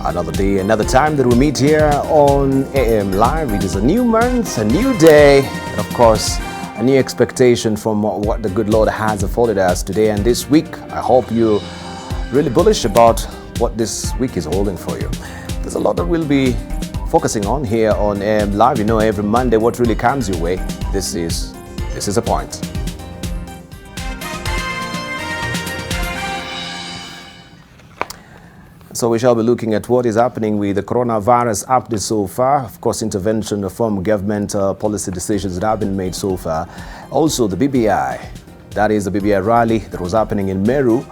Another day, another time that we meet here on AM Live. It is a new month, a new day, and of course, a new expectation from what the good Lord has afforded us today and this week. I hope you're really bullish about what this week is holding for you. There's a lot that we'll be focusing on here on AM Live. You know, every Monday, what really comes your way, this is a point. So we shall be looking at what is happening with the coronavirus update so far. Of course, intervention from government policy decisions that have been made so far. Also, the BBI, that is the BBI rally that was happening in Meru.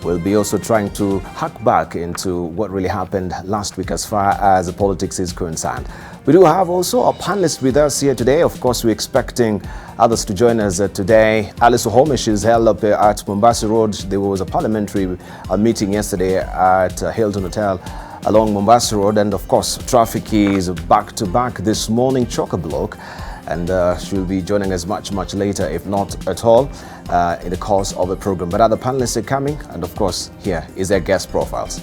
We'll be also trying to hack back into what really happened last week as far as the politics is concerned. We do have also a panelist with us here today. Of course, we're expecting others to join us today. Alice Homish is held up at Mombasa Road. There was a parliamentary meeting yesterday at Hilton Hotel along Mombasa Road. And of course, traffic is back to back this morning, chock-a-block. And she'll be joining us much later, if not at all, in the course of the program. But other panelists are coming, and of course, here is their guest profiles.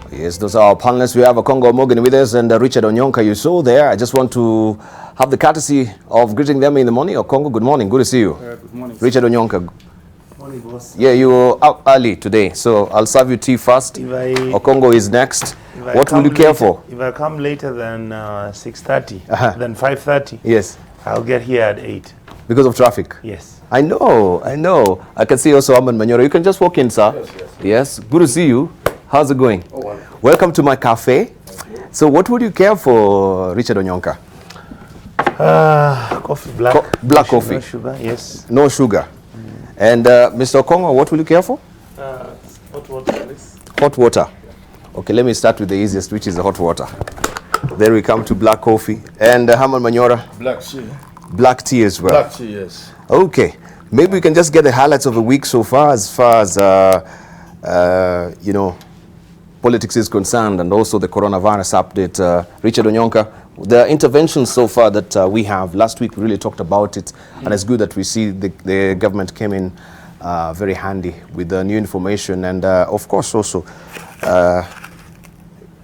Yes, those are our panelists. We have Okongo Morgan with us and Richard Onyonka you saw there. I just want to have the courtesy of greeting them in the morning. Okongo, good morning. Good to see you. Good morning. Richard Onyonka. Good morning, boss. Yeah, you were up early today, so I'll serve you tea first. Okongo is next. What will you care for? If I come later than 6:30, then 5:30, yes, I'll get here at 8. Because of traffic? Yes. I know. I can see also Aman Manyora. You can just walk in, sir. Yes. Good to see you. How's it going? Oh, wonderful. Welcome to my cafe. So what would you care for, Richard Onyonka? Coffee, black. Black coffee. No sugar, yes. No sugar. And Mr. Okongo, what will you care for? Hot water, please. Hot water. Okay, let me start with the easiest, which is the hot water. Then we come to black coffee. And Haman Manyora? Black tea. Black tea as well. Black tea, yes. Okay. Maybe we can just get the highlights of the week so far as you know, politics is concerned, and also the coronavirus update. Richard Onyonka, the interventions so far that we have, last week we really talked about it, and it's good that we see the government came in very handy with the new information, and of course also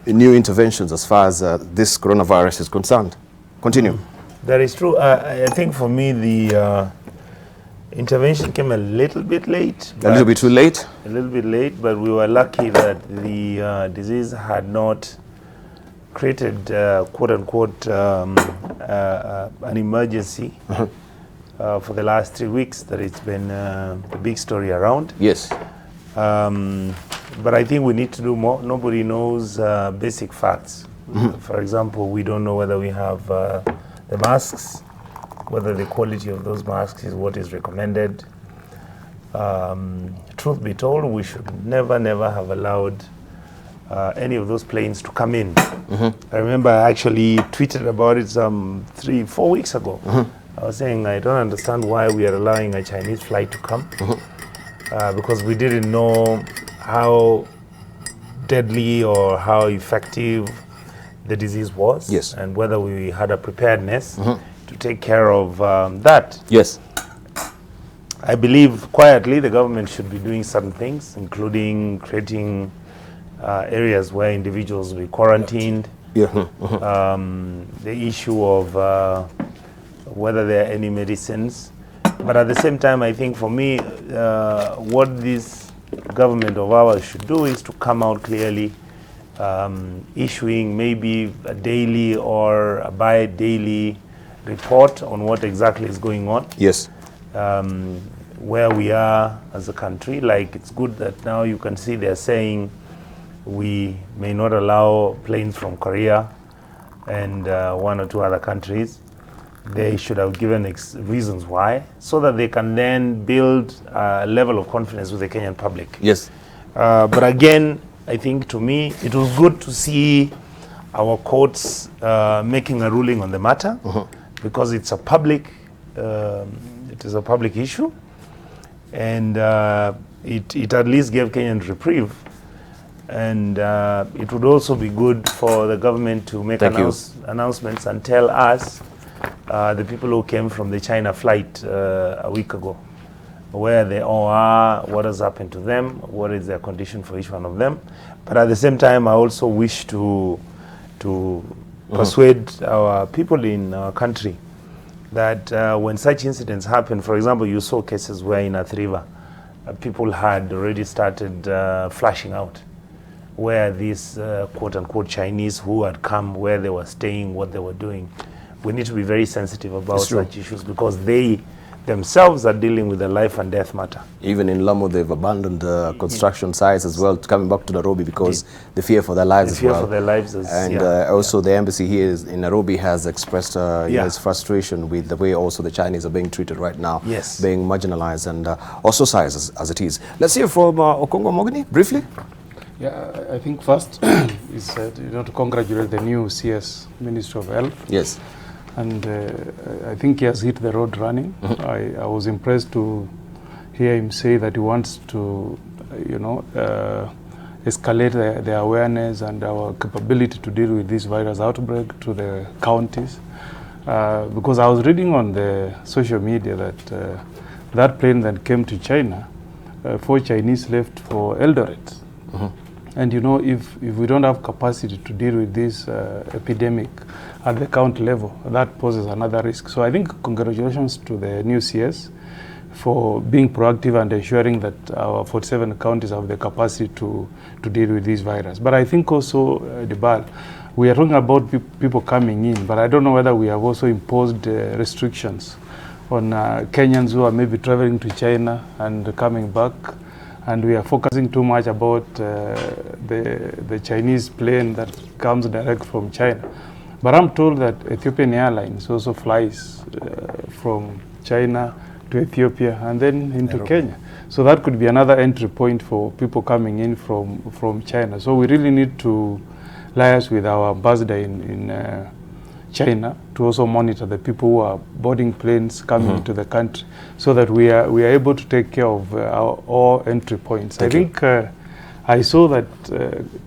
new interventions as far as this coronavirus is concerned. Continue. That is true. I think for me the intervention came a little bit late. A little bit too late? A little bit late, but we were lucky that the disease had not created, quote unquote, an emergency for the last 3 weeks that it's been the big story around. Yes. But I think we need to do more. Nobody knows basic facts. For example, we don't know whether we have the masks, whether the quality of those masks is what is recommended. Truth be told, we should never have allowed any of those planes to come in. I remember I actually tweeted about it some 3-4 weeks ago. I was saying I don't understand why we are allowing a Chinese flight to come, because we didn't know how deadly or how effective the disease was, yes, and whether we had a preparedness to take care of that. Yes. I believe quietly the government should be doing certain things, including creating areas where individuals will be quarantined. Yeah. The issue of whether there are any medicines. But at the same time, I think for me, what this government of ours should do is to come out clearly, issuing maybe a daily or a bi-daily report on what exactly is going on. Yes. Where we are as a country. Like, it's good that now you can see they're saying we may not allow planes from Korea and 1 or 2 other countries. They should have given reasons why, so that they can then build a level of confidence with the Kenyan public. Yes. But again, I think to me, it was good to see our courts making a ruling on the matter, because it's a public, it is a public issue, and it at least gave Kenyans reprieve. And it would also be good for the government to make announcements and tell us, the people who came from the China flight a week ago, where they all are, what has happened to them, what is their condition for each one of them. But at the same time, I also wish to persuade our people in our country that when such incidents happen, for example, you saw cases where in Athi River, people had already started flashing out, where these quote-unquote Chinese who had come, where they were staying, what they were doing. We need to be very sensitive about such issues, because they themselves are dealing with a life and death matter. Even in Lamu, they've abandoned construction sites as well, coming back to Nairobi, because the fear for their lives as well. The fear for their lives is, and also the embassy here in Nairobi has expressed its frustration with the way also the Chinese are being treated right now, being marginalized and ostracized as it is. Let's hear from Okongo Mogini, briefly. Yeah, I think first is to congratulate the new CS, Minister of Health. Yes. And I think he has hit the road running. I was impressed to hear him say that he wants to, escalate the awareness and our capability to deal with this virus outbreak to the counties. Because I was reading on the social media that that plane that came to China, 4 Chinese left for Eldoret. And if we don't have capacity to deal with this epidemic at the county level, that poses another risk. So I think congratulations to the new CS for being proactive and ensuring that our 47 counties have the capacity to deal with this virus. But I think also, Debal, we are talking about people coming in, but I don't know whether we have also imposed restrictions on Kenyans who are maybe traveling to China and coming back. And we are focusing too much about the Chinese plane that comes direct from China. But I'm told that Ethiopian Airlines also flies from China to Ethiopia and then into Kenya. So that could be another entry point for people coming in from China. So we really need to liaise with our ambassador in China to also monitor the people who are boarding planes coming into the country, so that we are able to take care of all entry points. I think I saw that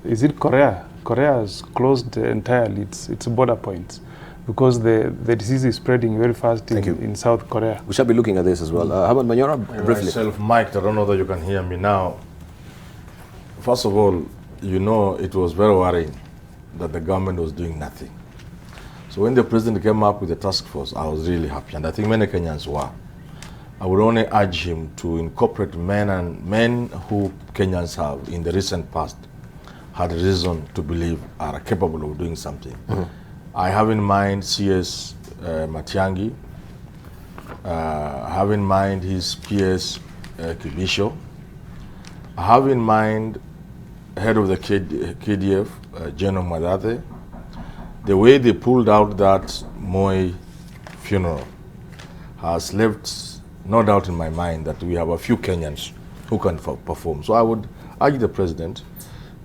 is it Korea? Korea has closed entirely its border points, because the disease is spreading very fast in South Korea. We shall be looking at this as well. How about Manyora, briefly? Myself, Mike, I don't know that you can hear me now. First of all, it was very worrying that the government was doing nothing. So when the president came up with the task force, I was really happy, and I think many Kenyans were. I would only urge him to incorporate men who Kenyans have in the recent past had reason to believe are capable of doing something. I have in mind CS Matiangi, I have in mind his PS Kibisho, I have in mind head of the KDF, General Madate, the way they pulled out that Moi funeral has left no doubt in my mind that we have a few Kenyans who can perform. So I would urge the president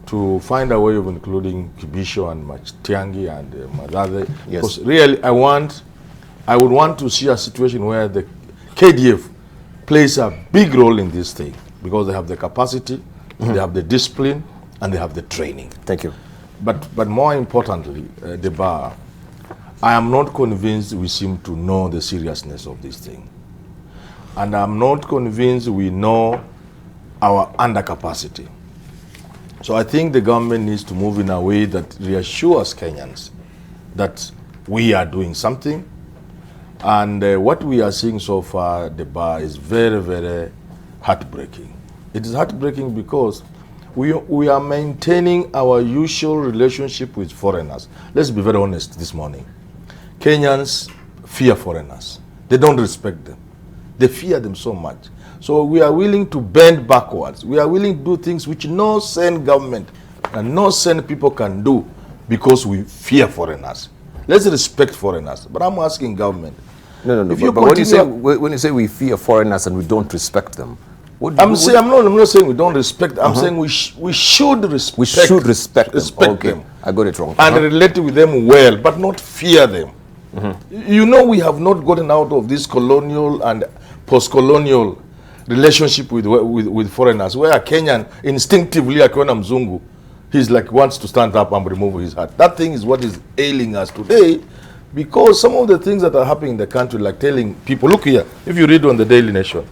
to find a way of including Kibisho and Matiang'i and Madade. Yes. Because really, I would want to see a situation where the KDF plays a big role in this thing, because they have the capacity, they have the discipline, and they have the training. Thank you. But more importantly, the bar, I am not convinced we seem to know the seriousness of this thing. And I'm not convinced we know our undercapacity. So I think the government needs to move in a way that reassures Kenyans that we are doing something. And what we are seeing so far, the bar, is very, very heartbreaking. It is heartbreaking because we are maintaining our usual relationship with foreigners. Let's be very honest this morning. Kenyans fear foreigners. They don't respect them. They fear them so much. So we are willing to bend backwards. We are willing to do things which no sane government and no sane people can do because we fear foreigners. Let's respect foreigners. But I'm asking government. No. If you but when you say we fear foreigners and we don't respect them, I'm not saying we don't respect them. I'm saying we should respect. We should respect them. I got it wrong. And relate with them well, but not fear them. You know, we have not gotten out of this colonial and post-colonial relationship with foreigners, where a Kenyan instinctively, akiona mzungu, he's like wants to stand up and remove his hat. That thing is what is ailing us today, because some of the things that are happening in the country, like telling people, look here, if you read on the Daily Nation,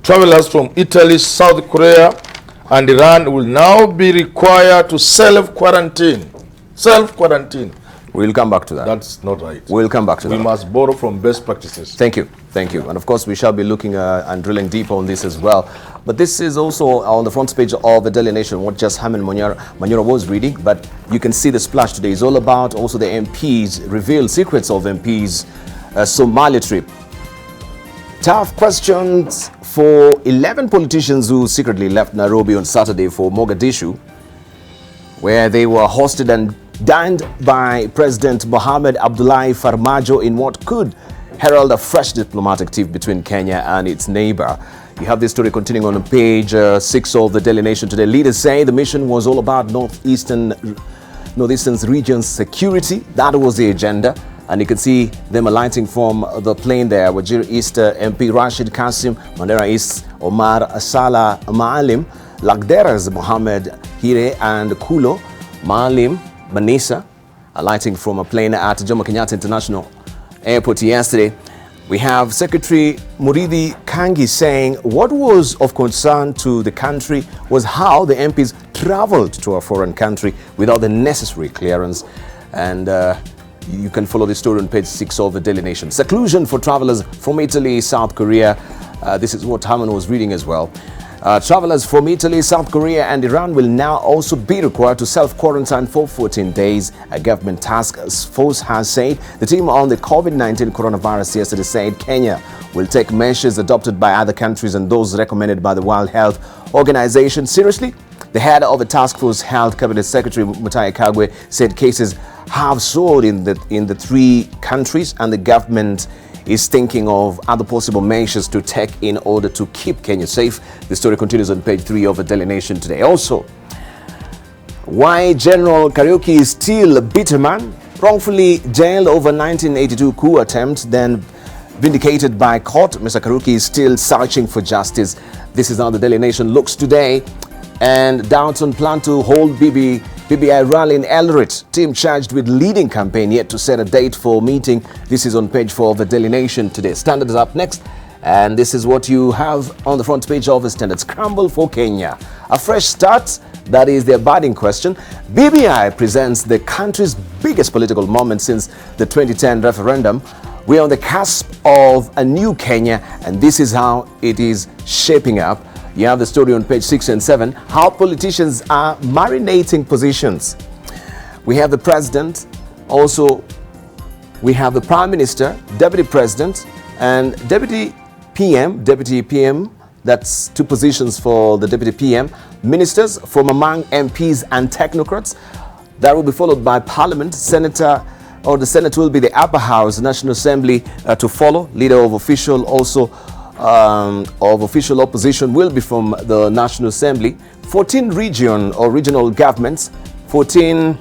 travelers from Italy, South Korea, and Iran will now be required to self-quarantine. Self-quarantine. We'll come back to that. That's not right. We'll come back to that. We must borrow from best practices. Thank you. Thank you. And of course, we shall be looking and drilling deeper on this as well. But this is also on the front page of the Daily Nation, what just Haman Manyora was reading. But you can see the splash today is all about also the MPs, reveal secrets of MPs' Somalia trip. Tough questions for 11 politicians who secretly left Nairobi on Saturday for Mogadishu, where they were hosted and dined by President Mohamed Abdullahi Farmajo in what could herald a fresh diplomatic tiff between Kenya and its neighbor. You have this story continuing on page 6 of the Daily Nation today. Leaders say the mission was all about Northeastern region's security. That was the agenda. And you can see them alighting from the plane there. Wajir East MP Rashid Kasim, Mandera East Omar Salah Maalim, Lagdera's Mohammed Hire and Kulo Maalim Manisa, alighting from a plane at Jomo Kenyatta International Airport yesterday. We have Secretary Murithi Kangi saying what was of concern to the country was how the MPs traveled to a foreign country without the necessary clearance. And you can follow the story on page 6 of the Daily Nation. Seclusion for travelers from Italy, South Korea. This is what Haman was reading as well. Travelers from Italy, South Korea and Iran will now also be required to self-quarantine for 14 days. A government task force has said. The team on the COVID-19 coronavirus yesterday said Kenya will take measures adopted by other countries and those recommended by the World Health Organization seriously. The head of the task force, Health Cabinet Secretary Mutahi Kagwe, said cases have soared in the 3 countries and the government is thinking of other possible measures to take in order to keep Kenya safe. The story continues on page 3 of the Daily Nation today. Also, why General Kariuki is still a bitter man, wrongfully jailed over 1982 coup attempt, then vindicated by court. Mr. Kariuki is still searching for justice. This is how the Daily Nation looks today. And Downton plan to hold BBI rally in Eldoret. Team charged with leading campaign yet to set a date for meeting. This is on page 4 of the Daily Nation today. Standard is up next. And this is what you have on the front page of the Standard. Scramble for Kenya. A fresh start, that is the abiding question. BBI presents the country's biggest political moment since the 2010 referendum. We're on the cusp of a new Kenya, and this is how it is shaping up. You have the story on page 6 and 7, how politicians are marinating positions. We have the president, also we have the prime minister, deputy president, and deputy PM, that's 2 positions for the deputy PM, ministers from among MPs and technocrats. That will be followed by Parliament. The Senate will be the upper house, National Assembly to follow. Leader of official opposition will be from the National Assembly. 14 regional governments, 47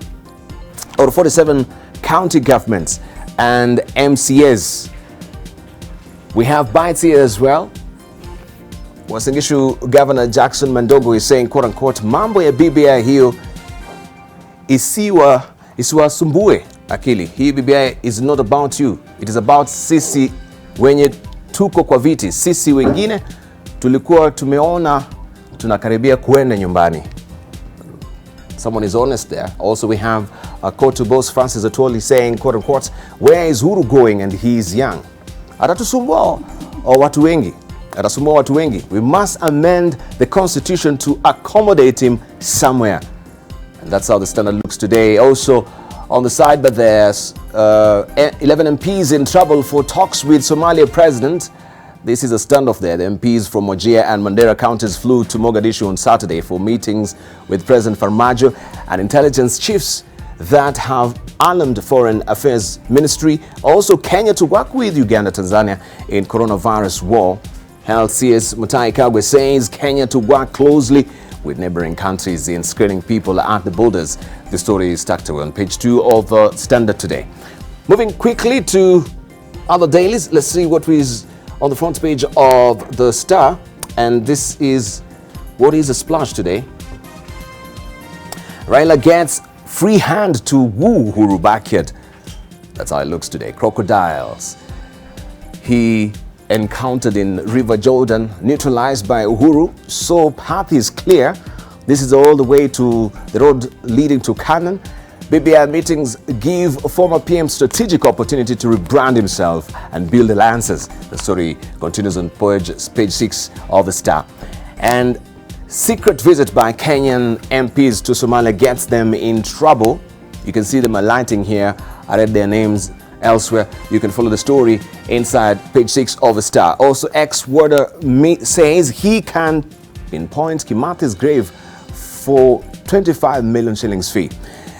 county governments, and MCAs. We have bites here as well. Uasin Gishu Governor Jackson Mandogo is saying, quote unquote, mambo ya BBI hiyo isiwasumbue akili. Hii BBI is not about you. It is about sisi wenye tuko kwa viti. Sisi wengine tulikuwa tumeona tunakaribia kuenda nyumbani. Someone is honest there. Also we have Kotu boss Francis Atwoli saying, quote unquote, where is Uhuru going and he is young? Atatusumbua watu wengi. We must amend the constitution to accommodate him somewhere. And that's how the Standard looks today. Also on the side, but there's 11 MPs in trouble for talks with Somalia president. This is a standoff there. The MPs from Wajir and Mandera counties flew to Mogadishu on Saturday for meetings with President Farmajo and intelligence chiefs that have alarmed Foreign Affairs Ministry. Also Kenya to work with Uganda, Tanzania in coronavirus war. Health CS Mutai Kagwe says Kenya to work closely with neighboring countries in screening people at the borders. The story is tucked away on page 2 of Standard today. Moving quickly to other dailies, let's see what is on the front page of the Star. And this is what is a splash today. Raila gets free hand to woo Uhuru backyard. That's how it looks today. Crocodiles he encountered in River Jordan, neutralized by Uhuru. So path is clear. This is all the way to the road leading to Canaan. BBI meetings give former PM strategic opportunity to rebrand himself and build alliances. The story continues on page 6 of the Star. And secret visit by Kenyan MPs to Somalia gets them in trouble. You can see them alighting here. I read their names elsewhere. You can follow the story inside page 6 of the Star. Also, ex-warder says he can pinpoint Kimathi's grave for 25 million shillings fee.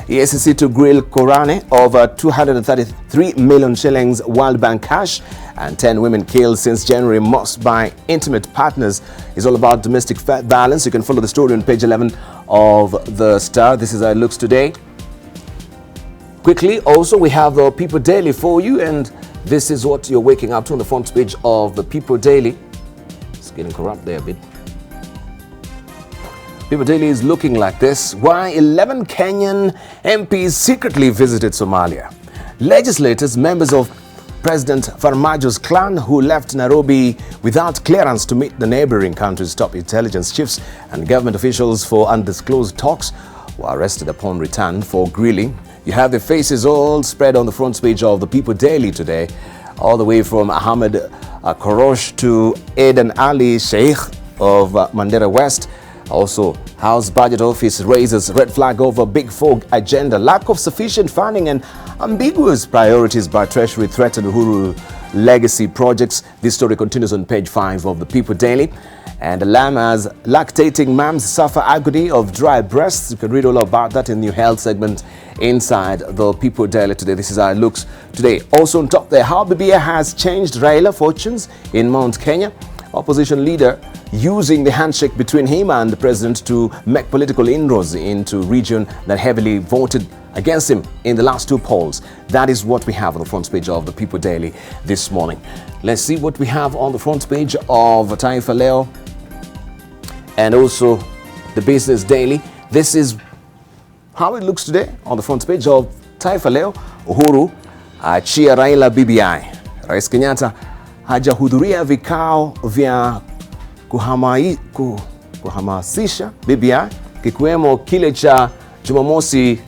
EACC to grill Korane over 233 million shillings World Bank cash, and 10 women killed since January, most by intimate partners. It's all about domestic violence. You can follow the story on page 11 of the Star. This is how it looks today. Quickly, also we have the People Daily for you, and this is what you're waking up to on the front page of the People Daily. It's getting corrupt there a bit. People Daily is looking like this. Why 11 Kenyan MPs secretly visited Somalia. Legislators, members of President Farmajo's clan who left Nairobi without clearance to meet the neighboring country's top intelligence chiefs and government officials for undisclosed talks, were arrested upon return for grilling. You have the faces all spread on the front page of the People Daily today, all the way from Ahmed Korosh to Aden Ali Sheikh of Mandera West. Also, House Budget Office raises red flag over Big Four agenda. Lack of sufficient funding and ambiguous priorities by Treasury threaten Uhuru legacy projects. This story continues on page 5 of the People Daily. And Lama's lactating moms suffer agony of dry breasts. You can read all about that in the new health segment inside the People Daily today. This is how it looks today. Also on top there, how BBI has changed Raila fortunes in Mount Kenya. Opposition leader using the handshake between him and the president to make political inroads into region that heavily voted against him in the last 2 polls. That is what we have on the front page of the People Daily this morning. Let's see what we have on the front page of Taifa Leo and also the Business Daily. This is how it looks today on the front page of Taifa Leo. Uhuru achia Raila BBI. Rais Kenyatta hajahudhuria vikao vya kuhamasisha BBI kikiwemo kile cha Jumamosi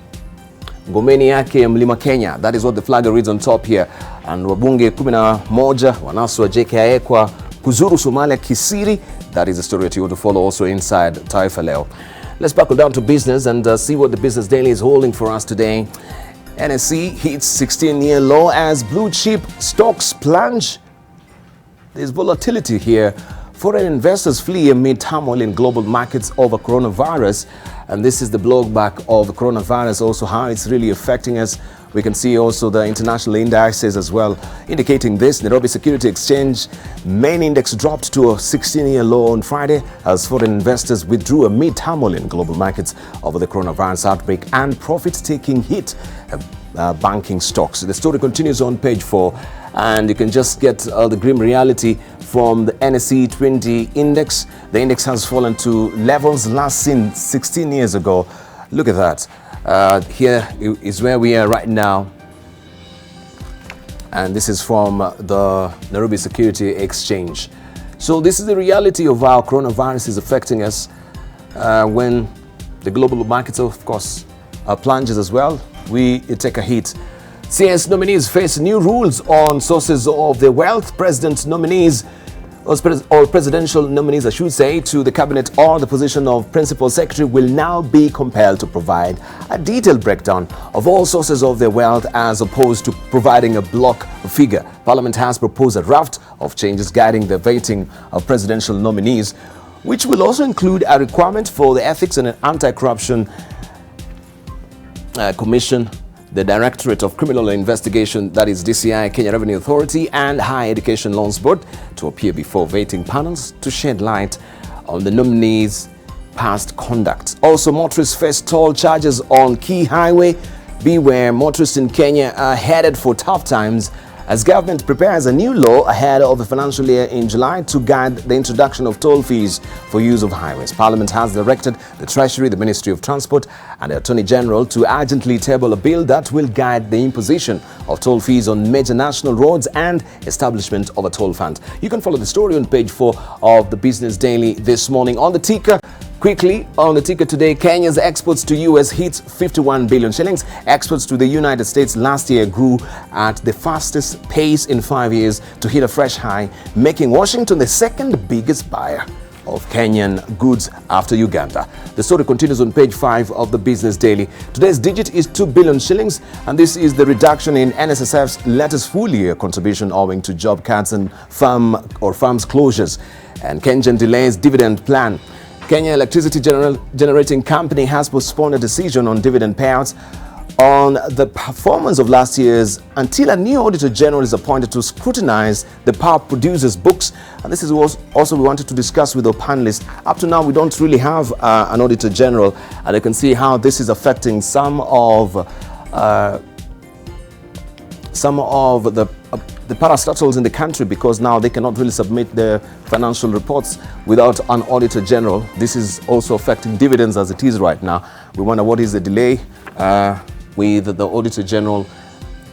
ngomeni yake Mlima Kenya. That is what the flag reads on top here. And wabunge 11 wanaswa JKIA kwa kuzuru Somalia kisiri. That is the story that you want to follow also inside Taifa Leo. Let's buckle down to business and see what the Business Daily is holding for us today. NSE hits 16-year low as blue chip stocks plunge. There's volatility here Foreign investors flee amid turmoil in global markets over coronavirus. And this is the blowback of the coronavirus, also how it's really affecting us. We can see also the international indices as well, indicating this. Nairobi Security Exchange main index dropped to a 16-year low on Friday as foreign investors withdrew amid turmoil in global markets over the coronavirus outbreak and profit-taking hit banking stocks. The story continues on page 4, and you can just get the grim reality from the NSE 20 index. The index has fallen to levels last seen 16 years ago. Look at that. Here is where we are right now, and this is from the Nairobi Security Exchange. So this is the reality of how coronavirus is affecting us when the global markets, of course, plunges as well. We take a hit. CS nominees face new rules on sources of their wealth. President nominees or presidential nominees, I should say, to the cabinet or the position of principal secretary will now be compelled to provide a detailed breakdown of all sources of their wealth as opposed to providing a block figure. Parliament has proposed a raft of changes guiding the vetting of presidential nominees, which will also include a requirement for the Ethics and Anti-Corruption Commission, the Directorate of Criminal Investigation, that is DCI, Kenya Revenue Authority, and Higher Education Loans Board to appear before vetting panels to shed light on the nominees' past conduct. Also, motorists face toll charges on key highway. Beware, motorists in Kenya are headed for tough times as government prepares a new law ahead of the financial year in July to guide the introduction of toll fees for use of highways. Parliament has directed the Treasury, the Ministry of Transport and the Attorney General to urgently table a bill that will guide the imposition of toll fees on major national roads and establishment of a toll fund. You can follow the story on page 4 of the Business Daily this morning. On the ticker, quickly, on the ticker today, Kenya's exports to US hit 51 billion shillings. Exports to the United States last year grew at the fastest pace in 5 years to hit a fresh high, making Washington the second biggest buyer of Kenyan goods after Uganda. The story continues on page 5 of the Business Daily. Today's digit is 2 billion shillings, and this is the reduction in NSSF's latest full year contribution owing to job cuts and farms closures. And Kenyan delays dividend plan. Kenya Electricity Generating Company has postponed a decision on dividend payouts on the performance of last year's until a new Auditor General is appointed to scrutinize the power producers' books. And this is also we wanted to discuss with our panelists. Up to now, we don't really have an Auditor General, and you can see how this is affecting some of the parastatals in the country, because now they cannot really submit their financial reports without an Auditor General. This is also affecting dividends as it is right now. We wonder what is the delay with the Auditor General,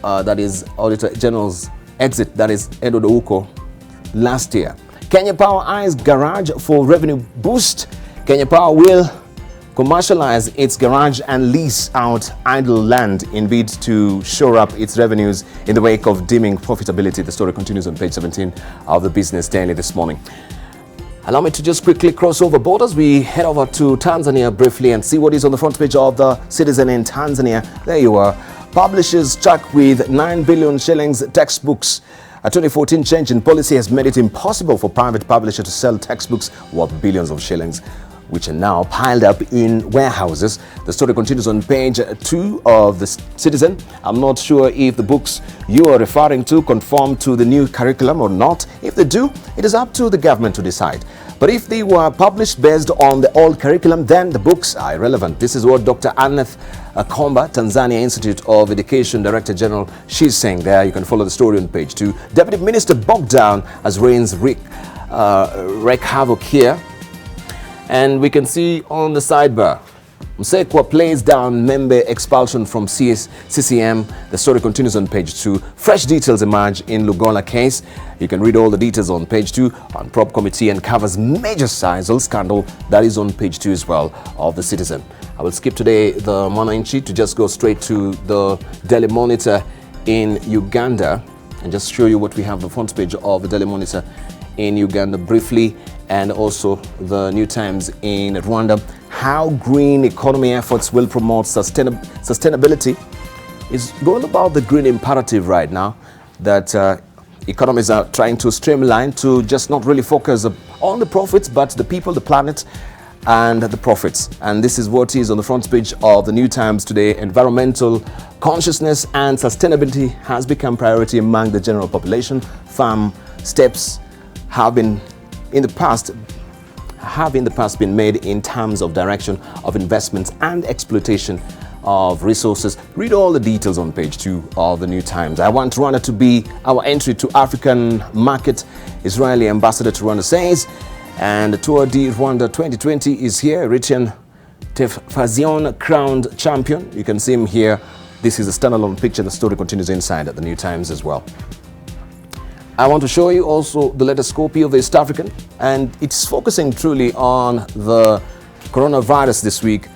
that is Auditor General's exit, that is Edward Ouko last year. Kenya Power eyes garage for revenue boost. Kenya Power will commercialize its garage and lease out idle land in bid to shore up its revenues in the wake of dimming profitability. The story continues on page 17 of the Business Daily this morning. Allow me to just quickly cross over borders. We head over to Tanzania briefly and see what is on the front page of the Citizen in Tanzania. There you are. Publishers struck with 9 billion shillings textbooks. A 2014 change in policy has made it impossible for private publishers to sell textbooks worth billions of shillings, which are now piled up in warehouses. The story continues on page 2 of the Citizen. I'm not sure if the books you are referring to conform to the new curriculum or not. If they do, it is up to the government to decide. But if they were published based on the old curriculum, then the books are irrelevant. This is what Dr. Aneth Komba, Tanzania Institute of Education Director General, she's saying there. You can follow the story on page 2. Deputy Minister bogged down as rains wreak havoc here. And we can see on the sidebar, Msekwa plays down member expulsion from CCM. The story continues on page 2. Fresh details emerge in Lugola case. You can read all the details on page 2. On prop committee and covers major Sizal scandal. That is on page 2 as well of the Citizen. I will skip today the Mwananchi to just go straight to the Daily Monitor in Uganda and just show you what we have on the front page of the Daily Monitor in Uganda briefly, and also the New Times in Rwanda. How green economy efforts will promote sustainability is all about the green imperative right now, that economies are trying to streamline to just not really focus on the profits, but the people, the planet, and the profits. And this is what is on the front page of the New Times today. Environmental consciousness and sustainability has become priority among the general population. Firm steps have in the past been made in terms of direction of investments and exploitation of resources. Read all the details on page 2 of the New Times. I want Rwanda to be our entry to African market, Israeli ambassador to Rwanda says. And the Tour de Rwanda 2020 is here. Eritrean Teffazion crowned champion. You can see him here. This is a standalone picture. The story continues inside at the New Times as well. I want to show you also the latest copy of East African, and it's focusing truly on the coronavirus this week.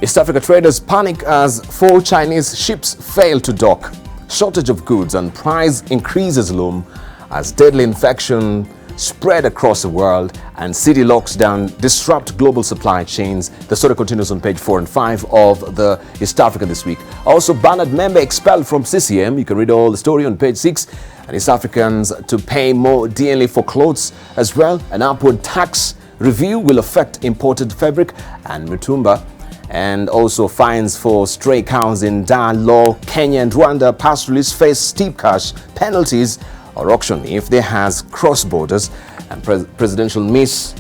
East Africa traders panic as 4 Chinese ships fail to dock. Shortage of goods and price increases loom as deadly infection spread across the world and city lockdown disrupt global supply chains. The story continues on page 4 and 5 of the East African this week. Also, Bernard Membe expelled from CCM. You can read all the story on page 6. And East Africans to pay more DNA for clothes as well. An upward tax review will affect imported fabric and Mutumba. And also fines for stray cows in Dar law. Kenya and Rwanda pastoralists face steep cash penalties or auction if they has cross borders. And presidential miss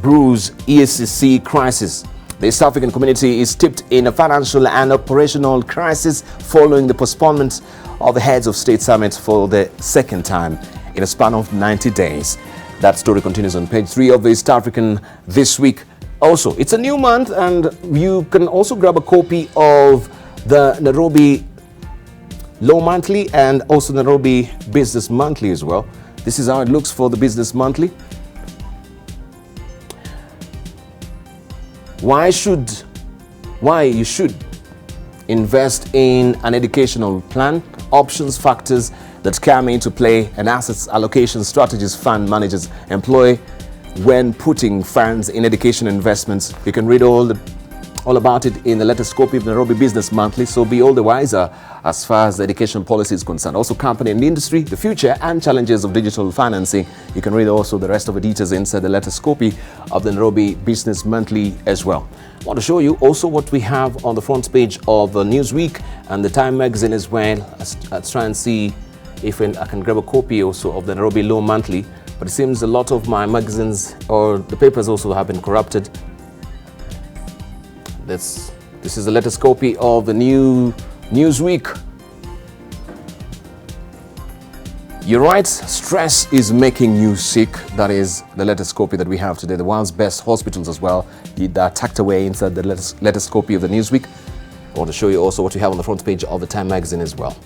brews EACC crisis. The East African community is steeped in a financial and operational crisis following the postponement of the heads of state summit for the second time in a span of 90 days. That story continues on page 3 of the East African this week. Also, it's a new month, and you can also grab a copy of the Nairobi Law Monthly and also Nairobi Business Monthly as well. This is how it looks for the Business Monthly. Why you should invest in an educational plan, options, factors that come into play, and assets allocation strategies fund managers employ when putting funds in education investments. You can read all about it in the latest copy of Nairobi Business Monthly, so be all the wiser as far as the education policy is concerned. Also, company and industry, the future and challenges of digital financing. You can read also the rest of the details inside the latest copy of the Nairobi Business Monthly as well. I want to show you also what we have on the front page of Newsweek and the Time magazine as well. Let's try and see if I can grab a copy also of the Nairobi Law Monthly. But it seems a lot of my magazines or the papers also have been corrupted. This is the latest copy of the new Newsweek. You're right, stress is making you sick. That is the latest copy that we have today. The world's best hospitals as well. They're tucked away inside the latest copy of the Newsweek. I want to show you also what we have on the front page of the Time magazine as well.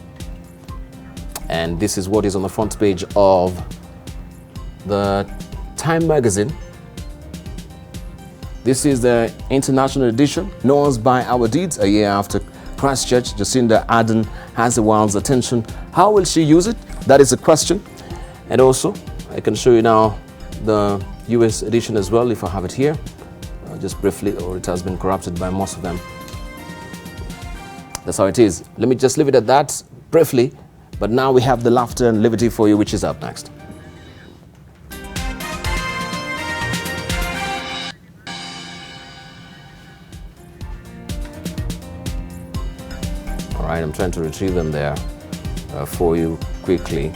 And this is what is on the front page of the Time magazine. This is the international edition, known by our deeds. A year after Christchurch, Jacinda Ardern has the world's attention. How will she use it? That is a question. And also, I can show you now the US edition as well, if I have it here. Just briefly, or it has been corrupted by most of them. That's how it is. Let me just leave it at that briefly. But now we have the laughter and liberty for you, which is up next. All right, I'm trying to retrieve them there for you quickly.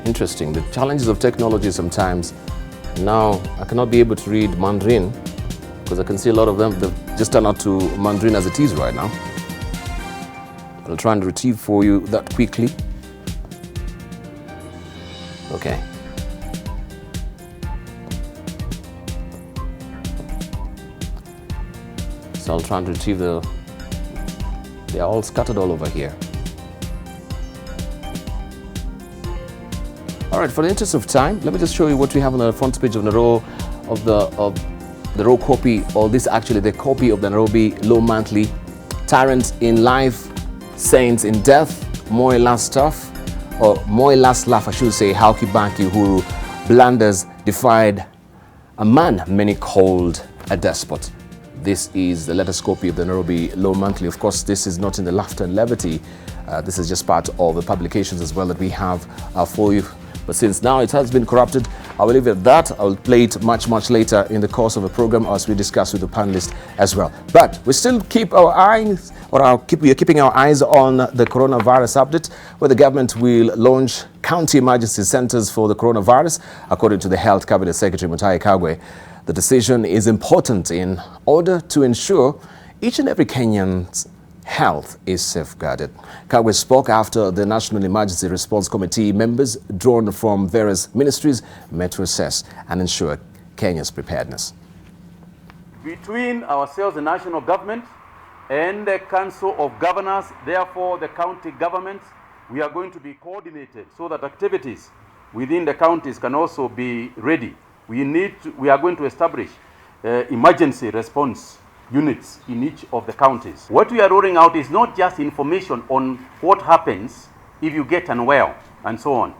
Interesting, the challenges of technology sometimes. Now, I cannot be able to read Mandarin because I can see a lot of them, they've just turned out to Mandarin as it is right now. I'll try and retrieve for you that quickly. Okay. So I'll try and retrieve they are all scattered all over here. All right, for the interest of time, let me just show you what we have on the front page of the raw copy, or this actually the copy of the Nairobi Law Monthly. Tyrants in life, saints in death, Moi last laugh, I should say, how Kibaki Uhuru blunders defied a man many called a despot. This is the latest copy of the Nairobi Law Monthly. Of course, this is not in the laughter and levity. This is just part of the publications as well that we have for you. But since now it has been corrupted, I will leave it at that. I will play it much later in the course of the program as we discuss with the panelists as well. But we still keep our eyes, we are keeping our eyes on the coronavirus update, where the government will launch county emergency centers for the coronavirus, according to the Health Cabinet Secretary Mutahi Kagwe. The decision is important in order to ensure each and every Kenyan's health is safeguarded. Kagwe spoke after the National Emergency Response Committee members drawn from various ministries met to assess and ensure Kenya's preparedness. Between ourselves, the national government, and the Council of Governors, therefore the county governments, we are going to be coordinated so that activities within the counties can also be ready. We are going to establish emergency response units in each of the counties. What we are rolling out is not just information on what happens if you get unwell and so on,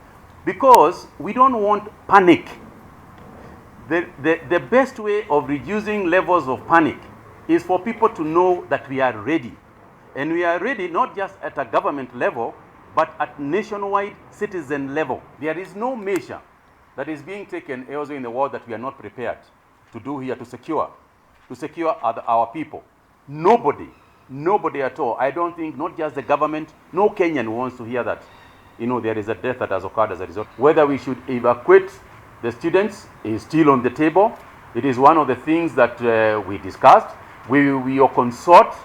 because we don't want panic. The best way of reducing levels of panic is for people to know that we are ready. And we are ready not just at a government level, but at nationwide citizen level. There is no measure that is being taken elsewhere in the world that we are not prepared to do here to secure our people. Nobody at all. I don't think, not just the government, no Kenyan wants to hear that, there is a death that has occurred as a result. Whether we should evacuate the students is still on the table. It is one of the things that we discussed. We will consult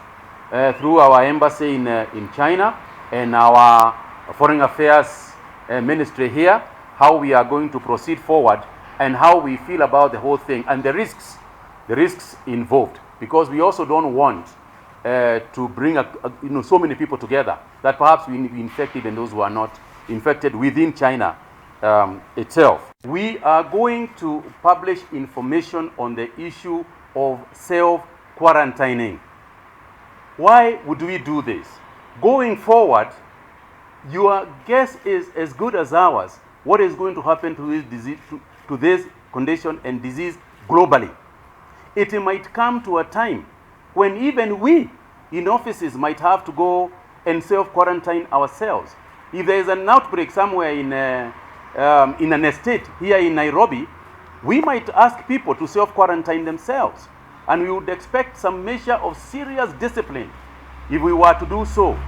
through our embassy in China and our foreign affairs ministry here, how we are going to proceed forward and how we feel about the whole thing and the risks involved, because we also don't want to bring so many people together that perhaps we infect even those who are not infected within China itself. We are going to publish information on the issue of self-quarantining. Why would we do this? Going forward, your guess is as good as ours. What is going to happen to this disease, to this condition and disease globally? It might come to a time when even we in offices might have to go and self-quarantine ourselves. If there is an outbreak somewhere in an estate here in Nairobi, we might ask people to self-quarantine themselves. And we would expect some measure of serious discipline if we were to do so.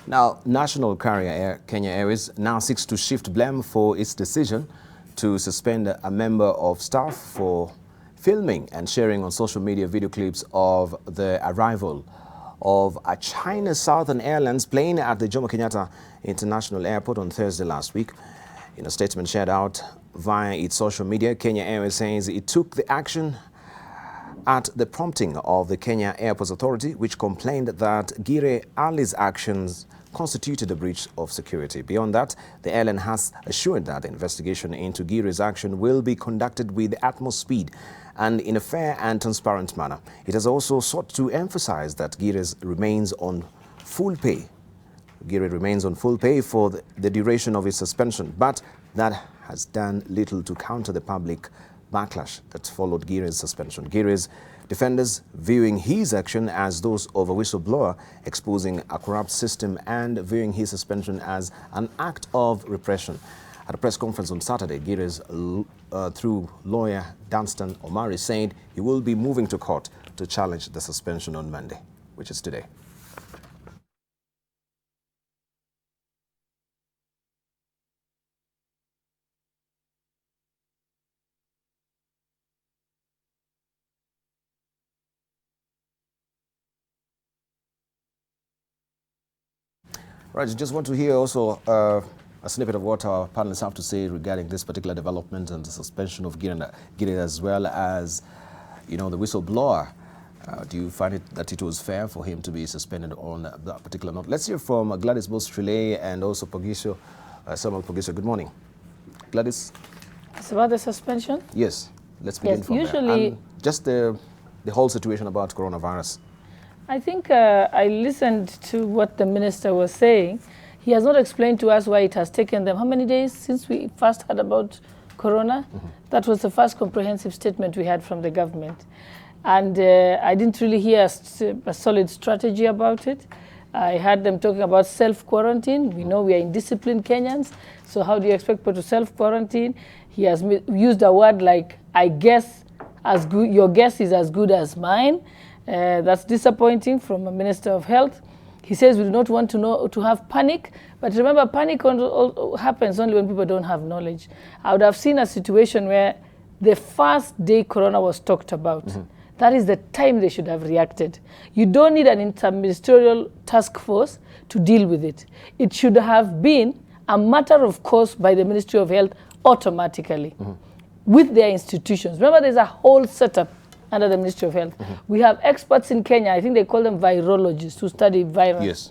Now, national carrier Kenya Airways now seeks to shift blame for its decision to suspend a member of staff for filming and sharing on social media video clips of the arrival of a China Southern Airlines plane at the Jomo Kenyatta International Airport on Thursday last week. In a statement shared out via its social media, Kenya Airways says it took the action at the prompting of the Kenya Airports Authority, which complained that Gire Ali's actions constituted a breach of security. Beyond that, the airline has assured that the investigation into Gire's action will be conducted with the utmost speed and in a fair and transparent manner. It has also sought to emphasize that Gire remains on full pay. Gire remains on full pay for the duration of his suspension, but that has done little to counter the public backlash that followed Gire's suspension. Gire's defenders viewing his action as those of a whistleblower exposing a corrupt system and viewing his suspension as an act of repression. At a press conference on Saturday, Gire's through lawyer Dunstan Omari said he will be moving to court to challenge the suspension on Monday, which is today. Right, I just want to hear also a snippet of what our panelists have to say regarding this particular development and the suspension of Gire as well as, the whistleblower. Do you find it that it was fair for him to be suspended on that particular note? Let's hear from Gladys Bostrile and also Pogisho, Samuel Pogisho. Good morning. Gladys? It's about the suspension? Yes, let's begin from there. And just the whole situation about coronavirus. I think I listened to what the minister was saying. He has not explained to us why it has taken them how many days since we first heard about corona. That was the first comprehensive statement we had from the government. And I didn't really hear a solid strategy about it. I heard them talking about self-quarantine. We know we are indisciplined Kenyans, so how do you expect people to self-quarantine? He has used a word like, I guess, as good, your guess is as good as mine. That's disappointing from a Minister of Health. He says we do not want to have panic, but remember, panic happens only when people don't have knowledge. I would have seen a situation where the first day corona was talked about, that is the time they should have reacted. You don't need an interministerial task force to deal with it. It should have been a matter of course by the Ministry of Health automatically with their institutions. Remember, there's a whole setup under the Ministry of Health. We have experts in Kenya, I think they call them virologists, who study virus. Yes.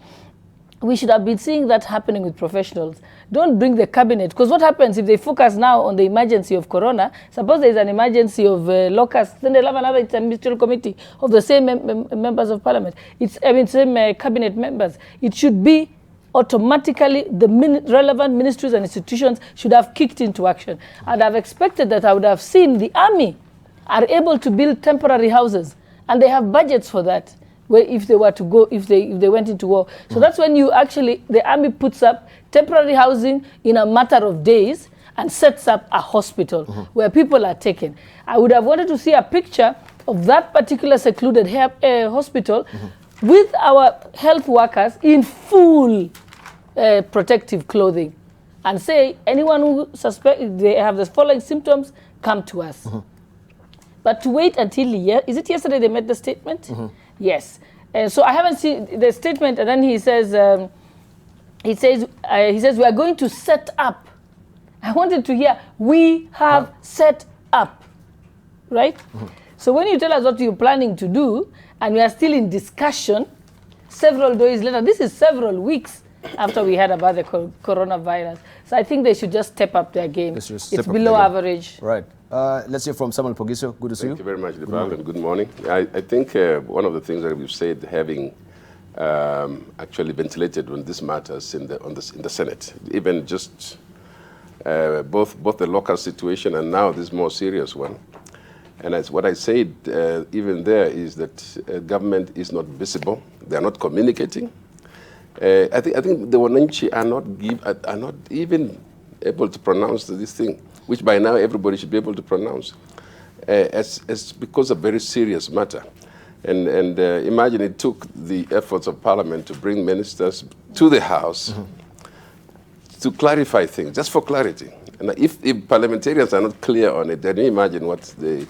We should have been seeing that happening with professionals. Don't bring the cabinet, because what happens if they focus now on the emergency of corona? Suppose there's an emergency of locusts, then they'll have another interministerial committee of the same members of parliament. Same cabinet members. It should be automatically the relevant ministries and institutions should have kicked into action. I'd have expected that I would have seen the army are able to build temporary houses, and they have budgets for that. Where if they were to go, if they went into war. So that's when you actually, the army puts up temporary housing in a matter of days and sets up a hospital where people are taken. I would have wanted to see a picture of that particular secluded hospital with our health workers in full protective clothing and say, anyone who suspect they have the following symptoms, come to us. But to wait until, is it yesterday they made the statement? Yes. So I haven't seen the statement, and then he says, we are going to set up. I wanted to hear, we have set up, right? So when you tell us what you're planning to do, and we are still in discussion, several days later, this is several weeks after we heard about the coronavirus. So I think they should just step up their game. It's below average. Right. Let's hear from Samuel Pogiso. Good to see you. Thank you very much, Lebal, and good morning. I think one of the things that we've said, having actually ventilated on these matters in the Senate, even just both the local situation and now this more serious one. And as what I said even there is that government is not visible. They are not communicating. I think the Wananchi are not even able to pronounce this thing, which by now everybody should be able to pronounce, as because of very serious matter. And imagine it took the efforts of Parliament to bring ministers to the House to clarify things, just for clarity. And if parliamentarians are not clear on it, then you imagine what the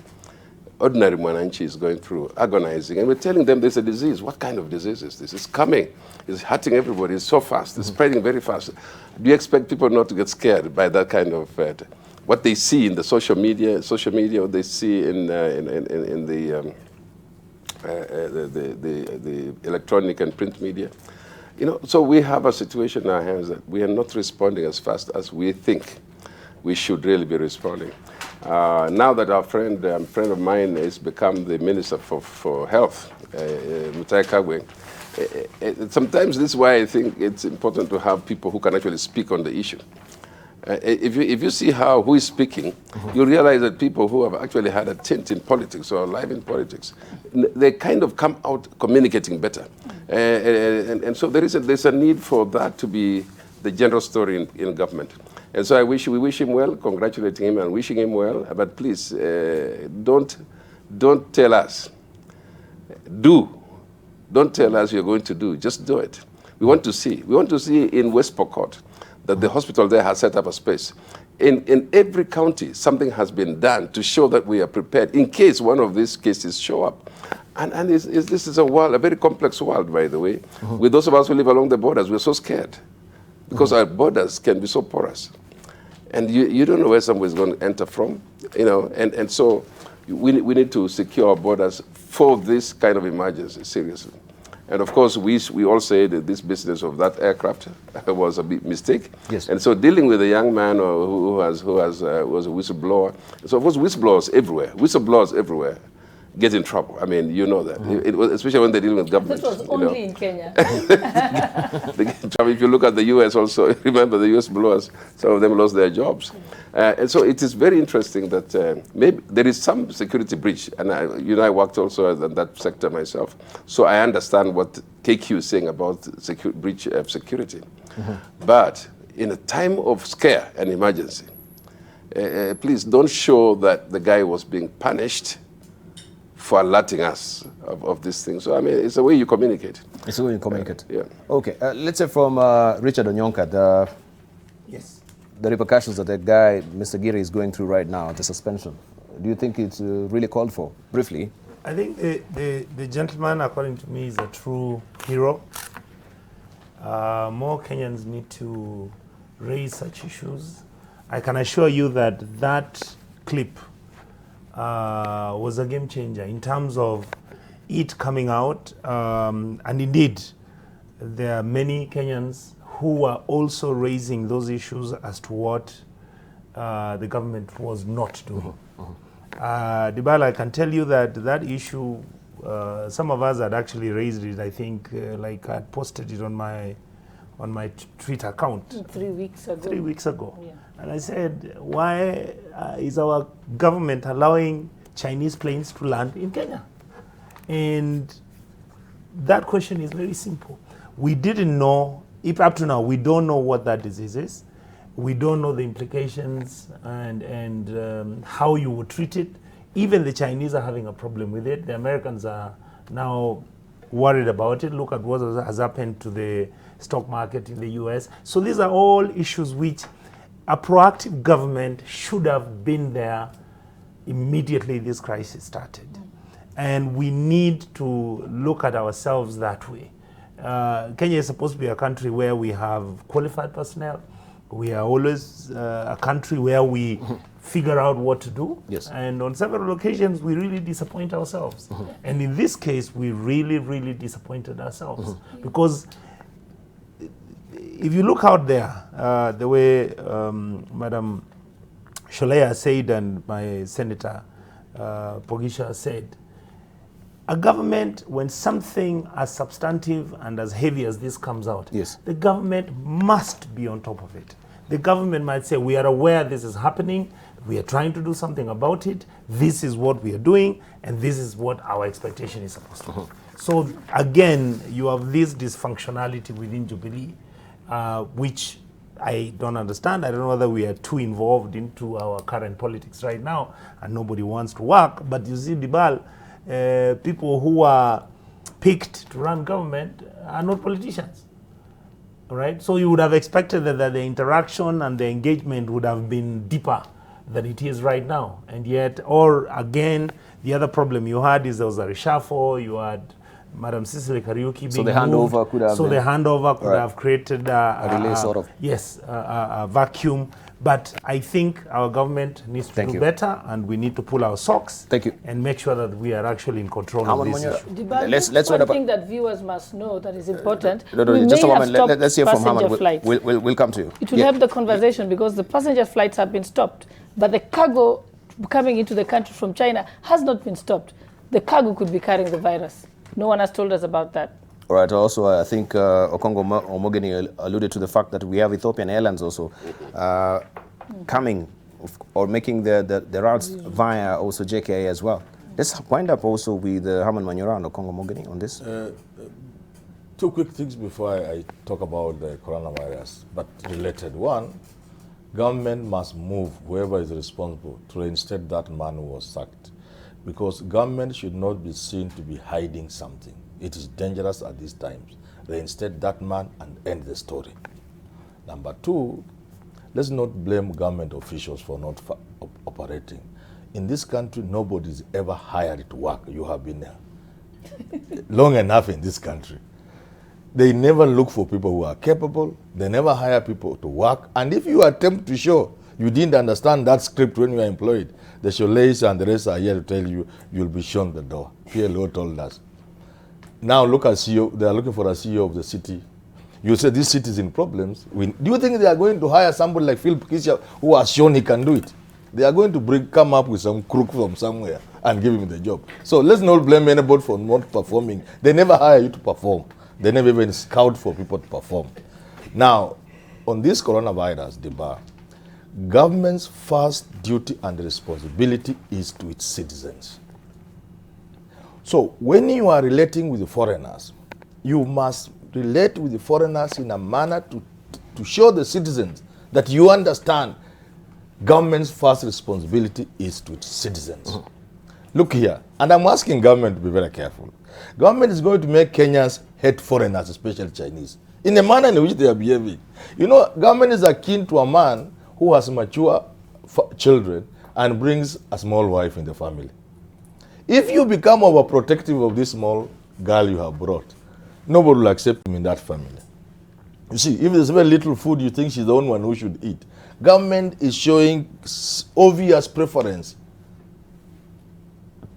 ordinary Mwananchi is going through, agonizing. And we're telling them there's a disease. What kind of disease is this? It's coming. It's hurting everybody. It's so fast. It's spreading very fast. Do you expect people not to get scared by that kind of what they see in the social media, what they see in the electronic and print media? You know, so we have a situation in our hands that we are not responding as fast as we think we should really be responding. Now that our friend of mine has become the Minister for Health, Mutahi Kagwe, sometimes this is why I think it's important to have people who can actually speak on the issue. If you see who is speaking, you realize that people who have actually had a tint in politics or live in politics, they kind of come out communicating better. And so there's a need for that to be the general story in government. And so we wish him well, congratulating him and wishing him well. But please, don't tell us. Don't tell us you're going to do. Just do it. We want to see. We want to see in West Pokot that the hospital there has set up a space. In every county, something has been done to show that we are prepared in case one of these cases show up. And this is a very complex world, by the way. With those of us who live along the borders, we're so scared because our borders can be so porous. And you don't know where someone is going to enter from, you know, and so we need to secure our borders for this kind of emergency, seriously. And of course, we all say that this business of that aircraft was a big mistake. Yes. And so dealing with a young man who was a whistleblower, so of course whistleblowers everywhere, get in trouble. I mean, you know that. It was, especially when they're dealing with government. That was only in Kenya. They get in trouble. If you look at the U.S. also, remember the U.S. blowers, some of them lost their jobs. And so it is very interesting that maybe there is some security breach. And I worked also in that sector myself. So I understand what KQ is saying about breach of security. But in a time of scare and emergency, please don't show that the guy was being punished for alerting us of these things. So, I mean, it's a way you communicate. It's a way you communicate. Yeah. Okay, let's say from Richard Onyonka, Yes. the repercussions that the guy, Mr. Giri, is going through right now, the suspension. Do you think it's really called for? Briefly. I think the gentleman, according to me, is a true hero. More Kenyans need to raise such issues. I can assure you that that clip was a game changer in terms of it coming out. And indeed, there are many Kenyans who are also raising those issues as to what the government was not doing. Dibala, I can tell you that that issue, some of us had actually raised it. I think, like I posted it on my Twitter account 3 weeks ago. 3 weeks ago. Yeah. And I said, why is our government allowing Chinese planes to land in Kenya? And that question is very simple. We didn't know, if up to now, we don't know what that disease is. We don't know the implications and how you would treat it. Even the Chinese are having a problem with it. The Americans are now worried about it. Look at what has happened to the stock market in the US. So these are all issues which a proactive government should have been there immediately this crisis started. And we need to look at ourselves that way. Kenya is supposed to be a country where we have qualified personnel. We are always a country where we figure out what to do. Yes. And on several occasions, we really disappoint ourselves. And in this case, we really, really disappointed ourselves. Because if you look out there, the way Madam Sholea said and my Senator Pogisha said, a government, when something as substantive and as heavy as this comes out, Yes. the government must be on top of it. The government might say, we are aware this is happening, we are trying to do something about it, this is what we are doing, and this is what our expectation is supposed to be. So again, you have this dysfunctionality within Jubilee, which I don't understand. I don't know whether we are too involved into our current politics right now and nobody wants to work. But you see, Dibal, people who are picked to run government are not politicians. All right? So you would have expected that the interaction and the engagement would have been deeper than it is right now. And yet, or again, the other problem you had is there was a reshuffle, you had Madam Cicely Kariuki being So the handover could have so been, the handover could right, have created a relay sort of. Yes, a vacuum. But I think our government needs to Thank do you. better, and we need to pull our socks. Thank you. And make sure that we are actually in control Haman of this Manyora. issue. Dibal, Let's one wait thing that viewers must know that is important. No, we just a may have moment. stopped Let's hear from passenger Haman. flights. We'll come to you. It will help the conversation because the passenger flights have been stopped, but the cargo coming into the country from China has not been stopped. The cargo could be carrying the virus. No one has told us about that. All right. Also, I think Okongo Omogeni alluded to the fact that we have Ethiopian Airlines also coming or making the routes via also JKA as well. Let's wind up also with Haman Manyora and Okongo Omogeni on this. Two quick things before I talk about the coronavirus, but related. One, government must move, whoever is responsible, to reinstate that man who was sacked. Because government should not be seen to be hiding something. It is dangerous at these times. Reinstate that man and end the story. Number two, let's not blame government officials for not operating. In this country, nobody's ever hired to work. You have been long enough in this country. They never look for people who are capable. They never hire people to work. And if you attempt to show you didn't understand that script when you are employed, the Sholeis and the rest are here to tell you you'll be shown the door. PLO told us. Now look at CEO. They are looking for a CEO of the city. You say this city is in problems. Do you think they are going to hire somebody like Philip Kisha who has shown he can do it? They are going to come up with some crook from somewhere and give him the job. So let's not blame anybody for not performing. They never hire you to perform. They never even scout for people to perform. Now, on this coronavirus debate, government's first duty and responsibility is to its citizens. So when you are relating with the foreigners, you must relate with the foreigners in a manner to show the citizens that you understand government's first responsibility is to its citizens. Look here, and I'm asking government to be very careful. Government is going to make Kenyans hate foreigners, especially Chinese, in the manner in which they are behaving. You know, government is akin to a man who has mature children and brings a small wife in the family. If you become overprotective of this small girl you have brought, nobody will accept him in that family. You see, if there's very little food, you think she's the only one who should eat. Government is showing obvious preference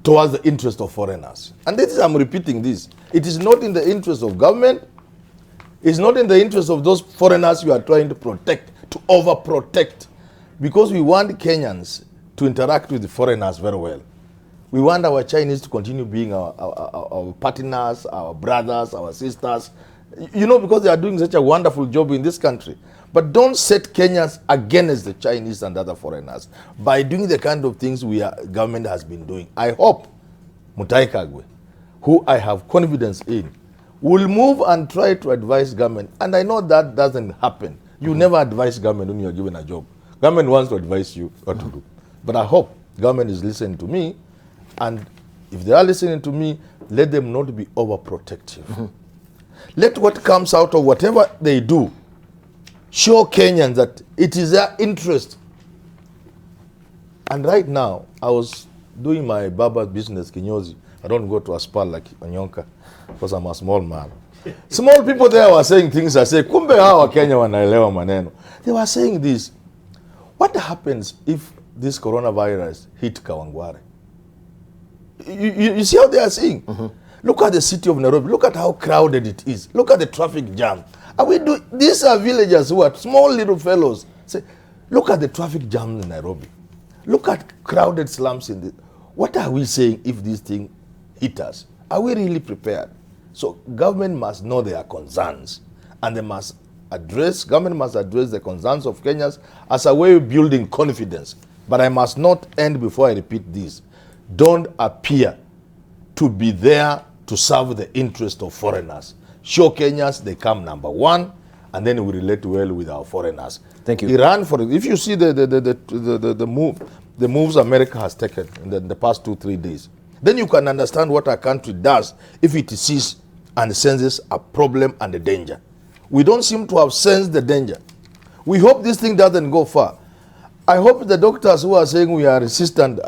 towards the interest of foreigners. And this is, I'm repeating this. It is not in the interest of government. It's not in the interest of those foreigners you are trying to protect, to overprotect. Because we want Kenyans to interact with the foreigners very well. We want our Chinese to continue being our partners, our brothers, our sisters. You know, because they are doing such a wonderful job in this country. But don't set Kenyans against the Chinese and other foreigners by doing the kind of things government has been doing. I hope Mutahi Kagwe, who I have confidence in, will move and try to advise government. And I know that doesn't happen. You never advise government when you are given a job. Government wants to advise you what to do. But I hope government is listening to me. And if they are listening to me, let them not be overprotective. Let what comes out of whatever they do show Kenyans that it is their interest. And right now, I was doing my barber business, kinyozi. I don't go to a spa like Onyonka because I'm a small man. Small people there were saying things. I say, kumbe hawa Kenya wanaelewa maneno. They were saying this. What happens if this coronavirus hit Kawangware? You see how they are saying? Look at the city of Nairobi. Look at how crowded it is. Look at the traffic jam. These are villagers who are small little fellows. Say, look at the traffic jam in Nairobi. Look at crowded slums in the. What are we saying if this thing hit us? Are we really prepared? So government must know their concerns, and government must address the concerns of Kenyans as a way of building confidence. But I must not end before I repeat this. Don't appear to be there to serve the interest of foreigners. Show Kenyans they come number one, and then we relate well with our foreigners. Thank you. Iran, if you see the moves America has taken in the past 2-3 days, then you can understand what our country does if it sees and senses a problem and a danger. We don't seem to have sensed the danger. We hope this thing doesn't go far. I hope the doctors who are saying we are resistant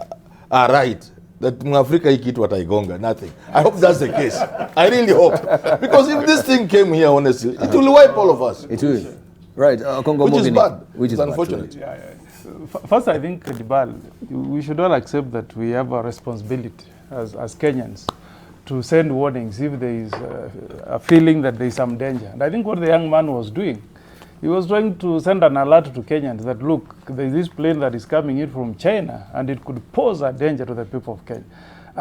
are right. That Africa ikitu wataigonga, nothing. I hope that's the case. I really hope. Because if this thing came here, honestly, it will wipe all of us. It will. Right. Which is bad. Which is unfortunate. First, I think, Dibal, we should all accept that we have a responsibility as Kenyans to send warnings if there is a feeling that there is some danger. And I think what the young man was doing, he was trying to send an alert to Kenyans that, look, there is this plane that is coming in from China and it could pose a danger to the people of Kenya.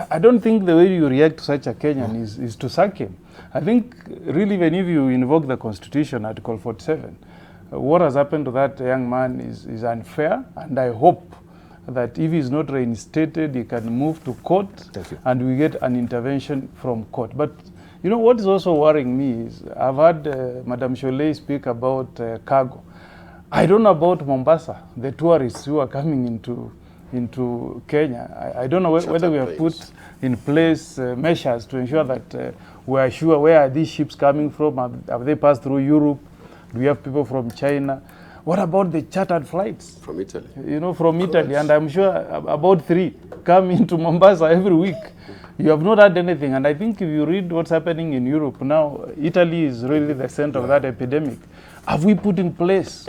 I don't think the way you react to such a Kenyan is to sack him. I think really even if you invoke the Constitution, Article 47, what has happened to that young man is unfair, and I hope that if he's not reinstated, he can move to court and we get an intervention from court. But you know what is also worrying me is I've heard Madam Sholei speak about cargo. I don't know about Mombasa, the tourists who are coming into Kenya. I don't know whether we have put in place measures to ensure that we are sure where are these ships coming from. Have they passed through Europe? Do we have people from China? What about the chartered flights? From Italy. You know, from Italy. And I'm sure about 3 come into Mombasa every week. You have not had anything. And I think if you read what's happening in Europe now, Italy is really the center of that epidemic. Have we put in place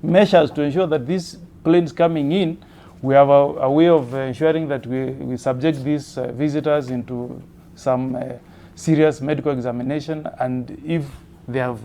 measures to ensure that these planes coming in, we have a way of ensuring that we subject these visitors into some serious medical examination, and if they have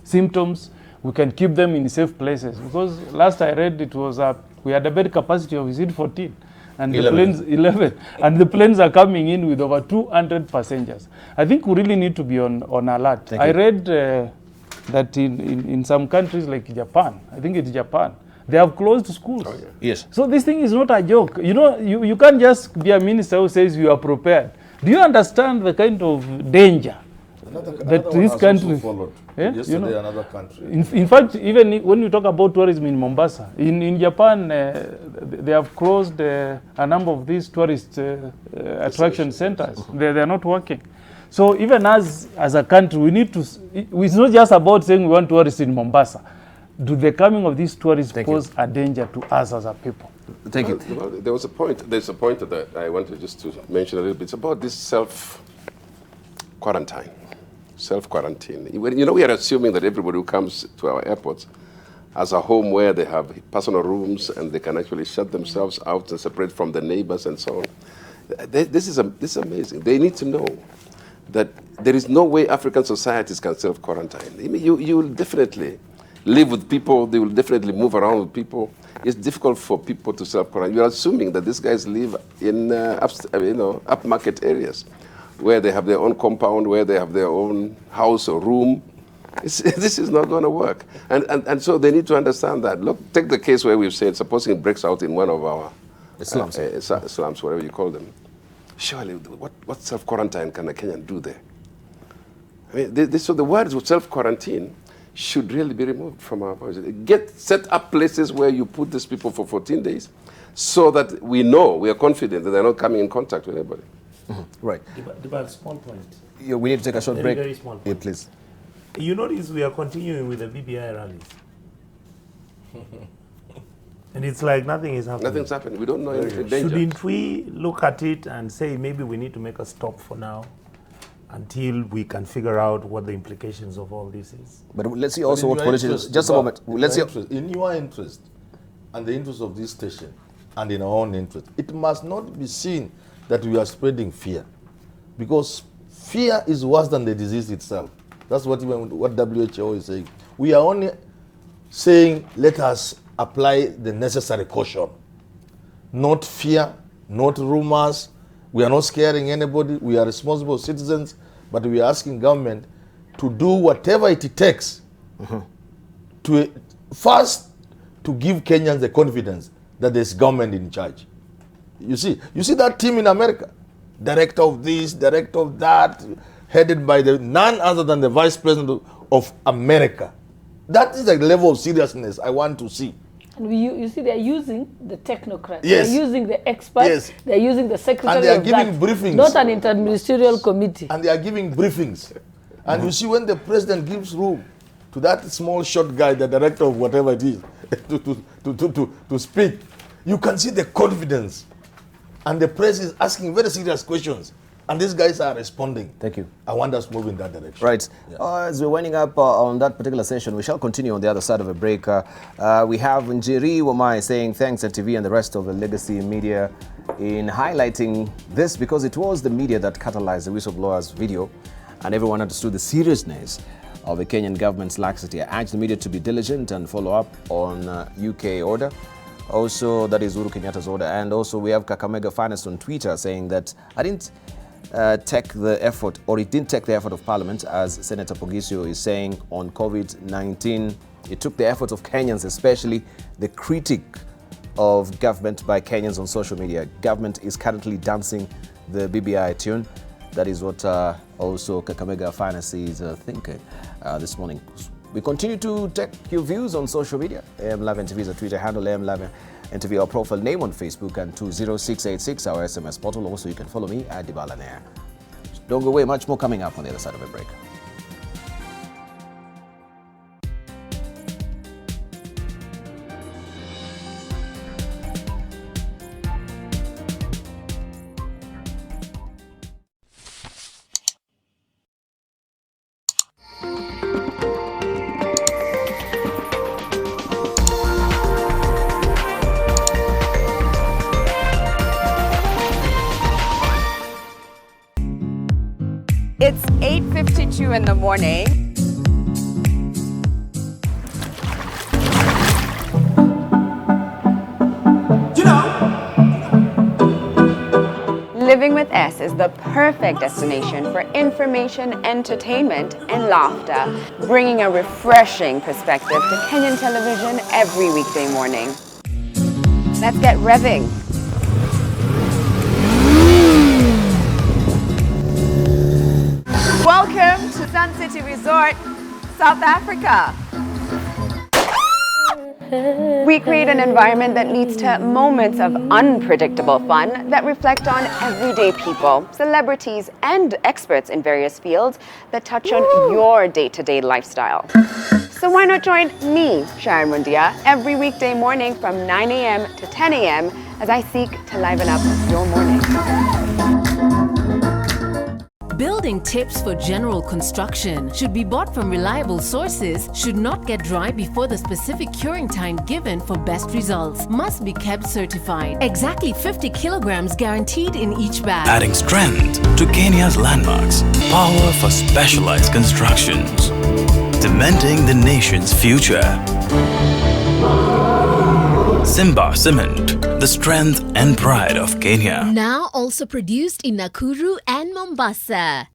symptoms, we can keep them in safe places? Because last I read, it was We had a bed capacity of, is it 14? And 11. the planes, 11. And the planes are coming in with over 200 passengers. I think we really need to be on alert. I read that in some countries like Japan, I think it's Japan, they have closed schools. Oh, yeah. Yes. So this thing is not a joke. You know, you can't just be a minister who says you are prepared. Do you understand the kind of danger that this country followed? Yeah, Yesterday, you know, another country. In fact, even when you talk about tourism in Mombasa, in Japan, they have closed a number of these tourist attraction centers. They are not working. So even as a country, we need to. It's not just about saying we want tourists in Mombasa. Do the coming of these tourists pose a danger to us as a people? Thank you. Well, there was a point. There's a point that I wanted just to mention a little bit. It's about this self-quarantine. Self-quarantine. You know, we are assuming that everybody who comes to our airports has a home where they have personal rooms and they can actually shut themselves out and separate from the neighbors and so on. This is amazing. They need to know that there is no way African societies can self-quarantine. I mean, you will definitely live with people. They will definitely move around with people. It's difficult for people to self-quarantine. You're assuming that these guys live in upmarket areas, where they have their own compound, where they have their own house or room. This is not going to work. And so they need to understand that. Look, take the case where we've said, supposing it breaks out in one of our slums, whatever you call them. Surely, what self-quarantine can a Kenyan do there? I mean, so the words of self-quarantine should really be removed from our policy. Set up places where you put these people for 14 days so that we are confident that they're not coming in contact with anybody. Right. The small point. Yeah, we need to take a short break. Very small point. Yeah, please. You notice we are continuing with the BBI rallies. And it's like nothing is happening. Nothing's happening. We don't know anything dangerous. Shouldn't we look at it and say maybe we need to make a stop for now until we can figure out what the implications of all this is? But let's see also what politicians... Just a moment. Let's see. In your interest and the interest of this station and in our own interest, it must not be seen that we are spreading fear, because fear is worse than the disease itself. That's what WHO is saying. We are only saying let us apply the necessary caution, not fear, not rumors. We are not scaring anybody. We are responsible citizens, but we are asking government to do whatever it takes to first to give Kenyans the confidence that there's government in charge. You see that team in America, director of this, director of that, headed by none other than the vice president of America. That is the level of seriousness I want to see. And you see, they're using the technocrats. Yes. They're using the experts. Yes. They're using the secretary And they are of giving that, briefings. not an interministerial committee. And they are giving briefings. And you see, when the president gives room to that small short guy, the director of whatever it is, to speak, you can see the confidence. And the press is asking very serious questions. And these guys are responding. Thank you. I want us to move in that direction. Right. Yeah. As we're winding up on that particular session, we shall continue on the other side of a break. We have Njeri Wamai saying thanks NTV and the rest of the legacy media in highlighting this, because it was the media that catalyzed the whistleblower's video and everyone understood the seriousness of the Kenyan government's laxity. I urge the media to be diligent and follow up on UK order. Also, that is Uhuru Kenyatta's order. And also we have Kakamega Finance on Twitter saying that I didn't take the effort, or it didn't take the effort of Parliament, as Senator Pogisio is saying on COVID-19. It took the effort of Kenyans, especially the critic of government by Kenyans on social media. Government is currently dancing the BBI tune. That is what also Kakamega Finance is thinking this morning. We continue to take your views on social media. AM Live NTV is a Twitter handle, AM Live NTV, our profile name on Facebook, and 20686, our SMS portal. Also, you can follow me at Dibala Nair. Don't go away, much more coming up on the other side of a break. It's 8:52 in the morning. Living with S is the perfect destination for information, entertainment, and laughter, bringing a refreshing perspective to Kenyan television every weekday morning. Let's get revving. Welcome to Sun City Resort, South Africa. We create an environment that leads to moments of unpredictable fun that reflect on everyday people, celebrities, and experts in various fields that touch on your day-to-day lifestyle. So why not join me, Sharon Mundia, every weekday morning from 9 a.m. to 10 a.m. as I seek to liven up your morning. Building tips for general construction should be bought from reliable sources, should not get dry before the specific curing time given for best results, must be kept certified. Exactly 50 kilograms guaranteed in each bag. Adding strength to Kenya's landmarks, power for specialized constructions, cementing the nation's future. Simba Cement, the strength and pride of Kenya. Now also produced in Nakuru and Mombasa.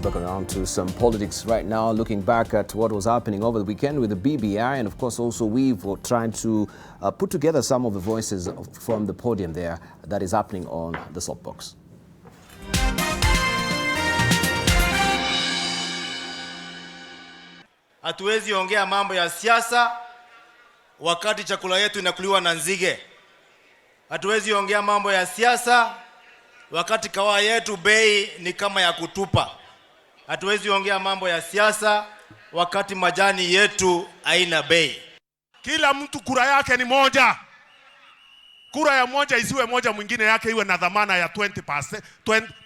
Back around to some politics right now, looking back at what was happening over the weekend with the BBI, and of course also we've tried to put together some of the voices from the podium there that is happening on the soapbox. Hatuwezi ongea mambo ya siasa wakati chakula yetu inakuliwa na nzige. Hatuwezi ongea mambo ya siasa wakati kawa yetu bei ni kama ya kutupa. Hatuwezi ongea mambo ya siasa wakati majani yetu haina bei. Kila mtu kura yake ni moja. Kura ya moja isiwe moja, mwingine yake iwe na dhamana ya 20%,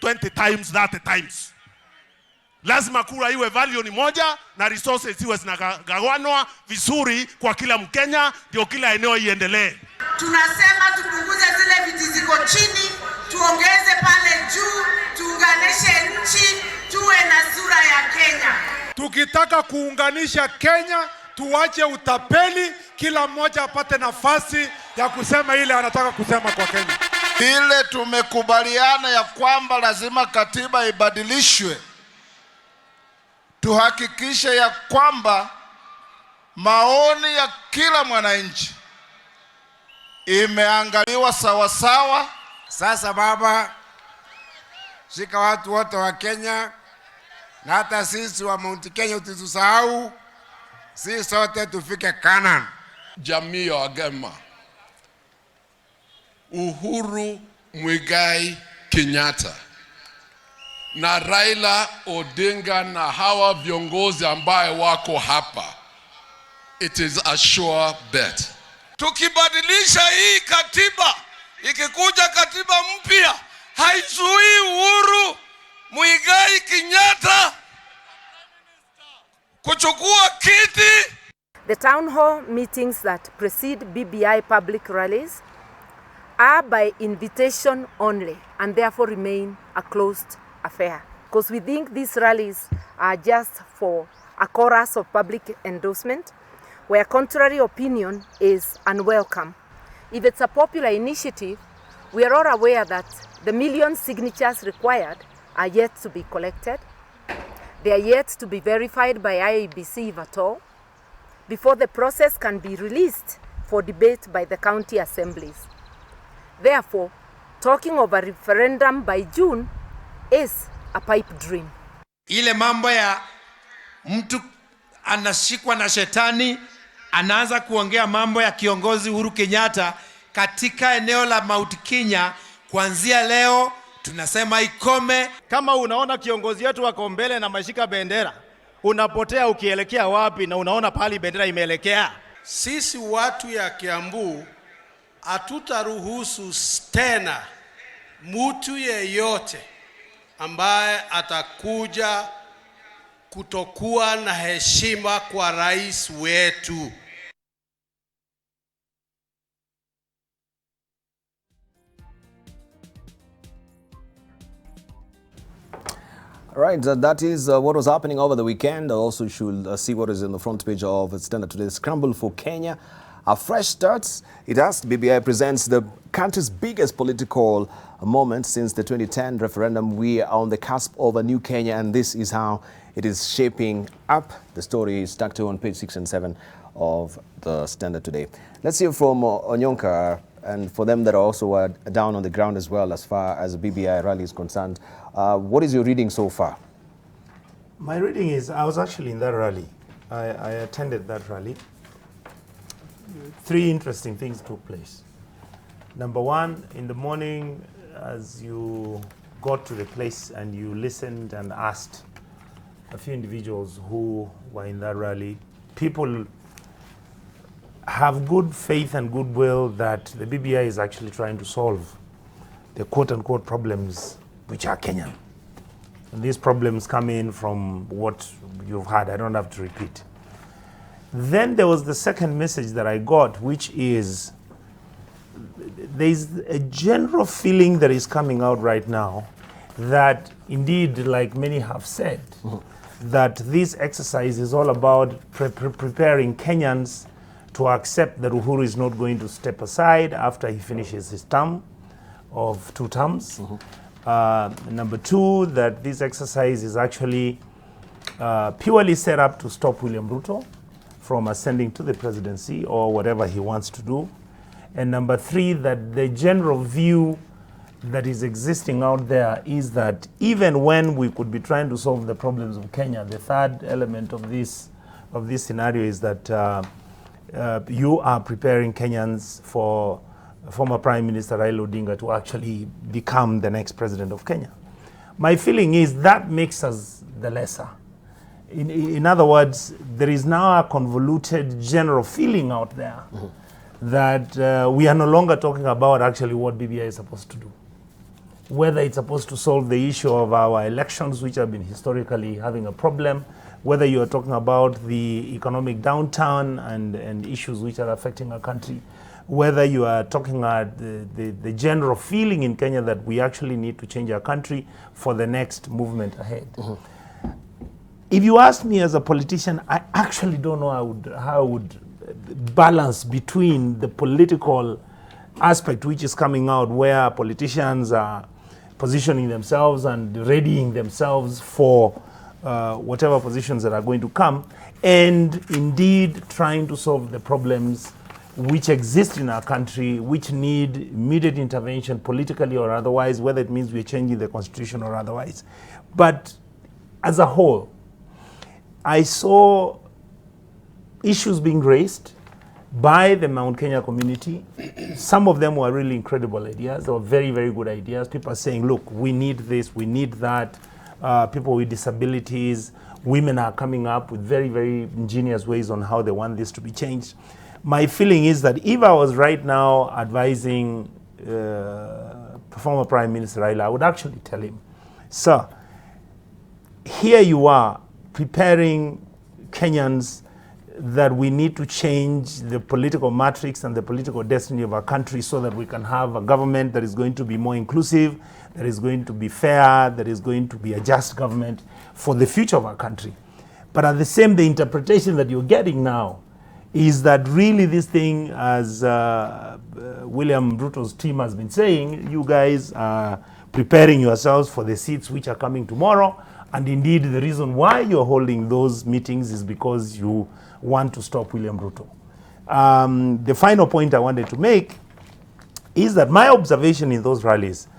20 times that times. Lazima kura iwe value ni moja na resources iwe zinagawanwa vizuri kwa kila Mkenya, ndio kila eneo iendelee. Tunasema tupunguze zile viti ziko chini, tuongeze pale juu, tuunganishe nchi, tuwe na sura ya Kenya. Tukitaka kuunganisha Kenya, tuache utapeli, kila mmoja apate nafasi ya kusema ile anataka kusema kwa Kenya. Ile tumekubaliana ya kwamba lazima katiba ibadilishwe. Tuhakikishe ya kwamba maoni ya kila mwananchi imeangaliwa sawa sawa. Sasa baba, shika watu wote wa Kenya na hata sisi wa Mount Kenya utusahau, sisi sote tufike Canaan. Jamii ya Wagema, Uhuru Muigai Kenyatta na Raila Odinga na hawa viongozi ambaye wako hapa, it is a sure bet. Tukibadilisha hii katiba, ikikuja katiba mpya, haizuii Uhuru Muigai Kenyatta kuchukua kiti. The town hall meetings that precede BBI public rallies are by invitation only and therefore remain a closed affair. Because we think these rallies are just for a chorus of public endorsement where contrary opinion is unwelcome. If it's a popular initiative, we are all aware that the million signatures required are yet to be collected. They are yet to be verified by IEBC if at all, before the process can be released for debate by the county assemblies. Therefore, talking of a referendum by June is a pipe dream. Ile mambo ya mtu anashikwa na shetani, anaanza kuongea mambo ya kiongozi Uhuru Kenyatta katika eneo la Mount Kenya, kuanzia leo tunasema ikome. Kama unaona kiongozi wetu wako mbele na mashika bendera, unapotea ukielekea wapi na unaona pali bendera imeelekea? Sisi watu ya Kiambu hatutaruhusu tena mtu yeyote ambaye atakuja kutokuwa na heshima kwa rais wetu. Right, that is what was happening over the weekend. Also, you should see what is in the front page of Standard Today. Scramble for Kenya, a fresh start. It has. BBI presents the country's biggest political moment since the 2010 referendum. We are on the cusp of a new Kenya, and this is how it is shaping up. The story is stuck to on page 6 and 7 of the Standard Today. Let's hear from Onyonka, and for them that are also down on the ground as well as far as the BBI rally is concerned. What is your reading so far? My reading is, I was actually in that rally. I attended that rally. 3 interesting things took place. Number one, in the morning, as you got to the place and you listened and asked a few individuals who were in that rally, people have good faith and goodwill that the BBI is actually trying to solve the quote-unquote problems which are Kenyan. And these problems come in from what you've had. I don't have to repeat. Then there was the second message that I got, which is there's a general feeling that is coming out right now that indeed, like many have said, that this exercise is all about preparing Kenyans to accept that Uhuru is not going to step aside after he finishes his term of 2 terms. Number 2, that this exercise is actually purely set up to stop William Ruto from ascending to the presidency or whatever he wants to do. And number 3, that the general view that is existing out there is that even when we could be trying to solve the problems of Kenya, the third element of this scenario is that you are preparing Kenyans for former Prime Minister Raila Odinga to actually become the next president of Kenya. My feeling is that makes us the lesser. In other words, there is now a convoluted general feeling out there that we are no longer talking about actually what BBI is supposed to do. Whether it's supposed to solve the issue of our elections, which have been historically having a problem, whether you are talking about the economic downturn and issues which are affecting our country, whether you are talking about the general feeling in Kenya that we actually need to change our country for the next movement ahead. If you ask me as a politician, I actually don't know how I would balance between the political aspect which is coming out where politicians are positioning themselves and readying themselves for whatever positions that are going to come, and indeed trying to solve the problems which exist in our country, which need immediate intervention politically or otherwise, whether it means we're changing the constitution or otherwise. But as a whole, I saw issues being raised by the Mount Kenya community. Some of them were really incredible ideas. They were very, very good ideas. People are saying, look, we need this, we need that. People with disabilities, women are coming up with very, very ingenious ways on how they want this to be changed. My feeling is that if I was right now advising former Prime Minister Raila, I would actually tell him, sir, here you are preparing Kenyans that we need to change the political matrix and the political destiny of our country so that we can have a government that is going to be more inclusive, that is going to be fair, that is going to be a just government for the future of our country. But at the same, the interpretation that you're getting now is that really this thing, as William Ruto's team has been saying, you guys are preparing yourselves for the seats which are coming tomorrow. And indeed, the reason why you're holding those meetings is because you want to stop William Ruto. The final point I wanted to make is that my observation in those rallies,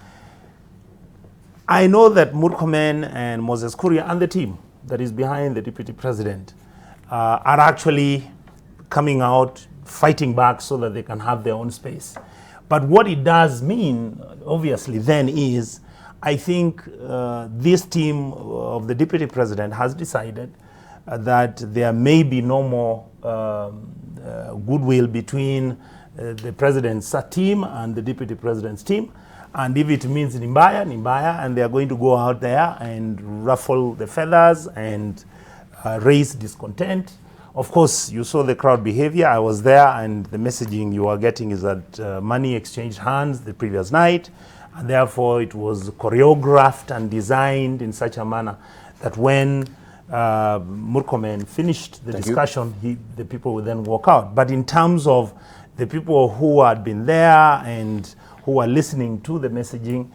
I know that Murkomen and Moses Kuria and the team that is behind the deputy president are actually coming out, fighting back so that they can have their own space. But what it does mean, obviously, then is I think this team of the deputy president has decided that there may be no more goodwill between the president's team and the deputy president's team. And if it means Nimbaya, Nimbaya, and they are going to go out there and ruffle the feathers and raise discontent Of course, you saw the crowd behavior. I was there, and the messaging you are getting is that money exchanged hands the previous night, and therefore it was choreographed and designed in such a manner that when Murkomen finished the discussion, the people would then walk out. But in terms of the people who had been there and who were listening to the messaging,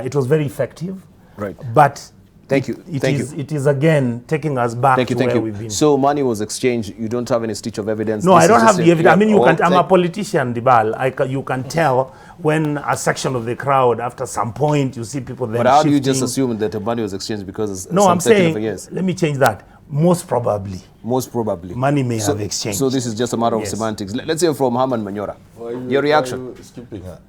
it was very effective. Right. But Thank you. It is again taking us back to where we've been. So money was exchanged. You don't have any stitch of evidence? No, I don't have the evidence. I mean, you can. I'm a politician, Dibal. You can tell when a section of the crowd, after some point, you see people then But how shifting. do you just assume that the money was exchanged because no, I'm saying, let me change that. Most probably. Most probably. Money may have exchanged. So this is just a matter of semantics. Let's hear from Herman Manyora. Your reaction? Why are you skipping her?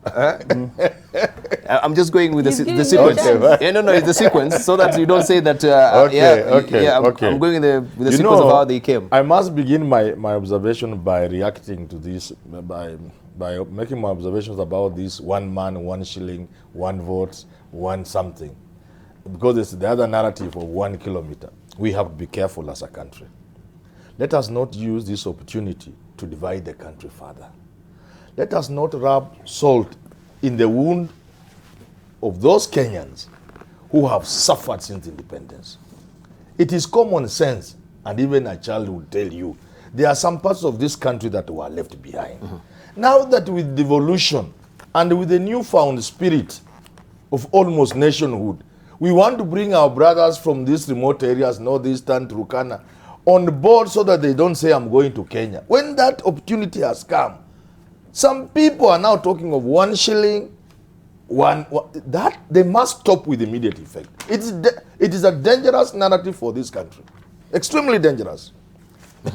I'm just going with the sequence. Okay. No, it's the sequence, so that you don't say that. I'm going with the sequence of how they came. I must begin my observation by reacting to this, by making my observations about this 1 man, 1 shilling, 1 vote, 1 something. Because it's the other narrative of 1 kilometer. We have to be careful as a country. Let us not use this opportunity to divide the country further. Let us not rub salt in the wound of those Kenyans who have suffered since independence. It is common sense, and even a child will tell you, there are some parts of this country that were left behind. Now that with devolution and with the newfound spirit of almost nationhood, we want to bring our brothers from these remote areas, northeastern, Turkana, on board so that they don't say, I'm going to Kenya. When that opportunity has come, some people are now talking of 1 shilling, that they must stop with immediate effect. It is a dangerous narrative for this country. Extremely dangerous.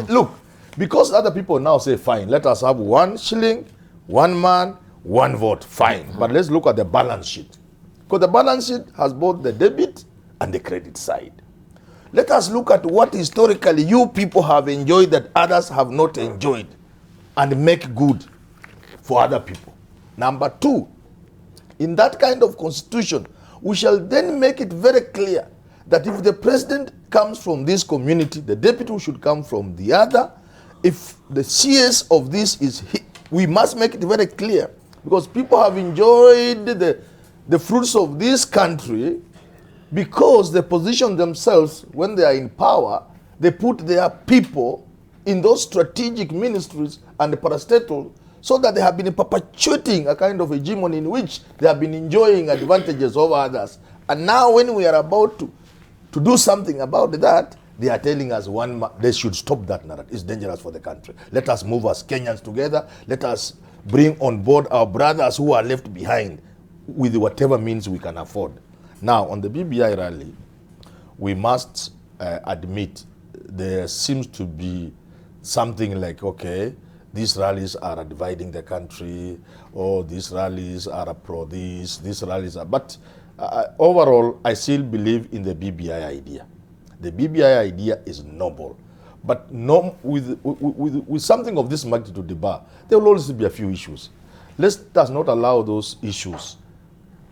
Look, because other people now say, fine, let us have 1 shilling, 1 man, 1 vote, fine. But let's look at the balance sheet. Because the balance sheet has both the debit and the credit side. Let us look at what historically you people have enjoyed that others have not enjoyed and make good for other people. Number 2, in that kind of constitution, we shall then make it very clear that if the president comes from this community, the deputy should come from the other. If the CS of this is, we must make it very clear, because people have enjoyed the fruits of this country because they position themselves, when they are in power, they put their people in those strategic ministries and the parastatal, so that they have been perpetuating a kind of hegemony in which they have been enjoying advantages over others. And now when we are about to do something about that, they are telling us they should stop that narrative. It's dangerous for the country. Let us move as Kenyans together. Let us bring on board our brothers who are left behind with whatever means we can afford. Now, on the BBI rally, we must admit there seems to be something like, okay, these rallies are dividing the country, or these rallies are pro this, these rallies are... But overall, I still believe in the BBI idea. The BBI idea is noble. But with something of this magnitude, there will always be a few issues. Let us not allow those issues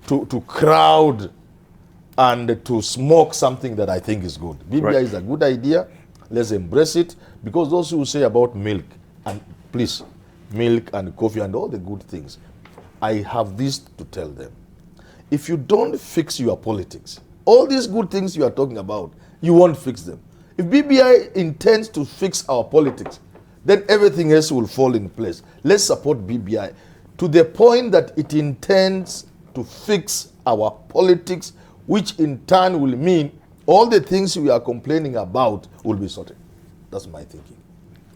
to crowd and to smoke something that I think is good. BBI is a good idea. Let's embrace it. Because those who say about milk, and please, milk and coffee and all the good things, I have this to tell them. If you don't fix your politics, all these good things you are talking about, you won't fix them. If BBI intends to fix our politics, then everything else will fall in place. Let's support BBI to the point that it intends to fix our politics, which in turn will mean all the things we are complaining about will be sorted. That's my thinking.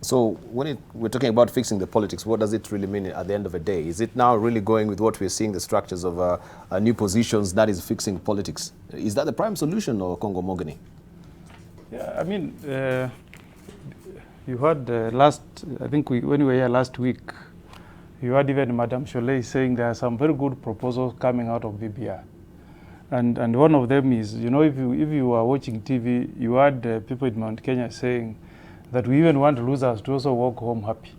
So when we're talking about fixing the politics, what does it really mean at the end of the day? Is it now really going with what we're seeing, the structures of new positions, that is fixing politics? Is that the prime solution, or Congo Mogany? Yeah, I mean, you heard I think when we were here last week, you heard even Madame Cholet saying there are some very good proposals coming out of BBI. And one of them is, you know, if you are watching TV, you heard people in Mount Kenya saying that we even want losers to also walk home happy.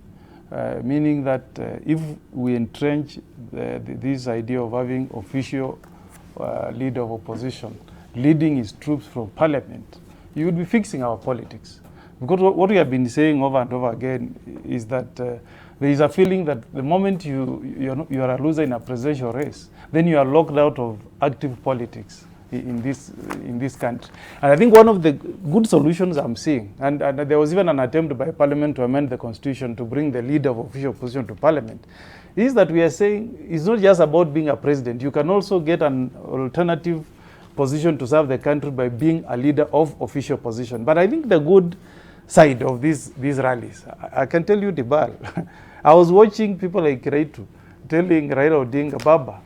Meaning that if we entrench this idea of having official leader of opposition leading his troops from parliament, you would be fixing our politics. Because what we have been saying over and over again is that there is a feeling that the moment you are a loser in a presidential race, then you are locked out of active politics in this country. And I think one of the good solutions I'm seeing, and there was even an attempt by Parliament to amend the Constitution to bring the leader of official position to Parliament, is that we are saying it's not just about being a president. You can also get an alternative position to serve the country by being a leader of official position. But I think the good side of these rallies, I can tell you, Dibal, I was watching people like Kiraitu telling Raila Odinga, Baba,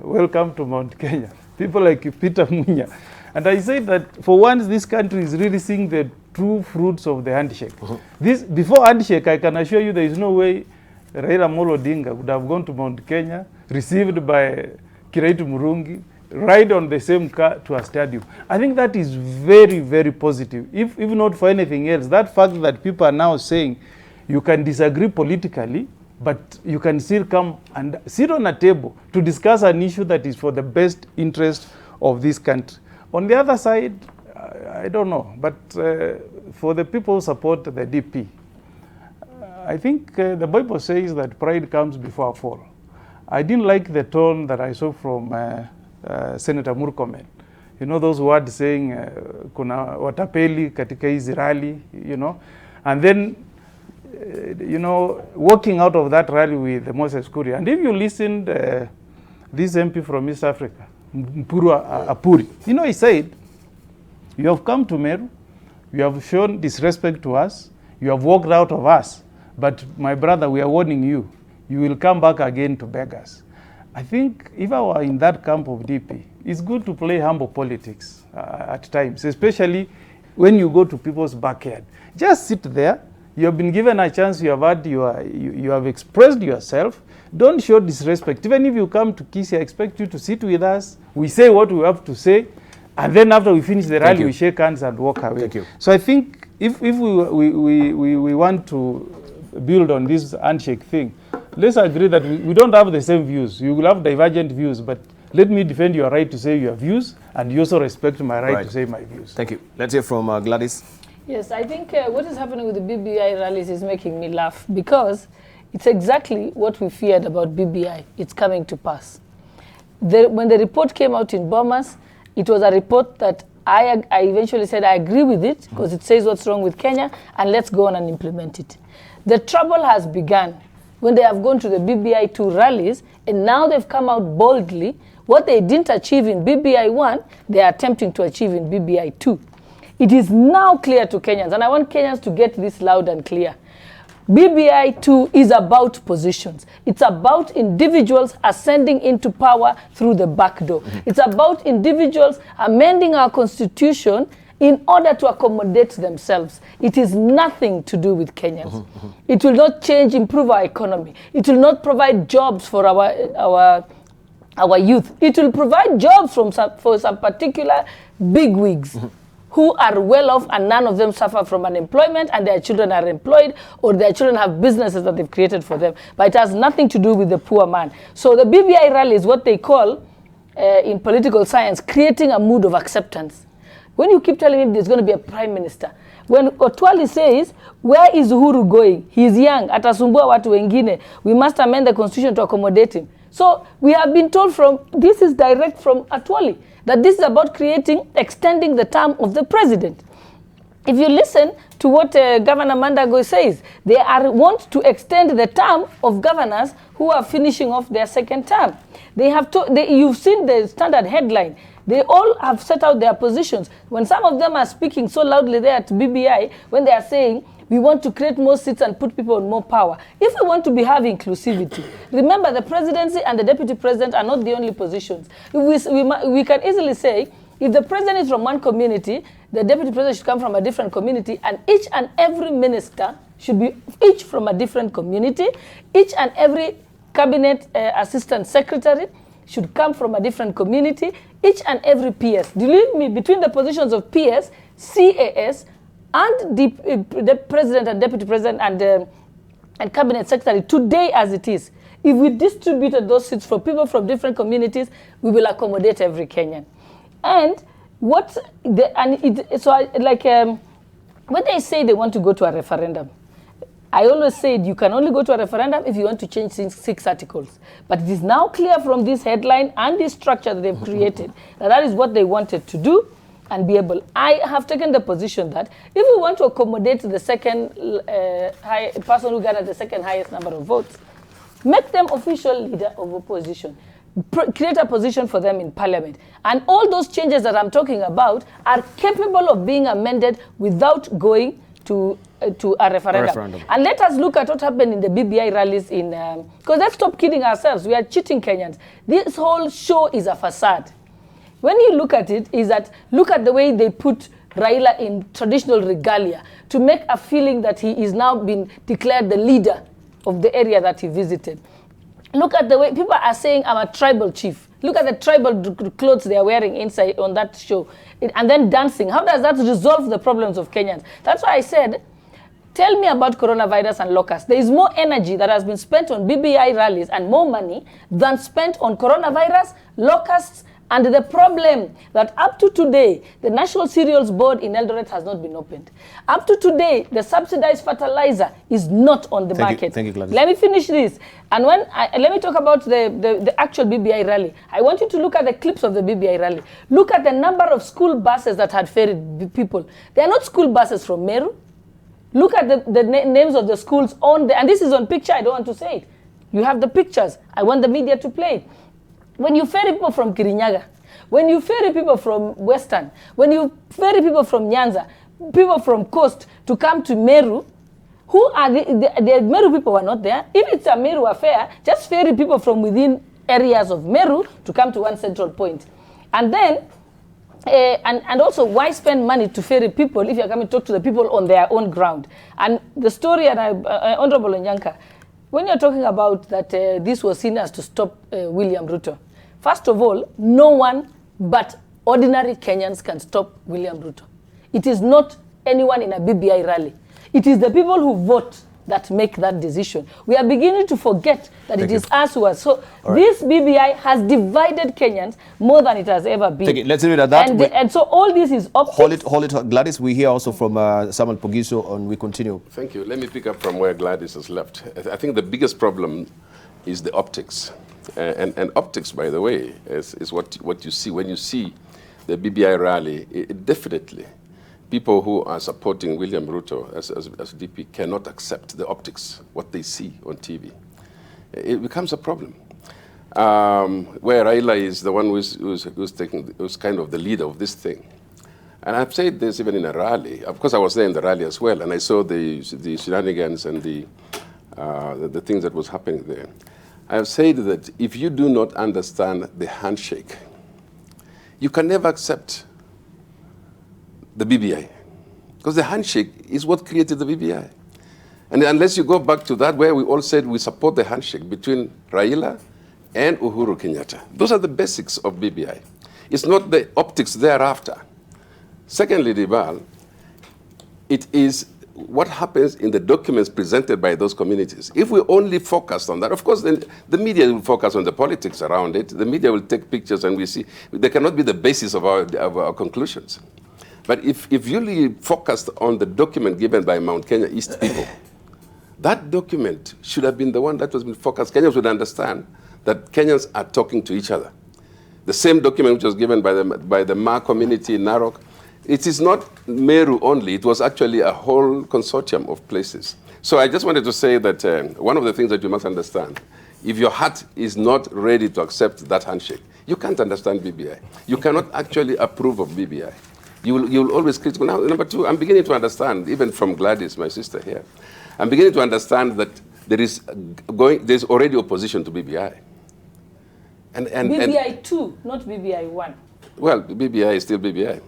welcome to Mount Kenya. People like Peter Munya. And I say that for once, this country is really seeing the true fruits of the handshake. Before handshake, I can assure you there is no way Raila Amolo Odinga would have gone to Mount Kenya, received by Kiraitu Murungi, ride on the same car to a stadium. I think that is very, very positive. If not for anything else, that fact that people are now saying you can disagree politically, but you can still come and sit on a table to discuss an issue that is for the best interest of this country. On the other side, I don't know, but for the people who support the DP, I think the Bible says that pride comes before a fall. I didn't like the tone that I saw from Senator Murkomen. You know, those words saying, kuna watapeli katika hizi rally, you know, and then walking out of that rally with Moses Kuria. And if you listened, this MP from East Africa, Mpuru Apuri, he said, you have come to Meru, you have shown disrespect to us, you have walked out of us, but my brother, we are warning you, you will come back again to beg us. I think if I were in that camp of DP, it's good to play humble politics at times, especially when you go to people's backyard. Just sit there. You have been given a chance, you have expressed yourself. Don't show disrespect. Even if you come to Kisii, I expect you to sit with us. We say what we have to say, and then after we finish the rally, we shake hands and walk away. Thank you. So I think if we want to build on this handshake thing, let's agree that we don't have the same views. You will have divergent views, but let me defend your right to say your views, and you also respect my right to say my views. Thank you. Let's hear from Gladys. Yes, I think what is happening with the BBI rallies is making me laugh because it's exactly what we feared about BBI. It's coming to pass. When the report came out in Bomas, it was a report that I eventually said I agree with it because it says what's wrong with Kenya and let's go on and implement it. The trouble has begun when they have gone to the BBI 2 rallies and now they've come out boldly. What they didn't achieve in BBI 1, they are attempting to achieve in BBI 2. It is now clear to Kenyans, and I want Kenyans to get this loud and clear. BBI 2 is about positions. It's about individuals ascending into power through the back door. It's about individuals amending our constitution in order to accommodate themselves. It is nothing to do with Kenyans. It will not improve our economy. It will not provide jobs for our youth. It will provide jobs for some particular bigwigs who are well off and none of them suffer from unemployment and their children are employed or their children have businesses that they've created for them. But it has nothing to do with the poor man. So the BBI rally is what they call, in political science, creating a mood of acceptance. When you keep telling him there's going to be a prime minister, when Otwali says, where is Uhuru going? He's young, atasumbua watu wengine. We must amend the constitution to accommodate him. So we have been told this is direct from Atwali, that this is about extending the term of the president. If you listen to what Governor Mandago says, they want to extend the term of governors who are finishing off their second term. You've seen the standard headline. They all have set out their positions. When some of them are speaking so loudly there at BBI, when they are saying, we want to create more seats and put people on more power. If we want to have inclusivity, remember the presidency and the deputy president are not the only positions. We can easily say, if the president is from one community, the deputy president should come from a different community, and each and every minister should be each from a different community. Each and every cabinet assistant secretary should come from a different community. Each and every PS. Believe me, between the positions of PS, CAS, and the president and deputy president and cabinet secretary, today as it is, if we distributed those seats for people from different communities, we will accommodate every Kenyan. And when they say they want to go to a referendum, I always said you can only go to a referendum if you want to change 6 articles. But it is now clear from this headline and this structure that they've created that that is what they wanted to do and be able. I have taken the position that if we want to accommodate the second person who got the second highest number of votes, make them official leader of opposition. Create a position for them in parliament. And all those changes that I'm talking about are capable of being amended without going to a referendum. And let us look at what happened in the BBI rallies in, because let's stop kidding ourselves. We are cheating Kenyans. This whole show is a facade. When you look at it, is that look at the way they put Raila in traditional regalia to make a feeling that he is now been declared the leader of the area that he visited. Look at the way people are saying, I'm a tribal chief. Look at the tribal clothes they are wearing inside on that show. And then dancing. How does that resolve the problems of Kenyans? That's why I said, tell me about coronavirus and locusts. There is more energy that has been spent on BBI rallies and more money than spent on coronavirus, locusts, and the problem that up to today, the National Cereals Board in Eldoret has not been opened. Up to today, the subsidized fertilizer is not on the market. Thank you, Gladys. Let me finish this. And let me talk about the actual BBI rally. I want you to look at the clips of the BBI rally. Look at the number of school buses that had ferried people. They are not school buses from Meru. Look at the names of the schools on the, and this is on picture, I don't want to say it. You have the pictures. I want the media to play it. When you ferry people from Kirinyaga, when you ferry people from Western, when you ferry people from Nyanza, people from Coast to come to Meru, who are the Meru people were not there. If it's a Meru affair, just ferry people from within areas of Meru to come to one central point. And then, and also, why spend money to ferry people if you're coming to talk to the people on their own ground? And the story, and Honorable Onyanka, when you're talking about that this was seen as to stop William Ruto, first of all, no one but ordinary Kenyans can stop William Ruto. It is not anyone in a BBI rally. It is the people who vote that make that decision. We are beginning to forget that it is us who are. So this BBI has divided Kenyans more than it has ever been. Let's leave it at that. And so all this is optics. Hold it, Gladys. We hear also from Samuel Pogiso, and we continue. Thank you. Let me pick up from where Gladys has left. I think the biggest problem is the optics. And optics, by the way, is what you see. When you see the BBI rally, it definitely, people who are supporting William Ruto as DP cannot accept the optics, what they see on TV. It becomes a problem. Where Raila is the one who's kind of the leader of this thing. And I've said this even in a rally. Of course, I was there in the rally as well, and I saw the shenanigans and the things that was happening there. I have said that if you do not understand the handshake, you can never accept the BBI. Because the handshake is what created the BBI. And unless you go back to that where we all said we support the handshake between Raila and Uhuru Kenyatta. Those are the basics of BBI. It's not the optics thereafter. Secondly, Dibal, it is what happens in the documents presented by those communities. If we only focus on that, of course, then the media will focus on the politics around it. The media will take pictures and we see. They cannot be the basis of our conclusions. But if you really focused on the document given by Mount Kenya East people, that document should have been the one that was been focused. Kenyans would understand that Kenyans are talking to each other. The same document which was given by the Ma community in Narok, it is not Meru only. It was actually a whole consortium of places. So I just wanted to say that one of the things that you must understand, if your heart is not ready to accept that handshake, you can't understand BBI. You cannot actually approve of BBI. You'll always critical. Now, number two, I'm beginning to understand, even from Gladys, my sister here, I'm beginning to understand that there's already opposition to BBI. And BBI 2, not BBI 1. Well, BBI is still BBI.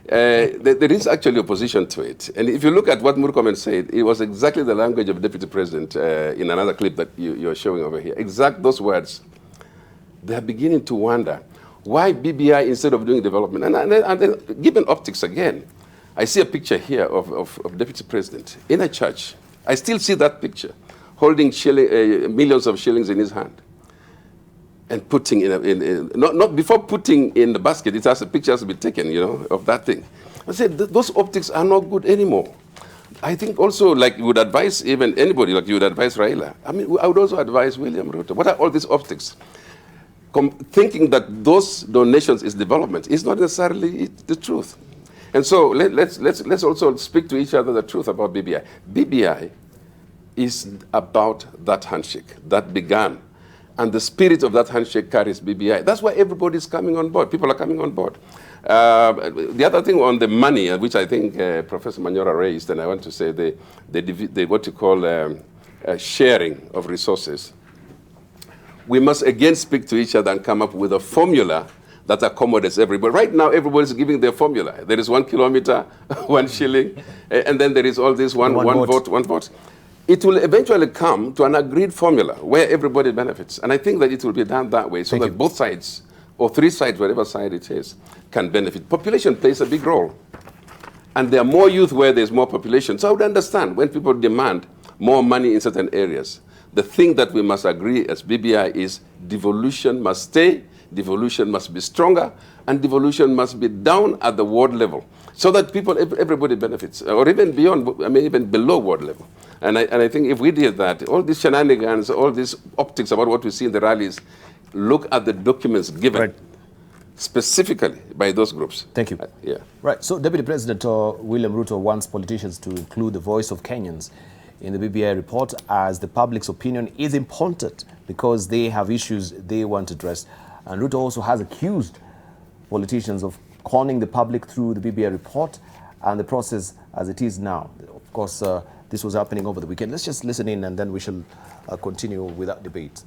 There is actually opposition to it. And if you look at what Murkomen said, it was exactly the language of Deputy President in another clip that you're showing over here. Exact those words. They are beginning to wonder, why BBI instead of doing development? And then given optics again, I see a picture here of Deputy President in a church. I still see that picture, holding millions of shillings in his hand. And putting not before putting in the basket, a picture has to be taken, of that thing. I said, those optics are not good anymore. I think also, like you would advise even anybody, like you would advise Raila. I mean, I would also advise William Ruto. What are all these optics? Thinking that those donations is development is not necessarily the truth. And so let's also speak to each other the truth about BBI. BBI is about that handshake that began. And the spirit of that handshake carries BBI. That's why everybody's coming on board. People are coming on board. The other thing on the money, which I think Professor Manyora raised, and I want to say the what you call sharing of resources. We must again speak to each other and come up with a formula that accommodates everybody. Right now, everybody's giving their formula. There is 1 kilometer, 1 shilling, and then there is all this one vote. It will eventually come to an agreed formula where everybody benefits. And I think that it will be done that way so that both sides, or three sides, whatever side it is, can benefit. Population plays a big role. And there are more youth where there's more population. So I would understand when people demand more money in certain areas. The thing that we must agree as BBI is devolution must stay, devolution must be stronger, and devolution must be down at the ward level so that people, everybody benefits, or even beyond, I mean, even below ward level. And I think if we did that, all these shenanigans, all these optics about what we see in the rallies, look at the documents given specifically by those groups. Thank you. Yeah. Right. So Deputy President William Ruto wants politicians to include the voice of Kenyans in the BBI report as the public's opinion is important because they have issues they want to address. And Ruto also has accused politicians of conning the public through the BBI report and the process as it is now. Of course, this was happening over the weekend. Let's just listen in and then we shall continue with that debate.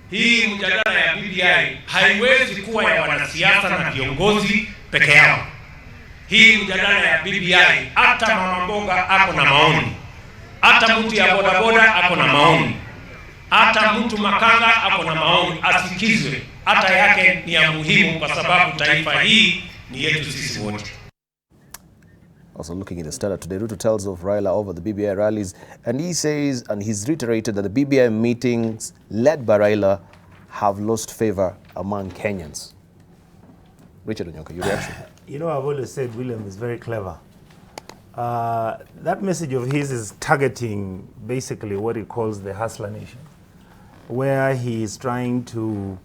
Hii mjadala ya BBI haiwezi kuwa ya wanasiasa na viongozi peke yao. Hii mjadala ya BBI hata mama mboga ako na maoni. Hata mtu ya bodaboda ako na maoni. Hata mtu makanga ako na maoni, asikizwe. Hata yake ni ya muhimu kwa sababu taifa hii ni yetu sisi wote. Also looking in the Standard today, Ruto tells of Raila over the BBI rallies, and he says, and he's reiterated that the BBI meetings led by Raila have lost favor among Kenyans. Richard Onyonka, your reaction? You know, I've always said William is very clever. That message of his is targeting basically what he calls the hustler nation, where he is trying to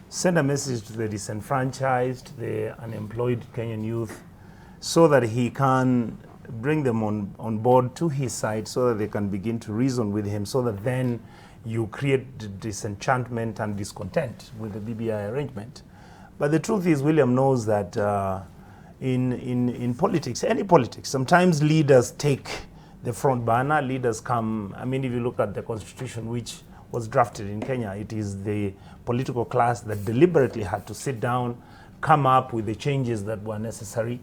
send a message to the disenfranchised, the unemployed Kenyan youth, so that he can bring them on board to his side so that they can begin to reason with him, so that then you create disenchantment and discontent with the BBI arrangement. But the truth is, William knows that in politics, any politics, sometimes leaders take the front banner, leaders come, I mean, if you look at the constitution which was drafted in Kenya, it is the political class that deliberately had to sit down, come up with the changes that were necessary.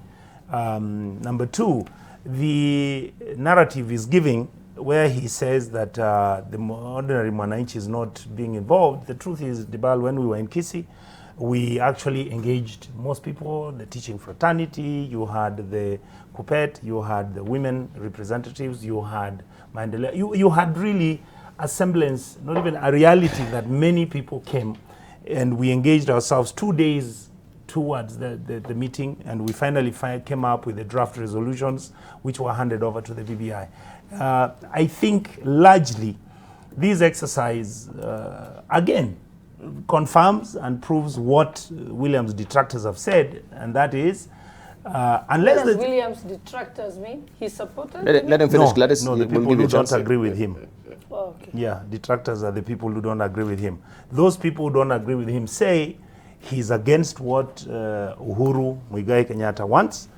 Number two, the narrative is giving where he says that the ordinary mwananchi is not being involved. The truth is, Dibal, when we were in Kisii, we actually engaged most people, the teaching fraternity, you had the Kupet, you had the women representatives, you had Mandela, you had really a semblance, not even a reality that many people came, and we engaged ourselves 2 days towards the meeting, and we finally came up with the draft resolutions which were handed over to the BBI. I think largely this exercise, again, confirms and proves what William's detractors have said, and that is, unless what does William's detractors mean? His supporters? Let him finish, Gladys. No, the people who don't agree with him. Oh, okay. Yeah, detractors are the people who don't agree with him. Those people who don't agree with him say he's against what Uhuru Muigai Kenyatta wants.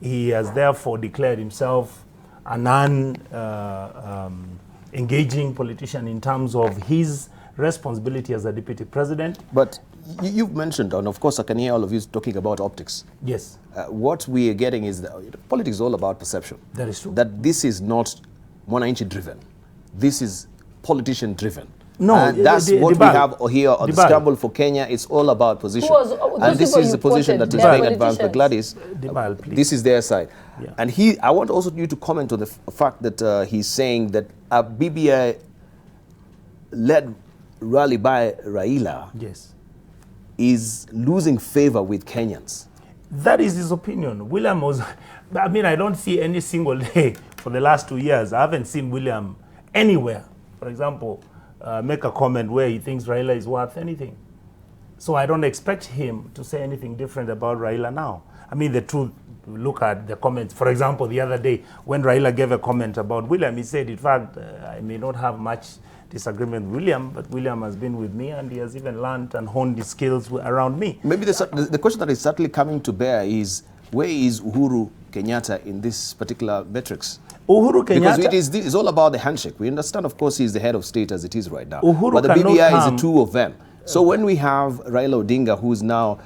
He has therefore declared himself a non-engaging politician in terms of his responsibility as a deputy president. But you've mentioned, and of course I can hear all of you talking about optics. Yes. What we are getting is that politics is all about perception. That is true. That this is not mwananchi driven. This is politician driven. No, and that's what we have here on the Scramble for Kenya. It's all about position. And this is the position that is being advanced by Gladys. This is their side. Yeah. And I want also you to comment on the fact that he's saying that a BBI-led rally by Raila yes. is losing favor with Kenyans. That is his opinion. William was, I mean, I don't see any single day for the last 2 years. I haven't seen William anywhere, for example, make a comment where he thinks Raila is worth anything. So I don't expect him to say anything different about Raila now. I mean, the truth, look at the comments. For example, the other day, when Raila gave a comment about William, he said, in fact, I may not have much disagreement with William, but William has been with me and he has even learned and honed his skills around me. Maybe the question that is certainly coming to bear is, where is Uhuru Kenyatta in this particular metrics? Uhuru Kenyatta... Because it is all about the handshake. We understand, of course, he's the head of state as it is right now. Uhuru but the BBI is the two of them. So when we have Raila Odinga, who is now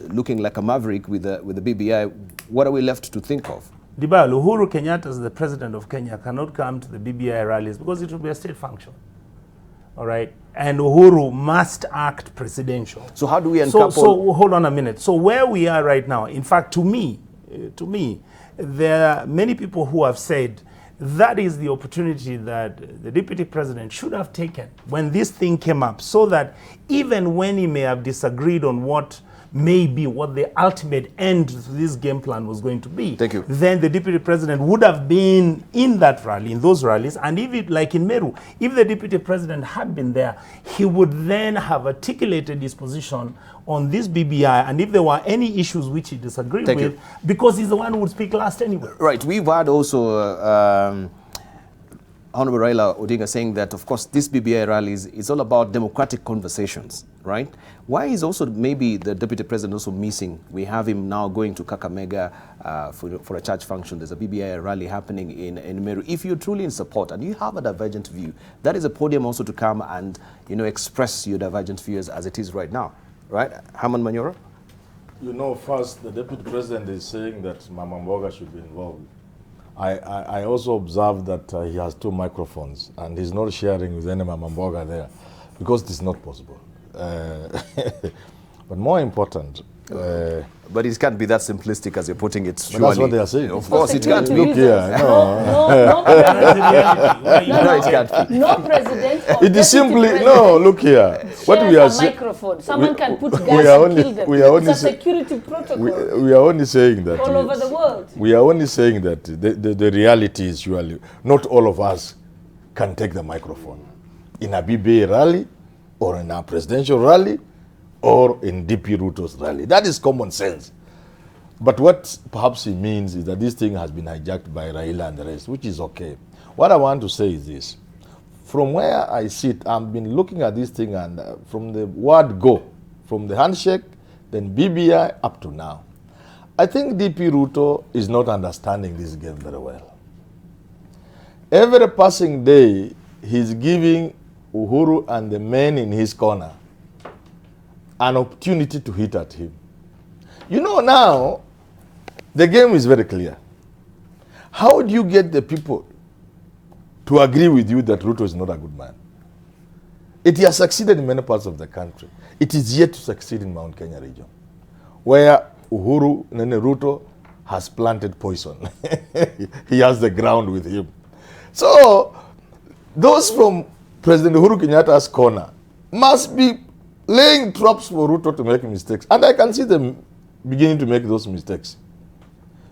looking like a maverick with the BBI, what are we left to think of? Dibal, Uhuru Kenyatta, as the president of Kenya, cannot come to the BBI rallies because it will be a state function. All right? And Uhuru must act presidential. So how do we uncouple? So hold on a minute. So where we are right now, in fact, to me, there are many people who have said that is the opportunity that the deputy president should have taken when this thing came up, so that even when he may have disagreed on what may be what the ultimate end to this game plan was going to be. Thank you. Then the deputy president would have been in that rally, in those rallies, and if it, like in Meru, if the deputy president had been there, he would then have articulated his position on this BBI, and if there were any issues which he disagreed with, because he's the one who would speak last anyway. Right, we've had also Honorable Raila Odinga saying that, of course, this BBI rallies is all about democratic conversations, right? Why is also maybe the deputy president also missing? We have him now going to Kakamega for a church function. There's a BBI rally happening in Meru. If you're truly in support and you have a divergent view, that is a podium also to come and, you know, express your divergent views as it is right now, right? Haman Manyora? You know, first, the deputy president is saying that Mama Mboga should be involved. I also observed that he has 2 microphones and he's not sharing with any Mama Mboga there because it is not possible. But more important... but it can't be that simplistic as you're putting it. But that's what they are saying. Of course, it can't be. Look here. No president. It is simply no. Look here. What we are saying. Microphone. Someone can put gas and kill them. It's a security protocol. We are only saying that. All over the world. We are only saying that the reality is surely not all of us can take the microphone in a BBA rally or in a presidential rally or in DP Ruto's rally. That is common sense. But what perhaps he means is that this thing has been hijacked by Raila and the rest, which is okay. What I want to say is this. From where I sit, I've been looking at this thing, and from the word go, from the handshake, then BBI up to now, I think DP Ruto is not understanding this game very well. Every passing day, he's giving Uhuru and the men in his corner an opportunity to hit at him. You know, now, the game is very clear. How do you get the people to agree with you that Ruto is not a good man? It has succeeded in many parts of the country. It is yet to succeed in Mount Kenya region, where Uhuru Nene Ruto has planted poison. He has the ground with him. So, those from President Uhuru Kenyatta's corner must be laying traps for Ruto to make mistakes. And I can see them beginning to make those mistakes.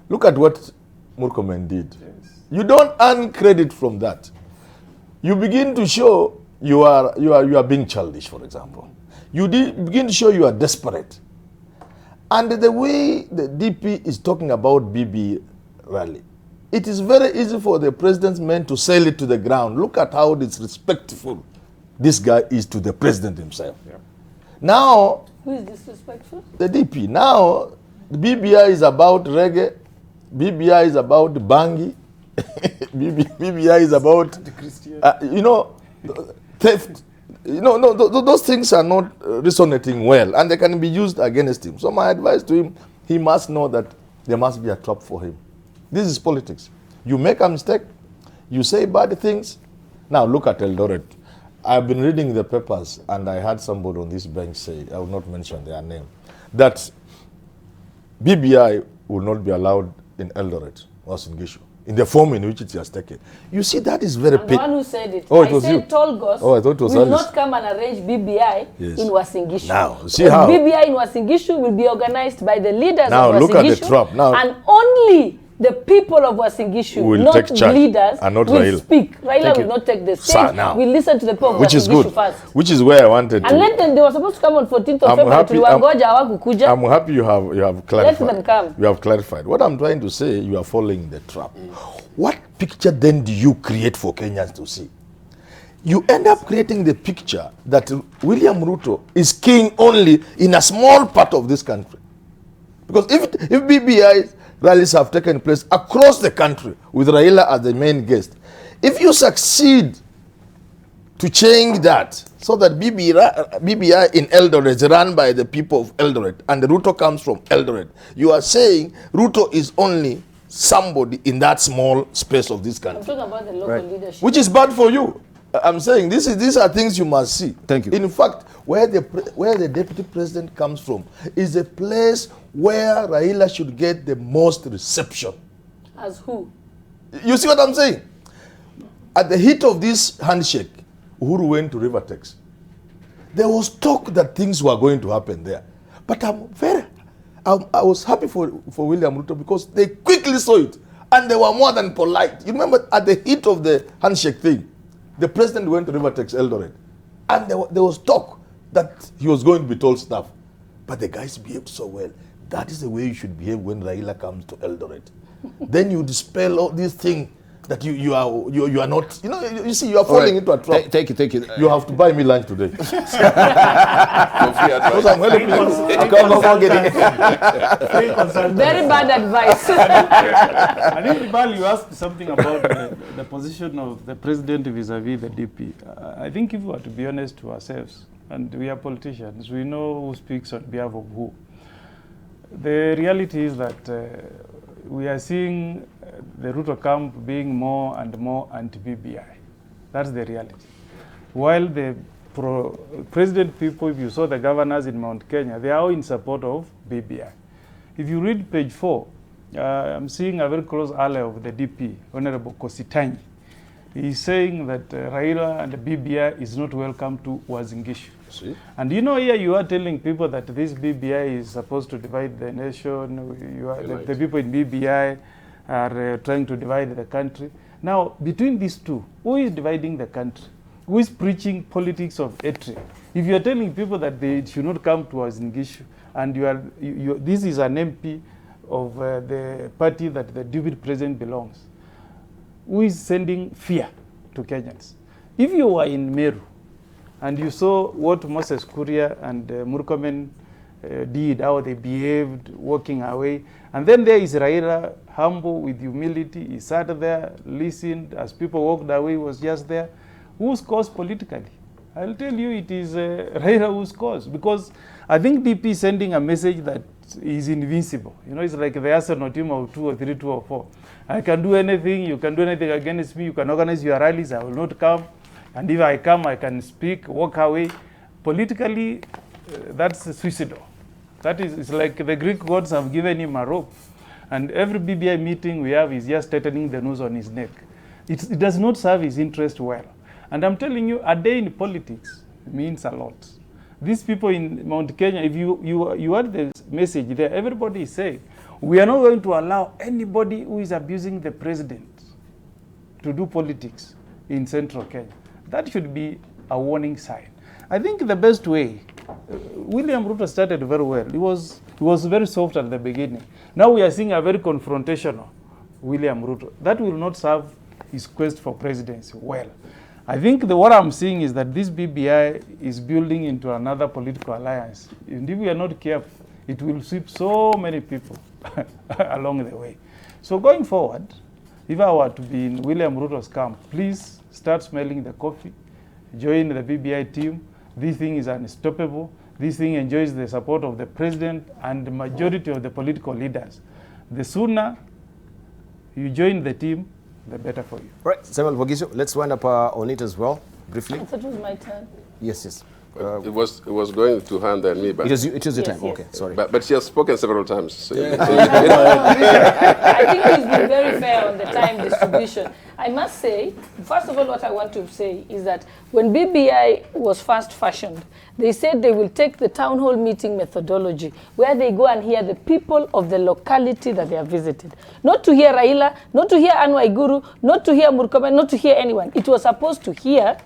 Look at what Murkomen did. Yes. You don't earn credit from that. You begin to show you are being childish, for example. You begin to show you are desperate. And the way the DP is talking about BB rally, it is very easy for the president's men to sail it to the ground. Look at how disrespectful this guy is to the president himself. Yeah. Now, who is disrespectful? The DP. Now, the BBI is about reggae. BBI is about bangi. BBI is about, theft. Those things are not resonating well, and they can be used against him. So my advice to him, he must know that there must be a trap for him. This is politics. You make a mistake, you say bad things. Now look at Eldoret. I've been reading the papers, and I had somebody on this bench say, I will not mention their name, that BBI will not be allowed in Eldoret or Singishu. in the form in which it has taken. You see, that is very I'm the one who said it. Oh, it I was said you. Tolgos Oh, I thought it was will Alice. not come and arrange BBI Yes. in Wasingishu. Now, see how- BBI in Wasingishu will be organized by the leaders Now, of Wasingishu. look at the trap. Now- and only the people of Wasingishu, Will not take charge leaders, and not will Raila. speak. Raila Thank will you. not take the Sir, stage. now. We'll listen to the people of Which is Wasingishu good. first. Which is where I wanted And to. let them, they were supposed to come on 14th of I'm February. happy- Tuliwangoja hawakukuja. I'm happy you have clarified. them come. You have clarified. What I'm trying to say, you are following the trap. What picture then do you create for Kenyans to see? You end up creating the picture that William Ruto is king only in a small part of this country. Because if BBI rallies have taken place across the country with Raila as the main guest, if you succeed to change that so that BBI in Eldoret is run by the people of Eldoret and the Ruto comes from Eldoret, you are saying Ruto is only somebody in that small space of this country. I'm talking about the local leadership. Which is bad for you. I'm saying these are things you must see. Thank you. In fact, where the deputy president comes from is a place where Raila should get the most reception. As who? You see what I'm saying? At the heat of this handshake, Uhuru went to Rivertex. There was talk that things were going to happen there. But I was happy for William Ruto because they quickly saw it and they were more than polite. You remember at the heat of the handshake thing, the president went to Rivertex Eldoret and there was talk that he was going to be told stuff. But the guys behaved so well. That is the way you should behave when Raila comes to Eldoret. Then you dispel all these things that you are not, you see, you are falling into a trap. Take it. You have to buy me lunch today. Because Because I'm helping you. I can't afford getting Very bad advice. I think, Ibal, you asked something about the position of the president vis-a-vis the DP. I think if we are to be honest to ourselves, and we are politicians, we know who speaks on behalf of who. The reality is that we are seeing the Ruto camp being more and more anti-BBI. That's the reality. While the president people, if you saw the governors in Mount Kenya, they are all in support of BBI. If you read page 4, I'm seeing a very close ally of the DP, Honorable Kositanyi. He's saying that Raila and the BBI is not welcome to Wasingishu. See? And here you are telling people that this BBI is supposed to divide the nation. The people in BBI are trying to divide the country. Now, between these two, who is dividing the country? Who is preaching politics of hatred? If you are telling people that they should not come to Wasingishu, and this is an MP of the party that the deputy president belongs, who is sending fear to Kenyans? If you were in Meru, and you saw what Moses Kuria and Murkomen did, how they behaved, walking away. And then there is Raila, humble with humility. He sat there, listened. As people walked away, he was just there. Whose cause politically? I'll tell you it is Raila whose cause. Because I think DP is sending a message that is invincible. It's like the Arsenal team of 2 or 3, 2 or 4. I can do anything. You can do anything against me. You can organize your rallies. I will not come. And if I come, I can speak, walk away. Politically, that's suicidal. That is, it's like the Greek gods have given him a rope. And every BBI meeting we have is just tightening the noose on his neck. It does not serve his interest well. And I'm telling you, a day in politics means a lot. These people in Mount Kenya, if you heard the message there, everybody is saying, we are not going to allow anybody who is abusing the president to do politics in central Kenya. That should be a warning sign. I think the best way, William Ruto started very well. He was very soft at the beginning. Now we are seeing a very confrontational William Ruto. That will not serve his quest for presidency well. I think what I'm seeing is that this BBI is building into another political alliance. And if we are not careful, it will sweep so many people along the way. So going forward, if I were to be in William Ruto's camp, please start smelling the coffee, join the BBI team. This thing is unstoppable. This thing enjoys the support of the president and the majority of the political leaders. The sooner you join the team, the better for you. Right, Samuel Wagisho, let's wind up on it as well, briefly. I thought it was my turn. Yes. It was going to her and me, but it is your time. Okay, sorry. But she has spoken several times. So I think he's been very fair on the time distribution. I must say, first of all, what I want to say is that when BBI was first fashioned, they said they will take the town hall meeting methodology, where they go and hear the people of the locality that they have visited. Not to hear Raila, not to hear Anne Waiguru, not to hear Murkomen, not to hear anyone. It was supposed to hear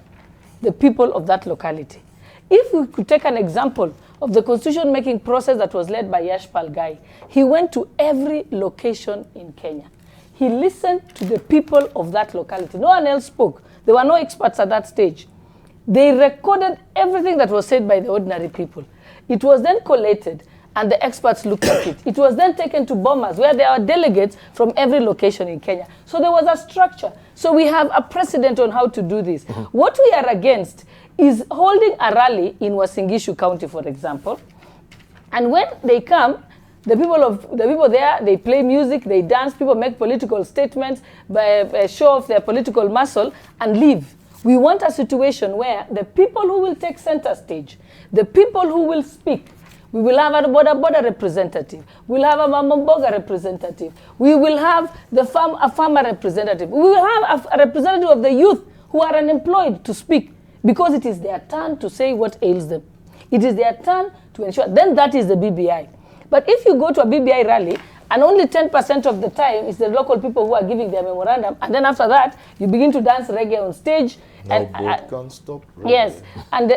the people of that locality. If we could take an example of the constitution-making process that was led by Yashpal Gai, he went to every location in Kenya. He listened to the people of that locality. No one else spoke. There were no experts at that stage. They recorded everything that was said by the ordinary people. It was then collated, and the experts looked at it. It was then taken to Bomas, where there are delegates from every location in Kenya. So there was a structure. So we have a precedent on how to do this. What we are against is holding a rally in Uasin Gishu County, for example. And when they come, the people there, they play music, they dance, people make political statements, show off their political muscle, and leave. We want a situation where the people who will take center stage, the people who will speak, we will have a border representative, we'll have a Mamamboga representative, we will have a farmer representative, we will have a representative of the youth who are unemployed to speak, because it is their turn to say what ails them. It is their turn to ensure, then that is the BBI. But if you go to a BBI rally, and only 10% of the time is the local people who are giving their memorandum, and then after that, you begin to dance reggae on stage. No boat can stop reggae. Yes, and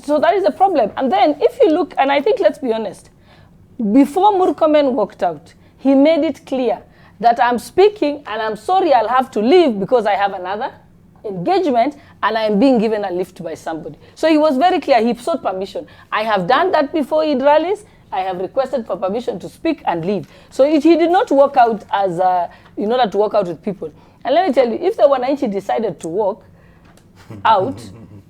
so that is the problem. And then if you look, and I think, let's be honest, before Murkomen walked out, he made it clear that I'm speaking, and I'm sorry I'll have to leave because I have another engagement, and I'm being given a lift by somebody. So he was very clear. He sought permission. I have done that before in rallies. I have requested for permission to speak and leave. So he did not walk out as in order to walk out with people. And let me tell you, if the Wananchi decided to walk out,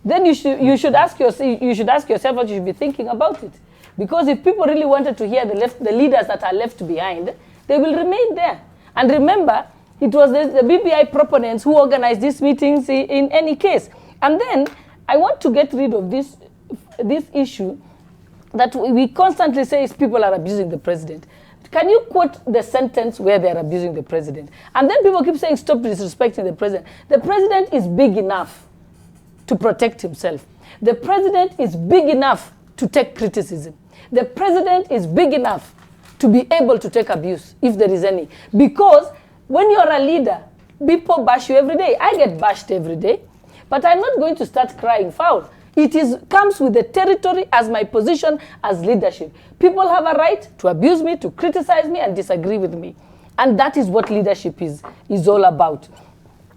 then you should ask yourself what you should be thinking about it. Because if people really wanted to hear the leaders that are left behind, they will remain there. And remember, it was the BBI proponents who organized these meetings in any case. And then I want to get rid of this issue that we constantly say is people are abusing the president. Can you quote the sentence where they are abusing the president? And then people keep saying, stop disrespecting the president. The president is big enough to protect himself. The president is big enough to take criticism. The president is big enough to be able to take abuse, if there is any. Because when you're a leader, people bash you every day. I get bashed every day, but I'm not going to start crying foul. It comes with the territory as my position as leadership. People have a right to abuse me, to criticize me, and disagree with me. And that is what leadership is all about.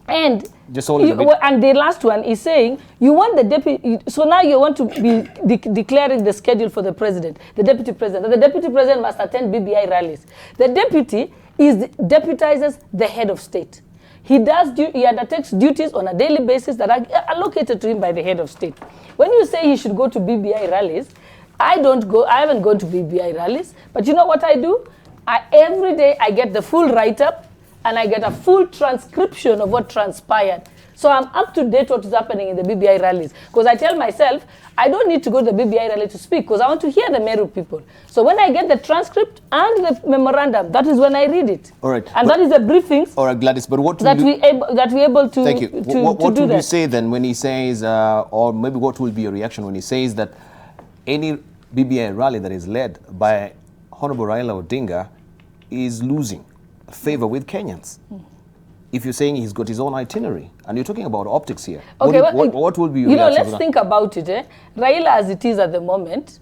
And the last one is saying, you want the deputy, so now you want to be declaring the schedule for the president, the deputy president. And the deputy president must attend BBI rallies. The deputy deputizes the head of state. He undertakes duties on a daily basis that are allocated to him by the head of state. When you say he should go to BBI rallies, I haven't gone to BBI rallies, but you know what I do? Every day I get the full write-up, and I get a full transcription of what transpired. So I'm up to date what is happening in the BBI rallies. Because I tell myself, I don't need to go to the BBI rally to speak, because I want to hear the Meru people. So when I get the transcript and the memorandum, that is when I read it. All right. And that is the briefings. All right, Gladys, but what that we're able to. Thank you. What would you say then when he says, or maybe what will be your reaction when he says that any BBI rally that is led by Honorable Raila Odinga is losing favor with Kenyans? If you're saying he's got his own itinerary, and you're talking about optics here, okay, what will be your reaction? Let's think about it. Raila, as it is at the moment,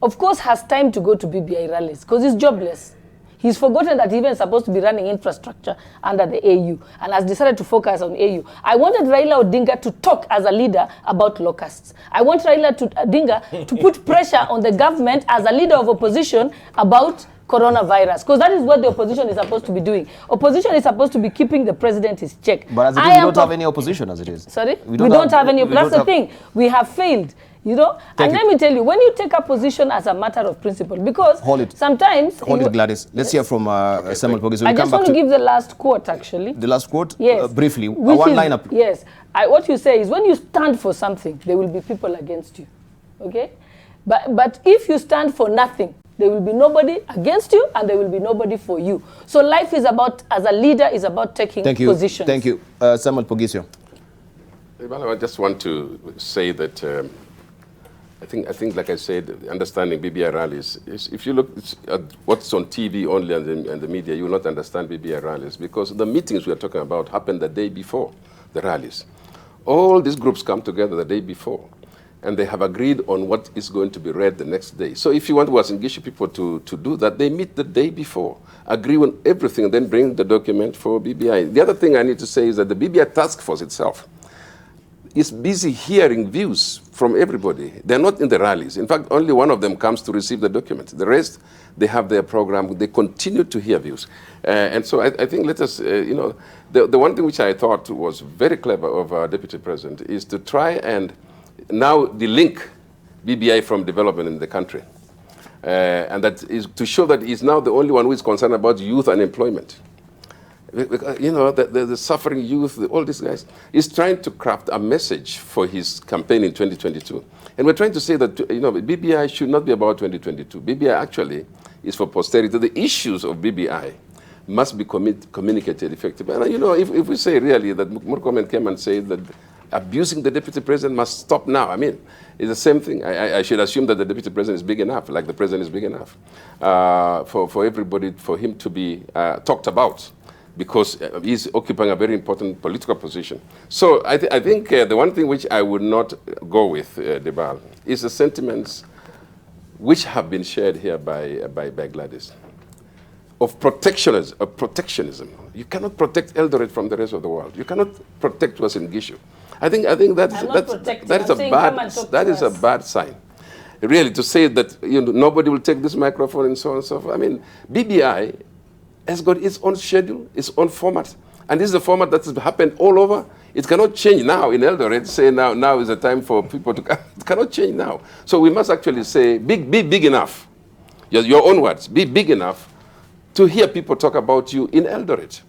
of course, has time to go to BBI rallies because he's jobless. He's forgotten that he even supposed to be running infrastructure under the AU and has decided to focus on AU. I wanted Raila Odinga to talk as a leader about locusts. I want Raila Odinga to put pressure on the government as a leader of opposition about coronavirus, because that is what the opposition is supposed to be doing. Opposition is supposed to be keeping the president in check. But as it is, we don't have any opposition as it is. Sorry? We don't have any. That's the thing. We have failed. You know, Thank and you. let me tell you, when you take a position as a matter of principle, because sometimes... Hold it, Gladys. Let's hear from Samuel Pogiso. I just want to give the last quote, actually. The last quote? Yes. Briefly. Which One is- line up. Yes. What you say is, when you stand for something, there will be people against you. Okay? But if you stand for nothing, there will be nobody against you and there will be nobody for you. So life is about, as a leader, is about taking positions. Thank you. Samuel Pogiso. Well, I just want to say that I think, like I said, understanding BBI rallies is, if you look at what's on TV only and the media, you will not understand BBI rallies, because the meetings we are talking about happened the day before the rallies. All these groups come together the day before, and they have agreed on what is going to be read the next day. So if you want to engage people to do that, they meet the day before, agree on everything, and then bring the document for BBI. The other thing I need to say is that the BBI task force itself is busy hearing views from everybody. They're not in the rallies. In fact, only one of them comes to receive the document. The rest, they have their program. They continue to hear views. And so I think let us, the one thing which I thought was very clever of our Deputy President is to try and now delink BBI from development in the country. And that is to show that he's now the only one who is concerned about youth unemployment. You know, the suffering youth, all these guys, is trying to craft a message for his campaign in 2022. And we're trying to say that, BBI should not be about 2022. BBI actually is for posterity. The issues of BBI must be communicated effectively. And, if we say really that Murkomen came and said that abusing the Deputy President must stop now, I mean, it's the same thing. I should assume that the Deputy President is big enough, like the President is big enough, for everybody, for him to be talked about, because he's occupying a very important political position. So I think the one thing which I would not go with, Debal, is the sentiments which have been shared here by Gladys of protectionism. You cannot protect Eldoret from the rest of the world. You cannot protect Western Gishu. I think that is a bad sign. Really, to say that nobody will take this microphone and so on and so forth. I mean, BBI has got its own schedule, its own format. And this is the format that has happened all over. It cannot change now in Eldoret, say now is the time for people to come. It cannot change now. So we must actually say, be big enough, your own words, be big enough to hear people talk about you in Eldoret.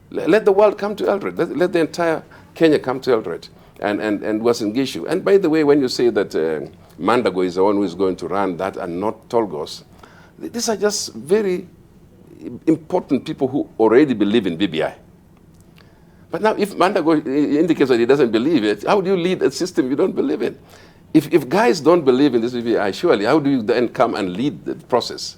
Let the world come to Eldoret. Let the entire Kenya come to Eldoret and Western Gishu. And by the way, when you say that Mandago is the one who is going to run that and not Tolgos, these are just very important people who already believe in BBI. But now if Mandago indicates that he doesn't believe it, how do you lead a system you don't believe in? If guys don't believe in this BBI, surely how do you then come and lead the process?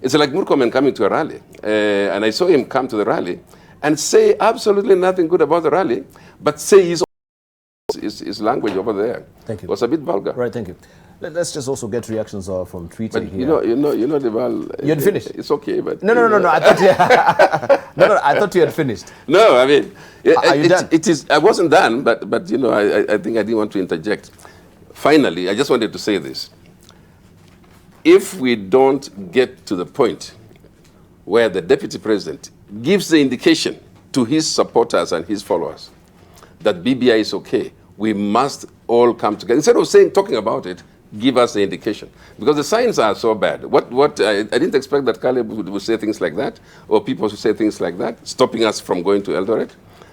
It's like Murkomen coming to a rally. And I saw him come to the rally and say absolutely nothing good about the rally, but say his language over there. Thank you. Was a bit vulgar. Right, thank you. Let's just also get reactions from Twitter But here. Deval. You had finished? It's okay, but No. I thought I thought you had finished. No, I mean, Are you done? It is. I wasn't done, but I think I didn't want to interject. Finally, I just wanted to say this. If we don't get to the point where the Deputy President gives the indication to his supporters and his followers that BBI is okay, we must all come together. Instead of talking about it, give us the indication. Because the signs are so bad. I didn't expect that Caleb would say things like that, or people would say things like that, stopping us from going to Eldoret.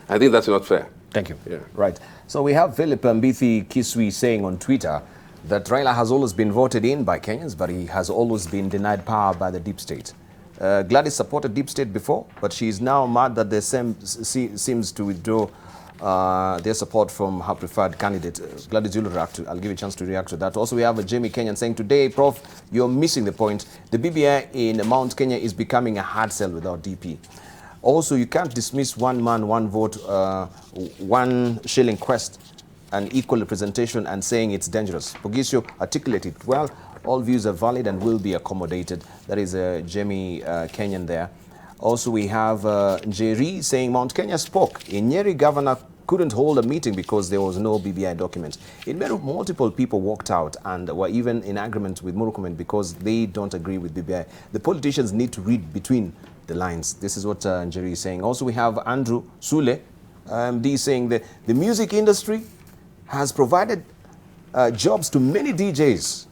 I think that's not fair. Thank you. Yeah. Right. So we have Philip Mbithi Kiswi saying on Twitter that Raila has always been voted in by Kenyans, but he has always been denied power by the deep state. Gladys supported deep state before, but she is now mad that the same seems to withdraw their support from her preferred candidate. Gladys, you'll react to. I'll give you a chance to react to that. Also, we have a Jamie Kenyan saying, today, Prof, you're missing the point. The BBI in Mount Kenya is becoming a hard sell without DP. Also, you can't dismiss one man, one vote, 1 shilling quest and equal representation and saying it's dangerous. Pogisio articulated well. All views are valid and will be accommodated. That is Jamie Kenyan there. Also, we have Njeri saying Mount Kenya spoke. In Nyeri, governor couldn't hold a meeting because there was no BBI document. In Meru, multiple people walked out and were even in agreement with Murkomen because they don't agree with BBI. The politicians need to read between the lines. This is what Njeri is saying. Also, we have Andrew Sule, saying that the music industry has provided jobs to many DJs,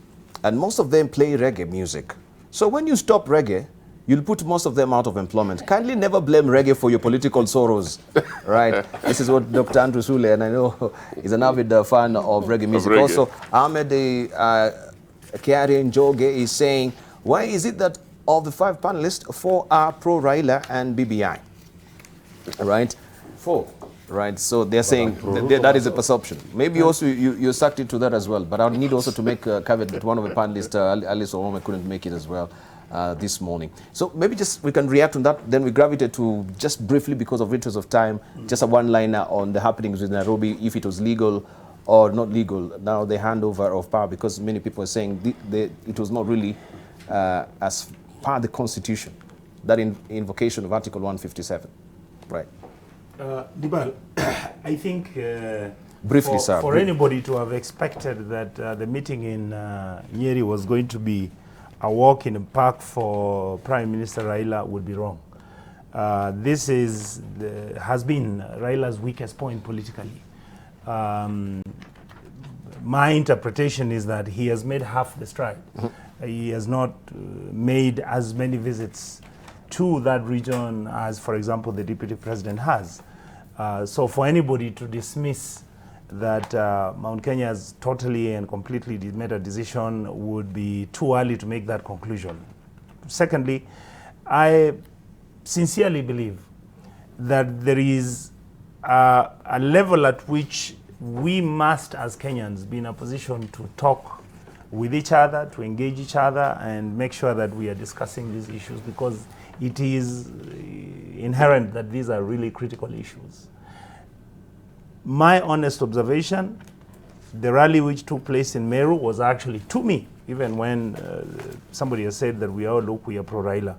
and most of them play reggae music. So when you stop reggae, you'll put most of them out of employment. Kindly never blame reggae for your political sorrows, right? This is what Dr. Andrew Sule, and I know he's an avid fan of reggae music. Also, Ahmed Kiari Njoge is saying, why is it that of the 5 panelists, 4 are pro-Raila and BBI? Right? 4. Right, so they're saying that is a perception. Maybe also you sucked into that as well. But I need also to make a caveat that one of the panelists, Alice Orome, couldn't make it as well this morning. So maybe just we can react on that. Then we gravitate to just briefly, because of interest of time, just a one-liner on the happenings with Nairobi, if it was legal or not legal. Now the handover of power, because many people are saying it was not really as part of the Constitution, that invocation of Article 157. Right. Dibal, I think briefly, sir, for anybody to have expected that the meeting in Nyeri was going to be a walk in the park for Prime Minister Raila would be wrong. This has been Raila's weakest point politically. My interpretation is that he has made half the stride. He has not made as many visits to that region as, for example, the Deputy President has. So for anybody to dismiss that Mount Kenya has totally and completely made a decision would be too early to make that conclusion. Secondly, I sincerely believe that there is a level at which we must, as Kenyans, be in a position to talk with each other, to engage each other, and make sure that we are discussing these issues, because it is inherent that these are really critical issues. My honest observation, the rally which took place in Meru was actually, to me, even when somebody has said that we are pro-Raila,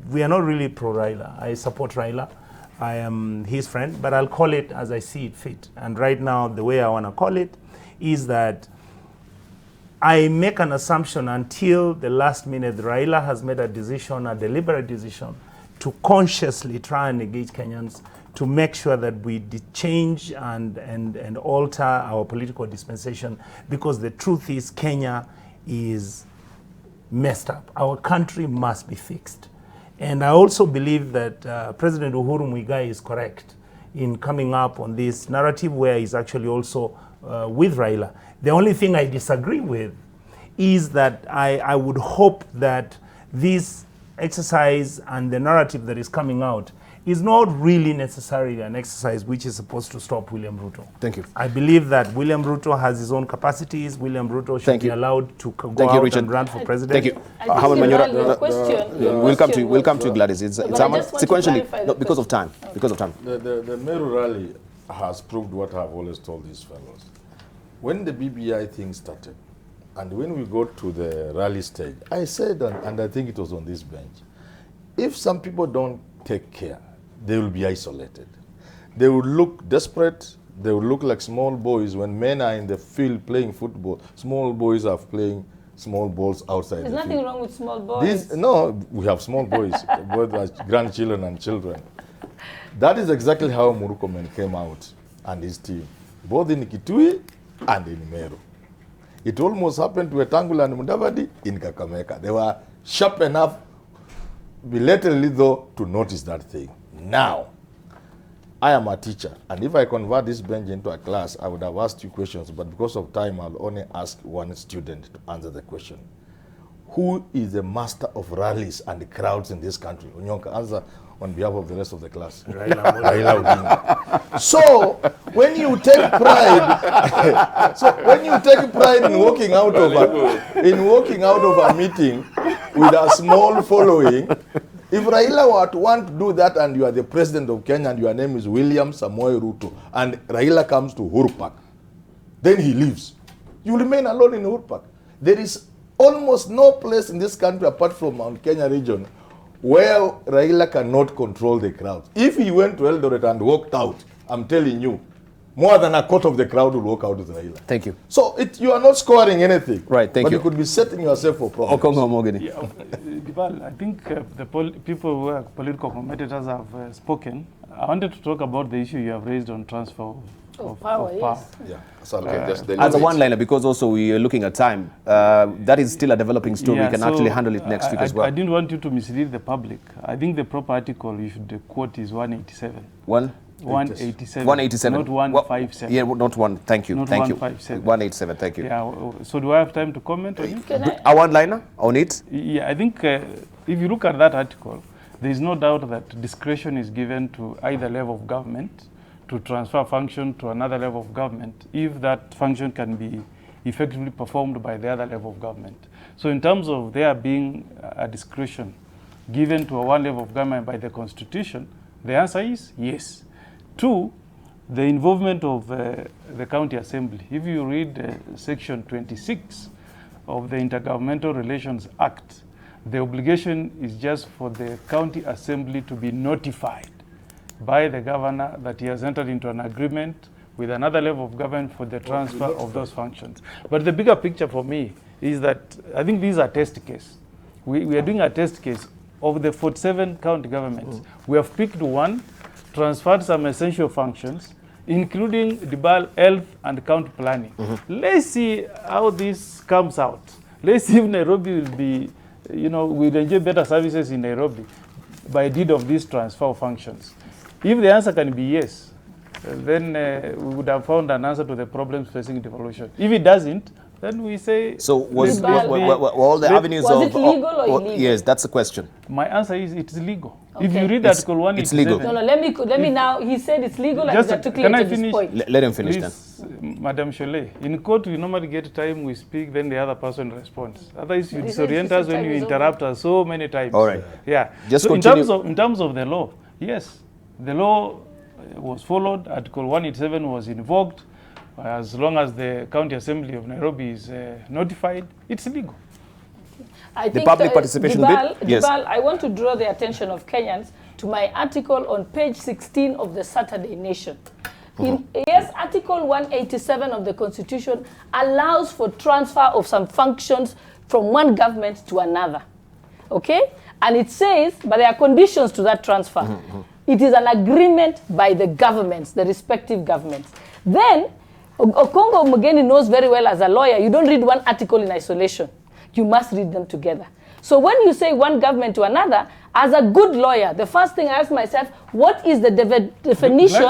we are not really pro-Raila. I support Raila. I am his friend, but I'll call it as I see it fit. And right now, the way I want to call it is that I make an assumption until the last minute Raila has made a decision, a deliberate decision, to consciously try and engage Kenyans to make sure that we change and alter our political dispensation, because the truth is Kenya is messed up. Our country must be fixed. And I also believe that President Uhuru Muigai is correct in coming up on this narrative where he's actually also with Raila. The only thing I disagree with is that I would hope that this exercise and the narrative that is coming out is not really necessarily an exercise which is supposed to stop William Ruto. Thank you. I believe that William Ruto has his own capacities. William Ruto should be allowed to go out and run for president. Thank you. We'll come to you, Gladys. It's sequentially, no, because of time. Okay. Because of time. The Meru rally has proved what I've always told these fellows. When the BBI thing started, and when we got to the rally stage, I said, and I think it was on this bench, if some people don't take care, they will be isolated. They will look desperate. They will look like small boys. When men are in the field playing football, small boys are playing small balls outside. There's nothing wrong with small boys. No, we have small boys, both as grandchildren and children. That is exactly how Murkomen came out and his team, both in Kitui and in Meru. It almost happened to Wetangula and Mudavadi in Kakamega. They were sharp enough, belatedly though, to notice that thing. Now, I am a teacher, and if I convert this bench into a class, I would have asked you questions, but because of time, I'll only ask one student to answer the question. Who is the master of rallies and crowds in this country? Unyonka, answer on behalf of the rest of the class. Raila Odinga. So, when you take pride, in walking out of a meeting with a small following, if Raila were to want to do that and you are the president of Kenya and your name is William Samoei Ruto and Raila comes to Uhuru Park, then he leaves. You remain alone in Uhuru Park. There is almost no place in this country apart from Mount Kenya region where Raila cannot control the crowd. If he went to Eldoret and walked out, I'm telling you, more than a quarter of the crowd will walk out with Raila. Thank you. So you are not scoring anything. Right, thank you. But you could be setting yourself for problems. I think the people who are political competitors have spoken. I wanted to talk about the issue you have raised on transfer of Of power, yes. Yeah. So, okay, just the as a knowledge. one-liner, because also we are looking at time, that is still a developing story. Yeah, We can so actually handle it next week as well. I didn't want you to mislead the public. I think the proper article you should quote is 187. 187. 187. Not 157. Yeah, not one. Thank you. Not Thank 157. you. 187. Thank you. Yeah. So do I have time to comment on it? A one-liner on it? Yeah, I think if you look at that article, there is no doubt that discretion is given to either level of government to transfer function to another level of government if that function can be effectively performed by the other level of government. So in terms of there being a discretion given to a one level of government by the Constitution, the answer is yes. 2, the involvement of the County Assembly. If you read Section 26 of the Intergovernmental Relations Act, the obligation is just for the County Assembly to be notified by the governor that he has entered into an agreement with another level of government for the transfer of those functions. But the bigger picture for me is that I think these are test case. We are doing a test case of the 47 county governments. We have picked one, transferred some essential functions, including the health and county planning. Let's see how this comes out. Let's see if Nairobi will be, we'll enjoy better services in Nairobi by deed of these transfer of functions. If the answer can be yes, then we would have found an answer to the problems facing devolution. If it doesn't, then we say... So was all the avenues was of... it legal or illegal? Yes, that's the question. My answer is it's legal. Okay. If you read Article 187... It's legal. No, let me now, he said it's legal and Just, to can I this finish? point. Let him finish Please, Madam Cholet, in court we normally get time, we speak, then the other person responds. Otherwise you disorient us when you interrupt us so many times. All right. Yeah. Just so continue. in terms of the law, yes, the law was followed, Article 187 was invoked. As long as the County Assembly of Nairobi is notified, it's legal. I think public participation bit? Yes. Dibal, I want to draw the attention of Kenyans to my article on page 16 of the Saturday Nation. Yes, Article 187 of the Constitution allows for transfer of some functions from one government to another. Okay? And it says, but there are conditions to that transfer. It is an agreement by the governments, the respective governments. Then, Okongo Mugeni knows very well as a lawyer, you don't read one article in isolation. You must read them together. So when you say one government to another, as a good lawyer, the first thing I ask myself, what is the definition,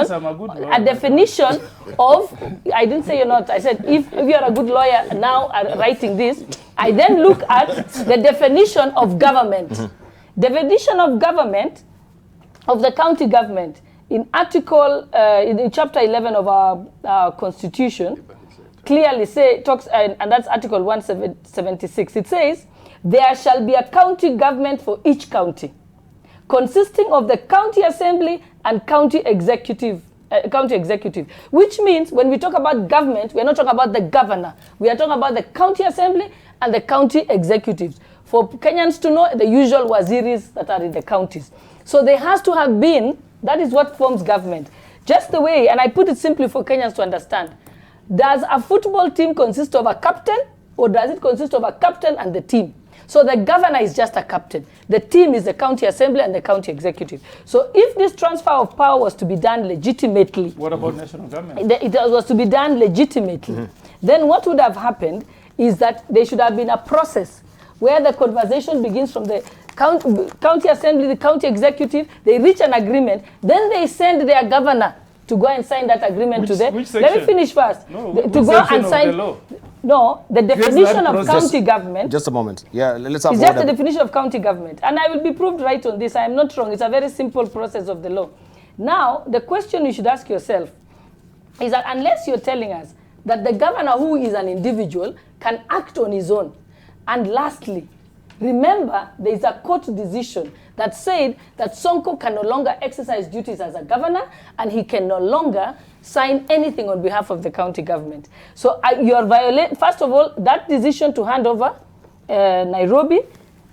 definition of, I didn't say you're not, I said if you're a good lawyer now writing this, I then look at the definition of government. Definition of government, of the county government, in article, in chapter 11 of our constitution, clearly talks, and that's article 176, it says, there shall be a county government for each county, consisting of the county assembly and county executive, which means when we talk about government, we're not talking about the governor. We are talking about the county assembly and the county executives. For Kenyans to know, the usual waziris that are in the counties. So there has to have been, that is what forms government. Just the way, and I put it simply for Kenyans to understand, does a football team consist of a captain, or does it consist of a captain and the team? So the governor is just a captain. The team is the county assembly and the county executive. So if this transfer of power was to be done legitimately... What about national government? It was to be done legitimately. Then what would have happened is that there should have been a process where the conversation begins from the county assembly, the county executive, they reach an agreement, then they send their governor to go and sign that agreement to them. Let me finish first. No, to go and sign... No, the definition of county government... Just a moment. Yeah, let's have... It's just the definition of county government. And I will be proved right on this. I am not wrong. It's a very simple process of the law. Now, the question you should ask yourself is that unless you're telling us that the governor, who is an individual, can act on his own. And lastly, remember, there is a court decision that said that Sonko can no longer exercise duties as a governor and he can no longer sign anything on behalf of the county government. So you are violating, first of all, that decision to hand over Nairobi,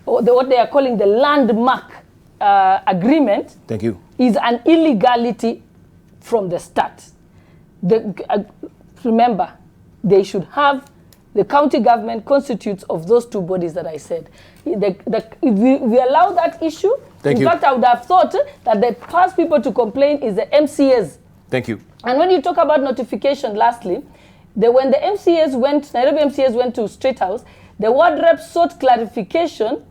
or what they are calling the landmark agreement. Thank you. Is an illegality from the start. Remember, they should have, the county government constitutes of those two bodies that I said. If we allow that issue, in fact, I would have thought that the first people to complain is the MCAs Thank you. And when you talk about notification, lastly, when the MCAs went, Nairobi MCAs went to State House, the ward reps sought clarification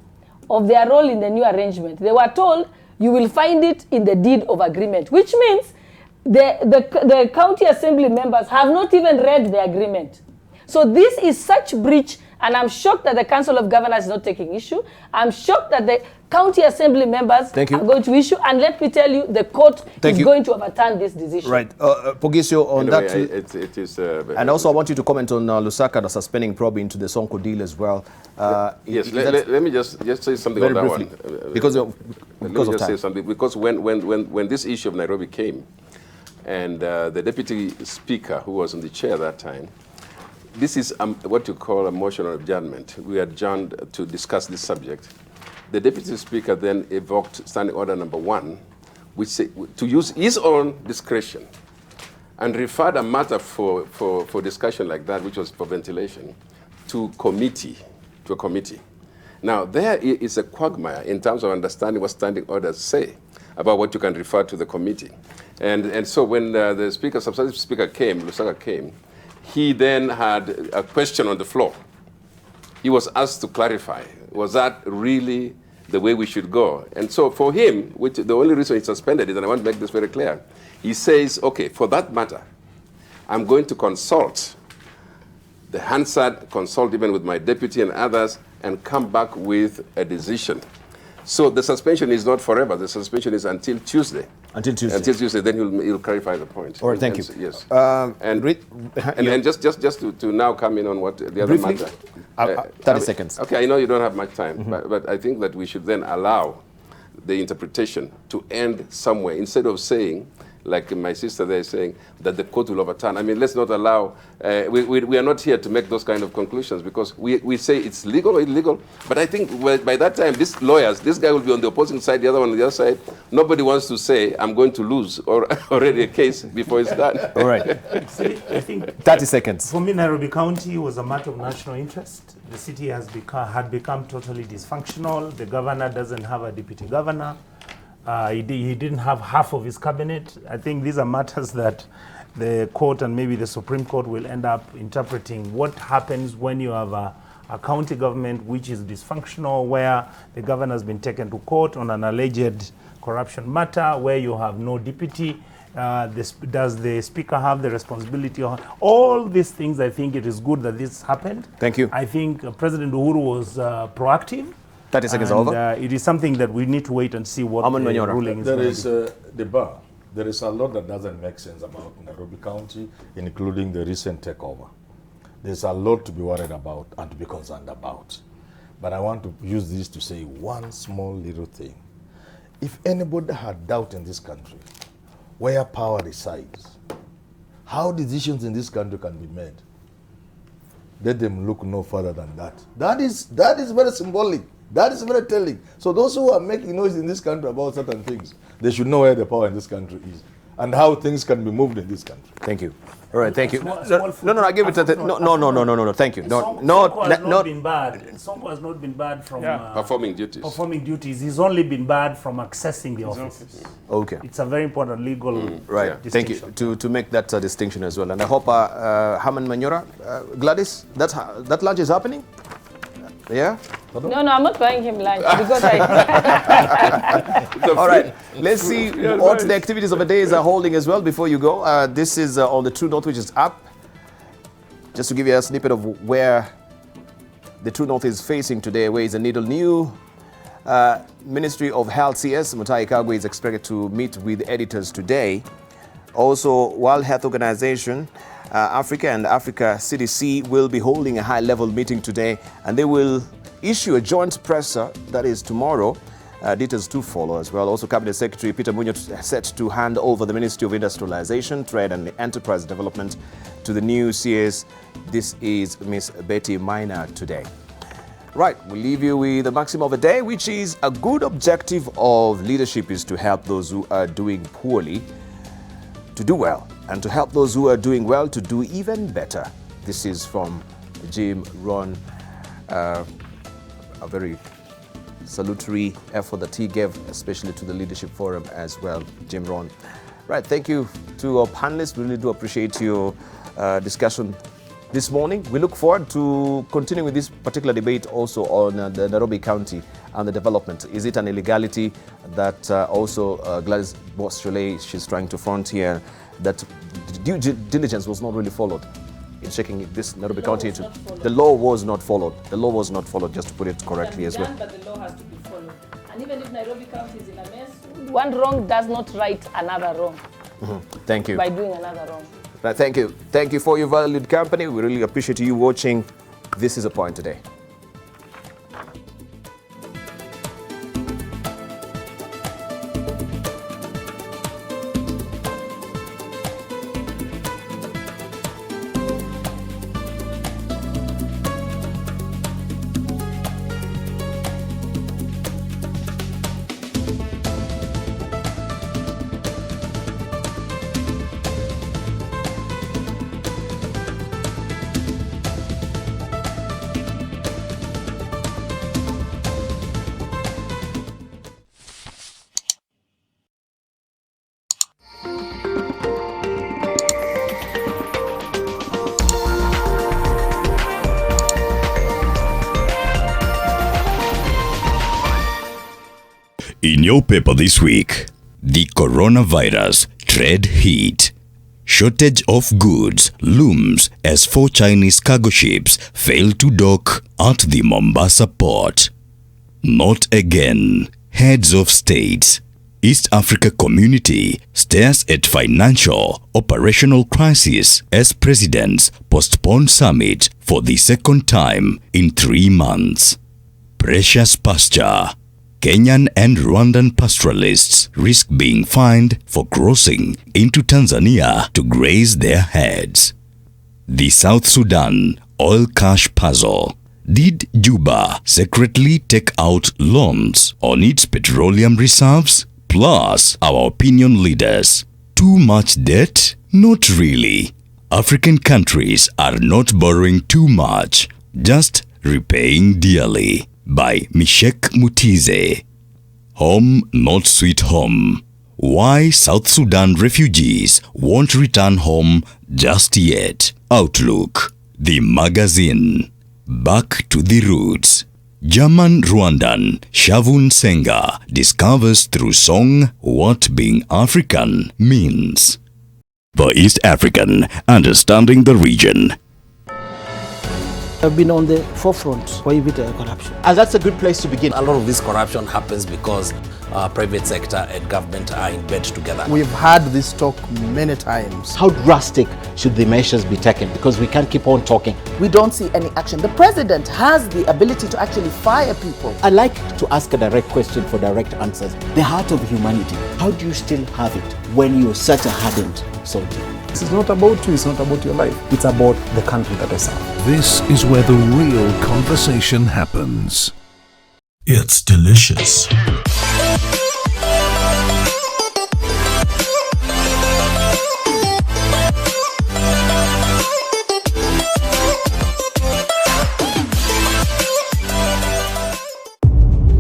of their role in the new arrangement. They were told, you will find it in the deed of agreement, which means the county assembly members have not even read the agreement. So this is such breach, and I'm shocked that the Council of Governors is not taking issue. I'm shocked that the county assembly members are going to issue, and let me tell you, the court is going to overturn this decision. Right. Pogisio, on anyway, that, it is... and also I want you to comment on Lusaka, the suspending probe into the Sonko deal as well. Yes, let me just say something on that briefly, one. Because of time. Say something, because when this issue of Nairobi came, and the deputy speaker, who was in the chair that time, this is what you call a motion of adjournment. We adjourned to discuss this subject. The deputy speaker then evoked standing order number 1, which said to use his own discretion and referred a matter for discussion like that, which was for ventilation, to a committee. Now, there is a quagmire in terms of understanding what standing orders say about what you can refer to the committee. And so when the speaker, substantive speaker came, Lusaka came, he then had a question on the floor. He was asked to clarify, was that really the way we should go? And so for him, which the only reason he suspended it, and I want to make this very clear, he says, okay, for that matter, I'm going to consult the Hansard, consult even with my deputy and others, and come back with a decision. So the suspension is not forever. The suspension is until Tuesday. Until Tuesday, then he'll clarify the point. All right, thank you. Yes. And just to now come in on what the other Briefly, matter. 30 seconds. Okay, I know you don't have much time, but I think that we should then allow the interpretation to end somewhere, instead of saying, like my sister there is saying, that the court will overturn. I mean, let's not allow, we are not here to make those kind of conclusions, because we say it's legal or illegal, but I think by that time, this guy will be on the opposing side, the other one on the other side. Nobody wants to say, I'm going to lose already a case before it's done. All right. See, I think 30 seconds. For me, Nairobi County was a matter of national interest. The city had become totally dysfunctional. The governor doesn't have a deputy governor. He didn't have half of his cabinet. I think these are matters that the court and maybe the Supreme Court will end up interpreting. What happens when you have a county government which is dysfunctional, where the governor has been taken to court on an alleged corruption matter, where you have no deputy? Does the speaker have the responsibility? All these things, I think it is good that this happened. Thank you. I think President Uhuru was proactive. 30 seconds over. It is something that we need to wait and see what the ruling is. There is the bar. There is a lot that doesn't make sense about Nairobi County, including the recent takeover. There's a lot to be worried about and to be concerned about. But I want to use this to say one small little thing. If anybody had doubt in this country where power resides, how decisions in this country can be made, let them look no further than that. That is very symbolic. That is very telling. So those who are making noise in this country about certain things, they should know where the power in this country is and how things can be moved in this country. Thank you. All right, thank you. No, I give it to no, thank you. Sonko has not been bad. Sonko has not been bad from performing duties. Performing duties. He's only been bad from accessing the offices. Okay. It's a very important legal right. Thank you to make that distinction as well. And I hope Haman Manyora, Gladys, that lunch is happening. Yeah? No, I'm not buying him lunch because I... All right, let's see what the activities of the days are holding as well before you go. This is on the True North, which is up. Just to give you a snippet of where the True North is facing today, where is the needle new. Ministry of Health CS, Mutahi Kagwe, is expected to meet with editors today. Also, World Health Organization, Africa and Africa CDC will be holding a high-level meeting today, and they will issue a joint presser, that is tomorrow. Details to follow as well. Also, Cabinet Secretary Peter Munyo set to hand over the Ministry of Industrialization, Trade and Enterprise Development to the new CS. This is Miss Betty Minor today. Right, we'll leave you with the maxim of the day, which is a good objective of leadership is to help those who are doing poorly to do well, and to help those who are doing well to do even better. This is from Jim Rohn, a very salutary effort that he gave, especially to the Leadership Forum as well, Jim Rohn. Right, thank you to our panelists. We really do appreciate your discussion this morning. We look forward to continuing with this particular debate also on the Nairobi County and the development. Is it an illegality that also Gladys Boss-Relay, she's trying to front here, that due diligence was not really followed in checking this Nairobi County into? The law was not followed. The law was not followed, just to put it correctly as well. But the law has to be followed. And even if Nairobi County is in a mess, one wrong does not right another wrong. Thank you. By doing another wrong. Right, thank you. Thank you for your valued company. We really appreciate you watching. This is A Point Today. In your paper this week, the coronavirus trade heat. Shortage of goods looms as 4 Chinese cargo ships fail to dock at the Mombasa port. Not again. Heads of states. East Africa community stares at financial operational crisis as presidents postpone summit for the second time in 3 months. Precious pasture. Kenyan and Rwandan pastoralists risk being fined for crossing into Tanzania to graze their heads. The South Sudan oil cash puzzle. Did Juba secretly take out loans on its petroleum reserves? Plus, our opinion leaders. Too much debt? Not really. African countries are not borrowing too much, just repaying dearly. By Mishek Mutize. Home not sweet home. Why South Sudan refugees won't return home just yet. Outlook. The magazine. Back to the roots. German Rwandan Shavun Senga discovers through song what being African means. For East African, understanding the region. I've been on the forefront for evading corruption. And that's a good place to begin. A lot of this corruption happens because private sector and government are in bed together. We've had this talk many times. How drastic should the measures be taken? Because we can't keep on talking. We don't see any action. The president has the ability to actually fire people. I like to ask a direct question for direct answers. The heart of humanity. How do you still have it when you're such a hardened soldier? This is not about you, it's not about your life. It's about the country that I serve. This is where the real conversation happens. It's delicious.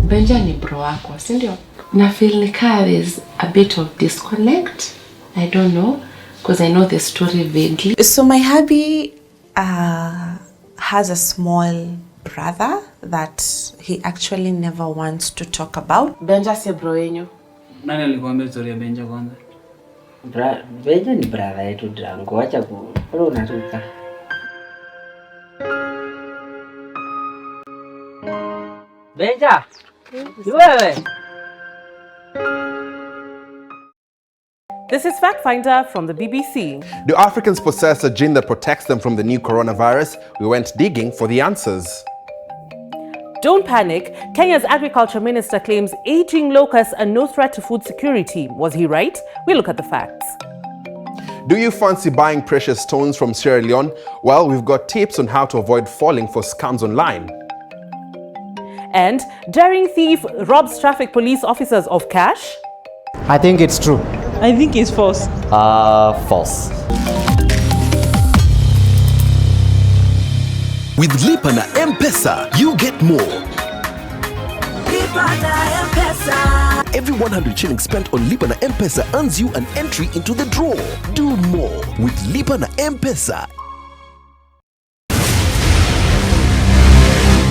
Benja ni bro wako, si ndio? Na feel ni kaa there's a bit of disconnect. I don't know, because I know the story vaguely. So my hubby has a small brother that he actually never wants to talk about. Benja si bro yenyu. Nani alikuambia story ya Benja kwanza? Benja ni brother yetu Drango, acha bro unatuka. Benja, ni wewe? This is Fact Finder from the BBC. Do Africans possess a gene that protects them from the new coronavirus? We went digging for the answers. Don't panic. Kenya's agriculture minister claims aging locusts are no threat to food security. Was he right? We look at the facts. Do you fancy buying precious stones from Sierra Leone? Well, we've got tips on how to avoid falling for scams online. And daring thief robs traffic police officers of cash? I think it's true. I think it's false. False. With Lipa na M-Pesa, you get more. Lipa na M-Pesa. every 100 shillings spent on Lipa na M-Pesa earns you an entry into the draw. Do more with Lipa na M-Pesa.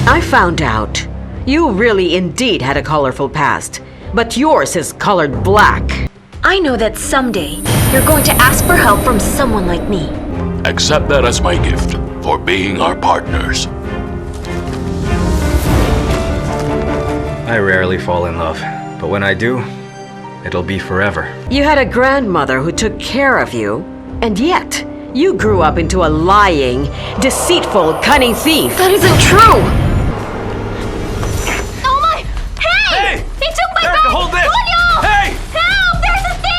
I found out. You really indeed had a colorful past, but yours is colored black. I know that someday you're going to ask for help from someone like me. Accept that as my gift for being our partners. I rarely fall in love, but when I do, it'll be forever. You had a grandmother who took care of you, and yet you grew up into a lying, deceitful, cunning thief. That isn't true! Oh my! Hey! He took my bag! Hold this! Julio! Hey! Help! There's a thief!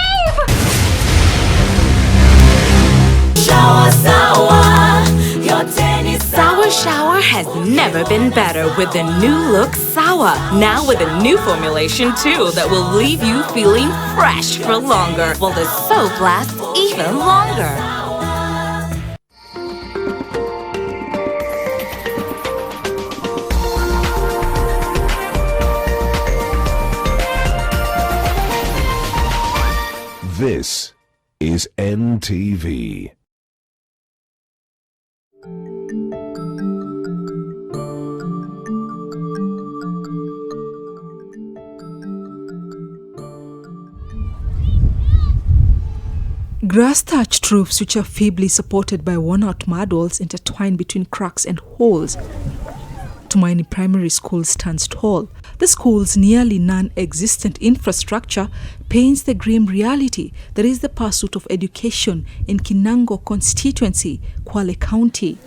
Sour Shower has never been better with the new look Sour. Now with a new formulation too that will leave you feeling fresh for longer, while the soap lasts even longer. This is NTV. Grass-thatched roofs which are feebly supported by worn-out mud walls intertwine between cracks and holes. Tumaini Primary School stands tall. The school's nearly non-existent infrastructure paints the grim reality that is the pursuit of education in Kinango constituency, Kwale County.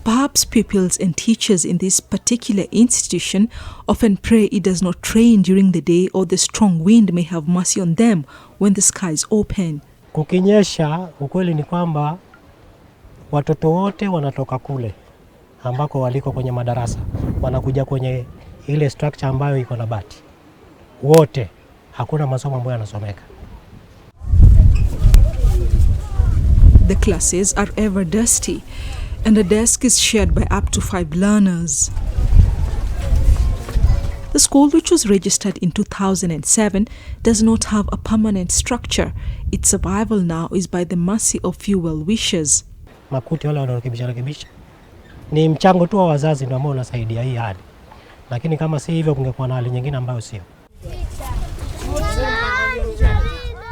Perhaps pupils and teachers in this particular institution often pray it does not rain during the day or the strong wind may have mercy on them when the skies open. Kukinyesha, ukweli ni kwamba watoto wote wanatoka kule ambako waliko kwenye madarasa. Wanakuja kwenye ile structure ambayo iko na bati. Wote, hakuna masomo ambayo yanasomeka. The classes are ever dusty, and the desk is shared by up to 5 learners. The school, which was registered in 2007, does not have a permanent structure. Its survival now is by the mercy of few well-wishers. Makuti wale wanarekebisha. Ni mchango tu wa wazazi ndio ambao unasaidia hii hali. Lakini kama si hivyo kungekuwa na hali nyingine ambayo sio.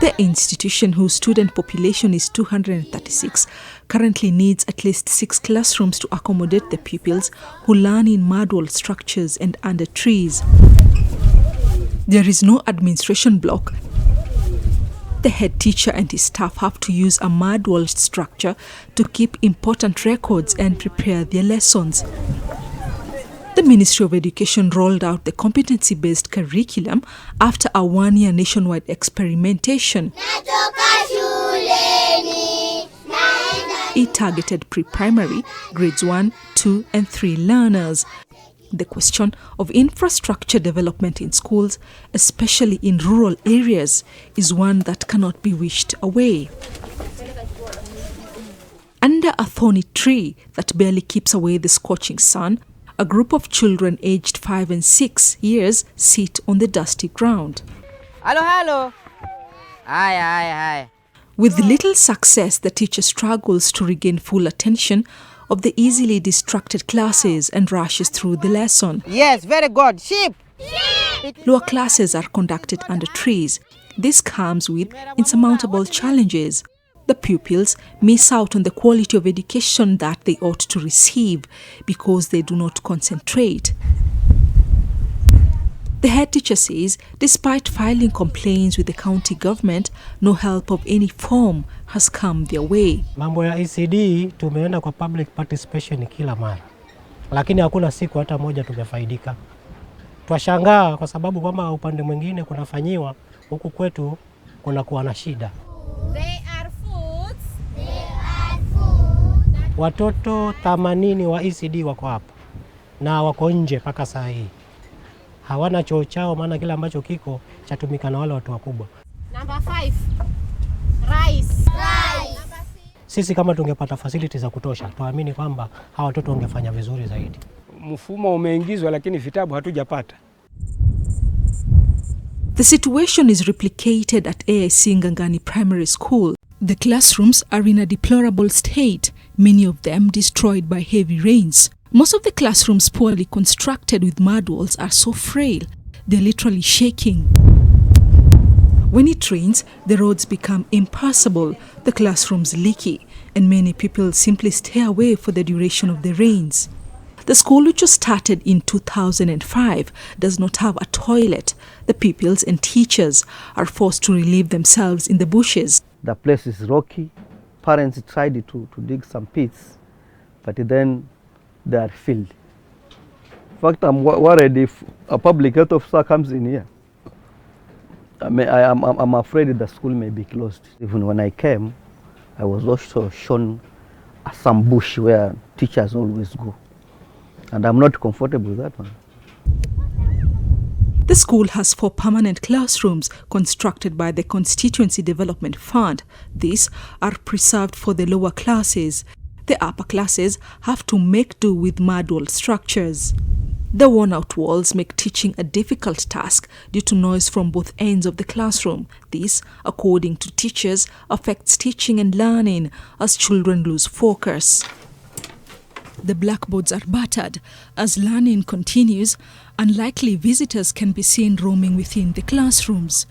The institution, whose student population is 236, currently needs at least 6 classrooms to accommodate the pupils who learn in mud-wall structures and under trees. There is no administration block. The head teacher and his staff have to use a mud-wall structure to keep important records and prepare their lessons. The Ministry of Education rolled out the competency-based curriculum after a 1-year nationwide experimentation. It targeted pre-primary, grades 1, 2 and 3 learners. The question of infrastructure development in schools, especially in rural areas, is one that cannot be wished away. Under a thorny tree that barely keeps away the scorching sun, a group of children aged 5 and 6 years sit on the dusty ground. Hello, hello. Hi. With little success, the teacher struggles to regain full attention of the easily distracted classes and rushes through the lesson. Yes, very good. Sheep. Lower classes are conducted under trees. This comes with insurmountable challenges. The pupils miss out on the quality of education that they ought to receive because they do not concentrate. The head teacher says, despite filing complaints with the county government, no help of any form has come their way. Mambo ya ECD tumeenda kwa public participation kila mara, lakini hakuna siku hata moja tumefaidika. Twashangaa kwa sababu kwamba upande mwingine kunafanyiwa, huku kwetu kuna kuwa na shida. Watoto 80 wa ECD wako hapa na wako nje mpaka saa hii. Hawana choo chao, maana kila ambacho kiko chatumika na wale watu wakubwa. Number 5. Rice. Sisi kama tungepata facilities za kutosha, tuamini kwamba hawa watoto wangefanya vizuri zaidi. Mfumo umeingizwa lakini vitabu hatujapata. The situation is replicated at AIC Ngangani Primary School. The classrooms are in a deplorable state, many of them destroyed by heavy rains. Most of the classrooms, poorly constructed with mud walls, are so frail, they're literally shaking. When it rains, the roads become impassable, the classrooms leaky, and many people simply stay away for the duration of the rains. The school, which was started in 2005, does not have a toilet. The pupils and teachers are forced to relieve themselves in the bushes. The place is rocky. Parents tried to dig some pits, but then they are filled. In fact, I'm worried if a public health officer comes in here. I'm afraid the school may be closed. Even when I came, I was also shown some bush where teachers always go. And I'm not comfortable with that one. The school has 4 permanent classrooms constructed by the Constituency Development Fund. These are preserved for the lower classes. The upper classes have to make do with mud wall structures. The worn-out walls make teaching a difficult task due to noise from both ends of the classroom. This, according to teachers, affects teaching and learning as children lose focus. The blackboards are battered. As learning continues, unlikely visitors can be seen roaming within the classrooms.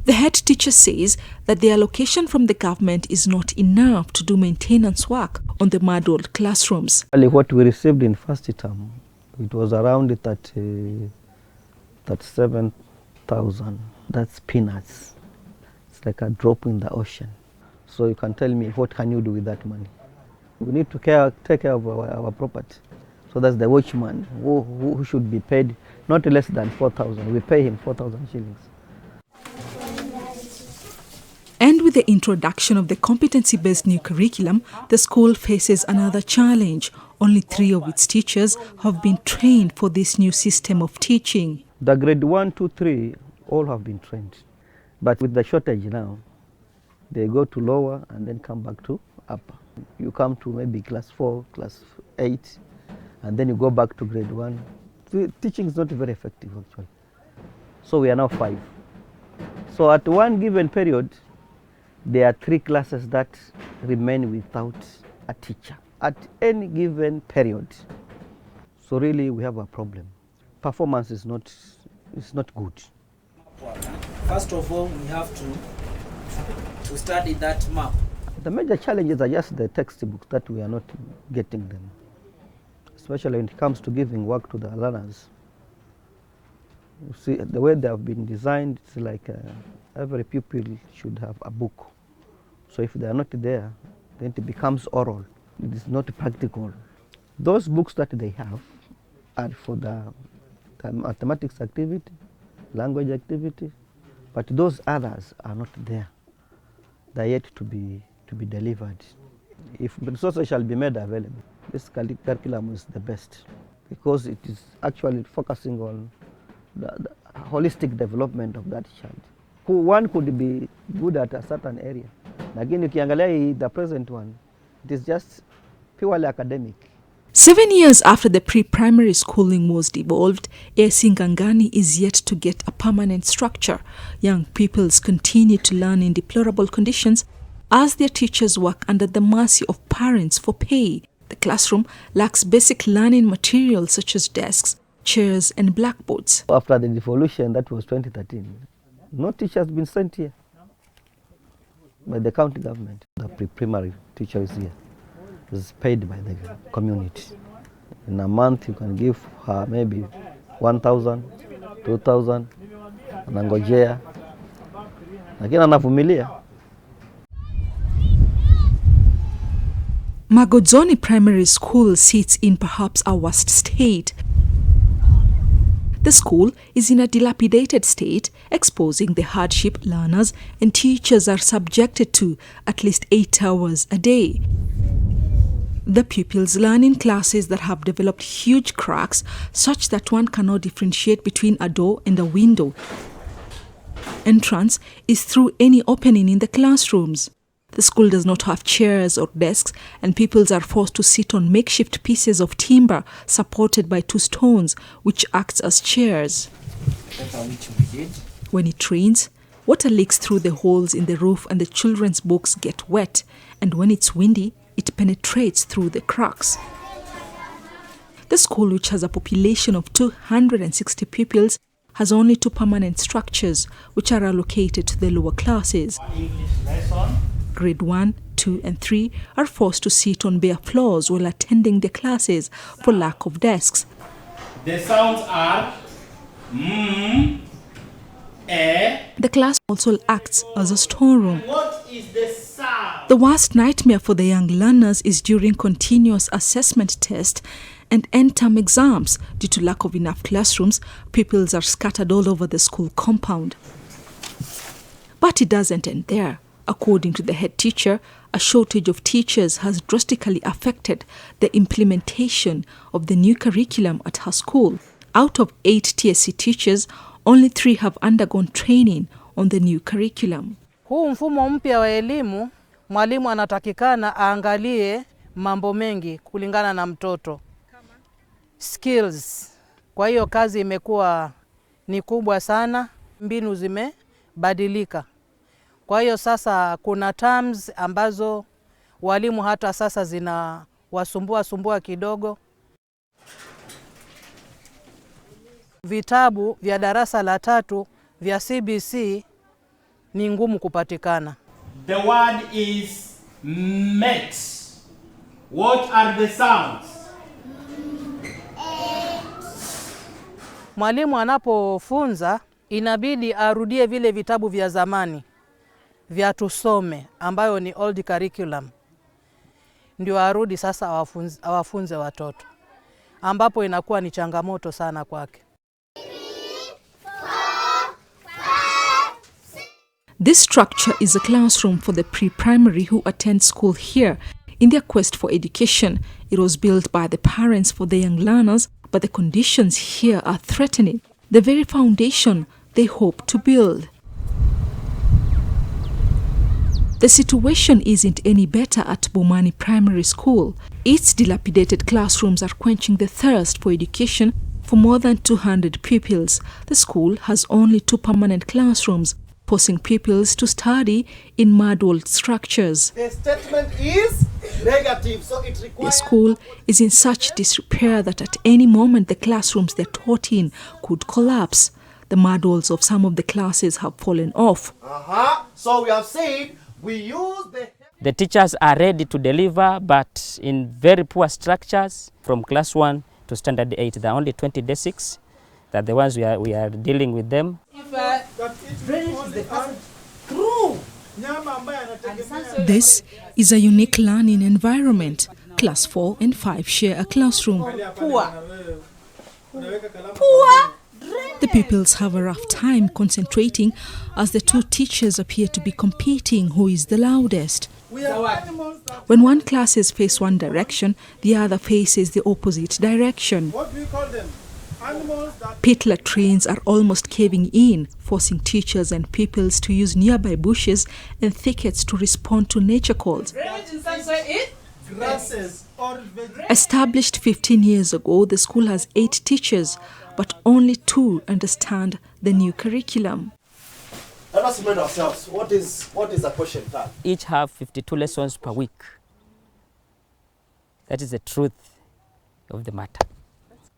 The head teacher says that the allocation from the government is not enough to do maintenance work on the mud-walled classrooms. What we received in first term, it was around 37,000. That's peanuts. It's like a drop in the ocean. So you can tell me, what can you do with that money? We need to take care of our property. So that's the watchman who should be paid not less than 4,000. We pay him 4,000 shillings. And with the introduction of the competency-based new curriculum, the school faces another challenge. Only 3 of its teachers have been trained for this new system of teaching. The grade 1, 2, 3, all have been trained. But with the shortage now, they go to lower and then come back to upper. You come to maybe class 4, class 8, and then you go back to grade 1. Teaching is not very effective actually. So we are now 5. So at one given period, there are 3 classes that remain without a teacher at any given period. So really we have a problem. Performance is not good. First of all, we have to study that map. The major challenges are just the textbooks that we are not getting them, especially when it comes to giving work to the learners. You see, the way they have been designed, it's like every pupil should have a book. So if they are not there, then it becomes oral. It is not practical. Those books that they have are for the mathematics activity, language activity, but those others are not there. They are yet to be delivered. If resources shall be made available, this curriculum is the best because it is actually focusing on the holistic development of that child. One could be good at a certain area. Again, ukiangalia the present one, it is just purely academic. 7 years after the pre-primary schooling was devolved, AIC Ngangani is yet to get a permanent structure. Young pupils continue to learn in deplorable conditions as their teachers work under the mercy of parents for pay. The classroom lacks basic learning materials such as desks, chairs and blackboards. After the devolution, that was 2013, no teacher has been sent here by the county government. The pre-primary teacher is here. Is paid by the community. In a month you can give her maybe 1,000, 2,000, anangojea, lakini anavumilia. Magodzoni Primary School sits in perhaps a worst state. The school is in a dilapidated state, exposing the hardship learners and teachers are subjected to at least 8 hours a day. The pupils learn in classes that have developed huge cracks such that one cannot differentiate between a door and a window. Entrance is through any opening in the classrooms. The school does not have chairs or desks, and pupils are forced to sit on makeshift pieces of timber supported by 2 stones, which acts as chairs. When it rains, water leaks through the holes in the roof and the children's books get wet, and when it's windy, it penetrates through the cracks. The school, which has a population of 260 pupils, has only 2 permanent structures, which are allocated to the lower classes. Grade 1, 2 and 3 are forced to sit on bare floors while attending their classes for lack of desks. The sounds are The class also acts as a storeroom. What is the sound? The worst nightmare for the young learners is during continuous assessment tests and end-term exams. Due to lack of enough classrooms, pupils are scattered all over the school compound. But it doesn't end there. According to the head teacher, a shortage of teachers has drastically affected the implementation of the new curriculum at her school. Out of 8 TSC teachers, only 3 have undergone training on the new curriculum. Huu mfumo mpya wa elimu, mwalimu anatakikana aangalie mambo mengi kulingana na mtoto. Skills. Kwa hiyo kazi imekuwa ni kubwa sana, mbinu zimebadilika. Kwa hiyo sasa kuna terms ambazo walimu hata sasa zina wasumbua kidogo. Vitabu vya darasa la 3 vya CBC ni ngumu kupatikana. The word is met. What are the sounds? Mwalimu anapofunza inabidi arudie vile vitabu vya zamani vya tusome ambayo ni old curriculum. Ndio arudi sasa awafunze watoto, ambapo inakuwa ni changamoto sana kwake. This structure is a classroom for the pre-primary who attend school here. In their quest for education, it was built by the parents for the young learners, but the conditions here are threatening. The very foundation they hope to build. The situation isn't any better at Bomani Primary School. Its dilapidated classrooms are quenching the thirst for education for more than 200 pupils. The school has only 2 permanent classrooms, forcing pupils to study in mud-walled structures. The statement is negative, so it requires... The school is in such disrepair that at any moment the classrooms they're taught in could collapse. The mud walls of some of the classes have fallen off. So we have said we use the teachers are ready to deliver, but in very poor structures. From class 1 to standard 8, there are only 20 desks. That the ones we are dealing with them. This is a unique learning environment. Class 4 and 5 share a classroom. The pupils have a rough time concentrating as the 2 teachers appear to be competing who is the loudest. When one classes face one direction, the other faces the opposite direction. What do we call them? Pit latrines are almost caving in, forcing teachers and pupils to use nearby bushes and thickets to respond to nature calls. Established 15 years ago, the school has 8 teachers, but only 2 understand the new curriculum. Let us remind ourselves, what is the question plan? Each have 52 lessons per week. That is the truth of the matter.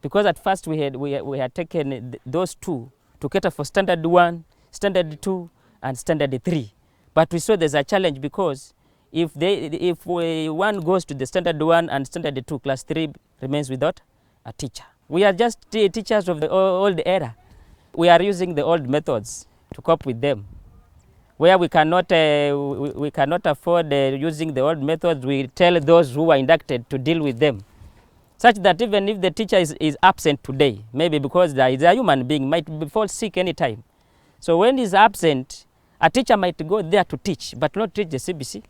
Because at first we had taken those 2 to cater for standard 1, standard 2, and standard 3. But we saw there's a challenge because if one goes to the standard 1 and standard 2, class 3 remains without a teacher. We are just teachers of the old era. We are using the old methods to cope with them. Where we cannot afford using the old methods, we tell those who are inducted to deal with them. Such that even if the teacher is absent today, maybe because there is a human being, might fall sick anytime. So when he's absent, a teacher might go there to teach, but not teach the CBC.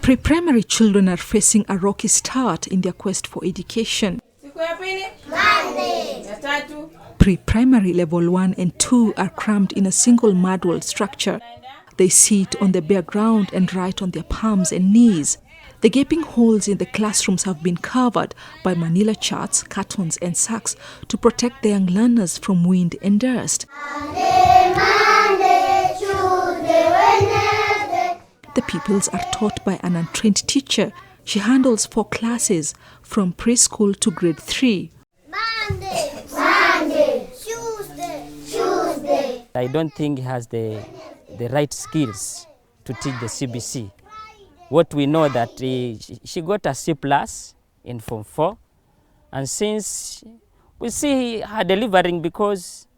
Pre-primary children are facing a rocky start in their quest for education. Pre-primary level 1 and 2 are crammed in a single mud-walled structure. They sit on the bare ground and write on their palms and knees. The gaping holes in the classrooms have been covered by manila charts, cartons and sacks to protect the young learners from wind and dust. The pupils are taught by an untrained teacher. She handles 4 classes from preschool to grade 3. Monday, Tuesday. I don't think he has the right skills to teach the CBC. What we know that she got a C+ in Form 4, and since we see her delivering, because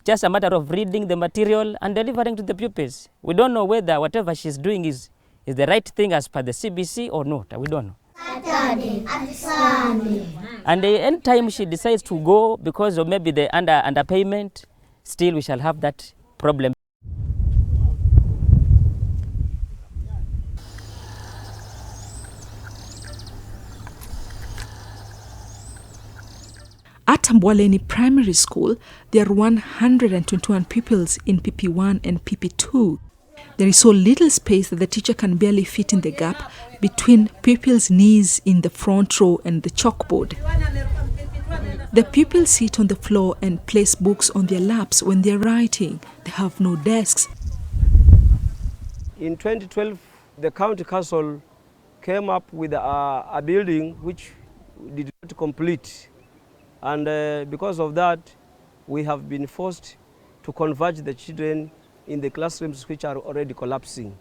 just a matter of reading the material and delivering to the pupils. We don't know whether whatever she's doing is the right thing as per the CBC or not. We don't know. Saturday and Sunday. And any time she decides to go because of maybe the underpayment, still we shall have that problem. At Mbwaleni Primary School, there are 121 pupils in PP1 and PP2. There is so little space that the teacher can barely fit in the gap between pupils' knees in the front row and the chalkboard. The pupils sit on the floor and place books on their laps when they are writing. They have no desks. In 2012, the county council came up with a building which did not complete. And because of that, we have been forced to converge the children in the classrooms which are already collapsing.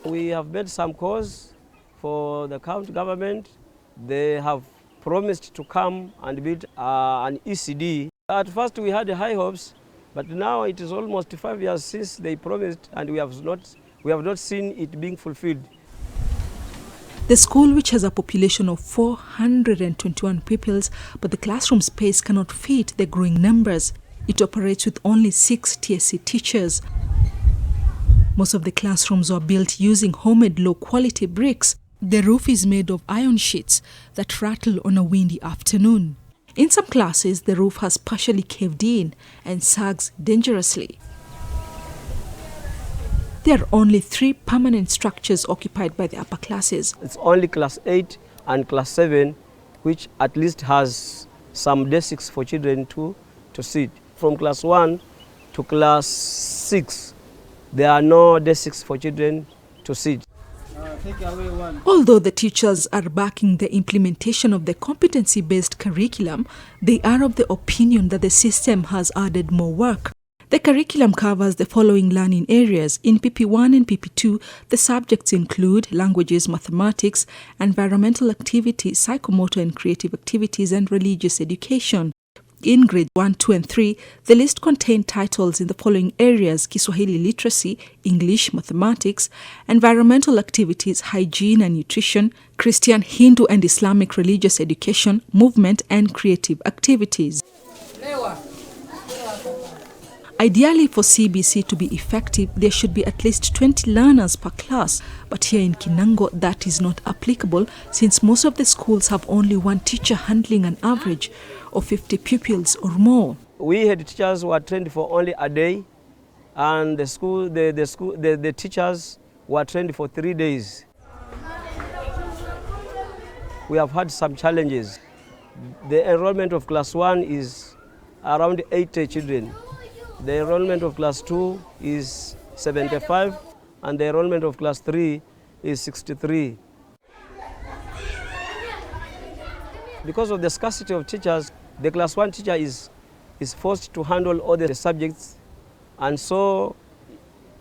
We have made some calls for the county government. They have promised to come and build an ECD. At first we had high hopes, but now it is almost 5 years since they promised, and we have not seen it being fulfilled. The school, which has a population of 421 pupils, but the classroom space cannot fit the growing numbers. It operates with only 6 TSC teachers. Most of the classrooms are built using homemade low-quality bricks. The roof is made of iron sheets that rattle on a windy afternoon. In some classes, the roof has partially caved in and sags dangerously. There are only 3 permanent structures occupied by the upper classes. It's only class 8 and class 7 which at least has some desks for children to sit. From class 1 to class 6, there are no desks for children to sit. Although the teachers are backing the implementation of the competency-based curriculum, they are of the opinion that the system has added more work. The curriculum covers the following learning areas. In PP1 and PP2, the subjects include languages, mathematics, environmental activities, psychomotor and creative activities, and religious education. In grade 1, 2, and 3, the list contained titles in the following areas: Kiswahili literacy, English, mathematics, environmental activities, hygiene and nutrition, Christian, Hindu, and Islamic religious education, movement, and creative activities. Ideally, for CBC to be effective, there should be at least 20 learners per class. But here in Kinango, that is not applicable, since most of the schools have only 1 teacher handling an average of 50 pupils or more. We had teachers who were trained for only a day, and the teachers were trained for 3 days. We have had some challenges. The enrollment of class 1 is around 80 children. The enrollment of class 2 is 75, and the enrollment of class 3 is 63. Because of the scarcity of teachers, the class 1 teacher is forced to handle all the subjects, and so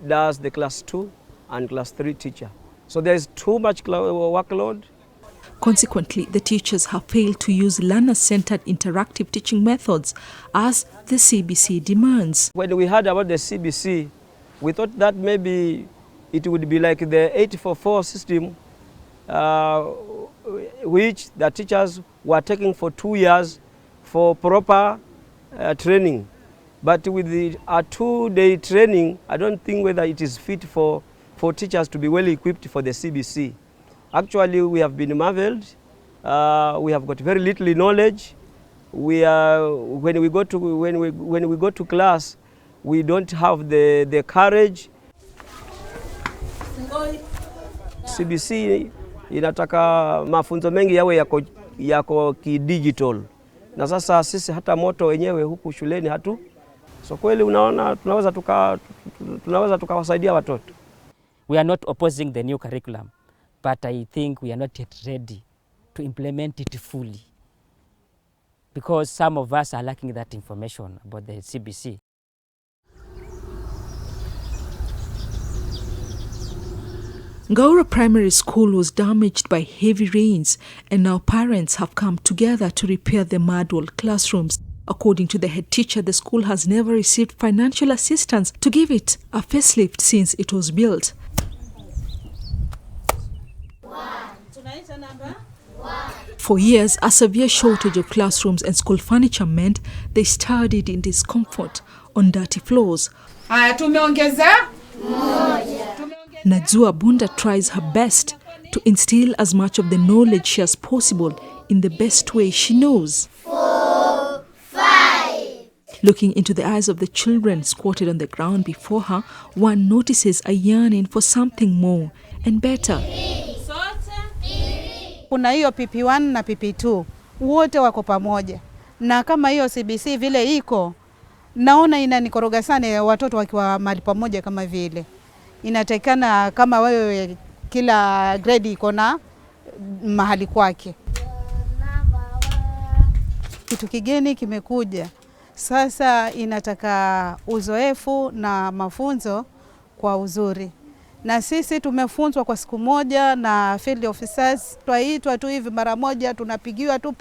does the class 2 and class 3 teacher. So there is too much workload. Consequently, the teachers have failed to use learner-centered interactive teaching methods as the CBC demands. When we heard about the CBC, we thought that maybe it would be like the 844 system, which the teachers were taking for 2 years for proper training. But with a 2-day training, I don't think whether it is fit for teachers to be well equipped for the CBC. Actually, we have been marveled. We have got very little knowledge. When we go to class, we don't have the courage. CBC inataka mafunzo mengi yawe yako kidigital. Na sasa sisi hata moto wenyewe huku shuleni hatu. So kweli unaona tunaweza tukawasaidia watoto. We are not opposing the new curriculum, but I think we are not yet ready to implement it fully, because some of us are lacking that information about the CBC. Ngaura Primary School was damaged by heavy rains, and now parents have come together to repair the mud wall classrooms. According to the head teacher, the school has never received financial assistance to give it a facelift since it was built. For years, a severe shortage of classrooms and school furniture meant they studied in discomfort on dirty floors. Najua Bunda tries her best to instill as much of the knowledge as possible in the best way she knows. 4, 5. Looking into the eyes of the children squatted on the ground before her, one notices a yearning for something more and better. Kuna hiyo PP1 na PP2 wote wako pamoja, na kama hiyo CBC vile iko, naona inanikoroga sana watoto wakiwa mahali pamoja. Kama vile inatakana kama wewe kila grade iko na mahali kwake. Kitu kigeni kimekuja sasa, inataka uzoefu na mafunzo kwa uzuri. Na sisi tumefunzwa kwa siku moja na field officers, twaitwa tu hivi mara moja, tunapigiwa tu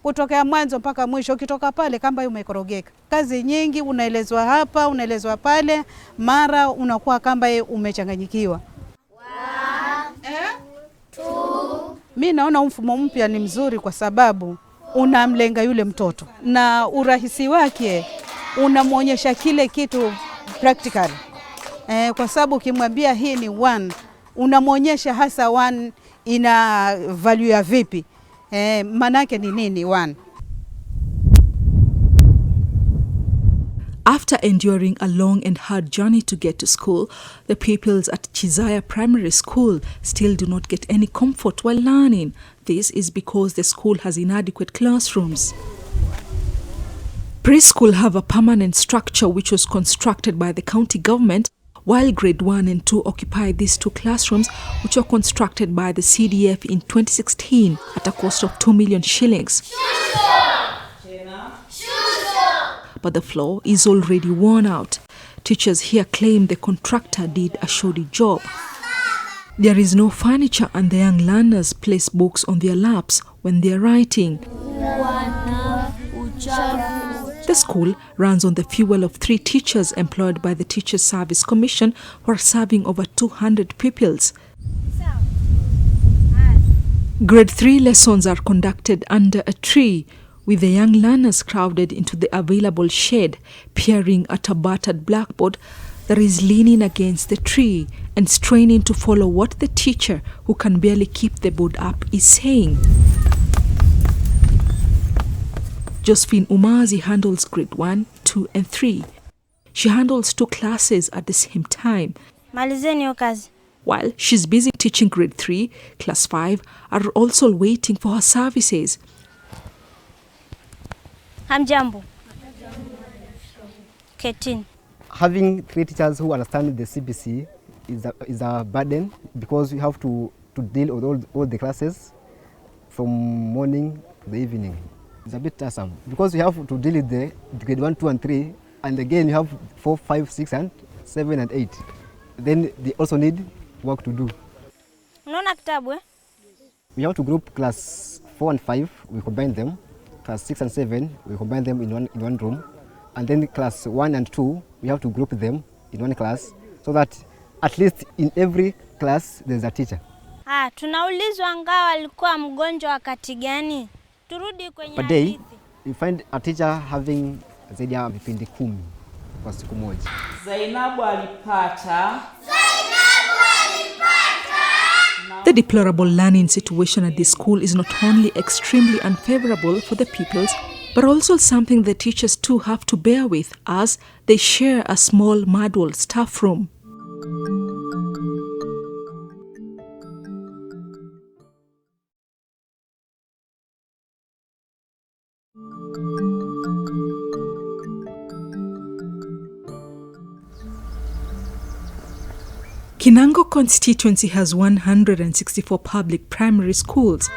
kutoka mwanzo mpaka mwisho. Ukitoka pale kamba umekorogeka. Kazi nyingi unaelezwa hapa, unaelezwa pale, mara unakuwa kamba umechanganyikiwa. 2. Mimi naona mfumo mpya ni mzuri kwa sababu unamlenga yule mtoto na urahisi wake, unamuonyesha kile kitu practical. Kwa sababu ukimwambia hii ni 1, unamuonyesha hasa 1 ina value ya vipi. Manake ni nini 1. After enduring a long and hard journey to get to school, the pupils at Chizaya Primary School still do not get any comfort while learning. This is because the school has inadequate classrooms. Preschool have a permanent structure which was constructed by the county government, while grade 1 and 2 occupy these 2 classrooms which were constructed by the CDF in 2016 at a cost of 2 million shillings. But the floor is already worn out. Teachers here claim the contractor did a shoddy job. There is no furniture and the young learners place books on their laps when they are writing. The school runs on the fuel of 3 teachers employed by the Teachers Service Commission who are serving over 200 pupils. Grade 3 lessons are conducted under a tree, with the young learners crowded into the available shade, peering at a battered blackboard that is leaning against the tree and straining to follow what the teacher, who can barely keep the board up, is saying. Josephine Umazi handles grade 1, 2 and 3. She handles 2 classes at the same time. While she's busy teaching grade 3, class 5 are also waiting for her services. Hamjambo. Ketin. Having 3 teachers who understand the CBC is a burden, because we have to deal with all the classes from morning to the evening. It's a bit tiresome because we have to deal with the grade 1, 2 and 3, and again you have 4, 5, 6 and 7 and 8. Then they also need work to do. Unaona kitabu eh? We have to group class 4 and 5, we combine them. Class 6 and 7, we combine them in one room. And then class 1 and 2, we have to group them in one class, so that at least in every class there's a teacher. Tunaulizwa ngao alikuwa mgonjwa wakati gani? Turudi kwenye per day, you find a teacher having zaidi ya vipindi 10 kwa siku moja. Zainabu alipata. The deplorable learning situation at this school is not only extremely unfavorable for the pupils, but also something the teachers too have to bear with as they share a small Madwell staff room. Kinango constituency has 164 public primary schools.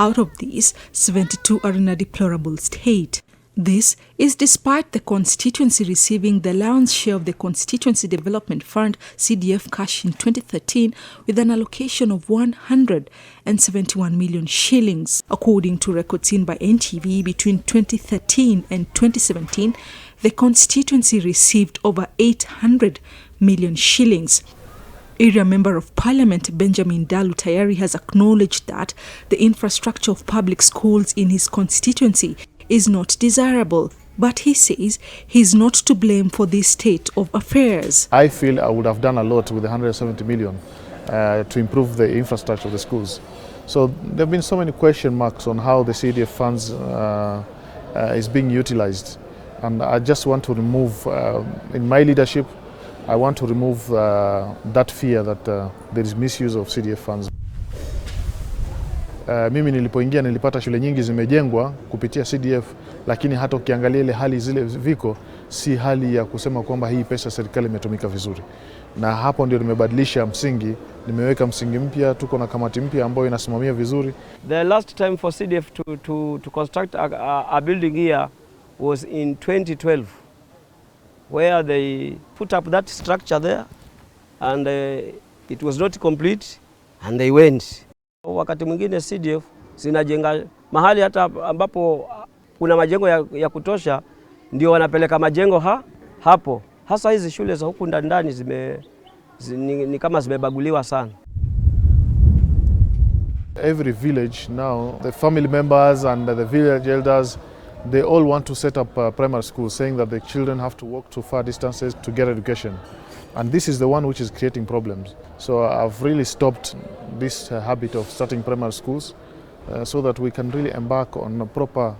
Out of these, 72 are in a deplorable state. This is despite the constituency receiving the lion's share of the Constituency Development Fund CDF cash in 2013 with an allocation of 171 million shillings. According to records seen by NTV between 2013 and 2017, the constituency received over 800 million shillings. Area Member of Parliament Benjamin Dalu Tayari has acknowledged that the infrastructure of public schools in his constituency is not desirable, but he says he's not to blame for this state of affairs. I feel I would have done a lot with the 170 million to improve the infrastructure of the schools. So there have been so many question marks on how the CDF funds is being utilized, and I just want to remove, in my leadership, I want to remove that fear that there is misuse of CDF funds. Mimi nilipoingia nilipata shule nyingi zimejengwa kupitia CDF, lakini hata ukiangalia ile hali zile viko si hali ya kusema kwamba hii pesa serikali imetumika vizuri. Na hapo ndio nimebadilisha msingi, nimeweka msingi mpya, tuko na kamati mpya ambayo inasimamia vizuri. The last time for CDF to construct a building here was in 2012. Where they put up that structure there and it was not complete and they went. Wakati mwingine CDF zinajenga mahali hata ambapo kuna majengo ya kutosha, ndio wanapeleka majengo hapo. Hasa hizi shule za huku ndani ni kama zimebaguliwa sana. Every village now, the family members and the village elders, they all want to set up primary schools, saying that the children have to walk to far distances to get education. And this is the one which is creating problems. So I've really stopped this habit of starting primary schools so that we can really embark on proper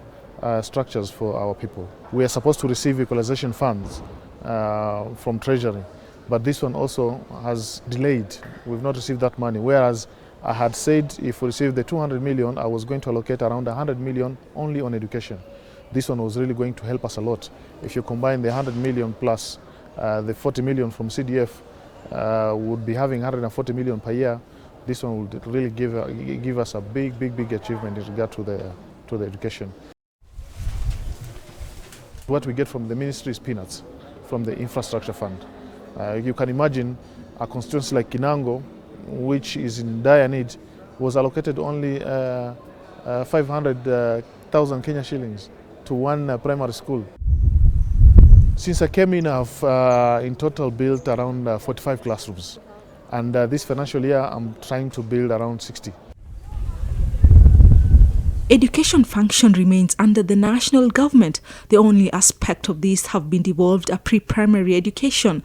structures for our people. We are supposed to receive equalization funds from Treasury, but this one also has delayed. We've not received that money, whereas I had said if we receive the 200 million, I was going to allocate around 100 million only on education. This one was really going to help us a lot. If you combine the 100 million plus the 40 million from CDF, would be having 140 million per year. This one would really give us a big achievement in regard to the education. What we get from the ministry is peanuts, from the infrastructure fund. You can imagine a constituency like Kinango, which is in dire need, was allocated only 500,000 Kenya shillings to one primary school. Since I came in, I've in total built around 45 classrooms, and this financial year I'm trying to build around 60. Education function remains under the national government. The only aspect of this have been devolved a pre-primary education.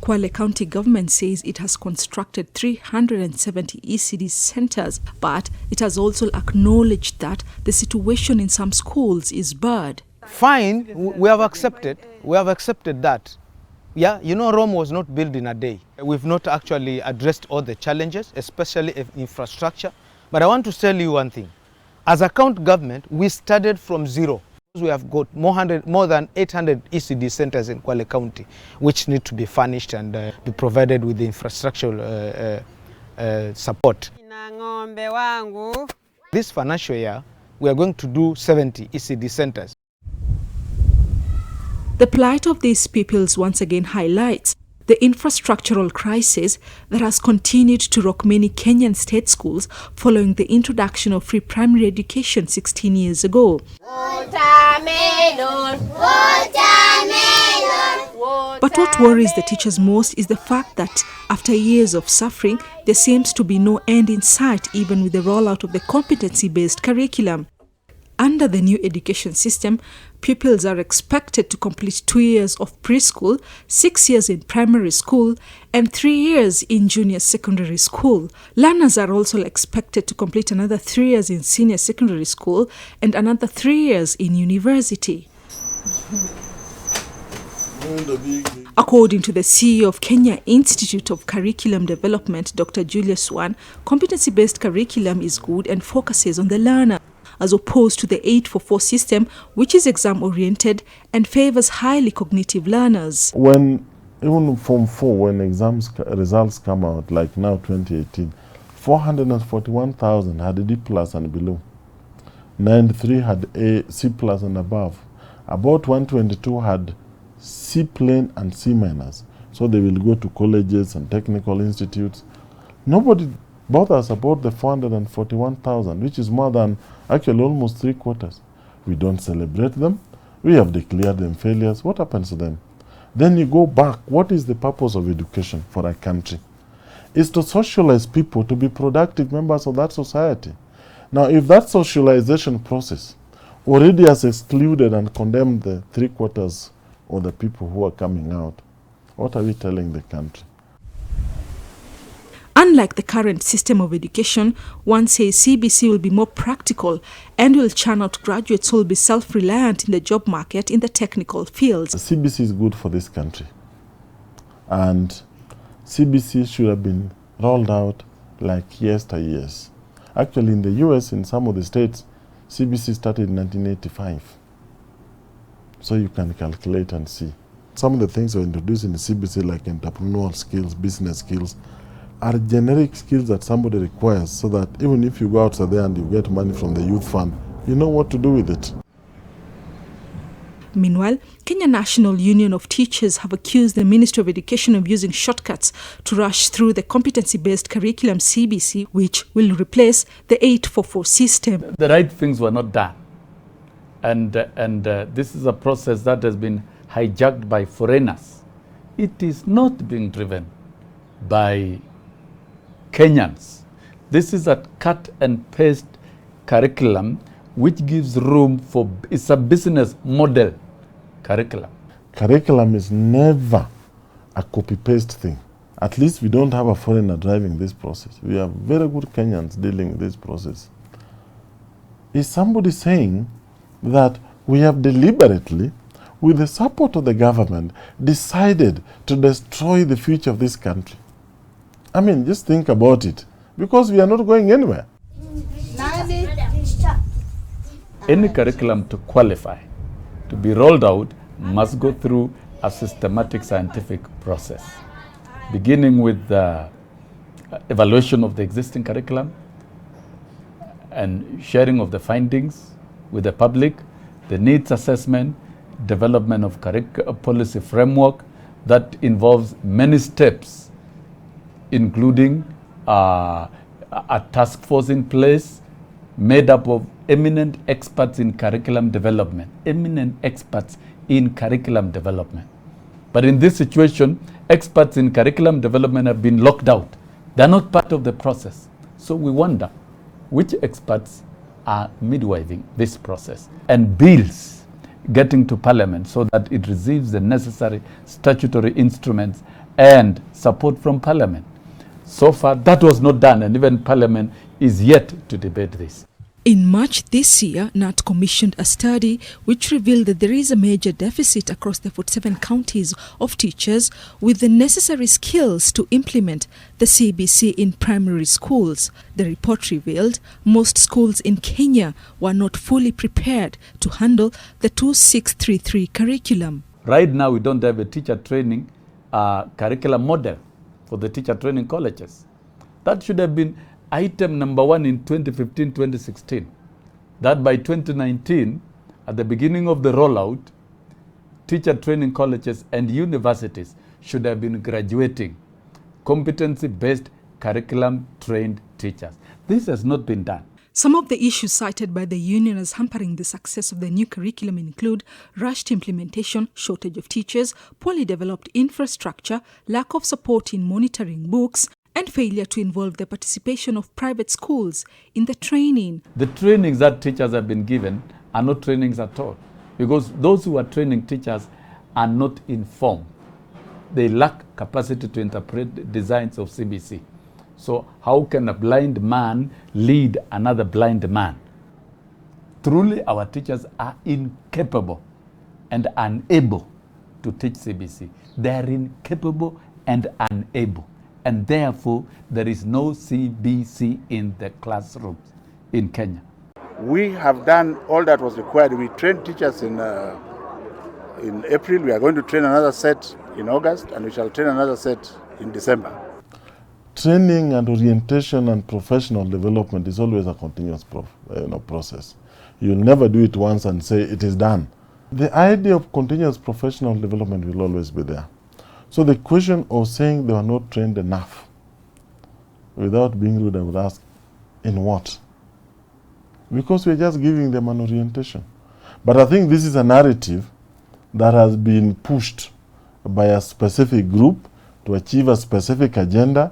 Kwale County government says it has constructed 370 ECD centers, but it has also acknowledged that the situation in some schools is bad. Fine, we have accepted that. Yeah, you know, Rome was not built in a day. We've not actually addressed all the challenges, especially infrastructure. But I want to tell you one thing. As a county government, we started from zero. We have got more than 800 ECD centers in Kwale County, which need to be furnished and be provided with the infrastructural support. This financial year, we are going to do 70 ECD centers. The plight of these peoples once again highlights the infrastructural crisis that has continued to rock many Kenyan state schools following the introduction of free primary education 16 years ago. Watermelon, watermelon, But what worries the teachers most is the fact that after years of suffering, there seems to be no end in sight even with the rollout of the competency-based curriculum. Under the new education system, pupils are expected to complete 2 years of preschool, 6 years in primary school, and 3 years in junior secondary school. Learners are also expected to complete another 3 years in senior secondary school and another 3 years in university. According to the CEO of Kenya Institute of Curriculum Development, Dr. Julius Swan, competency-based curriculum is good and focuses on the learner, as opposed to the 844 system, which is exam-oriented and favors highly cognitive learners. When, even Form 4, when exams results come out, like now 2018, 441,000 had a D plus and below. 93 had a C plus and above. About 122 had C plain and C minus. So they will go to colleges and technical institutes. Nobody bothers about the 441,000, which is more than actually almost 3/4. We don't celebrate them. We have declared them failures. What happens to them? Then you go back. What is the purpose of education for a country? It's to socialize people to be productive members of that society. Now, if that socialization process already has excluded and condemned the 3/4 of the people who are coming out, what are we telling the country? Unlike the current system of education, one says CBC will be more practical and will churn out graduates who will be self-reliant in the job market in the technical fields. CBC is good for this country, and CBC should have been rolled out like yesteryears. Actually, in the US, in some of the states, CBC started in 1985. So you can calculate and see. Some of the things we're introducing in CBC, like entrepreneurial skills, business skills, are generic skills that somebody requires, so that even if you go outside there and you get money from the youth fund, you know what to do with it. Meanwhile, Kenya National Union of Teachers have accused the Ministry of Education of using shortcuts to rush through the competency-based curriculum CBC, which will replace the 844 system. The right things were not done. And this is a process that has been hijacked by foreigners. It is not being driven by Kenyans. This is a cut and paste curriculum which gives room for, it's a business model curriculum. Curriculum is never a copy-paste thing. At least we don't have a foreigner driving this process. We have very good Kenyans dealing with this process. Is somebody saying that we have deliberately, with the support of the government, decided to destroy the future of this country? I mean, just think about it, because we are not going anywhere. Any curriculum to qualify, to be rolled out, must go through a systematic scientific process, beginning with the evaluation of the existing curriculum and sharing of the findings with the public, the needs assessment, development of policy framework that involves many steps, including a task force in place made up of eminent experts in curriculum development, But in this situation, experts in curriculum development have been locked out. They're not part of the process. So we wonder which experts are midwifing this process, and bills getting to Parliament so that it receives the necessary statutory instruments and support from Parliament. So far, that was not done, and even Parliament is yet to debate this. In March this year, NAT commissioned a study which revealed that there is a major deficit across the 47 counties of teachers with the necessary skills to implement the CBC in primary schools. The report revealed most schools in Kenya were not fully prepared to handle the 2633 curriculum. Right now, we don't have a teacher training curriculum model for the teacher training colleges. That should have been item number 1 in 2015-2016, that by 2019, at the beginning of the rollout, teacher training colleges and universities should have been graduating competency-based curriculum-trained teachers. This has not been done. Some of the issues cited by the union as hampering the success of the new curriculum include rushed implementation, shortage of teachers, poorly developed infrastructure, lack of support in monitoring books, and failure to involve the participation of private schools in the training. The trainings that teachers have been given are not trainings at all. because those who are training teachers are not informed. They lack capacity to interpret the designs of CBC. So how can a blind man lead another blind man? Truly, our teachers are incapable and unable to teach CBC. They are incapable and unable. And therefore, there is no CBC in the classrooms in Kenya. We have done all that was required. We trained teachers in April. We are going to train another set in August, and we shall train another set in December. Training and orientation and professional development is always a continuous process. You'll never do it once and say it is done. The idea of continuous professional development will always be there. So the question of saying they were not trained enough, without being rude, I would ask, in what? Because we're just giving them an orientation. But I think this is a narrative that has been pushed by a specific group to achieve a specific agenda.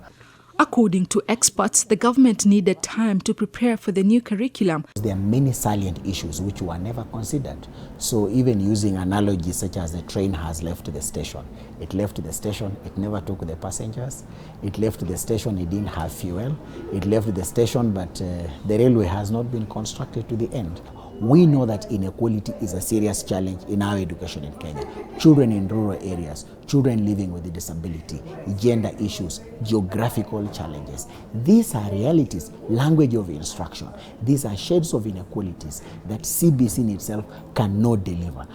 According to experts, the government needed time to prepare for the new curriculum. There are many salient issues which were never considered. So even using analogies such as the train has left the station. It left the station, it never took the passengers. It left the station, it didn't have fuel. It left the station, but the railway has not been constructed to the end. We know that inequality is a serious challenge in our education in Kenya. Children in rural areas, children living with a disability, gender issues, geographical challenges. These are realities, language of instruction. These are shades of inequalities that CBC in itself cannot deliver.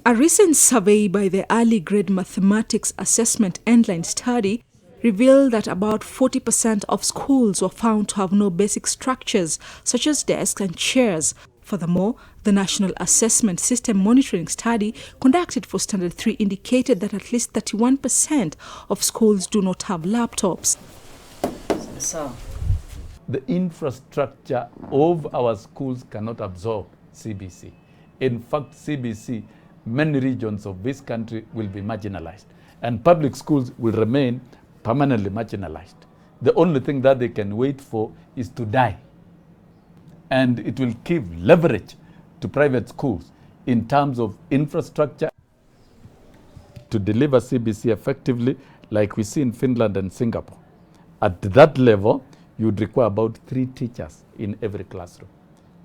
A recent survey by the Early Grade Mathematics Assessment Endline Study revealed that about 40% of schools were found to have no basic structures, such as desks and chairs. Furthermore, the National Assessment System Monitoring Study conducted for Standard 3 indicated that at least 31% of schools do not have laptops. The infrastructure of our schools cannot absorb CBC. In fact, CBC, many regions of this country will be marginalized, and public schools will remain permanently marginalized. The only thing that they can wait for is to die. And it will give leverage to private schools in terms of infrastructure to deliver CBC effectively, like we see in Finland and Singapore. At that level, you would require about 3 teachers in every classroom,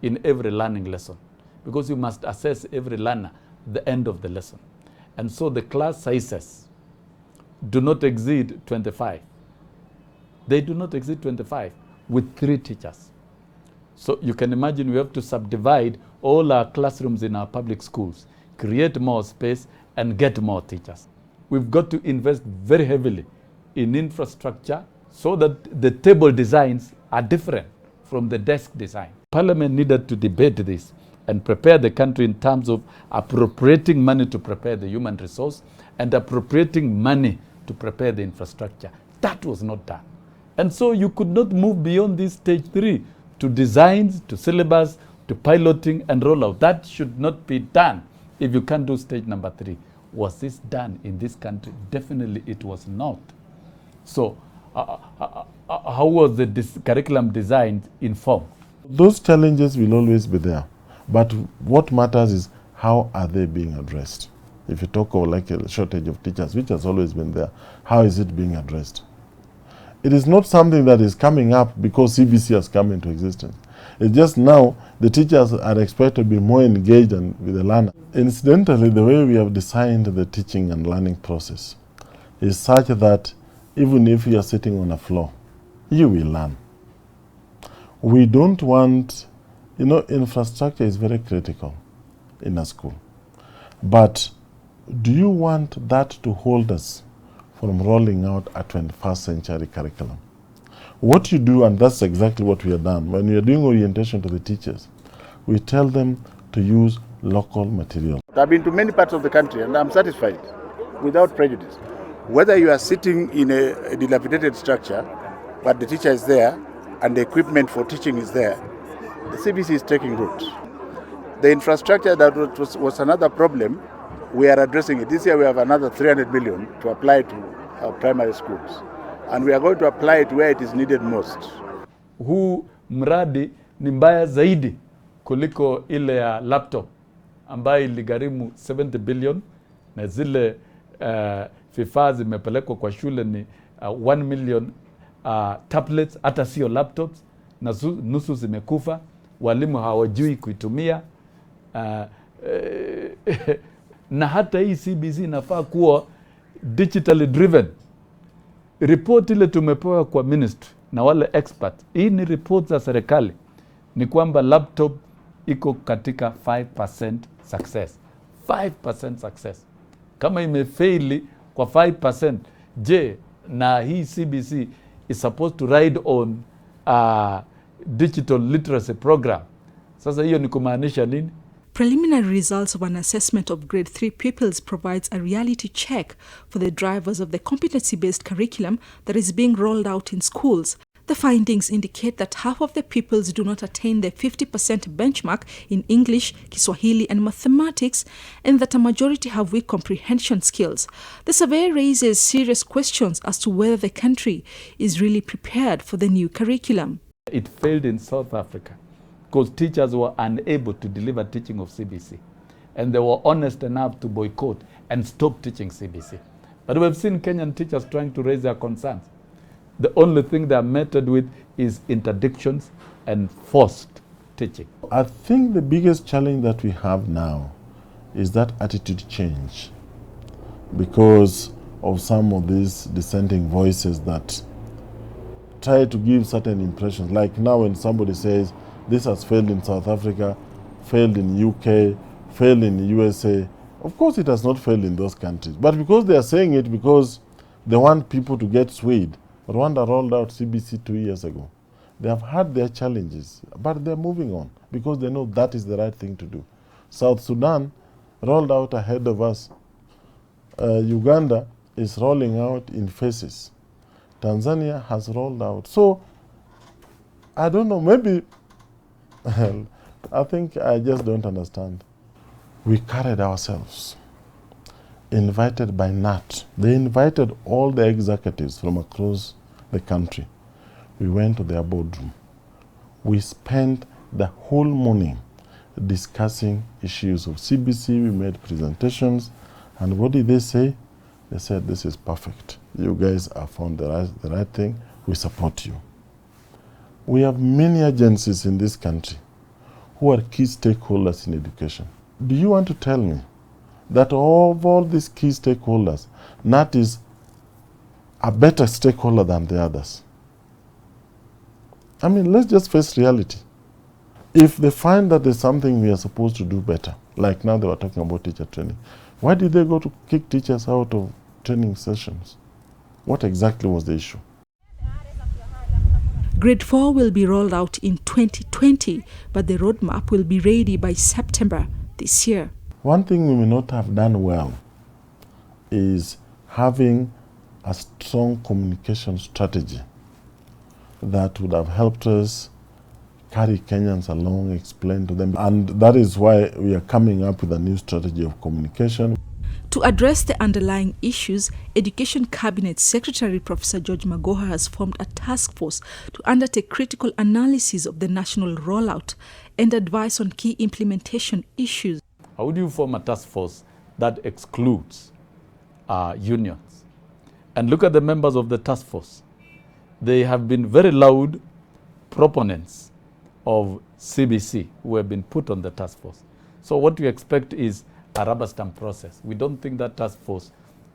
in every learning lesson, because you must assess every learner at the end of the lesson. And so the class sizes do not exceed 25. They do not exceed 25 with 3 teachers. So you can imagine we have to subdivide all our classrooms in our public schools, create more space, and get more teachers. We've got to invest very heavily in infrastructure so that the table designs are different from the desk design. Parliament needed to debate this and prepare the country in terms of appropriating money to prepare the human resource and appropriating money to prepare the infrastructure. That was not done. And so you could not move beyond this stage 3 to designs, to syllabus, to piloting and rollout. That should not be done if you can't do stage number 3. Was this done in this country? Definitely it was not. So how was the curriculum designed informed? Those challenges will always be there. But what matters is how are they being addressed? If you talk of like a shortage of teachers, which has always been there, how is it being addressed? It is not something that is coming up because CBC has come into existence. It's just now the teachers are expected to be more engaged with the learner. Incidentally, the way we have designed the teaching and learning process is such that even if you are sitting on a floor, you will learn. We don't want, infrastructure is very critical in a school. But do you want that to hold us from rolling out a 21st century curriculum? What you do, and that's exactly what we have done, when we are doing orientation to the teachers, we tell them to use local material. I've been to many parts of the country and I'm satisfied without prejudice. Whether you are sitting in a dilapidated structure, but the teacher is there and the equipment for teaching is there, the CBC is taking root. The infrastructure that was another problem, we are addressing it. This year we have another 300 million to apply to our primary schools. And we are going to apply it where it is needed most. Huu mradi ni mbaya zaidi kuliko ile ya laptop ambayo iligharimu 70 billion na zile vifaa zimepelekwa kwa shule ni 1 million tablets, hata sio laptops, na nusu zimekufa, walimu hawajui kuitumia. Na hata hii CBC inafaa kuwa digitally driven. Report ile tumepewa kwa ministry na wale expert, hii ni report za serikali, ni kwamba laptop iko katika 5% success. 5% success. Kama imefaili kwa 5%, je, na hii CBC is supposed to ride on digital literacy program. Sasa hiyo ni kumaanisha nini? Preliminary results of an assessment of grade 3 pupils provides a reality check for the drivers of the competency-based curriculum that is being rolled out in schools. The findings indicate that half of the pupils do not attain the 50% benchmark in English, Kiswahili and mathematics, and that a majority have weak comprehension skills. The survey raises serious questions as to whether the country is really prepared for the new curriculum. It failed in South Africa because teachers were unable to deliver teaching of CBC, and they were honest enough to boycott and stop teaching CBC. But we've seen Kenyan teachers trying to raise their concerns. The only thing they are met with is interdictions and forced teaching. I think the biggest challenge that we have now is that attitude change, because of some of these dissenting voices that try to give certain impressions. Like now when somebody says this has failed in South Africa, failed in UK, failed in USA, of course it has not failed in those countries. But because they are saying it because they want people to get swayed, Rwanda rolled out CBC 2 years ago. They have had their challenges, but they're moving on because they know that is the right thing to do. South Sudan rolled out ahead of us. Uganda is rolling out in phases. Tanzania has rolled out. So, I don't know, maybe, I think I just don't understand. We carried ourselves, invited by NAT. They invited all the executives from across the country. We went to their boardroom. We spent the whole morning discussing issues of CBC. We made presentations. And what did they say? They said, this is perfect. You guys have found the right thing. We support you. We have many agencies in this country who are key stakeholders in education. Do you want to tell me that of all these key stakeholders, NAT is a better stakeholder than the others? I mean, let's just face reality. If they find that there's something we are supposed to do better, like now they were talking about teacher training, why did they go to kick teachers out of training sessions? What exactly was the issue? Grade 4 will be rolled out in 2020, but the roadmap will be ready by September this year. One thing we may not have done well is having a strong communication strategy that would have helped us carry Kenyans along, explain to them. And that is why we are coming up with a new strategy of communication. To address the underlying issues, Education Cabinet Secretary Professor George Magoha has formed a task force to undertake critical analysis of the national rollout and advise on key implementation issues. How do you form a task force that excludes unions? And look at the members of the task force. They have been very loud proponents of CBC who have been put on the task force. So what we expect is a rubber stamp process. We don't think that task force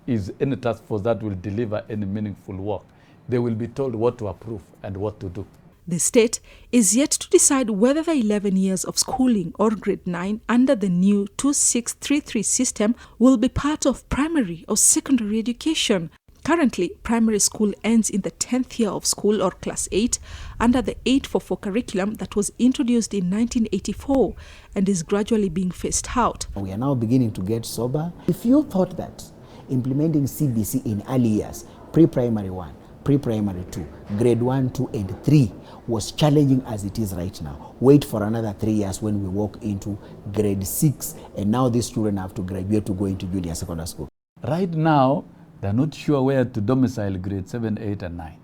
is any task force that will deliver any meaningful work. They will be told what to approve and what to do. The state is yet to decide whether the 11 years of schooling or grade 9 under the new 2633 system will be part of primary or secondary education. Currently, primary school ends in the 10th year of school or class 8 under the 844 curriculum that was introduced in 1984 and is gradually being phased out. We are now beginning to get sober. If you thought that implementing CBC in early years, pre-primary 1, pre-primary 2, grade 1, 2 and 3 was challenging as it is right now. Wait for another 3 years when we walk into grade 6 and now these children have to graduate to go into junior secondary school. Right now, they're not sure where to domicile grade 7, 8 and 9.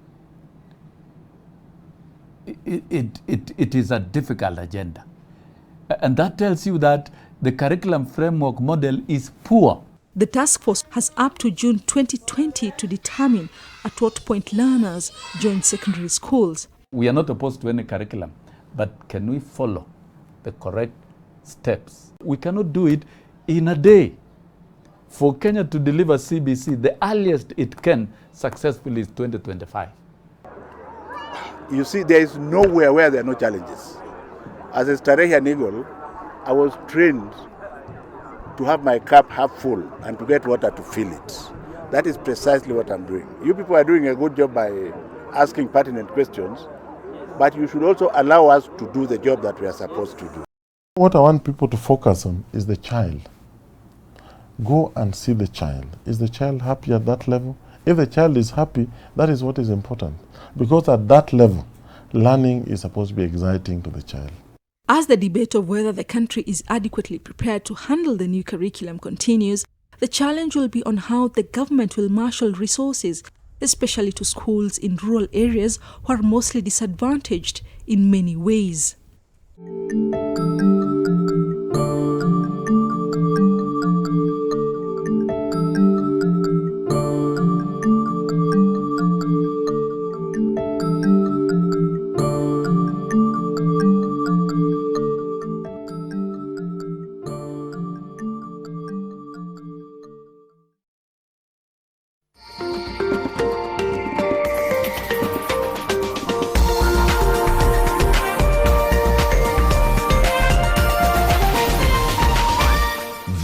It is a difficult agenda. And that tells you that the curriculum framework model is poor. The task force has up to June 2020 to determine at what point learners join secondary schools. We are not opposed to any curriculum, but can we follow the correct steps? We cannot do it in a day. For Kenya to deliver CBC, the earliest it can successfully is 2025. You see, there is nowhere where there are no challenges. As a Starehe Eagle, I was trained to have my cup half full and to get water to fill it. That is precisely what I'm doing. You people are doing a good job by asking pertinent questions, but you should also allow us to do the job that we are supposed to do. What I want people to focus on is the child. Go and see the child. Is the child happy at that level? If the child is happy, that is what is important. Because at that level, learning is supposed to be exciting to the child. As the debate of whether the country is adequately prepared to handle the new curriculum continues, the challenge will be on how the government will marshal resources, especially to schools in rural areas who are mostly disadvantaged in many ways.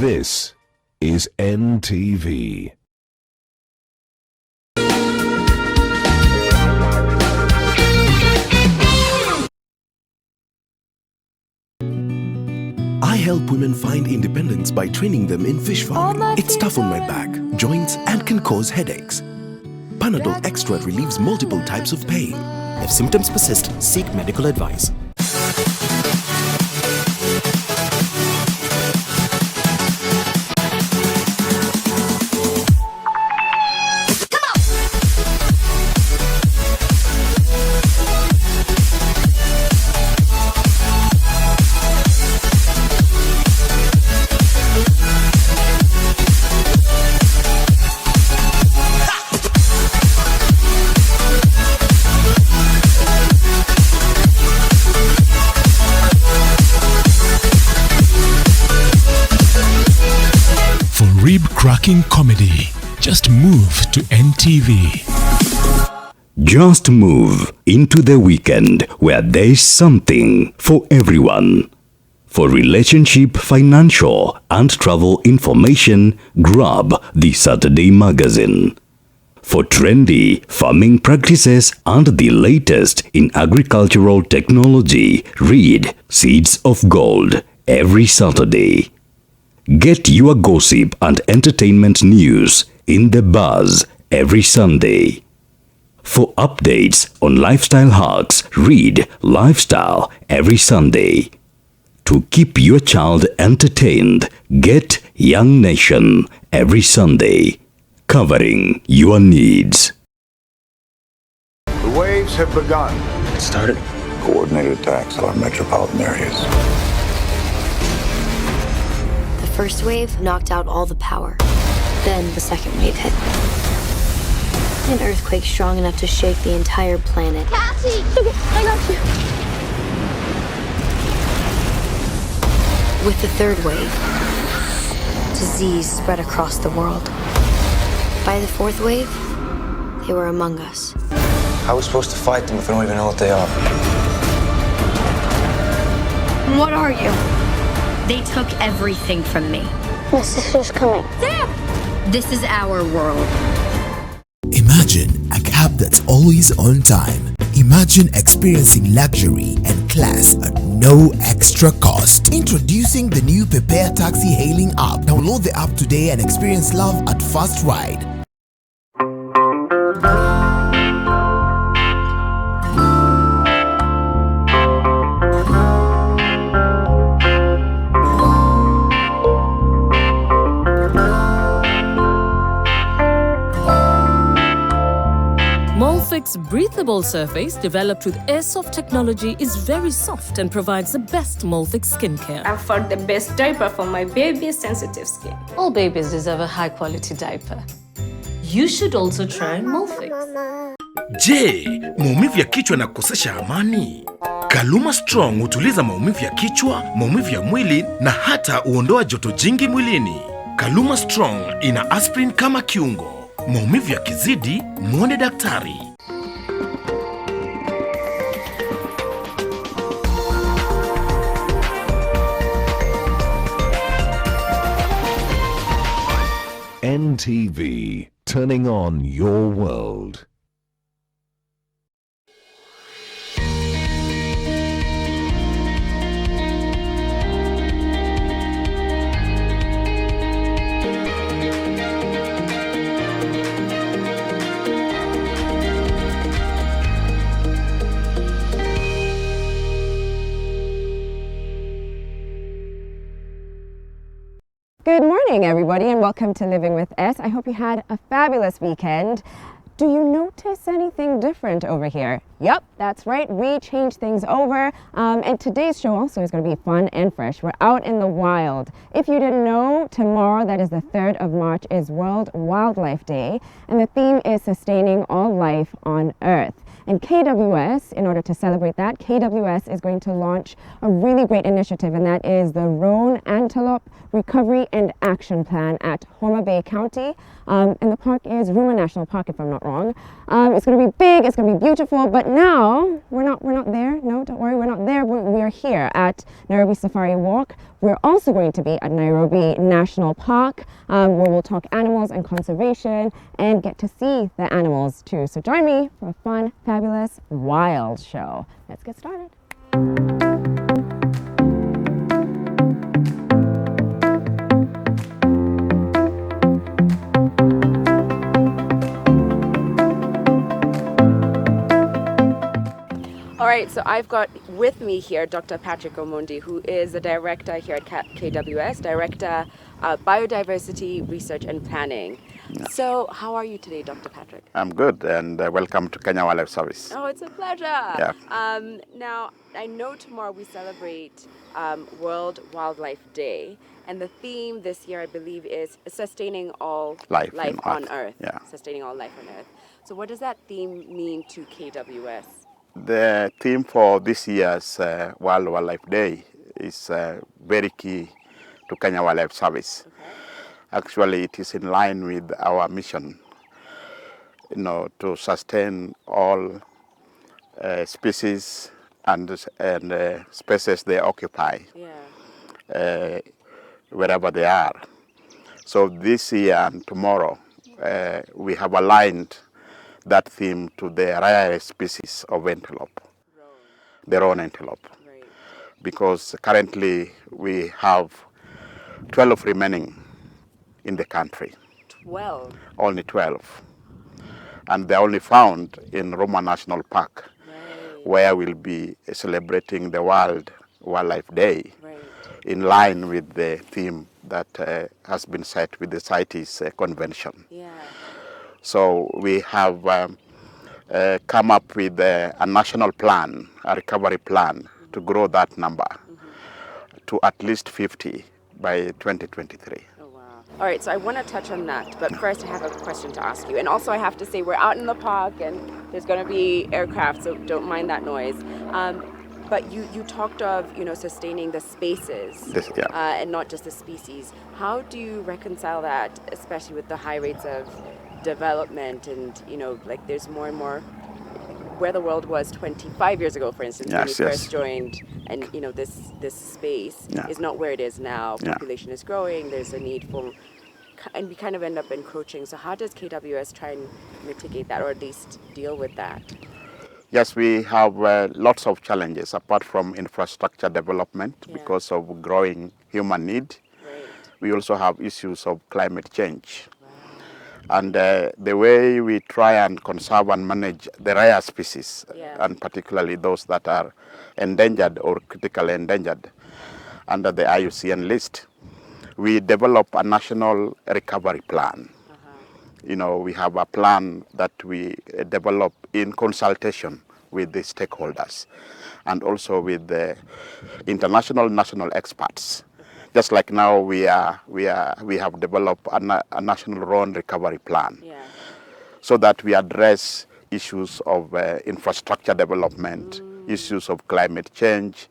This is NTV. I help women find independence by training them in fish farming. It's tough on my back, joints, and can cause headaches. Panadol Extra relieves multiple types of pain. If symptoms persist, seek medical advice. Rib-cracking comedy. Just move to NTV. Just move into the weekend where there's something for everyone. For relationship, financial, and travel information, grab the Saturday magazine. For trendy farming practices and the latest in agricultural technology, read Seeds of Gold every Saturday. Get your gossip and entertainment news in The Buzz every Sunday. For updates on lifestyle hacks, read Lifestyle every Sunday. To keep your child entertained, get Young Nation every Sunday, covering your needs. The waves have begun. It started. Coordinated attacks on metropolitan areas. The first wave knocked out all the power. Then the second wave hit. An earthquake strong enough to shake the entire planet. Cassie! I got you. With the third wave, disease spread across the world. By the fourth wave, they were among us. How are we supposed to fight them if we don't even know what they are? What are you? They took everything from me. My sister's coming. Sam! This is our world. Imagine a cab that's always on time. Imagine experiencing luxury and class at no extra cost. Introducing the new Prepare Taxi hailing app. Download the app today and experience love at first ride. Molfix breathable surface developed with airsoft technology is very soft and provides the best Molfix skincare. I found the best diaper for my baby's sensitive skin. All babies deserve a high-quality diaper. You should also try Molfix. Je, maumivu ya kichwa na kukosesha amani? Kaluma Strong hutuliza maumivu ya kichwa, maumivu ya mwili na hata huondoa joto jingi mwilini. Kaluma Strong ina aspirin kama kiungo. Maumivu yakizidi, muone daktari. NTV, turning on your world. Good morning, everybody, and welcome to Living with S. I hope you had a fabulous weekend. Do you notice anything different over here? Yep, that's right, we changed things over, and today's show also is going to be fun and fresh. We're out in the wild. If you didn't know, tomorrow, that is the 3rd of March, is World Wildlife Day, and the theme is sustaining all life on Earth. And KWS, in order to celebrate that, KWS is going to launch a really great initiative, and that is the Roan Antelope Recovery and Action Plan at Homa Bay County. And the park is Ruma National Park, if I'm not wrong. It's going to be big, it's going to be beautiful, but now we're not there. No, don't worry, we're not there. We are here at Nairobi Safari Walk. We're also going to be at Nairobi National Park, where we'll talk animals and conservation and get to see the animals too. So join me for a fun, fabulous, wild show. Let's get started. All right, so I've got with me here Dr. Patrick Omondi, who is the director here at KWS, Director of Biodiversity Research and Planning. So how are you today, Dr. Patrick? I'm good, and welcome to Kenya Wildlife Service. Oh, it's a pleasure. Yeah. Now, I know tomorrow we celebrate World Wildlife Day, and the theme this year, I believe, is sustaining all life on Earth. Yeah. Sustaining all life on Earth. So what does that theme mean to KWS? The theme for this year's World Wildlife Day is very key to Kenya Wildlife Service. Okay. Actually, it is in line with our mission, to sustain all species and spaces they occupy, wherever they are. So this year and tomorrow, we have aligned that theme to the rare species of antelope, the roan antelope. Right. Because currently we have 12 remaining in the country. 12? Only 12. And they're only found in Ruma National Park, where we'll be celebrating the World Wildlife Day, in line with the theme that has been set with the CITES Convention. Yeah. So we have come up with a national plan, a recovery plan, to grow that number to at least 50 by 2023. All right, so I want to touch on that, but first I have a question to ask you. And also I have to say we're out in the park and there's going to be aircraft, so don't mind that noise. But you talked of, sustaining the spaces and not just the species. How do you reconcile that, especially with the high rates of development and, there's more and more where the world was 25 years ago, for instance, when you first joined, and this space is not where it is now. Population is growing, there's a need for, and we kind of end up encroaching. So how does KWS try and mitigate that, or at least deal with that? Yes, we have lots of challenges apart from infrastructure development because of growing human need. We also have issues of climate change. And the way we try and conserve and manage the rare species, and particularly those that are endangered or critically endangered under the IUCN list, we develop a national recovery plan. We have a plan that we develop in consultation with the stakeholders and also with the international national experts. Just like now we have developed a national road recovery plan, so that we address issues of infrastructure development, issues of climate change,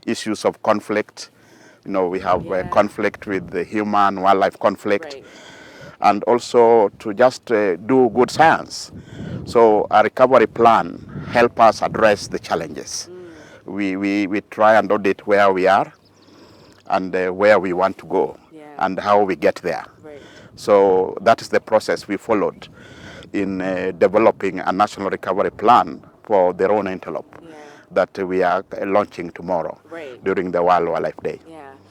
issues of conflict. You know, we have conflict with the human-wildlife conflict, and also to just do good science. So a recovery plan help us address the challenges. We try and audit where we are and where we want to go and how we get there. So that is the process we followed in developing a national recovery plan for the Rhone antelope that we are launching tomorrow during the World Wildlife Day.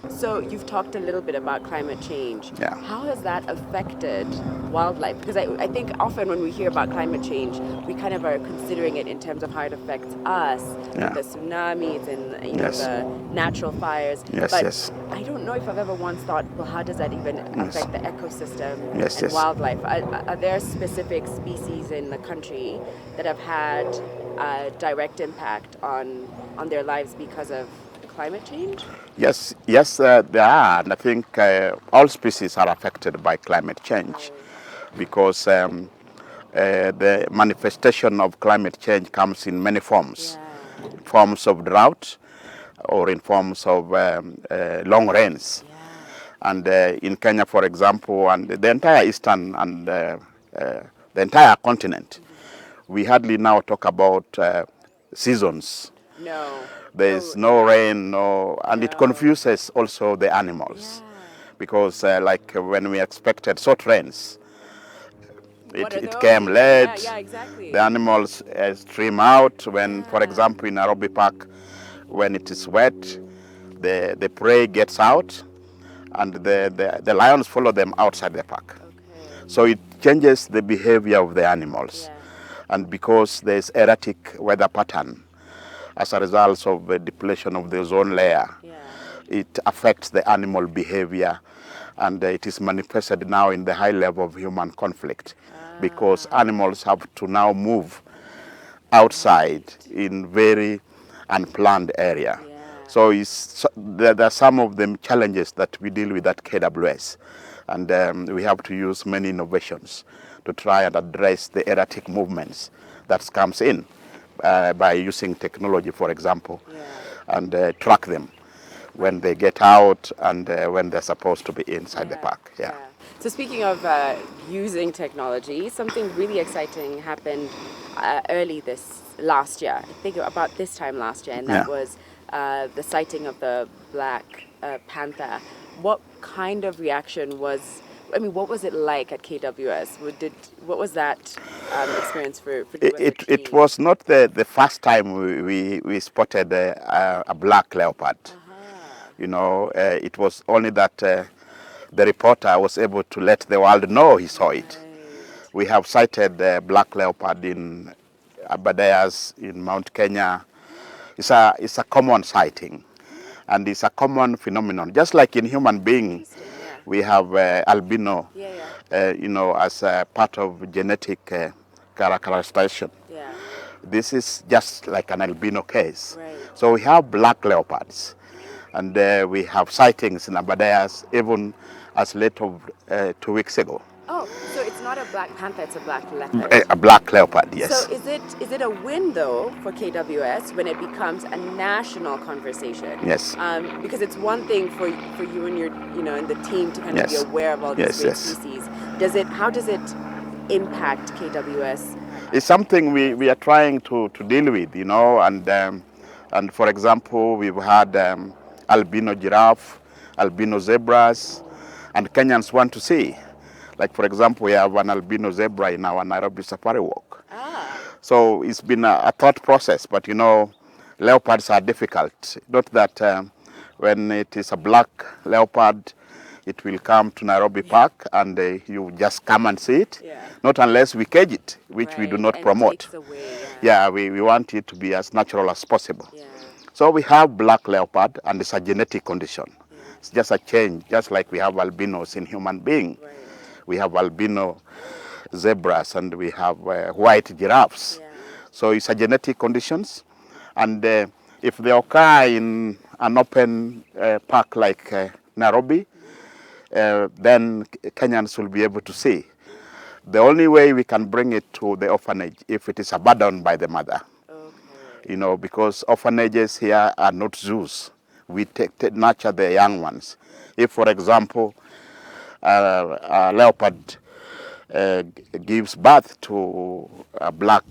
So you've talked a little bit about climate change. Yeah. How has that affected wildlife? Because I think often when we hear about climate change, we kind of are considering it in terms of how it affects us, with the tsunamis and the natural fires. But I don't know if I've ever once thought, well, how does that even affect the ecosystem and wildlife? Are there specific species in the country that have had a direct impact on their lives because of climate change? Yes, there are, and I think all species are affected by climate change because the manifestation of climate change comes in many forms. Forms of drought or in forms of long rains. And in Kenya, for example, and the entire eastern and the entire continent, we hardly now talk about seasons. There's no rain, and it confuses also the animals, because like when we expected short rains, it came late. The animals stream out. When, for example, in Nairobi Park, when it is wet, the prey gets out, and the lions follow them outside the park. So it changes the behavior of the animals, and because there's erratic weather pattern, as a result of the depletion of the ozone layer, it affects the animal behavior, and it is manifested now in the high level of human conflict, because animals have to now move outside in very unplanned area. So there are some of the challenges that we deal with at KWS, and we have to use many innovations to try and address the erratic movements that comes in. By using technology, for example, and track them when they get out and when they're supposed to be inside the park. So speaking of using technology, something really exciting happened early last year. I think about this time last year, and that was the sighting of the black panther. What kind of reaction what was it like at KWS? What was that experience for you? It was not the first time we spotted a black leopard. You know, it was only that the reporter was able to let the world know he saw it. We have sighted the black leopard in Aberdares in Mount Kenya. It's a common sighting, and it's a common phenomenon. Just like in human beings, we have albino, as a part of genetic characterization. This is just like an albino case. So we have black leopards, and we have sightings in Aberdares even as late of 2 weeks ago. Oh, so it's not a black panther, it's a black leopard. A black leopard, yes. So is it a win, though, for KWS when it becomes a national conversation? Yes. Because it's one thing for you and your, and the team to kind of be aware of all these great species. How does it impact KWS? It's something we are trying to deal with, and for example, we've had albino giraffe, albino zebras, and Kenyans want to see. Like, for example, we have an albino zebra in our Nairobi safari walk. So it's been a thought process, but leopards are difficult. Not that when it is a black leopard, it will come to Nairobi Park and you just come and see it. Not unless we cage it, which we do not promote. We want it to be as natural as possible. So we have black leopard, and it's a genetic condition. It's just a change, just like we have albinos in human beings. We have albino zebras and we have white giraffes. So it's a genetic conditions, and if they occur in an open park like Nairobi, then Kenyans will be able to see. The only way we can bring it to the orphanage if it is abandoned by the mother. You know, because orphanages here are not zoos. We nurture the young ones. If, for example, a leopard gives birth to a black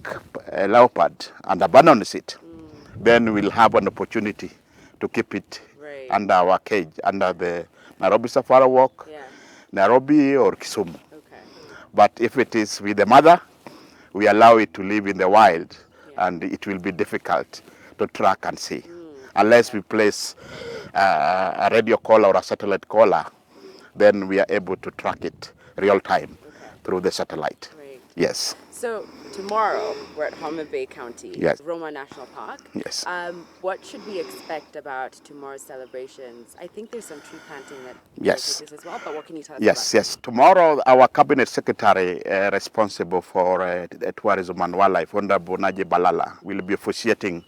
leopard and abandons it, then we'll have an opportunity to keep it under our cage, under the Nairobi Safari Walk, Nairobi or Kisumu. But if it is with the mother, we allow it to live in the wild, and it will be difficult to track and see. Unless we place a radio collar or a satellite collar, then we are able to track it real time through the satellite. Yes. So tomorrow we're at Homa Bay County, Yes. Roma National Park. Yes. What should we expect about tomorrow's celebrations? I think there's some tree planting that Yes. takes place as well, but what can you tell us Yes, about? yes. Tomorrow, our cabinet secretary responsible for tourism and wildlife, Honorable Naji Balala, will be officiating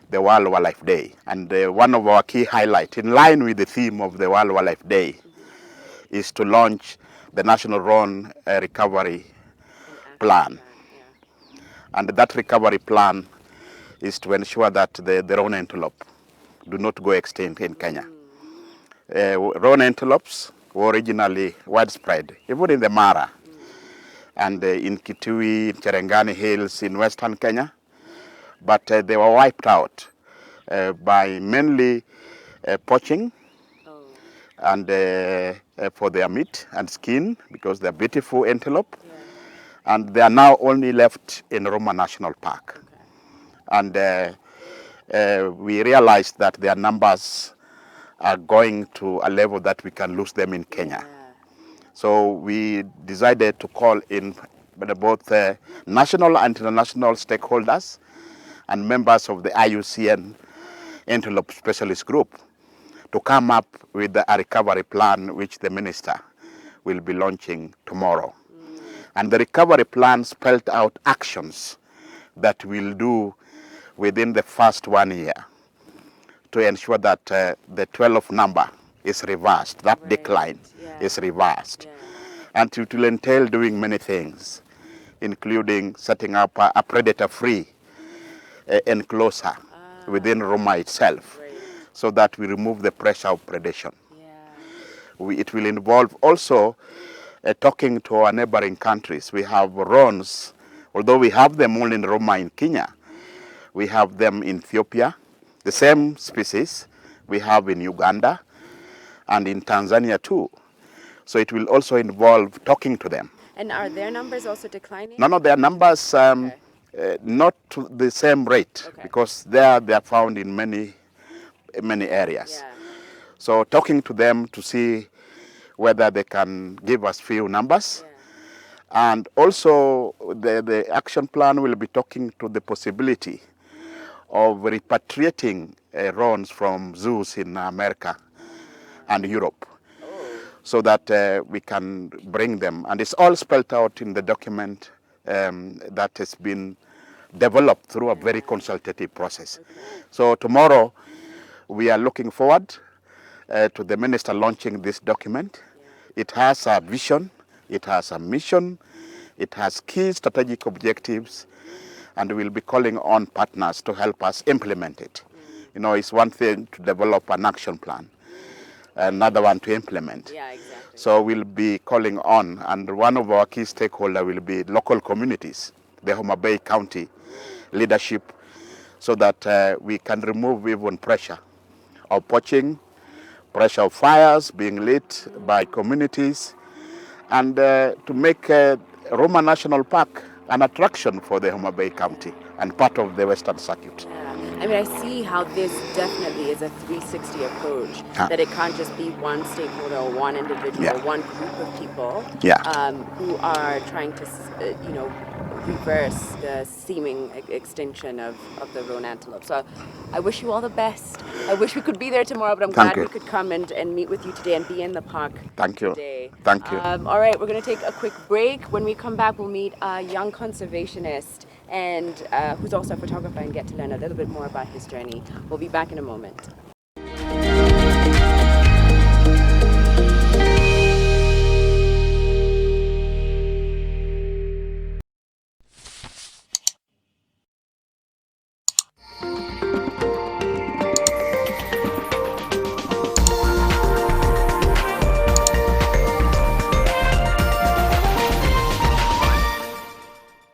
the World Wildlife Day. And one of our key highlights, in line with the theme of the World Wildlife Day, is to launch the National Roan Recovery Plan. And that recovery plan is to ensure that the roan antelope do not go extinct in Kenya. Roan antelopes were originally widespread, even in the Mara and in Kitui, Cherengani Hills in western Kenya, but they were wiped out by mainly poaching and for their meat and skin, because they're beautiful antelope. And they are now only left in Roma National Park. And we realized that their numbers are going to a level that we can lose them in Kenya. So we decided to call in both national and international stakeholders and members of the IUCN Antelope Specialist Group to come up with a recovery plan which the minister will be launching tomorrow. And the recovery plan spelled out actions that we'll do within the first 1 year to ensure that the 12 number is reversed, that decline is reversed. And it will entail doing many things, including setting up a predator-free enclosure within Roma itself, so that we remove the pressure of predation. It will involve also talking to our neighboring countries. We have roans, although we have them only in Roma in Kenya, we have them in Ethiopia, the same species we have in Uganda and in Tanzania too. So it will also involve talking to them. And are their numbers also declining? No, their numbers not to the same rate, because they are found in many areas. So talking to them to see whether they can give us few numbers. And also the action plan will be talking to the possibility of repatriating roans from zoos in America and Europe, so that we can bring them. And it's all spelled out in the document that has been developed through a very consultative process. So tomorrow we are looking forward to the minister launching this document. It has a vision, it has a mission, it has key strategic objectives, and we'll be calling on partners to help us implement it. You know, it's one thing to develop an action plan, another one to implement. So we'll be calling on, and one of our key stakeholders will be local communities, the Homa Bay County leadership, so that we can remove even pressure of poaching, pressure of fires being lit by communities, and to make Roma National Park an attraction for the Homa Bay County and part of the Western Circuit. I mean, I see how this definitely is a 360 approach, that it can't just be one stakeholder or one individual or one group of people who are trying to, reverse the seeming extinction of the roan antelope. So I wish you all the best. I wish we could be there tomorrow, but I'm glad we could come and meet with you today and be in the park today. Thank you. All right, we're going to take a quick break. When we come back, we'll meet a young conservationist and who's also a photographer, and get to learn a little bit more about his journey. We'll be back in a moment.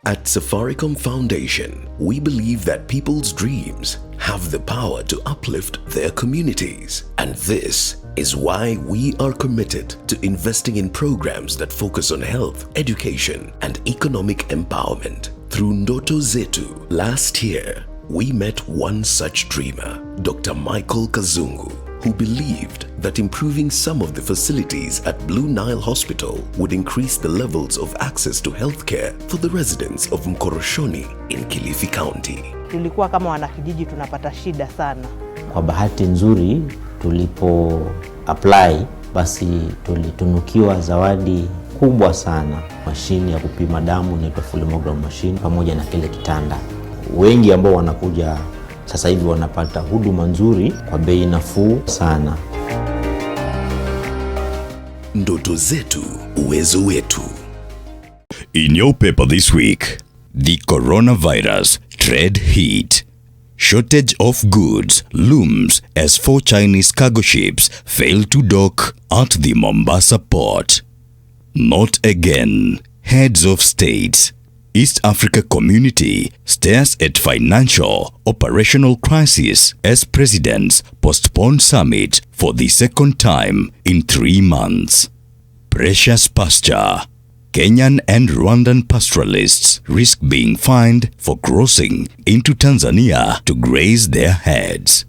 At Safaricom Foundation, we believe that people's dreams have the power to uplift their communities. And this is why we are committed to investing in programs that focus on health, education, and economic empowerment. Through Ndoto Zetu, last year, we met one such dreamer, Dr. Michael Kazungu, who believed that improving some of the facilities at Blue Nile Hospital would increase the levels of access to healthcare for the residents of Mkoroshoni in Kilifi County. Tulikuwa kama wanakijiji tunapata shida sana. Kwa bahati nzuri tulipo apply basi tulitunukiwa zawadi kubwa sana. Mashini ya kupima damu inaitwa full hemogram machine pamoja na kile kitanda. Wengi ambao wanakuja sasa hivi wanapata huduma nzuri kwa bei nafuu sana. Ndoto zetu, uwezo wetu. In your paper this week, the coronavirus trade heat. Shortage of goods looms as 4 Chinese cargo ships fail to dock at the Mombasa port. Not again. Heads of states. East Africa community stares at financial operational crisis as presidents postpone summit for the second time in 3 months. Precious pasture. Kenyan and Rwandan pastoralists risk being fined for crossing into Tanzania to graze their heads.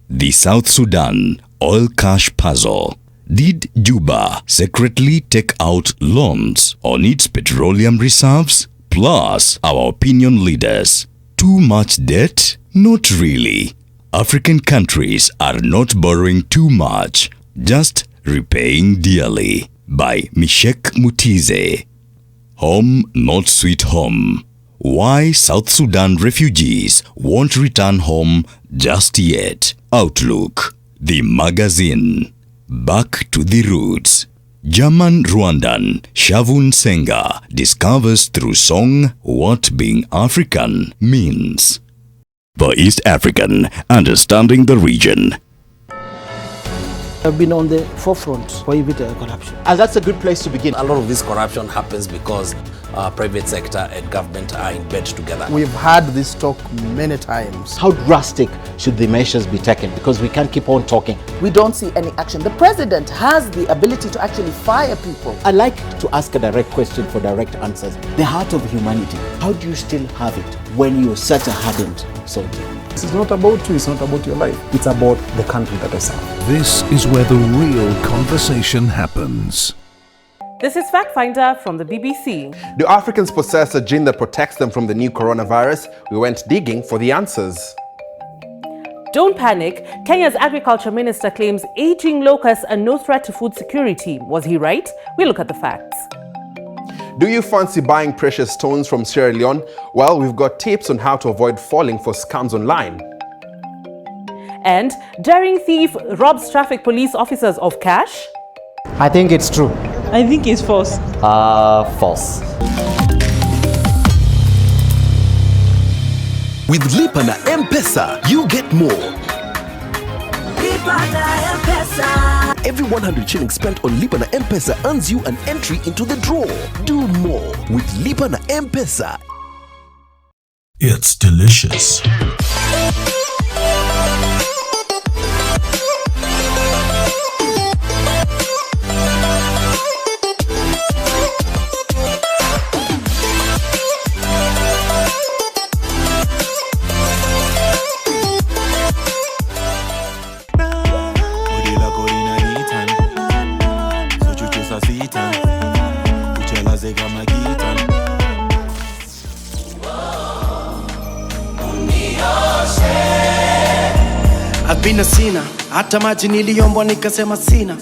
The South Sudan oil cash puzzle. Did Juba secretly take out loans on its petroleum reserves? Plus, our opinion leaders. Too much debt? Not really. African countries are not borrowing too much, just repaying dearly. By Mishek Mutize. Home not sweet home. Why South Sudan refugees won't return home just yet. Outlook. The magazine. Back to the roots. German Rwandan Shavun Senga discovers through song what being African means. For East African, understanding the region. I've been on the forefront for eviting corruption. And that's a good place to begin. A lot of this corruption happens because private sector and government are in bed together. We've had this talk many times. How drastic should the measures be taken? Because we can't keep on talking. We don't see any action. The president has the ability to actually fire people. I like to ask a direct question for direct answers. The heart of humanity, how do you still have it when you're such a hardened soldier? This is not about you, it's not about your life. It's about the country that I serve. This is where the real conversation happens. This is Fact Finder from the BBC. Do Africans possess a gene that protects them from the new coronavirus? We went digging for the answers. Don't panic. Kenya's agriculture minister claims aging locusts are no threat to food security. Was he right? We look at the facts. Do you fancy buying precious stones from Sierra Leone? Well, we've got tips on how to avoid falling for scams online. And daring thief robs traffic police officers of cash? I think it's true. I think it's false. False. With Lipa na M-Pesa, you get more. Lipa na M-Pesa. Every 100 shillings spent on Lipa na M-Pesa earns you an entry into the draw. Do more with Lipa na M-Pesa. It's delicious. I've been a sinner, hata maji niliombwa nikasema sina.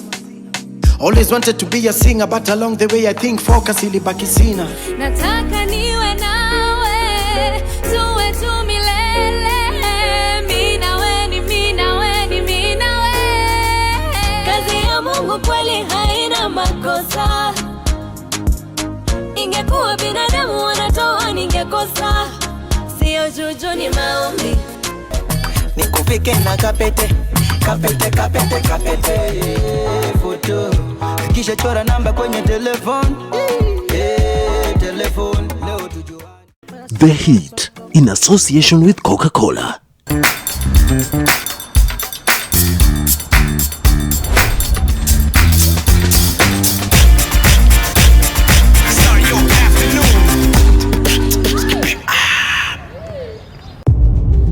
Always wanted to be a singer, but along the way I think focus ilibaki sina. Nataka niwe nawe tuwe tu milele. Mina weni, mina weni, mina we. Kazi ya Mungu kweli haina makosa. Ingekuwa binadamu wanatoa ningekosa. Sio juju ni maombi. Nikupike na kapete, kapete, kapete, kapete. Foto kisha chora namba kwenye telefone. Telefone leo tujua. The Heat in association with Coca-Cola.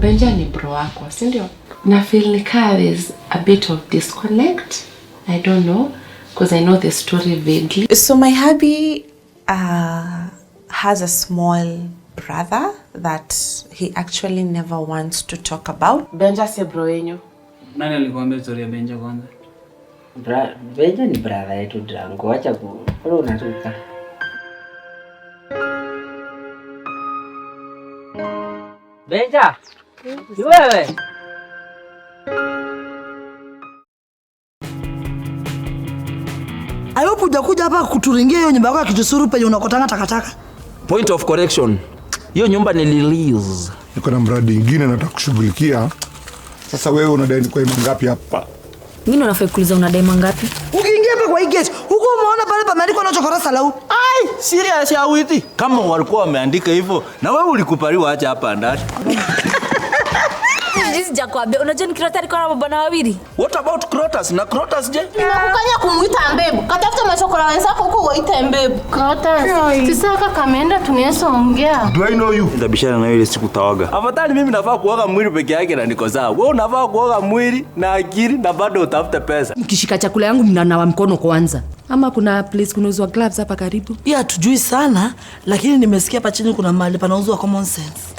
Benja ni bro wako, si ndio? Na feel ni there is a bit of disconnect. I don't know, because I know the story vaguely. So my hubby has a small brother that he actually never wants to talk about. Benja si bro wenyu. Nani alikwambia story ya Benja kwanza? Benja ni brother yetu Drango, acha ku. Wewe unatuka. Benja. Ni wewe? Ayo kuja hapa kuturingia hiyo nyumba yako ya kijusuru penye unakotanga takataka. Point of correction. Hiyo nyumba ni release. Niko na mradi mwingine nataka kushughulikia. Sasa wewe unadai kwa imani ngapi hapa? Mimi unafaa kuuliza unadai mangapi? Ukiingia hapa kwa hii gate, huko umeona pale pameandikwa na chokora salau. Ai, serious ya witi. Kama walikuwa wameandika hivyo, na wewe ulikupaliwa acha hapa ndani. Hizi Jacob, unajua ni Crotas kwa mabwana wawili. What about Crotas? Na Crotas je? Nimekukanya kumuita mbebu. Katafuta machokora wenzako huko waite mbebu. Crotas. Sisaka kameenda tunaweza ongea. Do I know you? Ndabishana na ile siku tawaga. Afadhali mimi nafaa kuoga mwili peke yake na niko sawa. Wewe unafaa kuoga mwili na akili na bado utafuta pesa. Nikishika chakula yangu mnanawa mkono kwanza. Ama kuna place kunauzwa gloves hapa karibu? Pia tujui sana, lakini nimesikia hapa chini kuna mahali panauzwa common sense.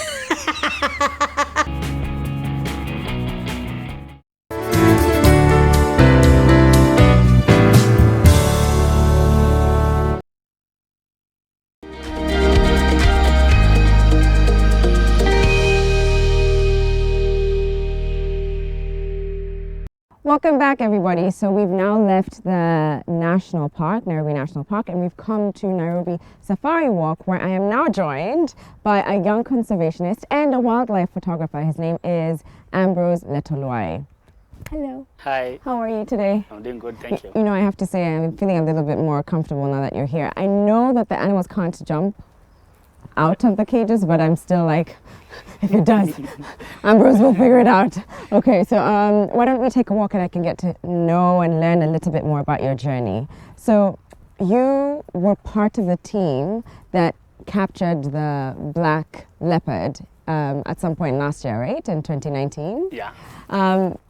Welcome back, everybody. So we've now left the national park, Nairobi National Park, and we've come to Nairobi Safari Walk, where I am now joined by a young conservationist and a wildlife photographer. His name is Ambrose Letoluai. Hello. Hi. How are you today? I'm doing good, thank you. You know, I have to say I'm feeling a little bit more comfortable now that you're here. I know that the animals can't jump out of the cages, but I'm still like, if it does, Ambrose will figure it out. Okay, so why don't we take a walk and I can get to know and learn a little bit more about your journey. So you were part of the team that captured the black leopard at some point last year, right? In 2019? Yeah.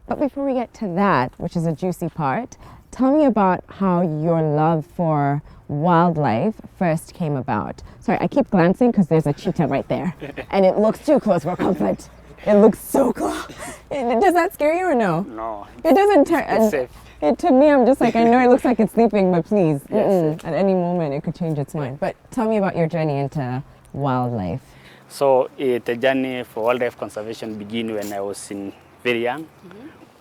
But before we get to that, which is a juicy part, tell me about how your love for wildlife first came about. Sorry, I keep glancing because there's a cheetah right there. And it looks too close for comfort. It looks so close. Does that scare you or no? No. It doesn't It's safe. To me, I'm just like, I know it looks like it's sleeping, but please, Yes. at any moment it could change its mind. But tell me about your journey into wildlife. So the journey for wildlife conservation began when I was very young.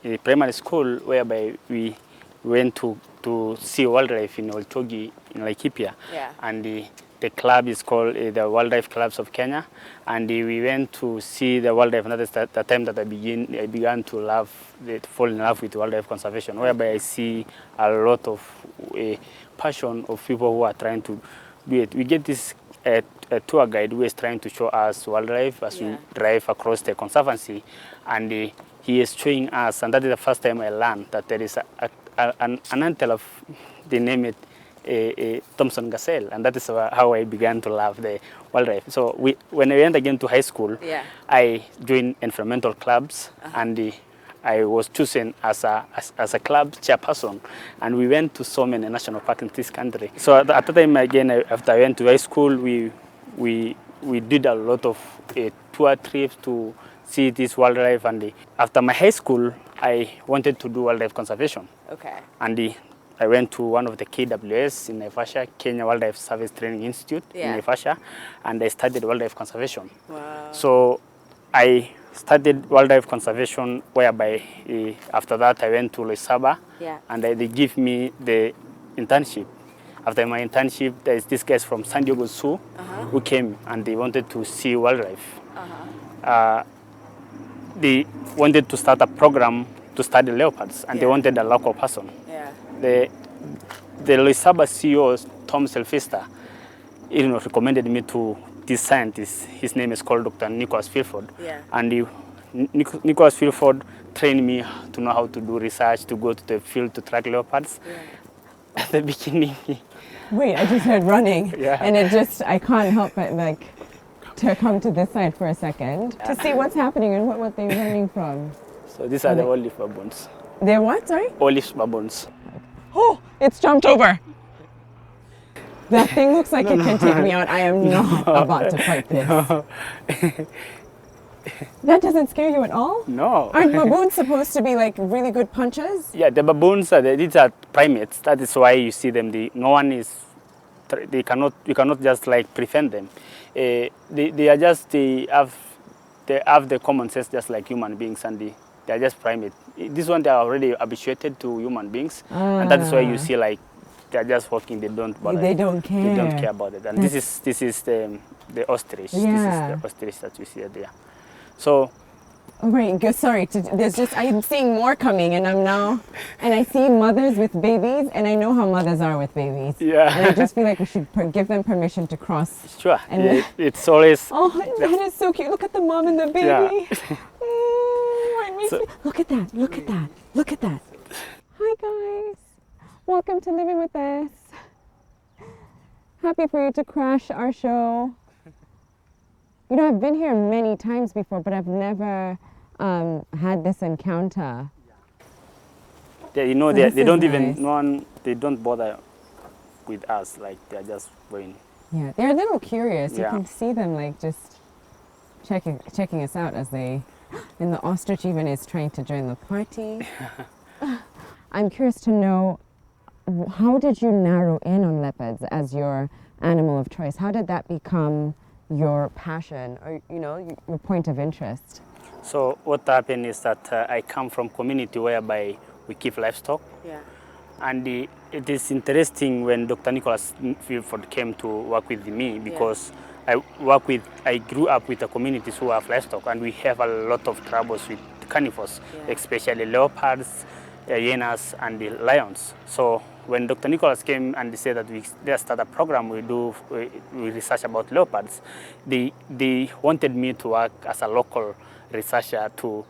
In primary school, whereby we went to see wildlife in Olchogi in Laikipia. Yeah. And the club is called the Wildlife Clubs of Kenya. And we went to see the wildlife, and that is the time that I began to fall in love with wildlife conservation, whereby I see a lot of passion of people who are trying to do it. We get this a tour guide who is trying to show us wildlife as we drive across the conservancy, and he is showing us, and that is the first time I learned that there is an antelope of, they name it a Thompson gazelle, and that is how I began to love the wildlife. So when I went again to high school, I joined environmental clubs, and I was chosen as a club chairperson, and we went to so many national parks in this country. So at the time again, after I went to high school, we did a lot of tour trips to see this wildlife, and after my high school, I wanted to do wildlife conservation. Okay. And I went to one of the KWS in Naivasha, Kenya Wildlife Service Training Institute in Naivasha, and I studied wildlife conservation. Wow. So I studied wildlife conservation, whereby after that I went to Loisaba, and they give me the internship. After my internship, there's this guys from San Diego Zoo who came and they wanted to see wildlife. They wanted to start a program to study leopards, and they wanted a local person. The Loisaba CEO, Tom Selfister, recommended me to this scientist. His name is called Dr. Nicholas Filford. And Nicholas Filford trained me to know how to do research, to go to the field to track leopards. At the beginning. Wait, I just heard running. And I can't help but to come to this side for a second to see what's happening and what they're running from. So these are the olive baboons. They're what, sorry? Olive baboons. Oh, it's jumped over. That thing looks like it can take me out. I am not about to fight this. That doesn't scare you at all? No. Aren't baboons supposed to be like really good punchers? Yeah, the baboons these are primates. That is why you see them. You cannot just like prevent them. They have the common sense just like human beings, and they are just primates. This one, they are already habituated to human beings, and that is why you see like they are just walking. They don't bother. They don't care. They don't care about it. And this is the ostrich. This is the ostrich that you see there. So. Oh, right. Sorry. I'm seeing more coming, and I see mothers with babies, and I know how mothers are with babies. Yeah. And I just feel like we should give them permission to cross. Sure. And it's always. Oh, that is so cute. Look at the mom and the baby. Yeah. Look at that. Look at that. Look at that. Hi, guys. Welcome to Living with Us. Happy for you to crash our show. You know, I've been here many times before, but I've never had this encounter. They don't even they don't bother with us. Like they're just going. Yeah, they're a little curious. Yeah. You can see them like just checking us out as they. And the ostrich even is trying to join the party. I'm curious to know, how did you narrow in on leopards as your animal of choice? How did that become your passion or, your point of interest? So what happened is that I come from community whereby we keep livestock. Yeah. And it is interesting when Dr. Nicholas Filford came to work with me, because I grew up with the communities who have livestock, and we have a lot of troubles with carnivores, especially leopards, hyenas, and the lions. So when Dr. Nicholas came and said that let's start a program, we research about leopards, they wanted me to work as a local researcher to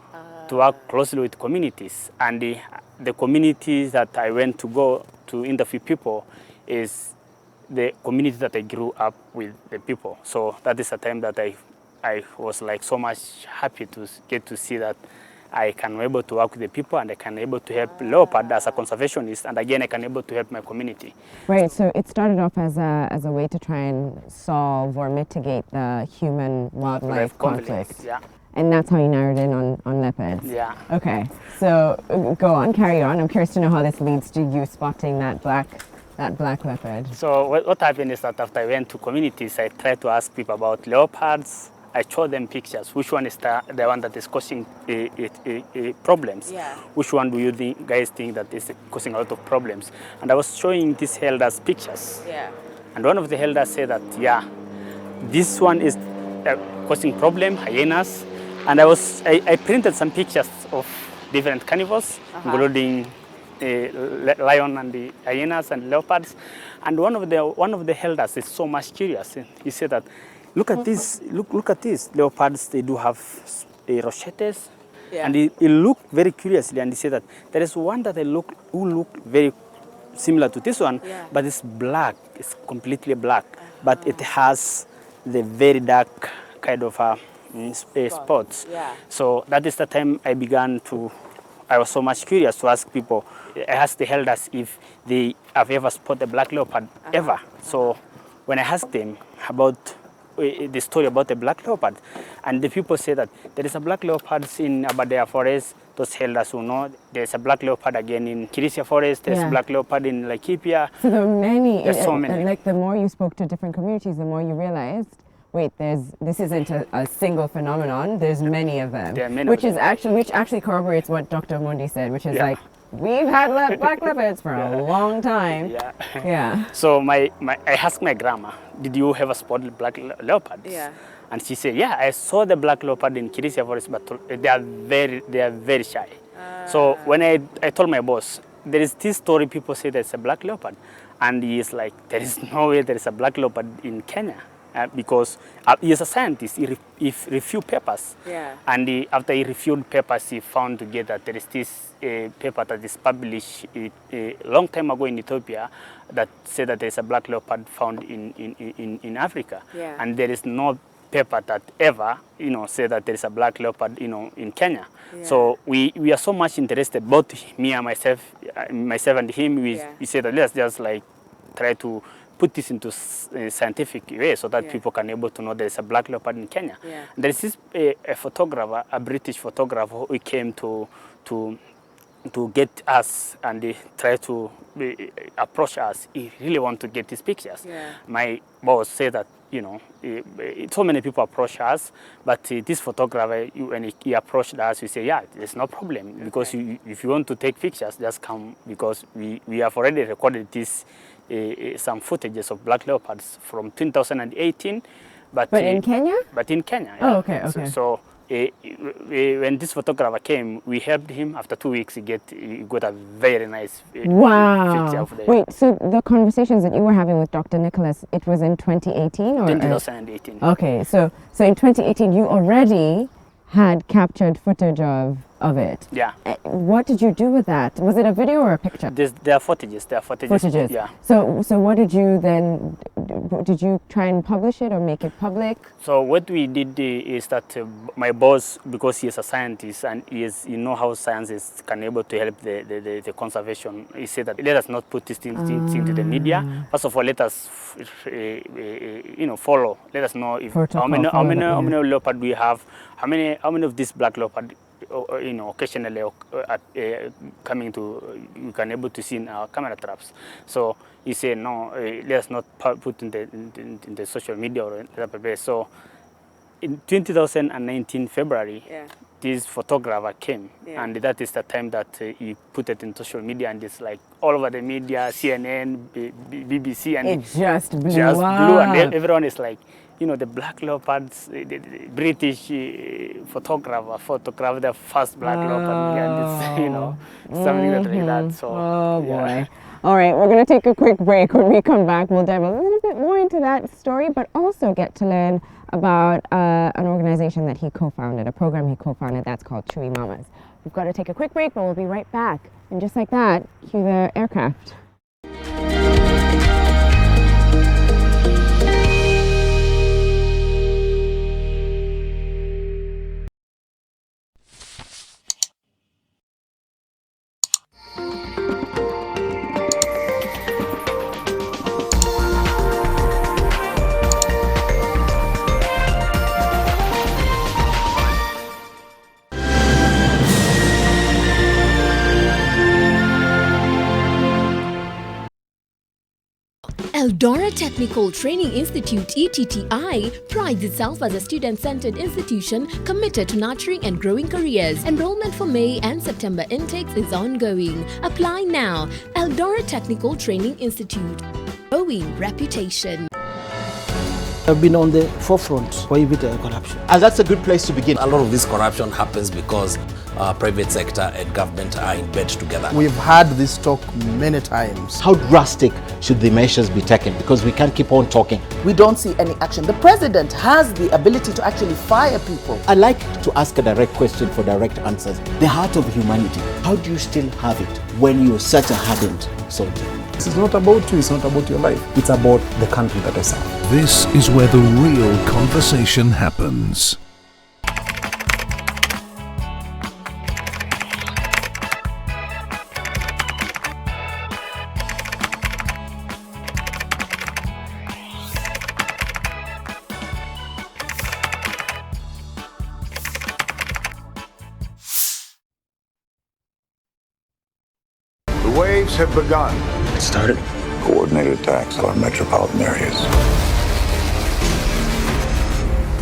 work closely with communities. And the communities that I went to go to interview people is the community that I grew up with the people. So that is a time that I was like so much happy to get to see that I can be able to work with the people, and I can be able to help leopard as a conservationist, and again I can be able to help my community. Right, so it started off as a way to try and solve or mitigate the human-wildlife conflict. Yeah. And that's how you narrowed in on leopards? Yeah. Okay, so go on, carry on. I'm curious to know how this leads to you spotting that black leopard. So what happened is that after I went to communities, I tried to ask people about leopards. I showed them pictures. Which one is the one that is causing problems? Yeah. Which one do you guys think that is causing a lot of problems? And I was showing these elders pictures. Yeah. And one of the elders said that, this one is causing problem, hyenas. And I printed some pictures of different carnivores, including lion and the hyenas and leopards. And one of the elders is so much curious. He said that, look at this, look at this. Leopards, they do have rochettes. Yeah. And he looked very curiously, and he said that there is one that who look very similar to this one, but it's black. It's completely black, but it has the very dark kind of spots. Yeah. So that is the time I was so much curious to ask people. I asked the elders if they have ever spotted a black leopard ever. So when I asked them about the story about the black leopard, and the people say that there is a black leopard in Aberdare Forest those elders who know there's a black leopard again in Kirisia Forest, there's Yeah. black leopard in Laikipia. So there are many. There's so many. And like the more you spoke to different communities, the more you realized, wait, this isn't a single phenomenon. There's many of them. There are many which of is them. which actually corroborates what Dr. Mundi said, which is Yeah. like we've had black leopards for a long time. Yeah. Yeah. So I asked my grandma, did you ever spot black leopards? Yeah. And she said, yeah, I saw the black leopard in Kirisia Forest, but they are very shy. So when I told my boss, there is this story, people say there's a black leopard. And he is like, there is no way there is a black leopard in Kenya. Because he is a scientist, he reviewed papers. Yeah. And after he reviewed papers, he found that there is this paper that is published a long time ago in Ethiopia that said that there is a black leopard found in Africa. Yeah. And there is no paper that ever, say that there is a black leopard, in Kenya. Yeah. So we are so much interested, both me and myself and him, we say that let's just like try to put this into a scientific way so that people can able to know there is a black leopard in Kenya. Yeah. There is this a photographer, a British photographer who came to get us and they try to approach us. He really want to get these pictures. Yeah. My boss said that, so many people approach us, but this photographer, when he approached us, we say, yeah, there's no problem, because if you want to take pictures, just come, because we have already recorded this, some footages of black leopards from 2018. But in Kenya? But in Kenya, Oh, yeah. okay. So when this photographer came, we helped him. After 2 weeks, he got a very nice picture Wow. of the Wait, so the conversations that you were having with Dr. Nicholas, it was in 2018? Or 2018. Okay, so in 2018, you already had captured footage of it. Yeah. What did you do with that? Was it a video or a picture? There are footages. Footages. Yeah. So what did you then, did you try and publish it or make it public? So what we did is that my boss, because he is a scientist and he know how science is can able to help the conservation, he said that let us not put these things into the media. First of all, let us follow. Let us know if how many leopard we have, how many of these black leopard occasionally coming to, you can able to see in our camera traps. So he said, no, let's not put in the social media or in other place. So in 2019 February, this photographer came, and that is the time that he put it in social media, and it's like all over the media, CNN, BBC, and it just blew and everyone is like, the black leopards, the British photographer photographed the first black leopard, and it's, something like that. So, oh boy. All right, we're going to take a quick break. When we come back, we'll dive a little bit more into that story, but also get to learn about an organization that he co-founded, a program he co-founded that's called Chewy Mamas. We've got to take a quick break, but we'll be right back. And just like that, cue the aircraft. Eldora Technical Training Institute (ETTI) prides itself as a student-centered institution committed to nurturing and growing careers. Enrollment for May and September intakes is ongoing. Apply now. Eldora Technical Training Institute. Growing reputation. I've been on the forefront for corruption. And that's a good place to begin. A lot of this corruption happens because private sector and government are in bed together. We've had this talk many times. How drastic should the measures be taken? Because we can't keep on talking. We don't see any action. The president has the ability to actually fire people. I like to ask a direct question for direct answers. The heart of humanity, how do you still have it when you're such a hardened soldier? This is not about you, it's not about your life. It's about the country that I serve. This is where the real conversation happens. have begun. It started. Coordinated attacks on metropolitan areas.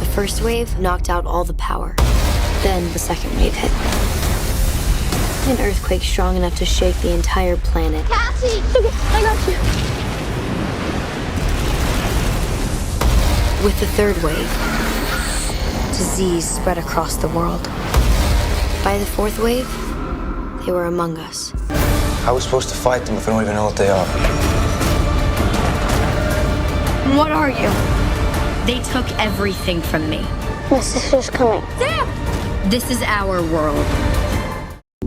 The first wave knocked out all the power. Then the second wave hit. An earthquake strong enough to shake the entire planet. Cassie! Okay, I got you. With the third wave, disease spread across the world. By the fourth wave, they were among us. How are we supposed to fight them if we don't even know what they are? What are you? They took everything from me. My sister's coming. Sam! This is our world.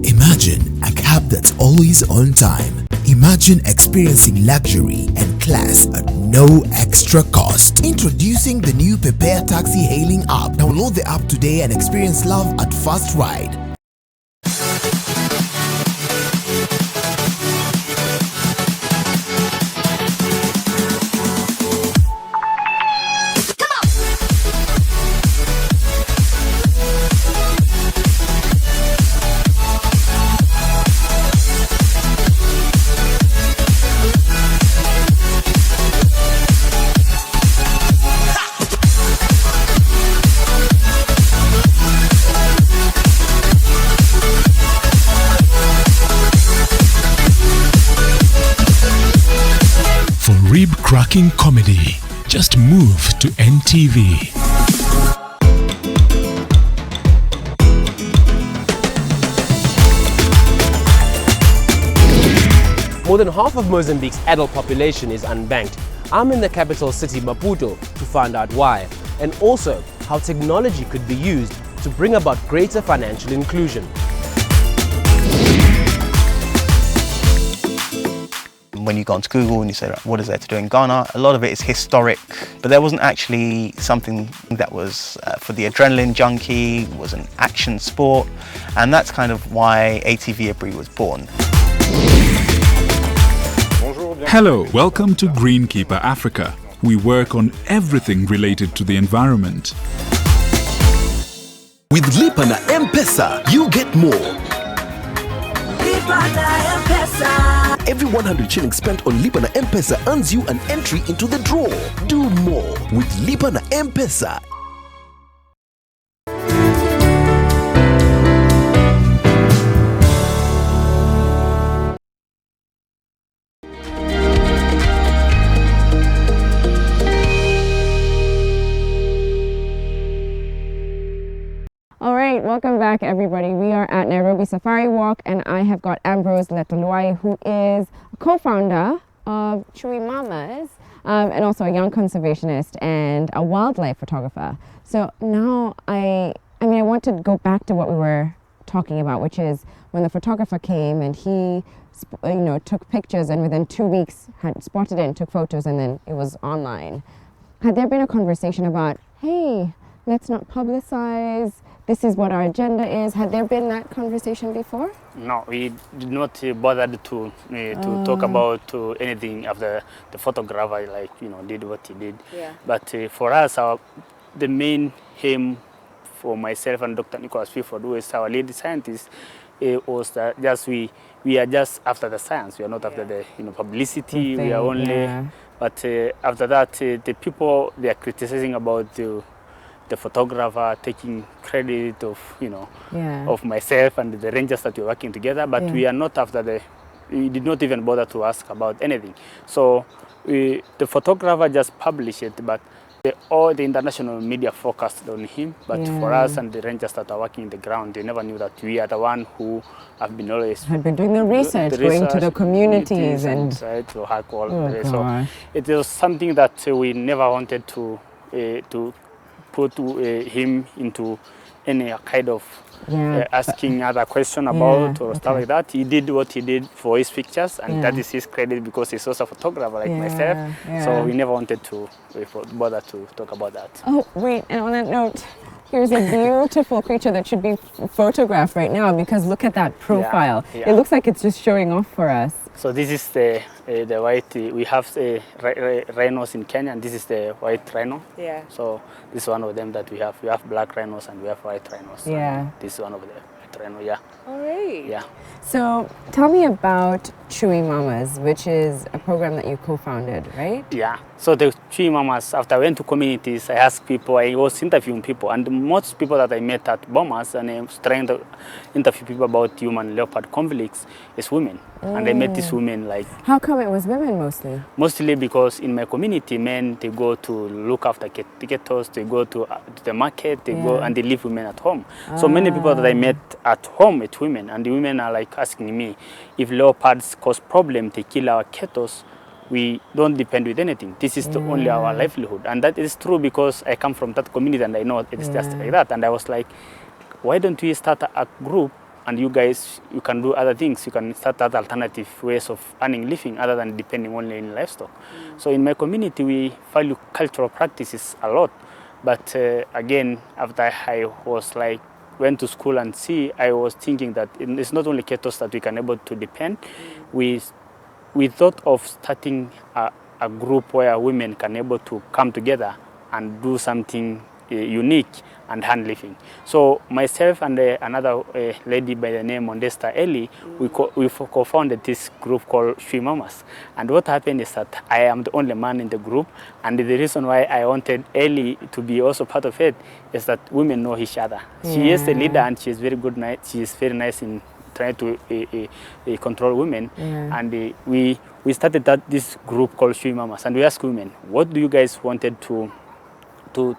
Imagine a cab that's always on time. Imagine experiencing luxury and class at no extra cost. Introducing the new Prepare Taxi hailing app. Download the app today and experience love at first ride. Rib-cracking comedy. Just move to NTV. More than half of Mozambique's adult population is unbanked. I'm in the capital city, Maputo, to find out why, and also how technology could be used to bring about greater financial inclusion. When you go onto Google and you say, what is there to do in Ghana, a lot of it is historic, but there wasn't actually something that was for the adrenaline junkie, was an action sport, and that's kind of why ATV Abri was born. Hello, welcome to Greenkeeper Africa. We work on everything related to the environment. With Lipa na M-Pesa, you get more. Every 100 shillings spent on Lipa na M-Pesa earns you an entry into the draw. Do more with Lipa na M-Pesa. All right, welcome back everybody. We are at Nairobi Safari Walk and I have got Ambrose Letoluai, who is a co-founder of Chui Mamas and also a young conservationist and a wildlife photographer. So now I want to go back to what we were talking about, which is when the photographer came and he took pictures and within 2 weeks had spotted it and took photos and then it was online. Had there been a conversation about, hey, let's not publicize, this is what our agenda is? Had there been that conversation before? No, we did not bother to talk about anything after the photographer, did what he did. Yeah. But for us, the main aim for myself and Dr. Nicholas Fifford, who is our lead scientist, was that we are just after the science. We are not after the publicity. We are only. But after that, the people they are criticizing about the photographer taking credit of of myself and the rangers that we're working together, but we are not after we did not even bother to ask about anything. So the photographer just published it, but all the international media focused on him. But for us and the rangers that are working in the ground, they never knew that we are the one who have been always had been doing the research, going to the communities and to hack all. So it was something that we never wanted to put him into any kind of asking other question about or stuff like that. He did what he did for his pictures, and that is his credit because he's also a photographer like myself. So we never wanted to bother to talk about that. Oh, wait, and on that note, here's a beautiful creature that should be photographed right now because look at that profile. It looks like it's just showing off for us. So this is the white, we have rhinos in Kenya, and this is the white rhino. Yeah. So this is one of them that we have. We have black rhinos and we have white rhinos. Yeah. This is one of the white Reno, yeah. All right. Yeah. So tell me about Chewy Mamas, which is a program that you co-founded, right? Yeah. So the Chewy Mamas, after I went to communities, I asked people, I was interviewing people, and most people that I met at Bomas, and I was trying to interview people about human leopard conflicts, is women. And I met these women like... How come it was women mostly? Mostly because in my community, men, they go to look after ghettos, they go to the market, they go and they leave women at home. So many people that I met at home, it's women, and the women are like asking me, if leopards cause problem, they kill our ghettos, we don't depend with anything. This is the only our livelihood. And that is true because I come from that community and I know it's just like that. And I was like, why don't we start a group, and you guys, you can do other things. You can start other alternative ways of earning living other than depending only on livestock. So in my community, we value cultural practices a lot. But again, after I was like, went to school and see, I was thinking that it's not only cattle that we can able to depend. We thought of starting a group where women can able to come together and do something unique and hand living. So myself and another lady by the name Modesta Eli, we co-founded this group called Chewy Mamas. And what happened is that I am the only man in the group, and the reason why I wanted Eli to be also part of it is that women know each other. She is the leader and she is very good. She is very nice in trying to control women. And we started this group called Chewy Mamas, and we asked women, what do you guys wanted to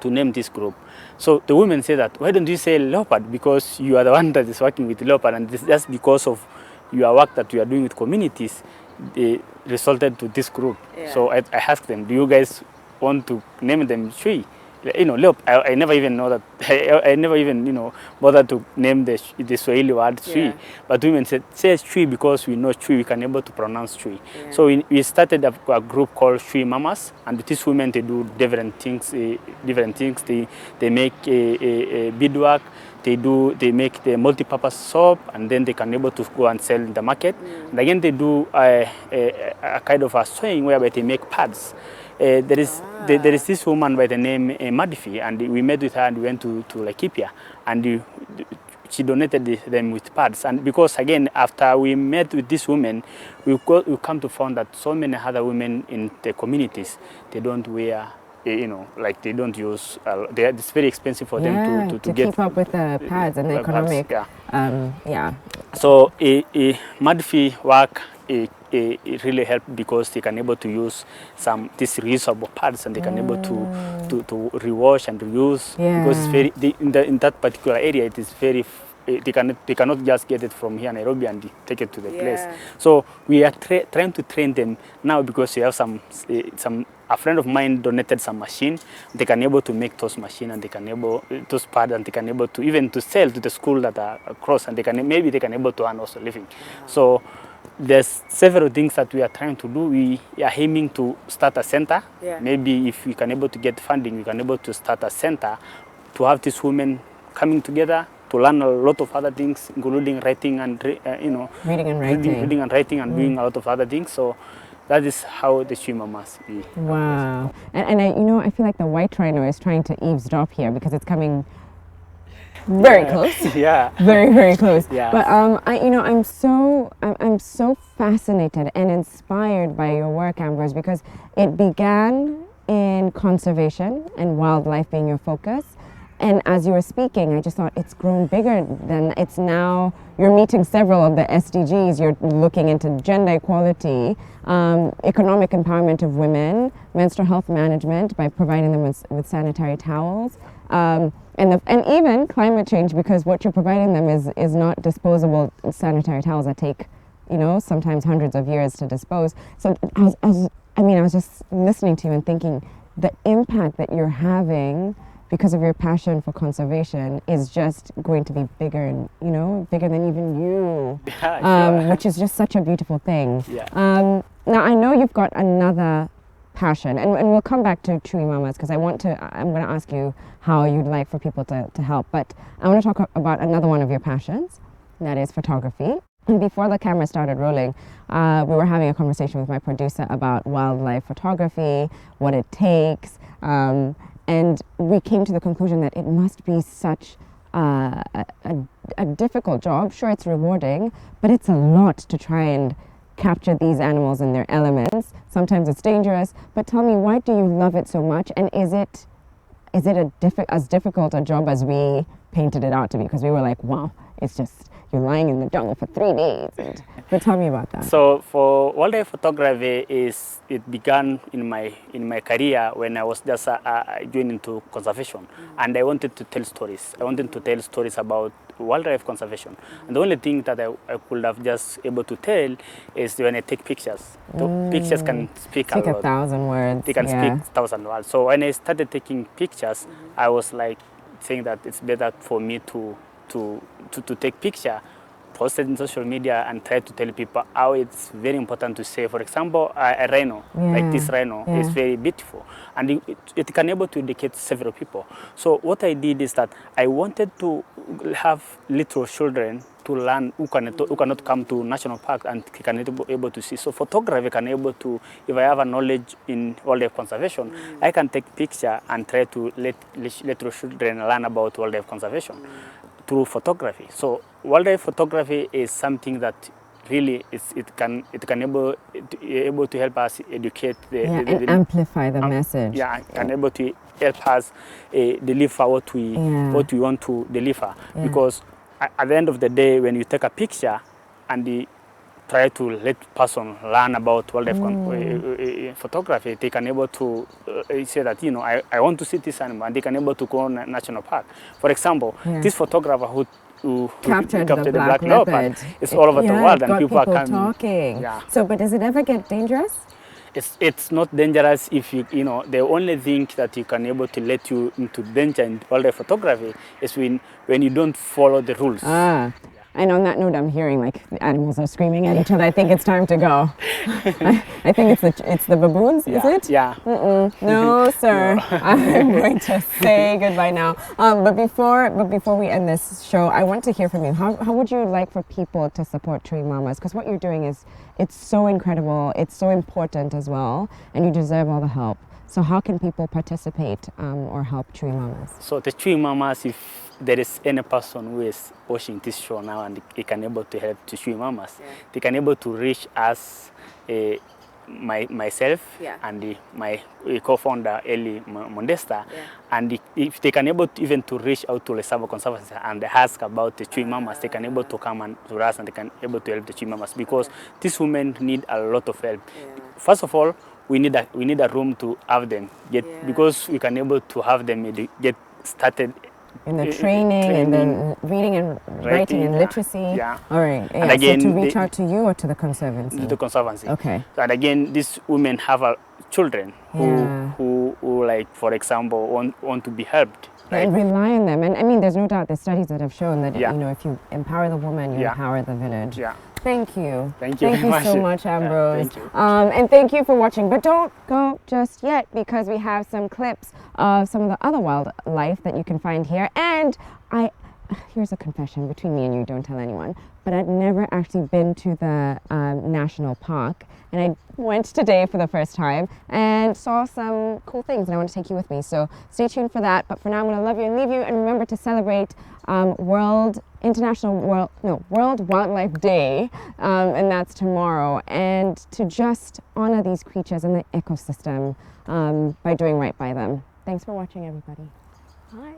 name this group? So the women say that, why don't you say leopard, because you are the one that is working with leopard, and this, just because of your work that you are doing with communities, they resulted to this group. So I asked them, do you guys want to name them Chewy? You know, I never even know that. I never even, bothered to name the Swahili word Chewy. But women said, say Chewy because we know Chewy, we can able to pronounce Chewy. So we started a group called Chewy Mamas, and these women, they do different things. They make beadwork. They make the multi-purpose soap, and then they can able to go and sell in the market. And again, they do a kind of a sewing whereby they make pads. There is this woman by the name Madifi, and we met with her and we went to Laikipia, and she donated them with pads. And because again, after we met with this woman, we come to find that so many other women in the communities, they don't wear, like they don't use, it's very expensive for them to get keep up with the pads and the economic. So Madifi work, it really helped because they can able to use these reusable pads, and they can able to rewash and reuse, because it's very in that particular area it is very they cannot just get it from here in Nairobi and take it to the place. So we are trying to train them now, because we have a friend of mine donated some machine. They can able to make those machine, and they can able those pads, and they can able to even to sell to the school that are across, and they can able to earn also living. So there's several things that we are trying to do. We are aiming to start a center. Maybe if we can able to get funding, we can able to start a center to have these women coming together to learn a lot of other things, including writing and reading and writing, and doing a lot of other things. So that is how the Chewy Mamas be. Wow. And I feel like the white rhino is trying to eavesdrop here, because it's coming very close. Very, very close. But I'm so fascinated and inspired by your work, Ambrose, because it began in conservation and wildlife being your focus. And as you were speaking, I just thought it's grown bigger than it's now. You're meeting several of the SDGs. You're looking into gender equality, economic empowerment of women, menstrual health management by providing them with sanitary towels, and even climate change, because what you're providing them is not disposable sanitary towels that take, sometimes hundreds of years to dispose. So I was just listening to you and thinking the impact that you're having because of your passion for conservation is just going to be bigger, and bigger than even you, which is just such a beautiful thing. Now I know you've got another passion, and we'll come back to Chewy Mamas, because I'm going to ask you how you'd like for people to help, but I want to talk about another one of your passions, and that is photography. And before the camera started rolling, we were having a conversation with my producer about wildlife photography, what it takes, and we came to the conclusion that it must be such a difficult job. Sure, it's rewarding, but it's a lot to try and capture these animals in their elements. Sometimes it's dangerous, but tell me, why do you love it so much? And is it as difficult a job as we painted it out to be? Because we were like, wow, it's just, you're lying in the jungle for 3 days. But tell me about that. So for wildlife photography, it began in my career when I was just joining into conservation, and I wanted to tell stories. I wanted to tell stories about wildlife conservation, and the only thing that I could have just able to tell is when I take pictures. So pictures can speak a lot. 1,000 words. They can speak 1,000 words. So when I started taking pictures, I was like saying that it's better for me to take picture, post it in social media, and try to tell people how it's very important to say, for example, a rhino, like this rhino, is very beautiful, and it can able to educate several people. So what I did is that I wanted to have little children to learn who cannot come to national park and can able to see. So photography can able to, if I have a knowledge in wildlife conservation, I can take picture and try to let little children learn about wildlife conservation through photography. So wildlife photography is something that really it can able to help us educate and amplify the message. Yeah, can able to help us deliver what we want to deliver. Because at the end of the day, when you take a picture and try to let person learn about wildlife photography, they can able to say that, you know, I want to see this animal, and they can able to go on a national park. For example, this photographer who captured the black leopard is all over the world, and people are coming. Talking. Yeah. So, but does it ever get dangerous? It's not dangerous if you know, the only thing that you can able to let you into danger in wildlife photography is when you don't follow the rules. And on that note, I'm hearing like the animals are screaming at each other. I think it's time to go. I think it's the baboons, is it? Yeah. No, sir. No. I'm going to say goodbye now. But before we end this show, I want to hear from you. How would you like for people to support Tree Mamas? Because what you're doing it's so incredible. It's so important as well, and you deserve all the help. So how can people participate or help Tree Mamas? So the Tree Mamas, if there is any person who is watching this show now and they can able to help to Tree Mamas, they can able to reach us, myself and my co-founder Eli Mondesta, and if they can able to even to reach out to Lesavo Conservancy and ask about the Tree Mamas, they can able to come and to us and they can able to help the Tree Mamas, because these women need a lot of help. First of all, we need a room to have them because we can able to have them get started in the training and then reading and writing and literacy. All right. And again, so to reach out to you or to the Conservancy? To the Conservancy. Okay. And again, these women have children who like, for example, want to be helped. Right? And rely on them. And I mean, there's no doubt, there's studies that have shown that, you know, if you empower the woman, you empower the village. Thank you. Thank you. Thank you so much, Ambrose. Thank you. And thank you for watching. But don't go just yet, because we have some clips of some of the other wildlife that you can find here. And here's a confession between me and you, don't tell anyone, but I'd never actually been to the national park, and I went today for the first time and saw some cool things, and I want to take you with me. So stay tuned for that. But for now, I'm going to love you and leave you, and remember to celebrate World Wildlife Day, and that's tomorrow, and to just honor these creatures and the ecosystem by doing right by them. Thanks for watching, everybody. Bye.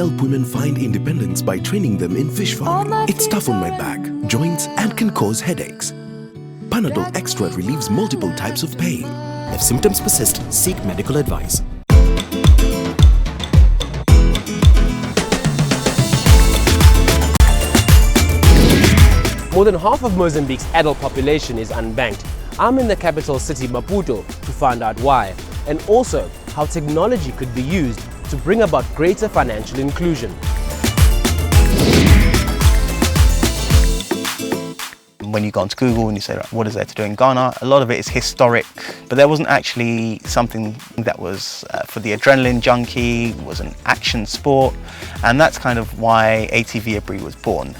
help women find independence by training them in fish farming. It's tough on my back, joints, and can cause headaches. Panadol Extra relieves multiple types of pain. If symptoms persist, seek medical advice. More than half of Mozambique's adult population is unbanked. I'm in the capital city, Maputo, to find out why, and also how technology could be used to bring about greater financial inclusion. When you go onto Google and you say, what is there to do in Ghana? A lot of it is historic, but there wasn't actually something that was for the adrenaline junkie, was an action sport, and that's kind of why NTV Abri was born.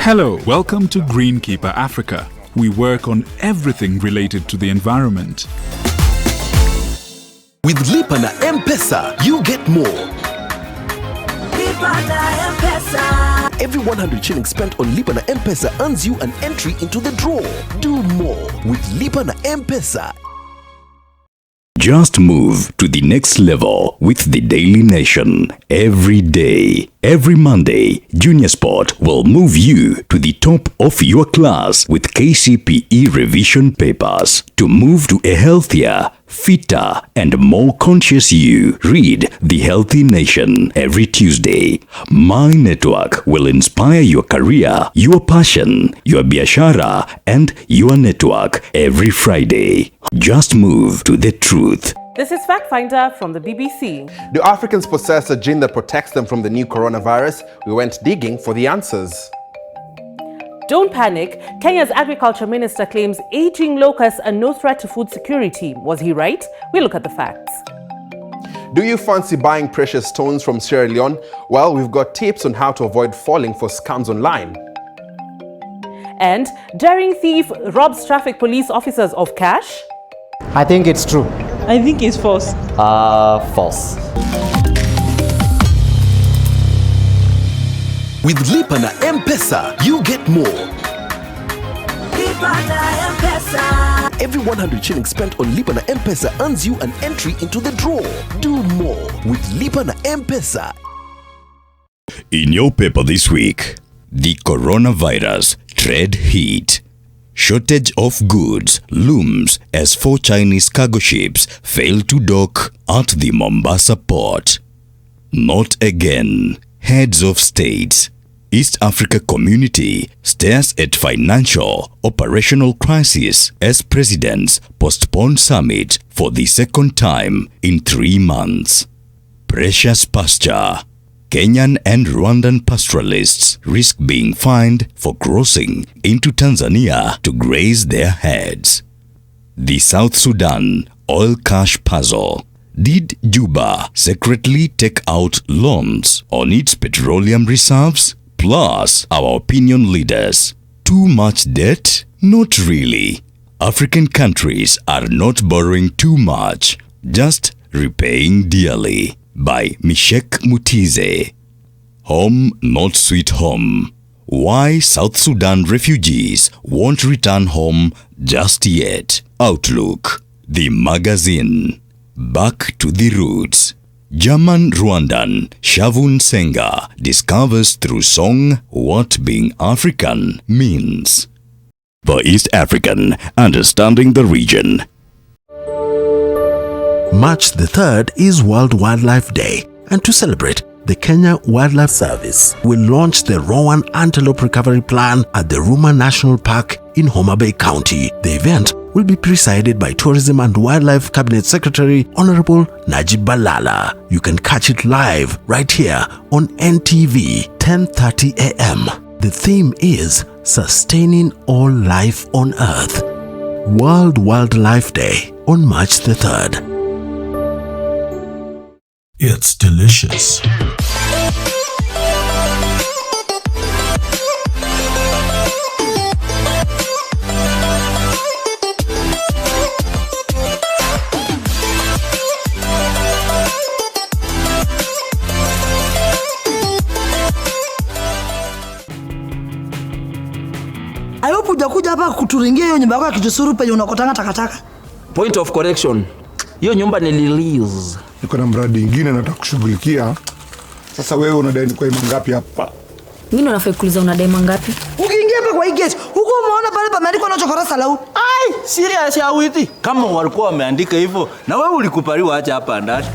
Hello, welcome to Greenkeeper Africa. We work on everything related to the environment. With Lipa na M-Pesa, you get more. Lipa na M-Pesa. Every 100 shillings spent on Lipa na M-Pesa earns you an entry into the draw. Do more with Lipa na M-Pesa. Just move to the next level with the Daily Nation. Every day, every Monday, Junior Sport will move you to the top of your class with KCPE revision papers. To move to a healthier, fitter, and more conscious you, read The Healthy Nation every Tuesday. My network will inspire your career, your passion, your biashara, and your network every Friday. Just move to the truth. This is Fact Finder from the BBC. Do Africans possess a gene that protects them from the new coronavirus? We went digging for the answers. Don't panic. Kenya's agriculture minister claims aging locusts are no threat to food security. Was he right? We'll look at the facts. Do you fancy buying precious stones from Sierra Leone? Well, we've got tips on how to avoid falling for scams online. And daring thief robs traffic police officers of cash? I think it's true. I think it's false. False. With Lipa na M-Pesa, you get more. Lipa na M-Pesa. Every 100 shillings spent on Lipa na M-Pesa earns you an entry into the draw. Do more with Lipa na M-Pesa. In your paper this week, the coronavirus tread heat. Shortage of goods looms as 4 Chinese cargo ships fail to dock at the Mombasa port. Not again. Heads of states. East Africa community stares at financial operational crisis as presidents postpone summit for the second time in 3 months. Precious pasture. Kenyan and Rwandan pastoralists risk being fined for crossing into Tanzania to graze their heads. The South Sudan oil cash puzzle. Did Juba secretly take out loans on its petroleum reserves? Plus, our opinion leaders. Too much debt? Not really. African countries are not borrowing too much, just repaying dearly. By Mishek Mutize. Home not sweet home. Why South Sudan refugees won't return home just yet. Outlook. The magazine. Back to the roots. German Rwandan Shavun Senga discovers through song what being African means. For East African, understanding the region. March the 3rd is World Wildlife Day, and to celebrate, the Kenya Wildlife Service will launch the Rowan Antelope Recovery Plan at the Ruma National Park in Homa Bay County. The event will be presided by Tourism and Wildlife Cabinet Secretary Honorable Najib Balala. You can catch it live right here on NTV 10:30 a.m. The theme is Sustaining All Life on Earth. World Wildlife Day on March the 3rd. It's delicious. I hope hujakuja hapa kuturingia hiyo nyumba yako ya kijusuru penye unakotanga takataka. Point of correction. Hiyo nyumba nililize. Niko na mradi mwingine nataka kushughulikia. Sasa wewe unadai ni kwa mangapi hapa? Mimi ndo nafai kuuliza unadai mangapi? Ukiingia hapa kwa hii gate, huko umeona pale pameandikwa no chokora salau. Ai, serious ya witi. Kama walikuwa wameandika hivyo, na wewe ulikupaliwa acha hapa ndani.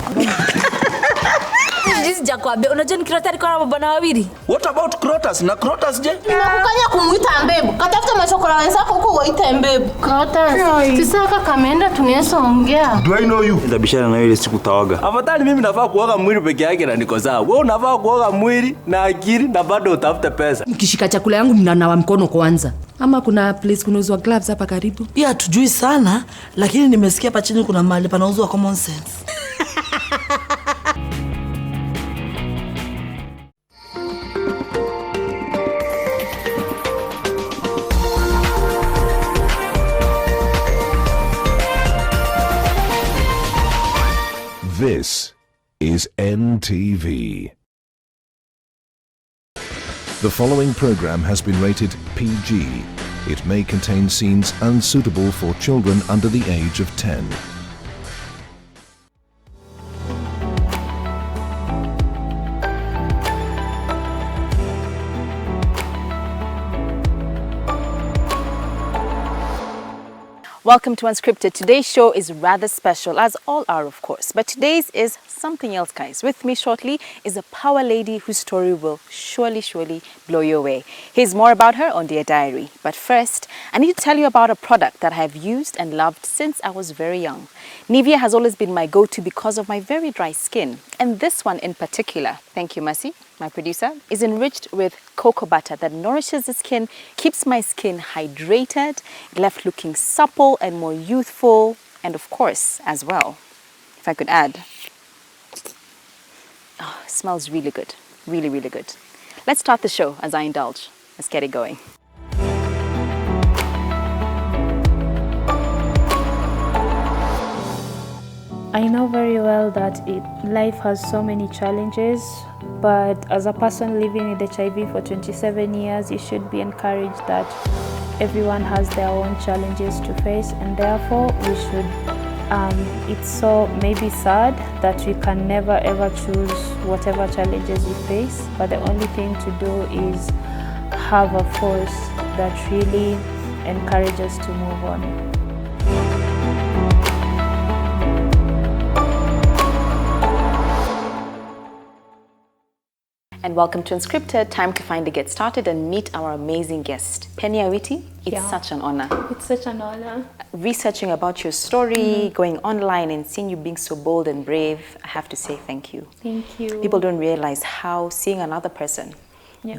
Jinsi Jacob, unajua ni Krotas alikuwa na mabwana wawili. What about Krotas? Na Krotas je? Ninakukanya kumuita mbebu. Katafuta machokora wenzako huko waite mbebu. Krotas. Tisaka kameenda tunaweza ongea. Do I know you? Ndabishana na ile siku tawaga. Afadhali mimi nafaa kuoga mwili peke yake na niko sawa. Wewe unafaa kuoga mwili na akili na bado utafute pesa. Mkishika chakula yangu mnanawa mkono kwanza. Ama kuna place kunauzwa gloves hapa karibu? Pia hatujui sana, lakini nimesikia hapa chini kuna mahali panauzwa common sense. This is NTV. The following program has been rated PG. It may contain scenes unsuitable for children under the age of 10. Welcome to Unscripted. Today's show is rather special, as all are, of course. But today's is something else, guys. With me shortly is a power lady whose story will surely blow you away. Here's more about her on Dear Diary. But first, I need to tell you about a product that I have used and loved since I was very young. Nivea has always been my go-to because of my very dry skin. And this one in particular, thank you, Mercy, my producer, is enriched with cocoa butter that nourishes the skin, keeps my skin hydrated, left looking supple and more youthful, and of course, as well, if I could add, oh, it smells really good, really good. Let's start the show as I indulge. Let's get it going. I know very well that life has so many challenges, but as a person living with HIV for 27 years, you should be encouraged that everyone has their own challenges to face, and therefore we should, it's so maybe sad that we can never ever choose whatever challenges we face, but the only thing to do is have a force that really encourages us to move on. And welcome to Unscripted. Time to finally get started and meet our amazing guest, Penny Awiti. It's such an honor. It's such an honor. Researching about your story, going online and seeing you being so bold and brave, I have to say thank you. Thank you. People don't realize how seeing another person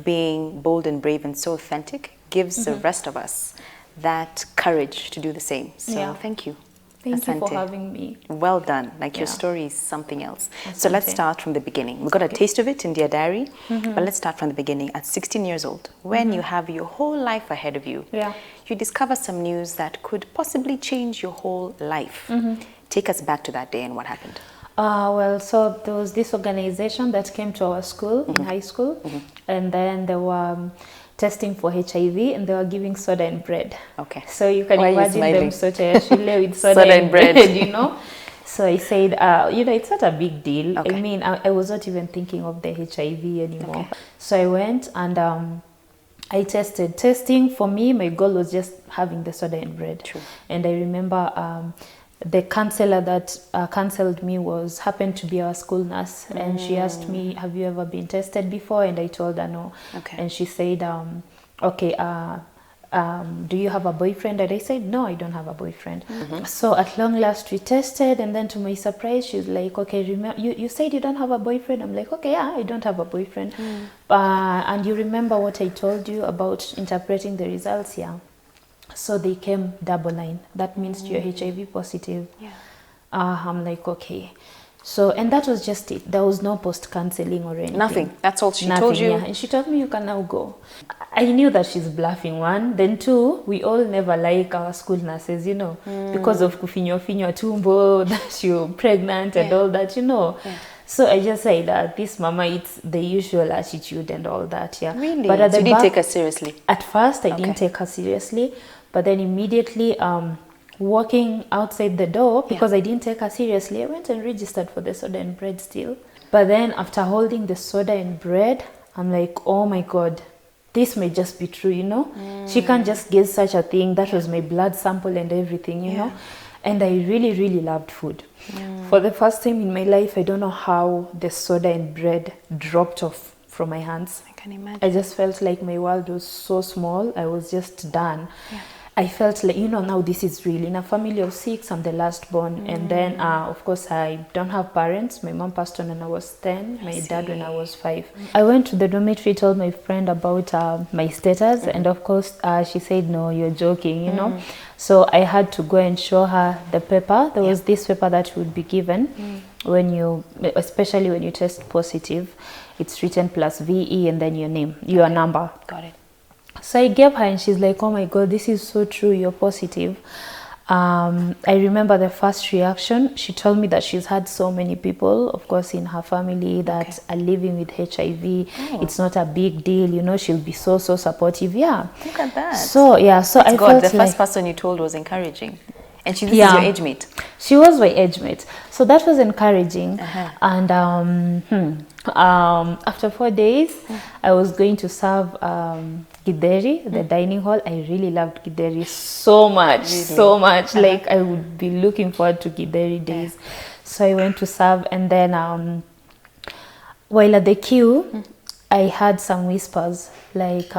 being bold and brave and so authentic gives the rest of us that courage to do the same. So thank you. Thank you for having me. Well done. Like your story is something else. So let's start from the beginning. We got a taste of it in Dear Diary, but let's start from the beginning. At 16 years old, when you have your whole life ahead of you, you discover some news that could possibly change your whole life. Take us back to that day and what happened. Well, so there was this organization that came to our school, in high school, and then they were testing for HIV and they were giving soda and bread. Okay. So you can imagine them with soda and bread, you know. So I said, you know, it's not a big deal. I mean, I was not even thinking of the HIV anymore. So I went and I tested. Testing for me, my goal was just having the soda and bread. True. And I remember the counselor that counseled me happened to be our school nurse, and she asked me, have you ever been tested before? And I told her no. And she said, okay, do you have a boyfriend? And I said, no, I don't have a boyfriend. So at long last we tested, and then to my surprise, she's like, okay, you said you don't have a boyfriend? I'm like, okay, yeah, I don't have a boyfriend. And you remember what I told you about interpreting the results? Yeah. So they came double line. That means you're HIV positive. Yeah. I'm like, okay. So, and that was just it. There was no post-counseling or anything. Nothing. That's all she told you? Yeah. And she told me, you can now go. I knew that she's bluffing, one. Then two, we all never like our school nurses, you know, because of kufinyo tumbo, that you're pregnant and all that, you know. Yeah. So I just said this mama, it's the usual attitude and all that, yeah. Really? But So you didn't take her seriously? At first, I didn't take her seriously. But then immediately, walking outside the door, because I didn't take her seriously, I went and registered for the soda and bread still. But then after holding the soda and bread, I'm like, oh my God, this may just be true, you know? She can't just get such a thing. That was my blood sample and everything, you know? And I really, really loved food. For the first time in my life, I don't know how the soda and bread dropped off from my hands. I can imagine. I just felt like my world was so small. I was just done. I felt like, you know, now this is real. In a family of 6, I'm the last born. And then, of course, I don't have parents. My mom passed on when I was 10. My dad when I was 5. I went to the dormitory, told my friend about my status. And of course, she said, no, you're joking, you know. So I had to go and show her the paper. There was this paper that would be given when you, especially when you test positive. It's written plus VE and then your name, your number. Got it. So I gave her and she's like, oh my God, this is so true, you're positive. I remember the first reaction. She told me that she's had so many people, of course, in her family that are living with HIV. It's not a big deal, you know, she'll be so supportive. Yeah. Look at that. So, yeah, so That's I God, felt the first like, person you told was encouraging. And this is your age mate. She was my age mate. So that was encouraging. And after 4 days, I was going to serve githeri, the dining hall. I really loved githeri so much, so much. Like I would be looking forward to githeri days. So I went to serve, and then while at the queue, I had some whispers like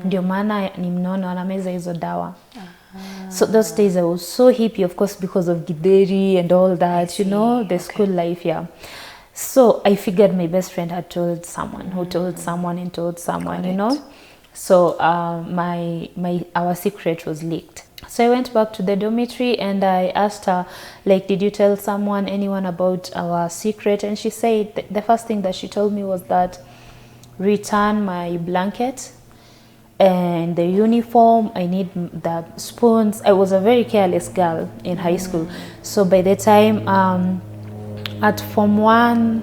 ndio maana ni mnono anameza hizo dawa. So those days I was so hippie, of course, because of githeri and all that, you know, the school life, So I figured my best friend had told someone, who told someone and told someone, you know. So our secret was leaked. So I went back to the dormitory and I asked her, like, did you tell anyone about our secret? And she said the first thing that she told me was that return my blanket and the uniform. I need the spoons. I was a very careless girl in high school. So by the time at Form 1,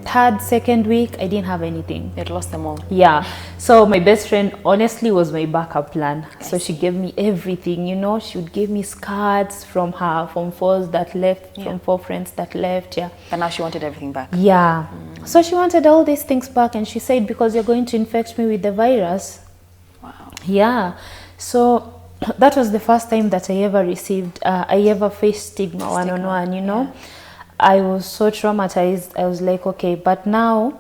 third, second week, I didn't have anything. You'd lost them all. Yeah. So my best friend honestly was my backup plan. So she gave me everything, you know. She would give me skirts from her Form 4s that left, from 4 friends that left, But now she wanted everything back. Yeah. So she wanted all these things back, and she said, because you're going to infect me with the virus. Wow. Yeah. So that was the first time that I ever received, I ever faced stigma one-on-one, you know. I was so traumatized. I was like, okay, but now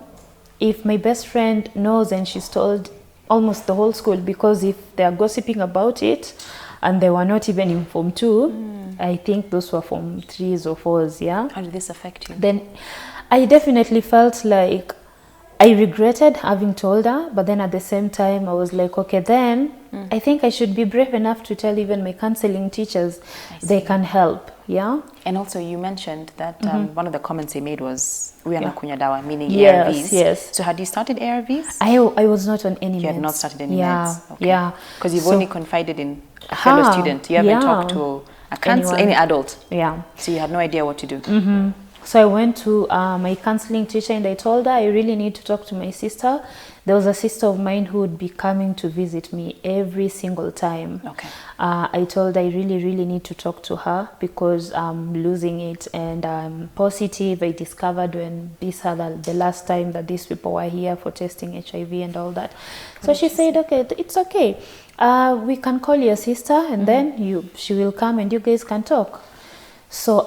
if my best friend knows and she's told almost the whole school, because if they are gossiping about it and they were not even in Form 2, I think those were Form 3s or 4s, yeah. How did this affect you? Then I definitely felt like I regretted having told her, but then at the same time I was like, okay, then I think I should be brave enough to tell even my counseling teachers they can help, yeah. And also you mentioned that one of the comments they made was we are not kunya dawa, meaning Yes, ARVs. yes. So had you started ARVs? I was not on any meds. You had not started any Yeah, meds? Okay. yeah. Because you've only confided in a fellow student. You haven't talked to a counselor, any adult. Yeah. So you had no idea what to do. So I went to my counseling teacher and I told her I really need to talk to my sister. There was a sister of mine who would be coming to visit me every single time. Okay. I told her I really need to talk to her because I'm losing it and I'm positive. I discovered when the last time that these people were here for testing HIV and all that. So she said, okay, it's okay. We can call your sister and then she will come and you guys can talk. So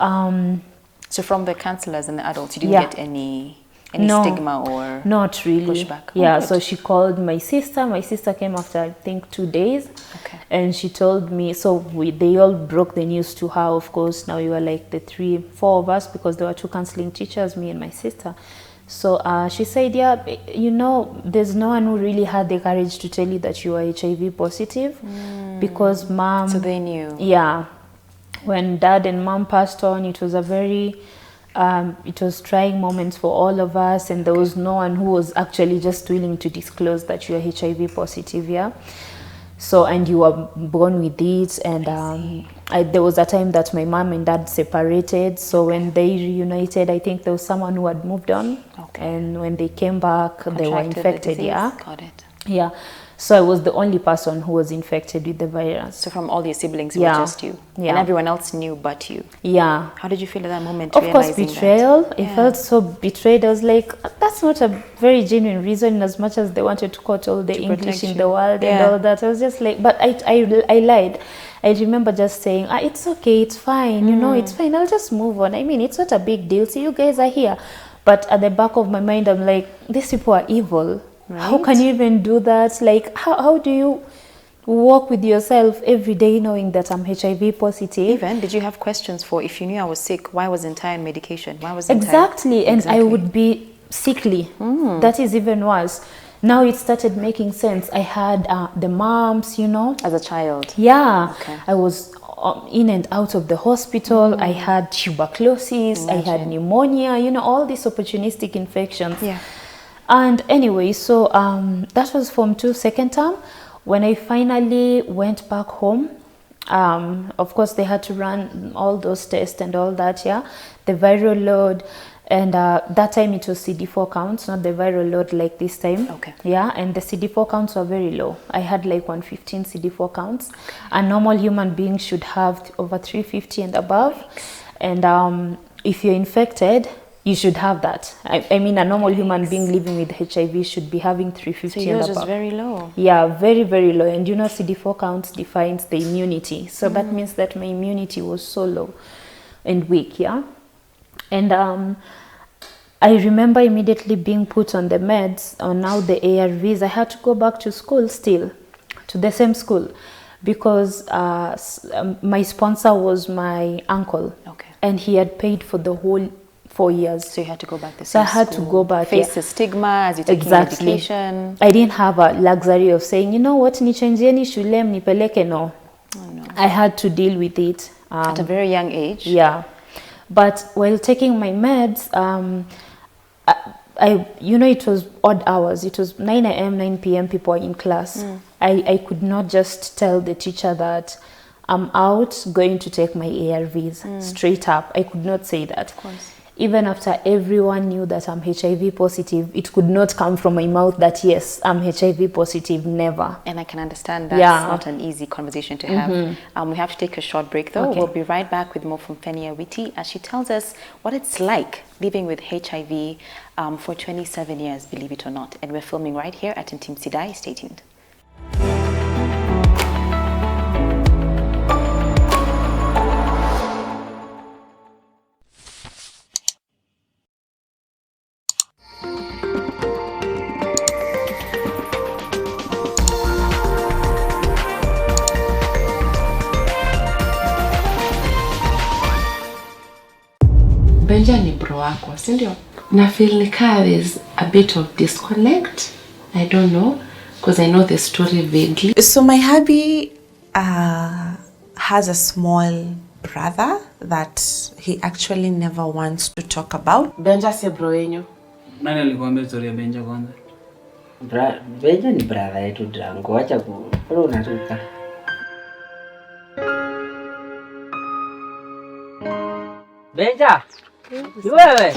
so from the counselors and the adults, you didn't get any stigma or not really pushback? Yeah, so she called my sister. My sister came after I think 2 days. Okay. And she told me, so they all broke the news to her, of course. Now we were like the 3-4 of us because there were 2 counseling teachers, me and my sister. So she said, yeah, you know, there's no one who really had the courage to tell you that you are HIV positive because mom... So they knew. Yeah. When dad and mom passed on, it was a very... it was trying moments for all of us, and there was no one who was actually just willing to disclose that you are HIV positive, yeah. So, and you were born with it, and there was a time that my mom and dad separated. So when they reunited, I think there was someone who had moved on, and when they came back, they were infected, yeah. Got it. Yeah. So I was the only person who was infected with the virus. So from all your siblings, it was just you? Yeah. And everyone else knew but you? Yeah. How did you feel at that moment? Of course, betrayal. I felt so betrayed. I was like, that's not a very genuine reason, in as much as they wanted to quote all the English in the world and all that. I was just like, but I lied. I remember just saying, it's okay, it's fine, you know, it's fine, I'll just move on. I mean, it's not a big deal. See, you guys are here. But at the back of my mind, I'm like, these people are evil. Right. How can you even do that? Like, how do you walk with yourself every day knowing that I'm HIV positive? Even, did you have questions for, if you knew I was sick, why wasn't I on medication? Why wasn't Exactly, and I would be sickly. That is even worse. Now it started making sense. I had the mumps, you know. As a child? Yeah. Okay. I was in and out of the hospital. I had tuberculosis. I had pneumonia, you know, all these opportunistic infections. Yeah. And anyway, so that was Form 2 second term. When I finally went back home, of course they had to run all those tests and all that, the viral load, and that time it was CD4 counts, not the viral load like this time. Okay. Yeah, and the CD4 counts were very low. I had like 115 CD4 counts. A normal human being should have over 350 and above. And if you're infected, you should have that. I mean, a normal human being living with HIV should be having 350 and above. So yours was very low. Yeah, very, very low. And you know, CD4 counts defines the immunity. So that means that my immunity was so low and weak, And I remember immediately being put on the meds, on now the ARVs. I had to go back to school still, to the same school, because my sponsor was my uncle. Okay. And he had paid for the whole 4 years. So you had to go back the So same I had school, to go back. face the stigma as you take medication. I didn't have a luxury of saying, you know what, nichenjeni shule mnipeleke. No. I had to deal with it. At a very young age. Yeah. But while taking my meds, you know, it was odd hours. It was 9 a.m., 9 p.m. people are in class. I could not just tell the teacher that I'm out going to take my ARVs straight up. I could not say that. Of course. Even after everyone knew that I'm HIV positive, it could not come from my mouth that, yes, I'm HIV positive, never. And I can understand that's not an easy conversation to have. We have to take a short break though. Okay. We'll be right back with more from Fenia Witi as she tells us what it's like living with HIV for 27 years, believe it or not. And we're filming right here at Intim Sidai. Stay tuned. Benja ni bro wako, si ndio? Na feel ni kaa there's a bit of disconnect. I don't know, because I know the story vaguely. So my hubby has a small brother that he actually never wants to talk about. Benja si bro yenyu. Nani alikuambia story ya Benja kwanza? Benja ni brother yetu Drango, acha kwa unaruka. Benja! Wewe!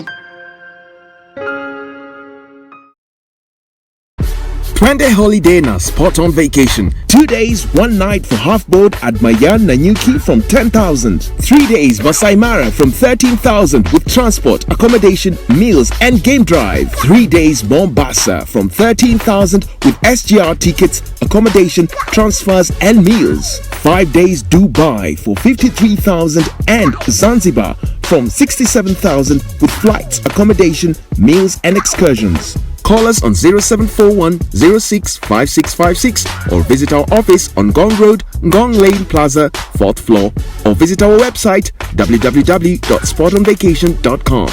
Twende holiday na spot on vacation. 2 days, 1 night for half board at Mayan Nanyuki from 10,000. 3 days Masai Mara from 13,000 with transport, accommodation, meals and game drive. 3 days Mombasa from 13,000 with SGR tickets, accommodation, transfers and meals. 5 days Dubai for 53,000 and Zanzibar from 67,000 with flights, accommodation, meals and excursions. Call us on 0741 06 5656 or visit our office on Gong Road, Gong Lane Plaza, 4th floor, or visit our website www.spotonvacation.com.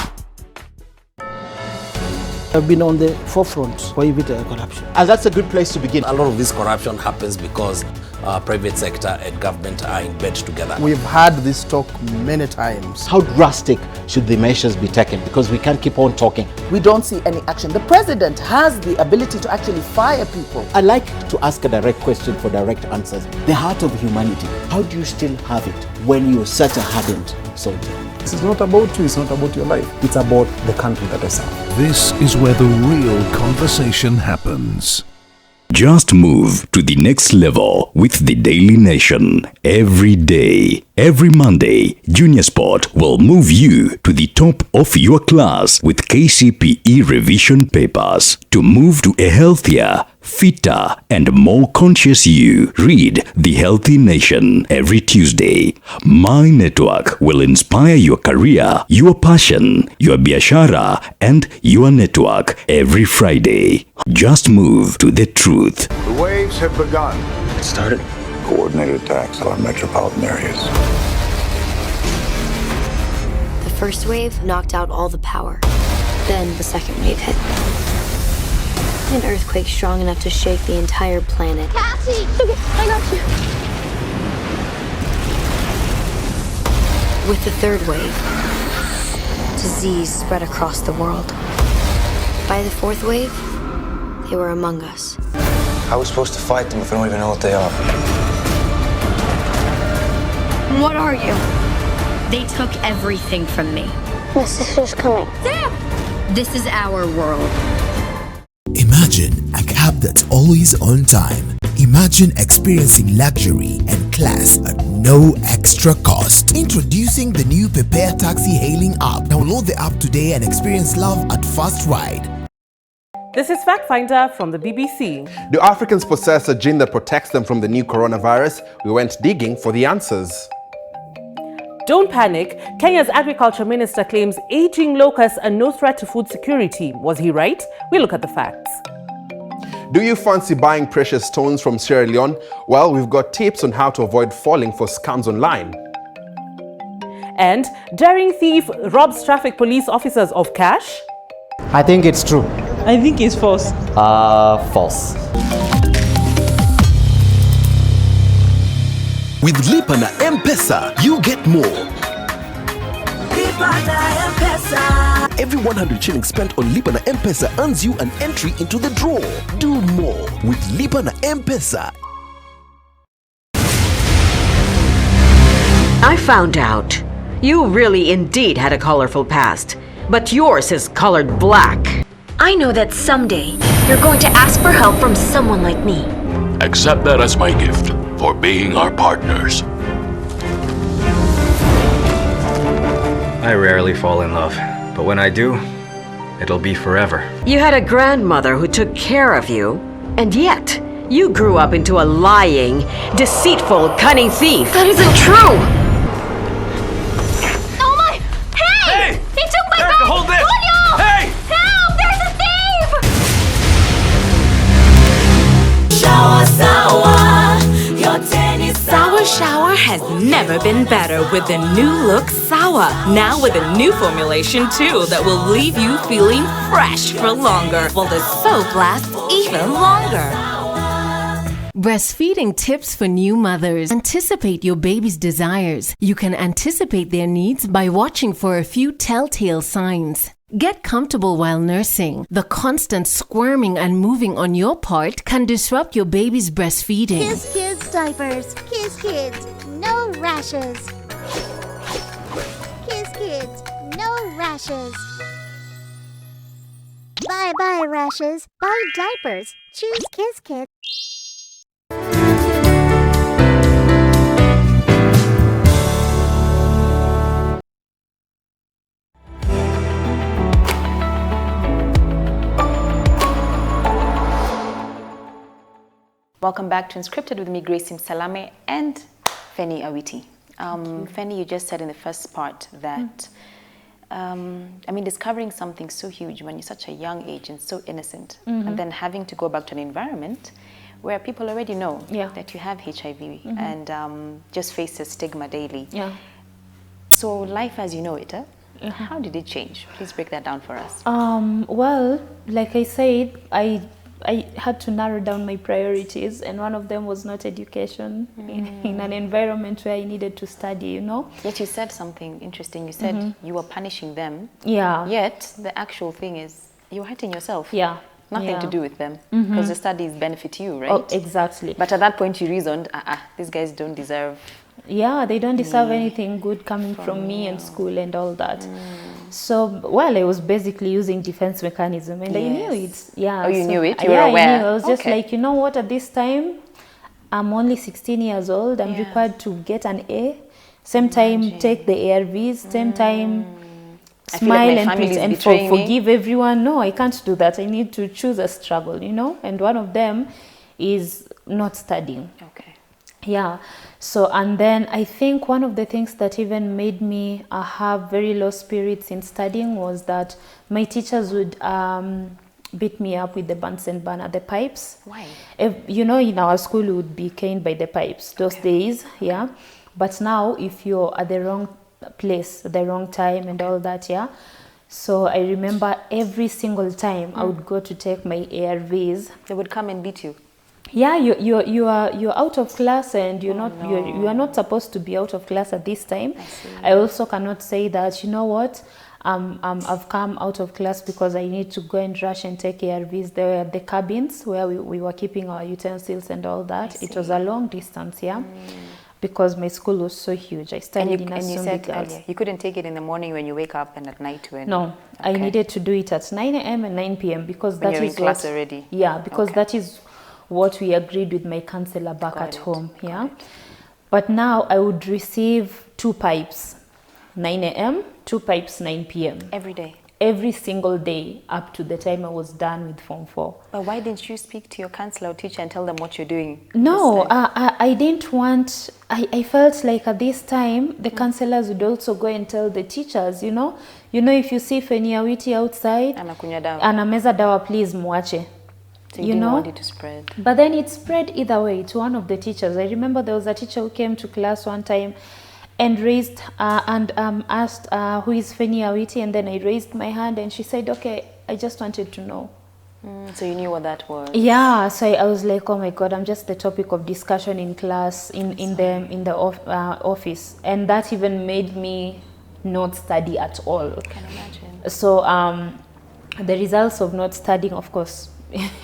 I've been on the forefront for corruption. And that's a good place to begin. A lot of this corruption happens because private sector and government are in bed together. We've had this talk many times. How drastic should the measures be taken? Because we can't keep on talking. We don't see any action. The president has the ability to actually fire people. I like to ask a direct question for direct answers. The heart of humanity, how do you still have it when you're such a hardened soldier? This is not about you, it's not about your life. It's about the country that I serve. This is where the real conversation happens. Just move to the next level with the Daily Nation every day. Every Monday, Junior Sport will move you to the top of your class with KCPE revision papers. To move to a healthier, fitter, and more conscious you, read The Healthy Nation every Tuesday. My network will inspire your career, your passion, your biashara, and your network every Friday. Just move to the truth. The waves have begun. It started. Coordinated attacks on metropolitan areas. The first wave knocked out all the power. Then the second wave hit. An earthquake strong enough to shake the entire planet. Cassie! Okay, I got you. With the third wave, disease spread across the world. By the fourth wave, they were among us. How are we supposed to fight them if we don't even know what they are? What are you? They took everything from me. My sister's coming. Sam! This is our world. Imagine a cab that's always on time. Imagine experiencing luxury and class at no extra cost. Introducing the new Prepare Taxi hailing app. Download the app today and experience love at first ride. This is Fact Finder from the BBC. Do Africans possess a gene that protects them from the new coronavirus? We went digging for the answers. Don't panic. Kenya's agriculture minister claims aging locusts are no threat to food security. Was he right? We look at the facts. Do you fancy buying precious stones from Sierra Leone? Well, we've got tips on how to avoid falling for scams online. And daring thief robs traffic police officers of cash? I think it's true. I think it's false. False. With Lipa na M-Pesa, you get more. Lipa na M-Pesa. Every 100 shillings spent on Lipa na M-Pesa earns you an entry into the draw. Do more with Lipa na M-Pesa. I found out. You really indeed had a colorful past, but yours is colored black. I know that someday you're going to ask for help from someone like me. Accept that as my gift for being our partners. I rarely fall in love, but when I do, it'll be forever. You had a grandmother who took care of you, and yet you grew up into a lying, deceitful, cunning thief. That isn't true! Oh my! Hey! He took my bag! Hold this! Tonyo! Hey! Help! There's a thief! Shower sour. Sour Shower has never been better with the new look Sour. Now with a new formulation too that will leave you feeling fresh for longer, while the soap lasts even longer. Breastfeeding tips for new mothers. Anticipate your baby's desires. You can anticipate their needs by watching for a few telltale signs. Get comfortable while nursing. The constant squirming and moving on your part can disrupt your baby's breastfeeding. Kiss Kids diapers. Kiss Kids. No rashes. Kiss Kids. No rashes. Bye-bye rashes. Buy diapers. Choose Kiss Kids. Welcome back to Unscripted with me, Grace Salame and Feni Awiti. Feni, you just said in the first part that, discovering something so huge when you're such a young age and so innocent, and then having to go back to an environment where people already know that you have HIV and just face the stigma daily. Yeah. So life as you know it, how did it change? Please break that down for us. Well, like I said, I had to narrow down my priorities, and one of them was not education in an environment where I needed to study, you know. Yet you said something interesting. You said you were punishing them. Yeah. Yet the actual thing is you were hurting yourself. Yeah. Nothing to do with them, because the studies benefit you, right? Oh, exactly. But at that point you reasoned, these guys don't deserve. Yeah, they don't deserve anything good coming from me and school and all that. So, well, I was basically using defense mechanism, and I knew it. Yeah. Oh, you knew it? You were aware? I knew. I was just like, you know what, at this time, I'm only 16 years old. I'm required to get an A. Same time, take the ARVs. Same time, smile and forgive everyone. No, I can't do that. I need to choose a struggle, you know? And one of them is not studying. Okay. Yeah. So, and then I think one of the things that even made me have very low spirits in studying was that my teachers would beat me up with the Bunsen burner, the pipes. Why? You know, in our school, we would be caned by the pipes those days, yeah. But now, if you're at the wrong place, the wrong time and all that, yeah. So I remember every single time I would go to take my ARVs. They would come and beat you? Yeah, you're out of class, and you are not supposed to be out of class at this time. I also cannot say that, you know what, I've come out of class because I need to go and rush and take ARVs. There were the cabins where we were keeping our utensils and all that. It was a long distance, yeah. Because my school was so huge. I studied in a and you said earlier, you couldn't take it in the morning when you wake up and at night when... No, I needed to do it at 9 a.m. and 9 p.m. because when that you're is in class already. Yeah, because that is what we agreed with my counselor back at home. Yeah, but now I would receive 2 pipes, 9 a.m., 2 pipes, 9 p.m. Every day? Every single day up to the time I was done with Form 4. But why didn't you speak to your counselor or teacher and tell them what you're doing? No, I didn't want... I felt like at this time, the counselors would also go and tell the teachers, you know, if you see Feniawiti outside, anameza dawa, please mwache. So you didn't want it to spread. But then it spread either way to one of the teachers. I remember there was a teacher who came to class one time and raised asked who is Feniawiti, and then I raised my hand and she said, okay, I just wanted to know. So you knew what that was? Yeah, so I was like, oh my God, I'm just the topic of discussion in class, in the office. And that even made me not study at all. I can imagine. So the results of not studying, of course,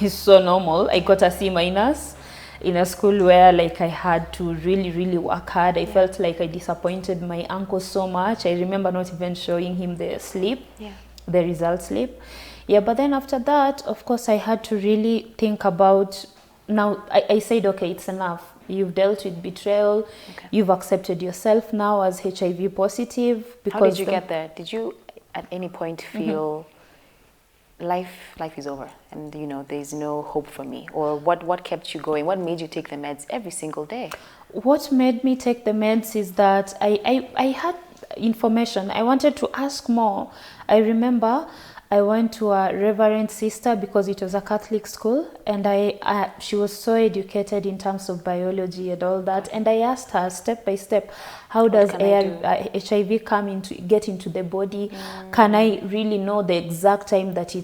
is so normal. I got a C- in a school where like I had to really, really work hard. I felt like I disappointed my uncle so much. I remember not even showing him the slip, the result slip. Yeah, but then after that, of course, I had to really think about, now I said, okay, it's enough. You've dealt with betrayal. You've accepted yourself now as HIV positive. How did you get there? Did you at any point feel life is over and, you know, there's no hope for me? Or what kept you going? What made you take the meds every single day? What made me take the meds is that I had information. I wanted to ask more. I remember I went to a reverend sister because it was a Catholic school, and she was so educated in terms of biology and all that. And I asked her step by step, how does HIV get into the body? Can I really know the exact time that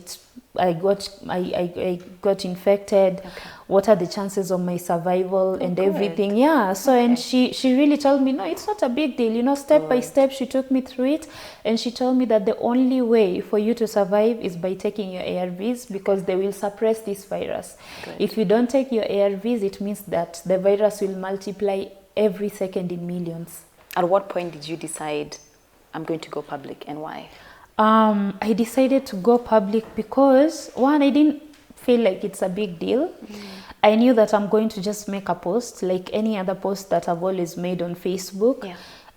I got infected? What are the chances of my survival and everything? Yeah. So and she really told me, no, it's not a big deal. You know, step by step, she took me through it, and she told me that the only way for you to survive is by taking your ARVs, because they will suppress this virus. If you don't take your ARVs, it means that the virus will multiply every second in millions. At what point did you decide, I'm going to go public, and why? I decided to go public because, one, I didn't feel like it's a big deal. I knew that I'm going to just make a post like any other post that I've always made on Facebook.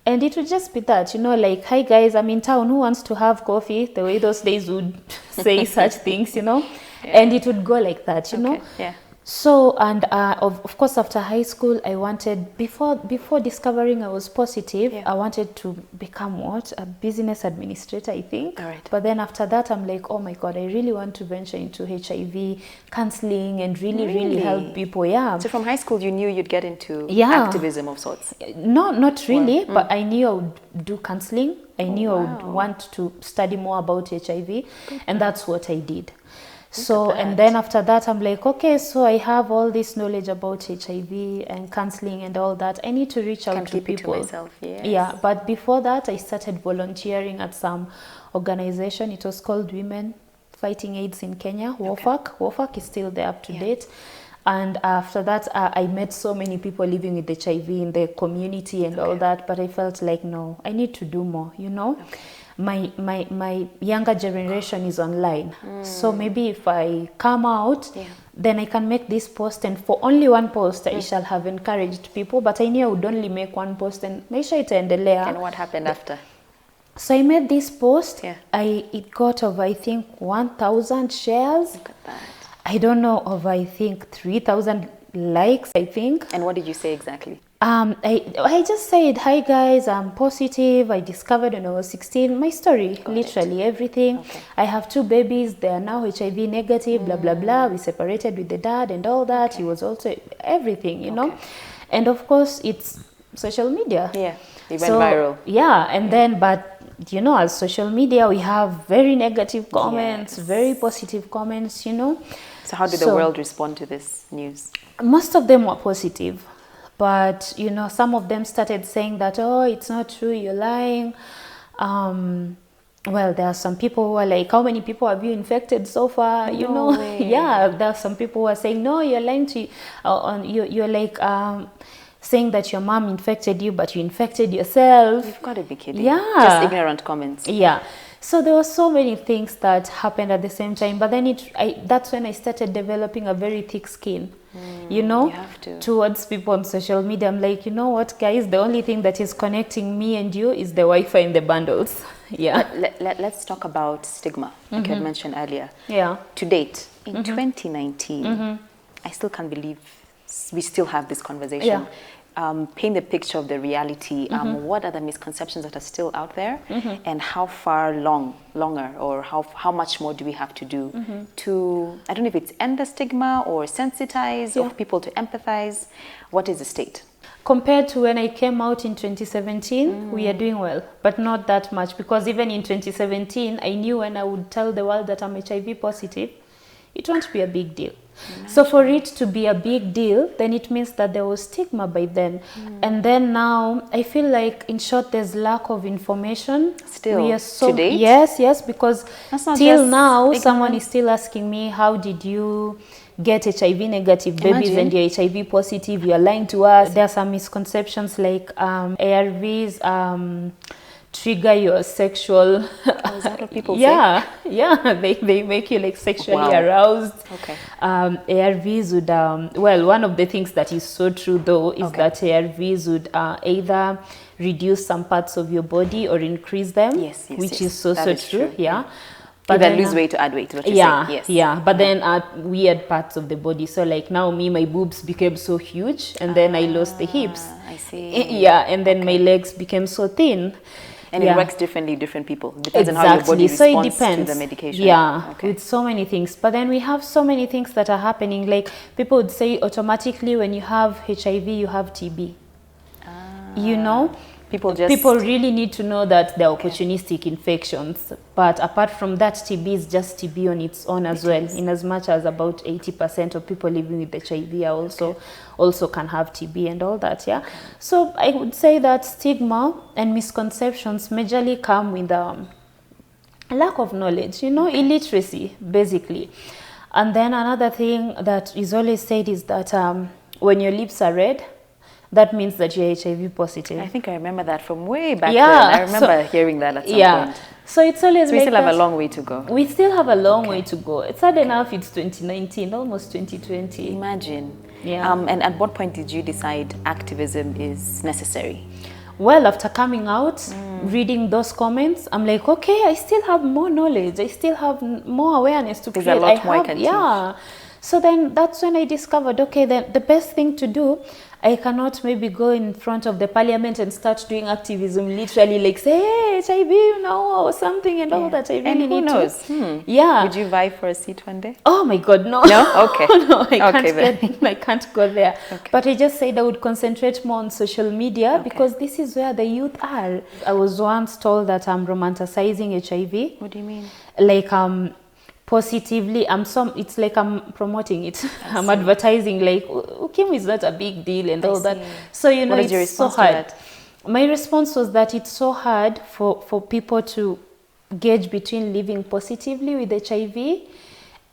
And it would just be that, you know, like, hi guys, I'm in town, who wants to have coffee? The way those days would say such things, you know. And it would go like that, you know. So, and of course, after high school, I wanted, before discovering I was positive, I wanted to become what? A business administrator, I think. But then after that, I'm like, oh my God, I really want to venture into HIV counseling and really help people. Yeah. So from high school, you knew you'd get into activism of sorts? No, not really, but I knew I would do counseling. I knew I would want to study more about HIV, and that's what I did. So, and then after that, I'm like, okay, so I have all this knowledge about HIV and counseling and all that. I need to reach out to people. It to myself, Yeah, but before that, I started volunteering at some organization. It was called Women Fighting AIDS in Kenya, WOFAC. WOFAC is still there up to date. And after that, I met so many people living with HIV in the community and all that. But I felt like, no, I need to do more, you know. my younger generation is online. So maybe if I come out, then I can make this post, and for only one post I shall have encouraged people, but I knew I would only make one post and maisha itaendelea. And what happened after? So I made this post. It got over, I think, 1,000 shares. Look at that. I don't know, over, I think, 3,000 likes, I think. And what did you say exactly? I just said, hi guys, I'm positive. I discovered when I was 16. My story, literally everything. Okay. I have 2 babies. They are now HIV negative, blah, blah, blah. We separated with the dad and all that. Okay. He was also everything, you know. And of course, it's social media. Yeah, it went viral. Yeah, and then, but you know, as social media, we have very negative comments, very positive comments, you know. So how did the world respond to this news? Most of them were positive. But, you know, some of them started saying that, oh, it's not true, you're lying. Well, there are some people who are like, how many people have you infected so far? You know, yeah, there are some people who are saying, no, you're lying to, you're like saying that your mom infected you, but you infected yourself. You've got to be kidding. Yeah. Just ignorant comments. Yeah. So there were so many things that happened at the same time. But then that's when I started developing a very thick skin. You know, you have to. Towards people on social media. I'm like, you know what, guys, the only thing that is connecting me and you is the Wi-Fi and the bundles. Yeah. Let's talk about stigma, like I mentioned earlier. Yeah. To date, in 2019, I still can't believe we still have this conversation. Yeah. Paint the picture of the reality. What are the misconceptions that are still out there, and how far longer, or how much more do we have to do to, I don't know if it's end the stigma or sensitize of people to empathize? What is the state? Compared to when I came out in 2017, we are doing well, but not that much, because even in 2017, I knew when I would tell the world that I'm HIV positive, it won't be a big deal. So for it to be a big deal, then it means that there was stigma by then. And then now, I feel like, in short, there's lack of information. Still, we are so, to date? Yes, because till now, ignorance. someone is still asking me, how did you get HIV negative babies and you're HIV positive? You're lying to us. There are some misconceptions like ARVs, trigger your sexual. Is that what people say? Yeah, they make you like sexually aroused. Okay. ARVs would well, one of the things that is so true though is that ARVs would either reduce some parts of your body or increase them. Yes, which is so true. Yeah. But then lose weight to add weight, what you're saying. Yes. Yeah, but then at weird parts of the body. So like now my boobs became so huge, and then I lost the hips. I see. Yeah, and then my legs became so thin. And it works differently, different people. Depends on how your body responds to the medication. Yeah, with so many things. But then we have so many things that are happening. Like people would say automatically when you have HIV, you have TB. You know? People really need to know that they're opportunistic infections. But apart from that, TB is just TB on its own as well. In as much as about 80% of people living with HIV are also can have TB and all that, yeah? So I would say that stigma and misconceptions majorly come with a lack of knowledge, you know, illiteracy, basically. And then another thing that is always said is that when your lips are red, that means that you're HIV positive. I think I remember that from way back then. I remember hearing that at some point. So it's always we still have a long way to go. We still have a long way to go. It's sad enough it's 2019, almost 2020. Imagine. Yeah. And at what point did you decide activism is necessary? Well, after coming out, reading those comments, I'm like, okay, I still have more knowledge. I still have more awareness to create. There's a lot more I can teach. So then that's when I discovered, okay, then the best thing to do, I cannot maybe go in front of the parliament and start doing activism, literally like say, hey, HIV, you know, or something and all that. I really and who need knows? to. Yeah. Would you vie for a seat one day? Oh my God, no. No? Okay. No, I can't go there. Okay. But I just said I would concentrate more on social media because this is where the youth are. I was once told that I'm romanticizing HIV. What do you mean? Like positively, it's like I'm promoting it. I'm advertising like Ukimwi is not a big deal and all that. So you know, it's so hard. My response was that it's so hard for people to gauge between living positively with HIV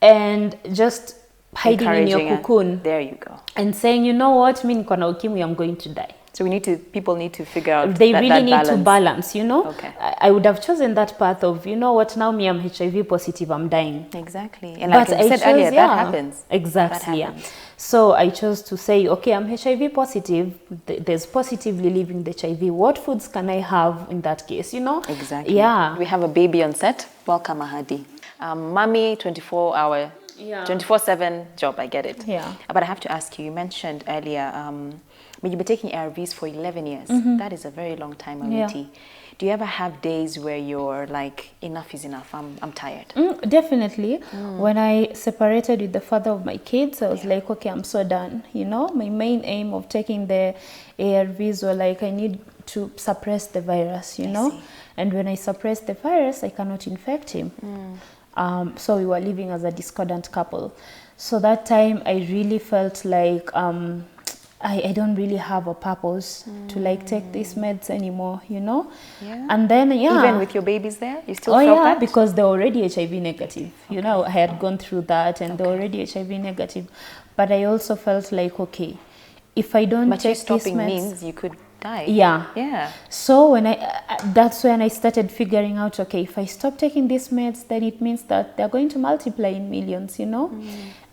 and just hiding in your cocoon. There you go. And saying, you know what, me niko na ukimwi, I'm going to die. So people need to figure out they that really need balance. to balance, you know. Okay. I would have chosen that path of, you know what, now me I'm HIV positive, I'm dying. Exactly. And like you said earlier, that happens. Exactly, yeah. So I chose to say, okay, I'm HIV positive, there's positively living the HIV. What foods can I have in that case, you know? Exactly. Yeah. We have a baby on set. Welcome, Ahadi. Mommy, 24-hour, 24/7 job, I get it. Yeah. But I have to ask you, you mentioned earlier, you've been taking ARVs for 11 years. That is a very long time, Awiti. Yeah. Do you ever have days where you're like, enough is enough, I'm tired? Definitely. When I separated with the father of my kids, I was like, okay, I'm so done. You know, my main aim of taking the ARVs was like, I need to suppress the virus, you know? And when I suppress the virus, I cannot infect him. So we were living as a discordant couple. So that time I really felt like I don't really have a purpose to like take these meds anymore, you know? Yeah. And then, even with your babies there, you still felt that? Because they're already HIV negative. You know, I had gone through that and they're already HIV negative. But I also felt like, okay, if I don't take these meds... But stopping means you could die. Yeah. So that's when I started figuring out, okay, if I stop taking these meds, then it means that they're going to multiply in millions, you know?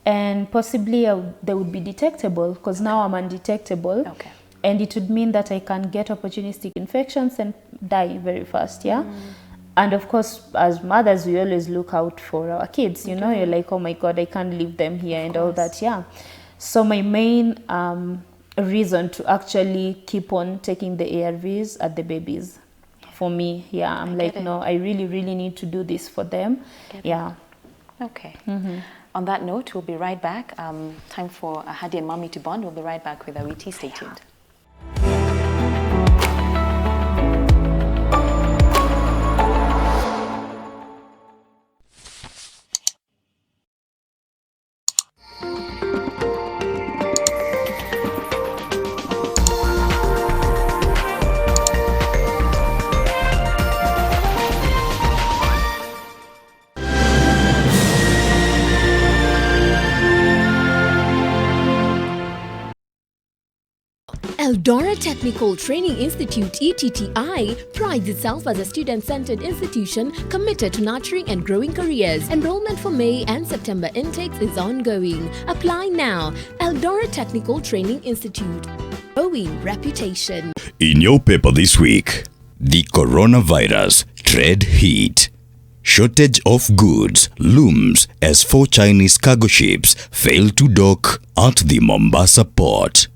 And possibly they would be detectable because now I'm undetectable. Okay. And it would mean that I can get opportunistic infections and die very fast, yeah? And of course, as mothers, we always look out for our kids, you know? You're like, oh my God, I can't leave them here and all that, yeah. So my main reason to actually keep on taking the ARVs are the babies. For me, yeah, I'm like, no, I really, really need to do this for them. Yeah. Okay. On that note, we'll be right back. Time for Hadi and Mommy to bond. We'll be right back with Awiti. Stay tuned. Eldora Technical Training Institute (ETTI) prides itself as a student-centered institution committed to nurturing and growing careers. Enrollment for May and September intakes is ongoing. Apply now. Eldora Technical Training Institute. Growing reputation. In your paper this week, the coronavirus dread heat. Shortage of goods looms as 4 Chinese cargo ships fail to dock at the Mombasa port.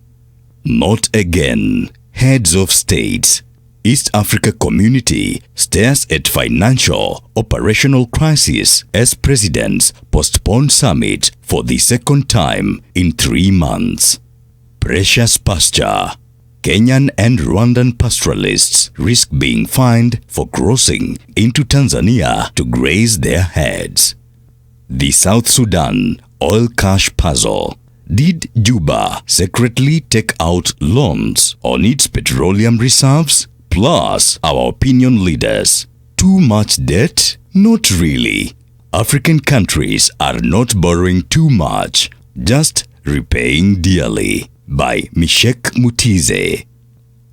Not again. Heads of states. East Africa community stares at financial operational crisis as presidents postpone summit for the second time in 3 months. Precious pasture. Kenyan and Rwandan pastoralists risk being fined for crossing into Tanzania to graze their heads. The South Sudan oil cash puzzle. Did Juba secretly take out loans on its petroleum reserves? Plus, our opinion leaders. Too much debt? Not really. African countries are not borrowing too much, just repaying dearly. By Mishek Mutize.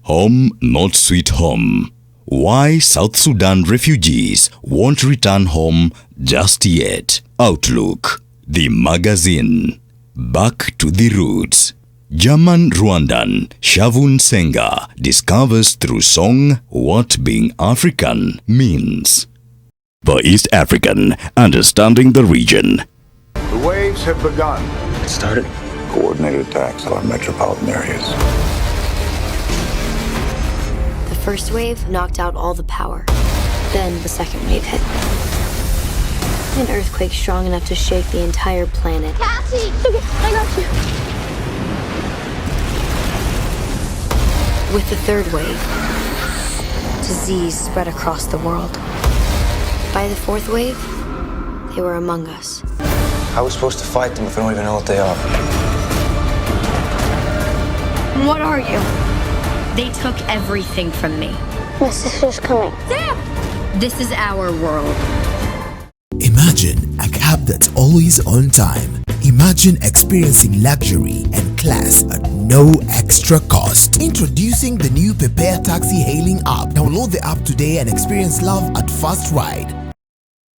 Home not sweet home. Why South Sudan refugees won't return home just yet. Outlook. The magazine. Back to the roots. German Rwandan Shavun Senga discovers through song what being African means. For East African, understanding the region. The waves have begun. It started. Coordinated attacks on metropolitan areas. The first wave knocked out all the power. Then the second wave hit. An earthquake strong enough to shake the entire planet. Cassie! Okay, I got you. With the third wave, disease spread across the world. By the fourth wave, they were among us. How are we supposed to fight them if we don't even know what they are? What are you? They took everything from me. My sister's coming. Sam! This is our world. Imagine a cab that's always on time. Imagine experiencing luxury and class at no extra cost. Introducing the new Prepare Taxi hailing app. Download the app today and experience love at first ride.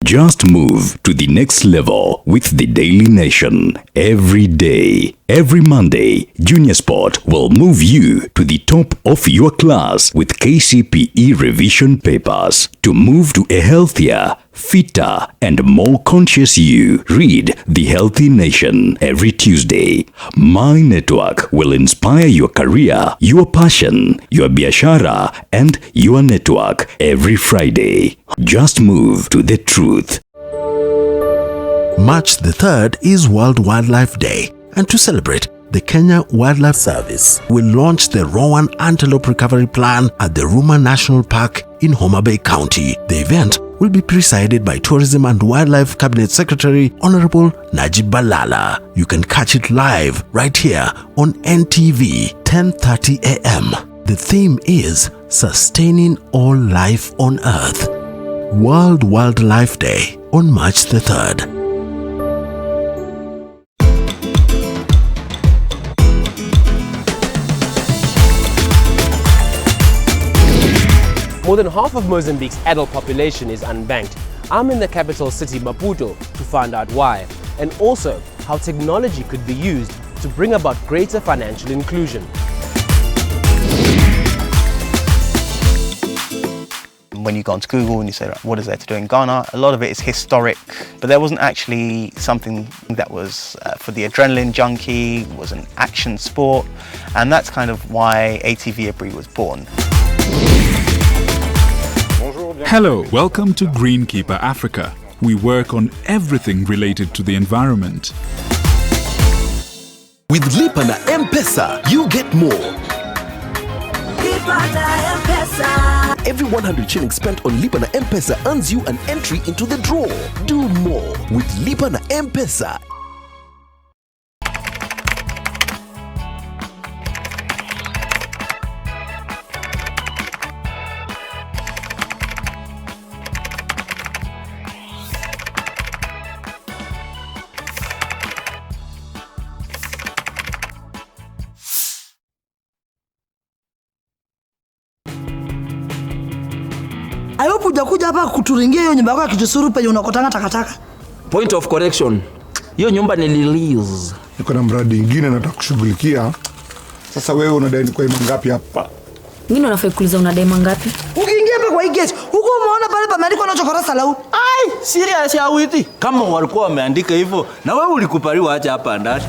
Just move to the next level with the Daily Nation every day. Every Monday, Junior Sport will move you to the top of your class with KCPE revision papers. To move to a healthier, fitter, and more conscious you, read The Healthy Nation every Tuesday. My network will inspire your career, your passion, your biashara, and your network every Friday. Just move to the truth. March the 3rd is World Wildlife Day, and to celebrate, the Kenya Wildlife Service will launch the Rowan Antelope Recovery Plan at the Ruma National Park in Homa Bay County. The event will be presided by Tourism and Wildlife Cabinet Secretary Honorable Najib Balala. You can catch it live right here on NTV, 10:30 a.m. The theme is Sustaining All Life on Earth. World Wildlife Day on March the 3rd. More than half of Mozambique's adult population is unbanked. I'm in the capital city, Maputo, to find out why, and also how technology could be used to bring about greater financial inclusion. When you go onto Google and you say, what is there to do in Ghana, a lot of it is historic, but there wasn't actually something that was for the adrenaline junkie, was an action sport, and that's kind of why ATV Abri was born. Hello, welcome to Greenkeeper Africa. We work on everything related to the environment. With Lipa na M-Pesa, you get more. Lipa na M-Pesa. Every 100 shillings spent on Lipa na M-Pesa earns you an entry into the draw. Do more with Lipa na M-Pesa. I hope hujakuja hapa kuturingia hiyo nyumba yako ya kijusuru penye unakotanga takataka. Point of correction. Hiyo nyumba ni release. Niko na mradi mwingine nataka kushughulikia. Sasa wewe unadai ni kwa ima ngapi hapa? Mimi nafai kuuliza unadai mangapi? Ukiingia hapa kwa hii gate, huko umeona pale pameandikwa na chokora salau. Ai, serious ya witi. Kama walikuwa wameandika hivyo, na wewe ulikupaliwa acha hapa ndani.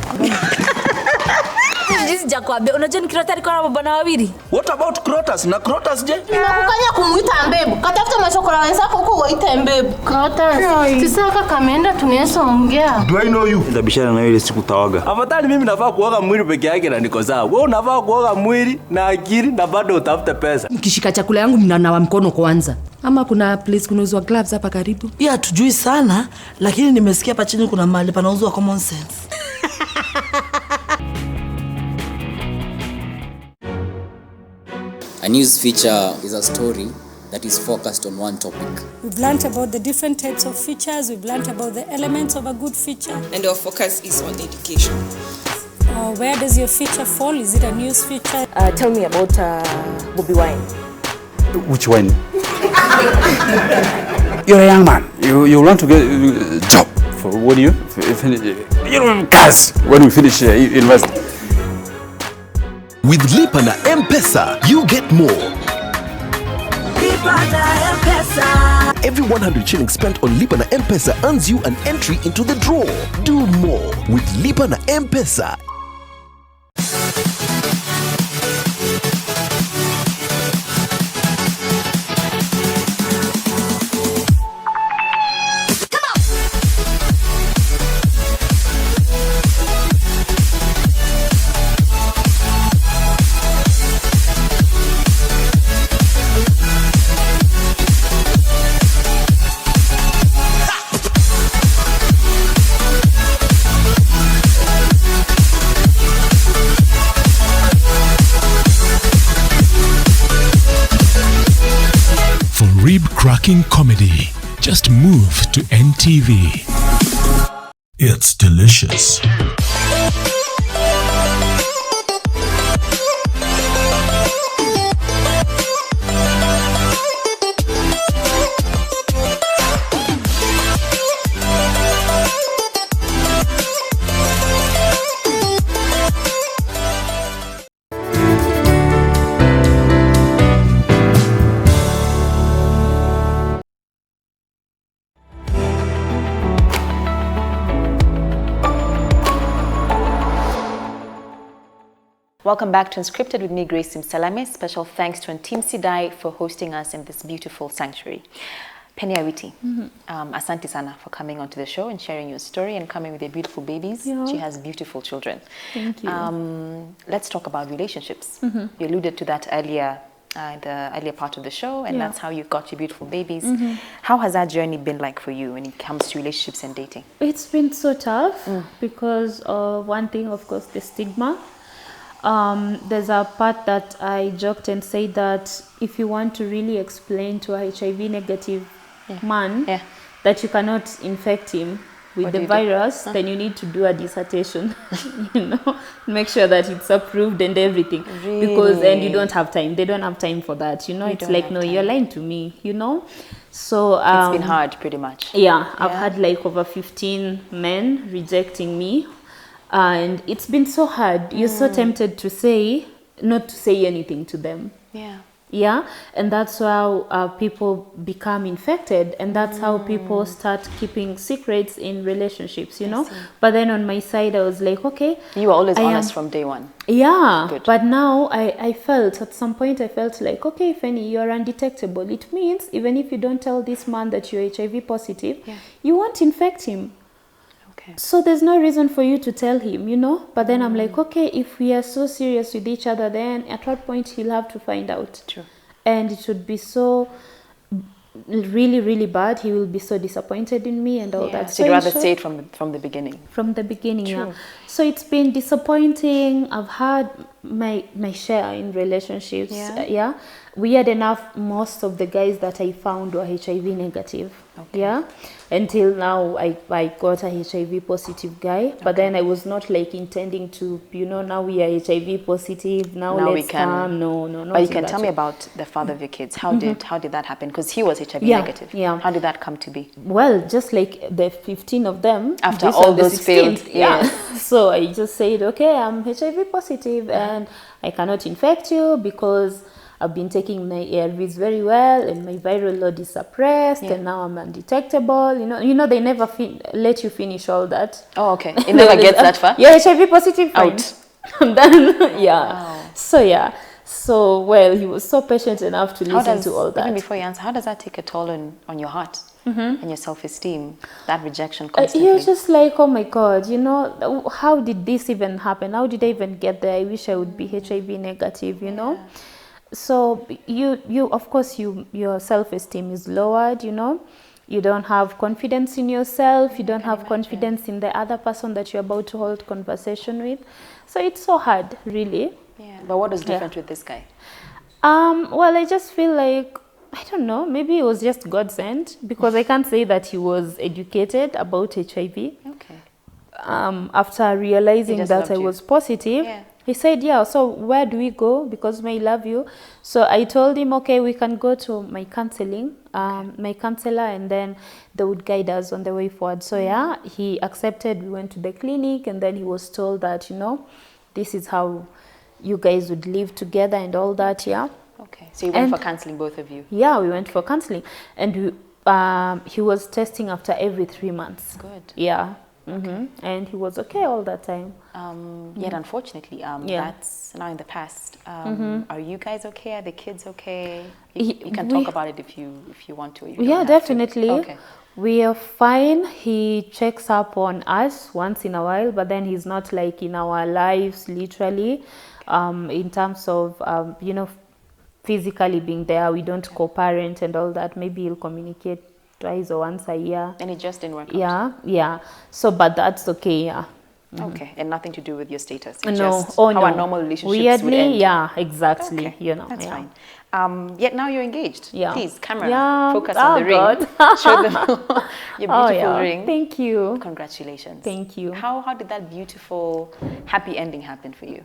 Hizi Jacob, unajua nikirotari kwa bwana wawili. What about Crotas? Na Crotas je? Nimekukanya kumuita mbebu. Katafuta mashokora wenzako huko waite mbebu. Crotas. Tusaka kameenda tunaweza ongea. Do I know you? Ndabishana na ile siku tawaga. Afadhali mimi nafaa kuoga mwili peke yake na niko sawa. Wewe unafaa kuoga mwili na akili na bado utafute pesa. Nikishika chakula yangu mnanawa mkono kwanza. Ama kuna place kunauzwa gloves hapa karibu? Pia tujui sana, lakini nimesikia hapa chini kuna mahali panauzwa common sense. A news feature is a story that is focused on one topic. We've learned about the different types of features, we've learned about the elements of a good feature. And our focus is on education. Where does your feature fall? Is it a news feature? Tell me about Bobby Wine. Which wine? You're a young man. You want to get a job. For what do you? You don't cars when we finish university. With Lipa na M-Pesa, you get more. Lipa na M-Pesa. Every 100 shillings spent on Lipa na M-Pesa earns you an entry into the draw. Do more with Lipa na M-Pesa. Rib-cracking comedy. Just move to NTV. It's delicious. Welcome back to Unscripted with me, Grace Simsalame. Special thanks to Team Sidai for hosting us in this beautiful sanctuary. Penny Awiti, asante sana for coming onto the show and sharing your story and coming with your beautiful babies. Yeah. She has beautiful children. Thank you. Let's talk about relationships. You alluded to that earlier, the earlier part of the show, and that's how you got your beautiful babies. How has that journey been like for you when it comes to relationships and dating? It's been so tough because one thing, of course, the stigma. There's a part that I joked and said that if you want to really explain to a HIV negative man that you cannot infect him with the virus, then you need to do a dissertation, make sure that it's approved and everything. Really? Because, and you don't have time. They don't have time for that, It's like, no, you're lying to me, So it's been hard, pretty much. Yeah, I've had like over 15 men rejecting me. And it's been so hard. You're so tempted to say, not to say anything to them. Yeah. And that's how people become infected. And that's how people start keeping secrets in relationships, But then on my side, I was like, okay. You were always honest from day one. Yeah. Good. But now I felt, at some point, like, okay, Fanny, you're undetectable. It means even if you don't tell this man that you're HIV positive, you won't infect him. So there's no reason for you to tell him, But then I'm like, okay, if we are so serious with each other, then at what point he'll have to find out. True. And it would be so really, really bad. He will be so disappointed in me and all that. So you'd rather say it from the beginning. From the beginning, yeah. So it's been disappointing. I've had my share in relationships. Yeah. Weird enough, most of the guys that I found were HIV negative. Yeah. Until now, I got a HIV positive guy. But then I was not like intending to, now we are HIV positive. Now let's we can. come. No. But you can tell me about the father of your kids. How did that happen? Because he was HIV negative. Yeah. How did that come to be? Well, just like the 15 of them. After all those failed. Yeah. So I just said, okay, I'm HIV positive and I cannot infect you because I've been taking my ARVs very well and my viral load is suppressed and now I'm undetectable. They never let you finish all that. Oh, okay. It never gets that far? Yeah, HIV positive, fine. Out. I'm done. Yeah. Wow. So, well, he was so patient enough to listen to all that. Even before you answer, how does that take a toll on your heart and your self-esteem, that rejection constantly? You're just like, oh my God, how did this even happen? How did I even get there? I wish I would be HIV negative, So you of course your self-esteem is lowered, You don't have confidence in yourself. You don't have confidence in the other person that you're about to hold conversation with. So it's so hard, really. Yeah. But what was different with this guy? Well, I just feel like, I don't know, maybe it was just God sent, because I can't say that he was educated about HIV. Okay. After realizing that I was positive, he said, yeah, so where do we go? Because I love you. So I told him, okay, we can go to my counseling, my counselor, and then they would guide us on the way forward. So yeah, he accepted. We went to the clinic, and then he was told that, this is how you guys would live together and all that, yeah. Okay, so you went for counseling, both of you? Yeah, we went for counseling. And he was testing after every 3 months. Good. Yeah. And he was okay all that time. Yet unfortunately, that's now in the past. Are you guys okay? Are the kids okay? You can talk about it if you want to. Yeah, definitely. Okay. We are fine. He checks up on us once in a while, but then he's not like in our lives literally. In terms of physically being there, we don't co-parent and all that. Maybe he'll communicate twice or once a year. And it just didn't work out. Yeah. So, but that's okay, yeah. Okay, and nothing to do with your status. No, just how our normal relationships would end. Yeah, exactly. Okay. That's fine. Yet now you're engaged. Yeah. Please, camera, Yeah. focus on the God. ring. Show them your beautiful ring. Thank you. Congratulations. Thank you. How did that beautiful, happy ending happen for you?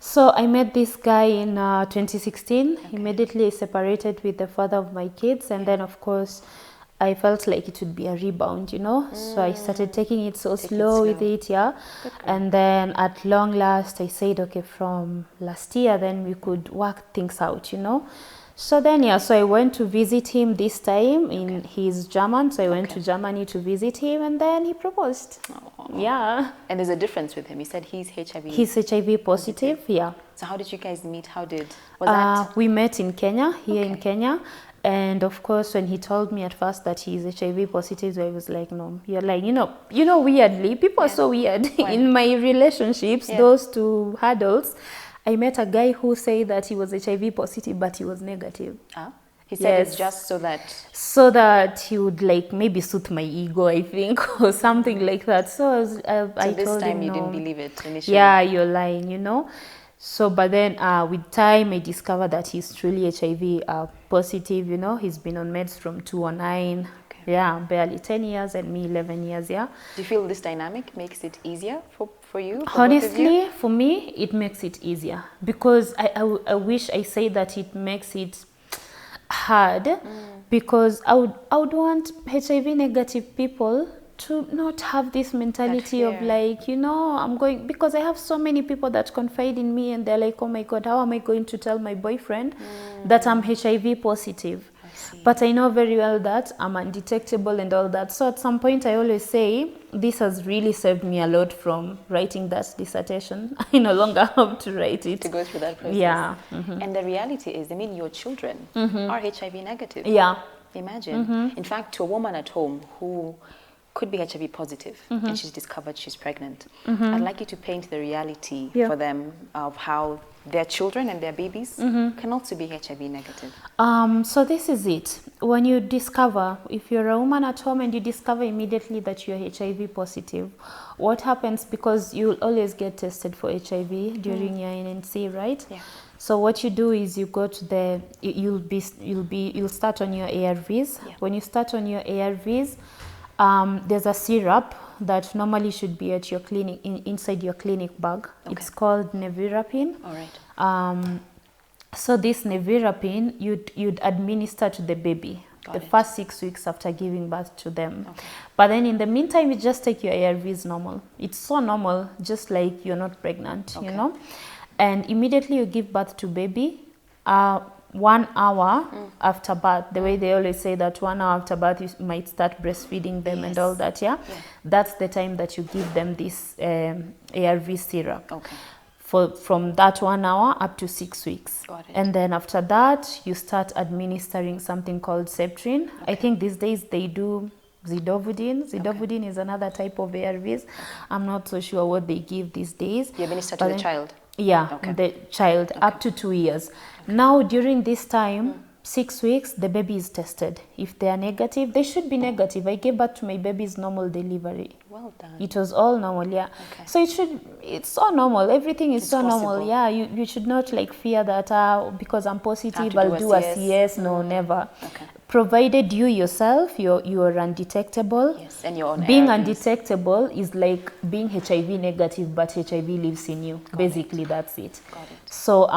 So I met this guy in 2016. Immediately separated with the father of my kids, and then of course I felt like it would be a rebound, you know. So I started taking it slow with it, yeah. And then at long last, I said, okay, from last year, then we could work things out, you know. So then, yeah, so I went to visit him this time. He's German, so I went to Germany to visit him, and then he proposed. Yeah. And there's a difference with him. You said he's HIV. He's HIV positive, yeah. So how did you guys meet? Was we met in Kenya, here in Kenya. And of course, when he told me at first that he's HIV positive, I was like, no, you're like, you know, weirdly, people are so weird. In my relationships, those two hurdles, I met a guy who said that he was HIV positive, but he was negative. He said it's just so that he would like maybe soothe my ego, I think, or something like that. So I this told time him, you no. didn't believe it initially. Yeah, you're lying, you know. So, but then with time, I discovered that he's truly HIV positive, you know. He's been on meds from 2009, barely 10 years, and me 11 years, yeah. Do you feel this dynamic makes it easier for you? Honestly, for me, it makes it easier. Because I wish I say that it makes it hard, because I would want HIV negative people to not have this mentality of like, you know, I'm going, because I have so many people that confide in me and they're like, oh my God, how am I going to tell my boyfriend that I'm HIV positive? But I know very well that I'm undetectable and all that. So at some point I always say, this has really saved me a lot from writing that dissertation. I no longer have to write it. To go through that process. Yeah. And the reality is, I mean, your children are HIV negative. Yeah. Imagine. In fact, to a woman at home who could be HIV positive and she's discovered she's pregnant, I'd like you to paint the reality for them of how their children and their babies can also be HIV negative. So this is it. When you discover, if you're a woman at home and you discover immediately that you're HIV positive, what happens, because you'll always get tested for HIV during your NNC, right? Yeah. So what you do is you go to you'll start on your ARVs. Yeah. When you start on your ARVs, there's a syrup that normally should be at your clinic, inside your clinic bag. Okay. It's called nevirapine. All right. So this nevirapine, you'd administer to the baby first 6 weeks after giving birth to them. Okay. But then in the meantime, you just take your ARVs normal. It's so normal, just like you're not pregnant, you know. And immediately you give birth to baby. 1 hour after birth, the way they always say that 1 hour after birth you might start breastfeeding them and all that, that's the time that you give them this ARV syrup. Okay. From that 1 hour up to 6 weeks. Got it. And then after that, you start administering something called Septrin. Okay. I think these days they do Zidovudine. Zidovudine is another type of ARVs. I'm not so sure what they give these days. You administer to the child? Yeah, the child up to 2 years. Now, during this time, 6 weeks, the baby is tested. If they are negative, they should be negative. I gave birth to my baby's normal delivery. Well done. It was all normal, yeah. Okay. So it's so normal. Everything is so normal, yeah. You should not like fear that because I'm positive, I'll do a CS. No, never. Okay. Provided you yourself, you are undetectable. Yes, and you're on being ARVs. Undetectable is like being HIV negative, but HIV lives in you. Basically, that's it. Got it. So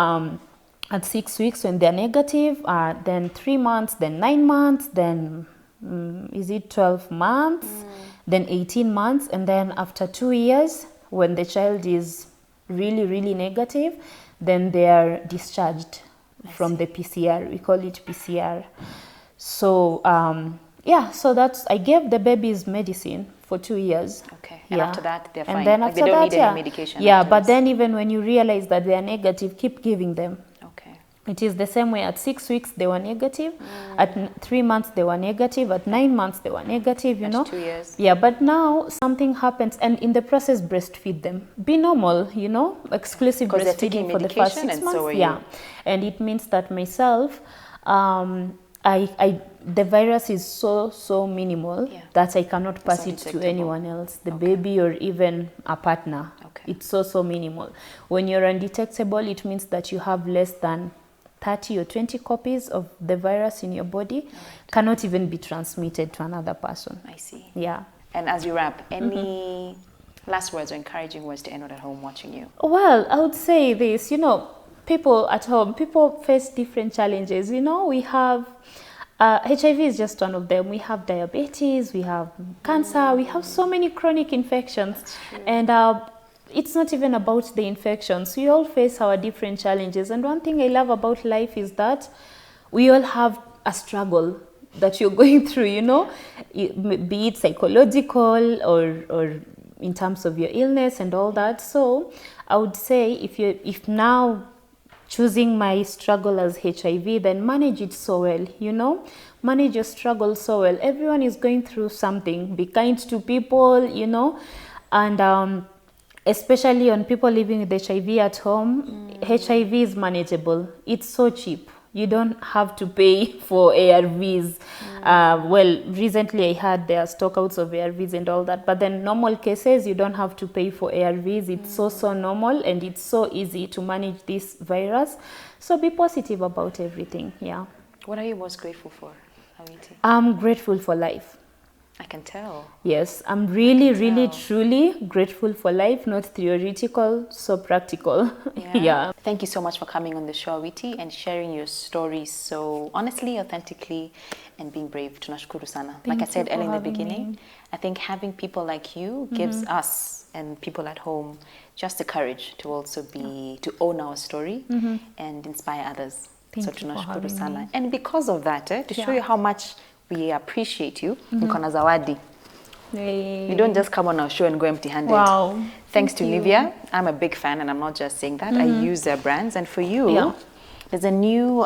at 6 weeks when they're negative, then 3 months, then 9 months, then is it 12 months, then 18 months, and then after 2 years, when the child is really, really negative, then they are discharged from the PCR. We call it PCR. So, so I gave the babies medicine for 2 years. Okay. And after that, they're fine. And then after they don't that, need any medication. Yeah, afterwards. but then even when you realize that they are negative, keep giving them. Okay. It is the same way. At 6 weeks, they were negative. At 3 months, they were negative. At 9 months, they were negative, you know. 2 years. Yeah, but now something happens, and in the process, breastfeed them. Be normal, you know, exclusive breastfeeding for the first 6 months. So and it means that myself, the virus is so minimal that I cannot pass it to anyone else, the baby or even a partner. Okay. It's so minimal. When you're undetectable, it means that you have less than 30 or 20 copies of the virus in your body cannot even be transmitted to another person. I see. Yeah. And as you wrap, any last words or encouraging words to anyone at home watching you? Well, I would say this, people at home, people face different challenges. We have HIV is just one of them. We have diabetes, we have cancer, we have so many chronic infections. And it's not even about the infections. We all face our different challenges. And one thing I love about life is that we all have a struggle that you're going through, be it psychological or in terms of your illness and all that. So I would say if now choosing my struggle as HIV, then manage it so well, manage your struggle so well. Everyone is going through something. Be kind to people, and especially on people living with HIV at home, HIV is manageable. It's so cheap. You don't have to pay for ARVs. Well, recently I had their stockouts of ARVs and all that, but then normal cases, you don't have to pay for ARVs. It's so normal, and it's so easy to manage this virus. So be positive about everything, yeah. What are you most grateful for, Awiti? I'm grateful for life. I can tell. Yes, I'm really, truly grateful for life, not theoretical, so practical. Yeah. Thank you so much for coming on the show, Awiti, and sharing your stories so honestly, authentically, and being brave. Tunashukuru sana. Like I said earlier in the beginning, I think having people like you gives us and people at home just the courage to also to own our story and inspire others. Thank you for tunashukuru having sana. me. And because of that, to show you how much we appreciate you, Nkona zawadi. You don't just come on our show and go empty-handed. Wow. Thanks to Thank Nivea. I'm a big fan, and I'm not just saying that. I use their brands. And for you, there's a new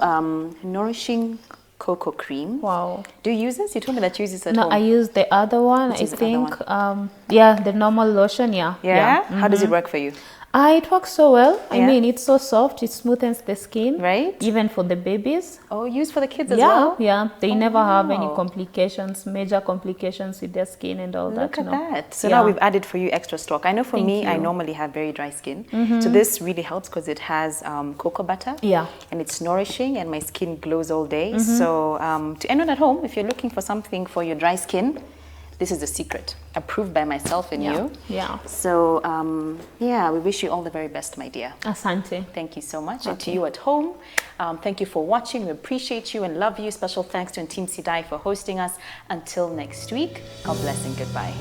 nourishing cocoa cream. Wow. Do you use this? You told me that you use this at No, home. I use the other one. Which I is the other think, one? the normal lotion, Yeah? How does it work for you? It works so well. I Yeah. mean, it's so soft. It smoothens the skin. Right. Even for the babies. Oh, used for the kids as well? Yeah. They never have any wow. complications, major complications with their skin and all that. Look at no. that. So now we've added for you extra stock. I know for Thank me, I you. normally have very dry skin. So this really helps because it has cocoa butter. Yeah. And it's nourishing and my skin glows all day. So to anyone at home, if you're looking for something for your dry skin, this is the secret. Approved by myself and you. Yeah. So we wish you all the very best, my dear. Asante. Thank you so much. And to you at home, thank you for watching. We appreciate you and love you. Special thanks to Team Sidai for hosting us. Until next week, God bless and goodbye.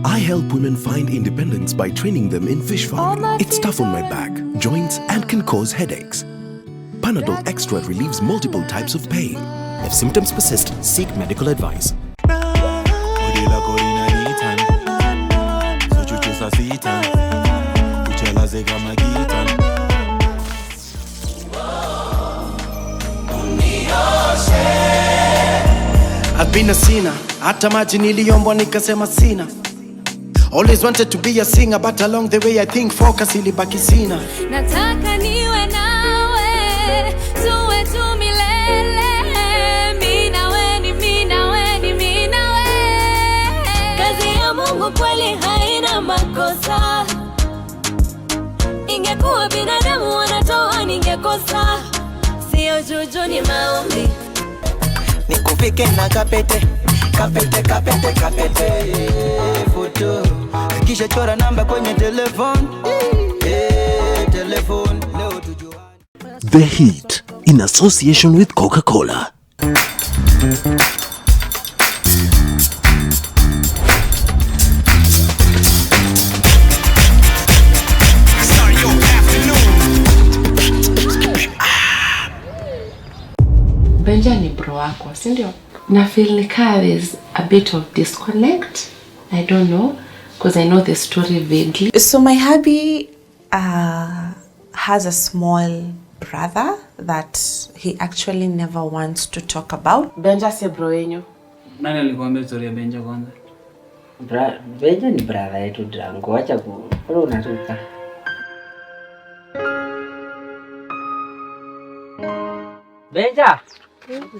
I help women find independence by training them in fish farming. It's tough on my back, joints, and can cause headaches. Panadol Extra relieves multiple types of pain. If symptoms persist, seek medical advice. I've been a sinner, hata maji niliombwa nikasema sina. Always wanted to be a singer, but along the way I think focus ilibaki sina. Nataka niwe nawe, tuwe tu milele. Mimi nawe ni mimi nawe ni mimi nawe. Kazi ya Mungu kweli haina makosa. Ingekuwa binadamu wanatoa ningekosa. Sio juju ni maombi. Nikufike na kapete, kapete, kapete, kapete. Photo. Kisha chora namba kwenye telefone. Telefone. Leo tujua. The Heat, in association with Coca-Cola. Benja ni bro wako, si ndio? Na feel like there's a bit of disconnect. I don't know, because I know the story vaguely. So my hubby has a small brother that he actually never wants to talk about. Benja si bro wenyu. Nani alikuambia story ya Benja kwanza? Benja ni brother yetu Drango, acha kwa unatuka. Benja,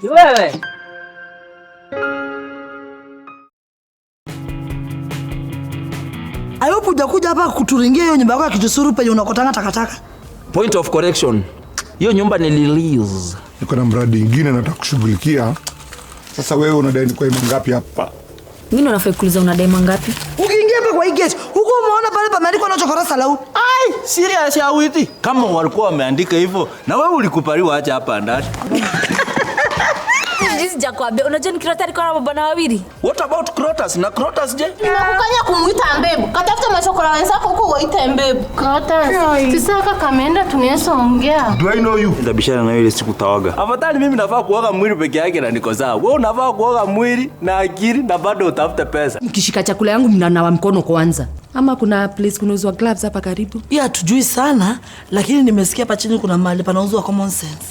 wewe. Ayo kuja hapa kuturingia hiyo nyumba yako ya kijusuru penye unakotanga takataka. Point of correction. Hiyo nyumba ni release. Niko na mradi mwingine nataka kushughulikia. Sasa wewe unadai ni kwa ngapi hapa? Mimi ndo nafai kuuliza unadai mangapi? Ukiingia hapa kwa hii gate, huko umeona pale pameandikwa na chokora salau. Ai, serious ya witi. Kama walikuwa wameandika hivyo, na wewe ulikupaliwa acha hapa ndani. Hizi Jacob, unajua nikirota niko na baba wawili. What about Crotas? Na Crotas je? Nimekukanya kumuita mbebu. Katafuta mashokora wenzako huko waite mbebu. Crotas. Sisaka kameenda tunaweza ongea. Do I know you? Ndabishana na ile siku tawaga. Afadhali mimi nafaa kuoga mwili peke yake na niko sawa. Wewe unafaa kuoga mwili na akili na bado utafuta pesa. Nikishika chakula yangu mnanawa mkono kwanza. Ama kuna place kunauzwa gloves hapa karibu? Ya tujui sana, lakini nimesikia hapa chini kuna mahali panauzwa common sense.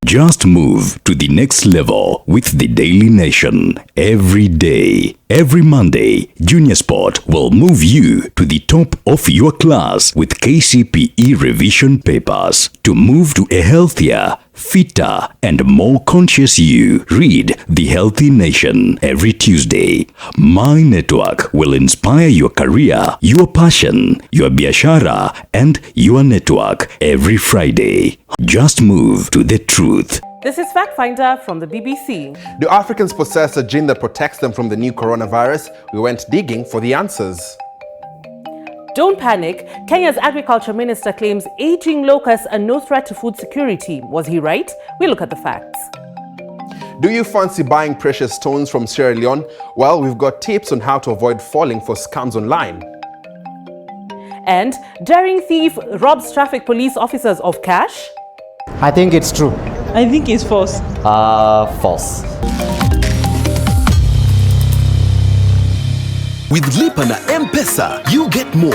Just move to the next level with the Daily Nation. Every day, every Monday, Junior Sport will move you to the top of your class with KCPE revision papers. To move to a healthier, fitter, and more conscious you, read The Healthy Nation every Tuesday. My network will inspire your career, your passion, your biashara, and your network every Friday. Just move to the truth. This is Fact Finder from the BBC. Do Africans possess a gene that protects them from the new coronavirus? We went digging for the answers. Don't panic. Kenya's agriculture minister claims aging locusts are no threat to food security. Was he right? We look at the facts. Do you fancy buying precious stones from Sierra Leone? Well, we've got tips on how to avoid falling for scams online. And daring thief robs traffic police officers of cash? I think it's true. I think it's false. False. With Lipa na M-Pesa, you get more.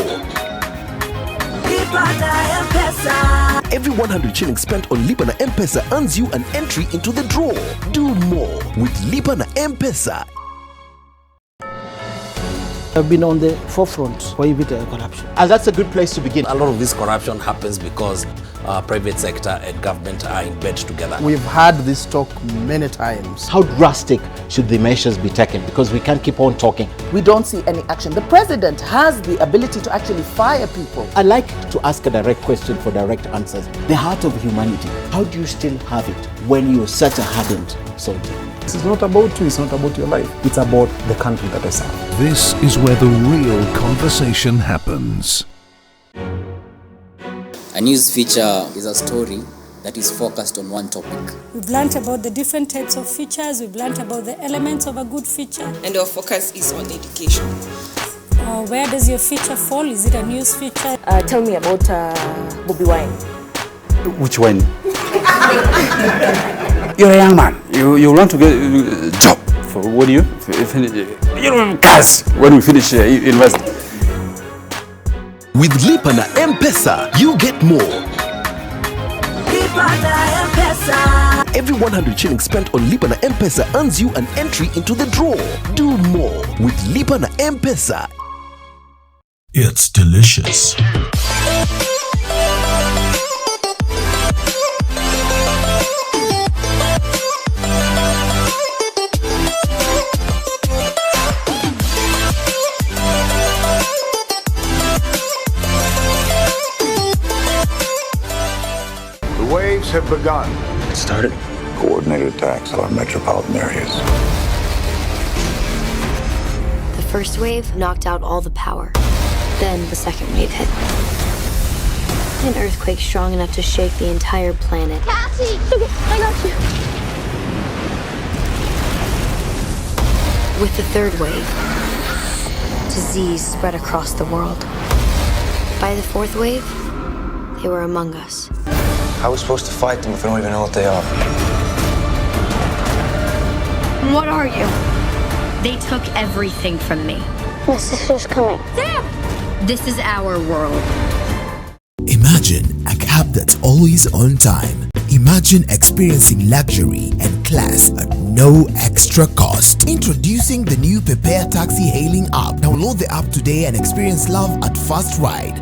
Lipa na M-Pesa. Every 100 shillings spent on Lipa na M-Pesa earns you an entry into the draw. Do more with Lipa na M-Pesa. I've been on the forefront for corruption. And that's a good place to begin. A lot of this corruption happens because private sector and government are in bed together. We've had this talk many times. How drastic should the measures be taken? Because we can't keep on talking. We don't see any action. The president has the ability to actually fire people. I like to ask a direct question for direct answers. The heart of humanity, how do you still have it when you're such a hardened soldier? This is not about you, it's not about your life. It's about the country that I serve. This is where the real conversation happens. A news feature is a story that is focused on one topic. We've learned about the different types of features, we've learned about the elements of a good feature. And our focus is on education. Where does your feature fall? Is it a news feature? Tell me about Bobby Wine. Which one? You're a young man. You want to get a job for what do you? Cars when we finish university. With Lipa na M-Pesa, you get more. Lipa na M-Pesa. Every 100 shillings spent on Lipa na M-Pesa earns you an entry into the draw. Do more with Lipa na M-Pesa. It's delicious. Waves have begun. It started. Coordinated attacks on metropolitan areas. The first wave knocked out all the power. Then the second wave hit. An earthquake strong enough to shake the entire planet. Cassie! I got you. With the third wave, disease spread across the world. By the fourth wave, they were among us. How are we supposed to fight them if we don't even know what they are? What are you? They took everything from me. My sister's coming. Sam! This is our world. Imagine a cab that's always on time. Imagine experiencing luxury and class at no no extra cost. Introducing the new Prepare Taxi hailing app. Download the app today and experience love at first ride.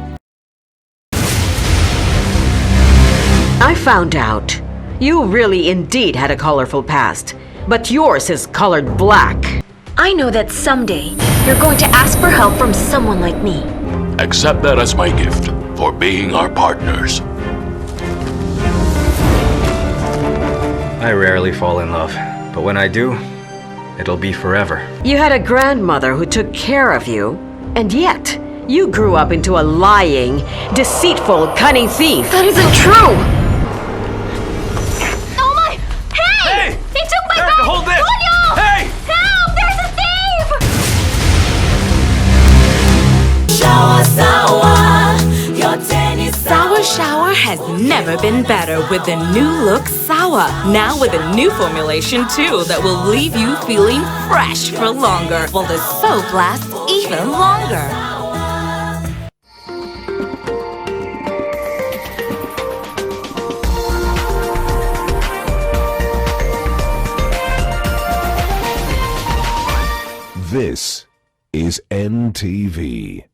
I found out. You really indeed had a colorful past, but yours is colored black. I know that someday you're going to ask for help from someone like me. Accept that as my gift for being our partners. I rarely fall in love, but when I do, it'll be forever. You had a grandmother who took care of you, and yet you grew up into a lying, deceitful, cunning thief. That isn't true! Oh my! Hey! He took my bag! Hold this! Julio! Hey! Help! There's a thief! Shower, Sour Shower has never been better with the new look Sour. Now with a new formulation too that will leave you feeling fresh for longer, while the soap lasts even longer. This is NTV.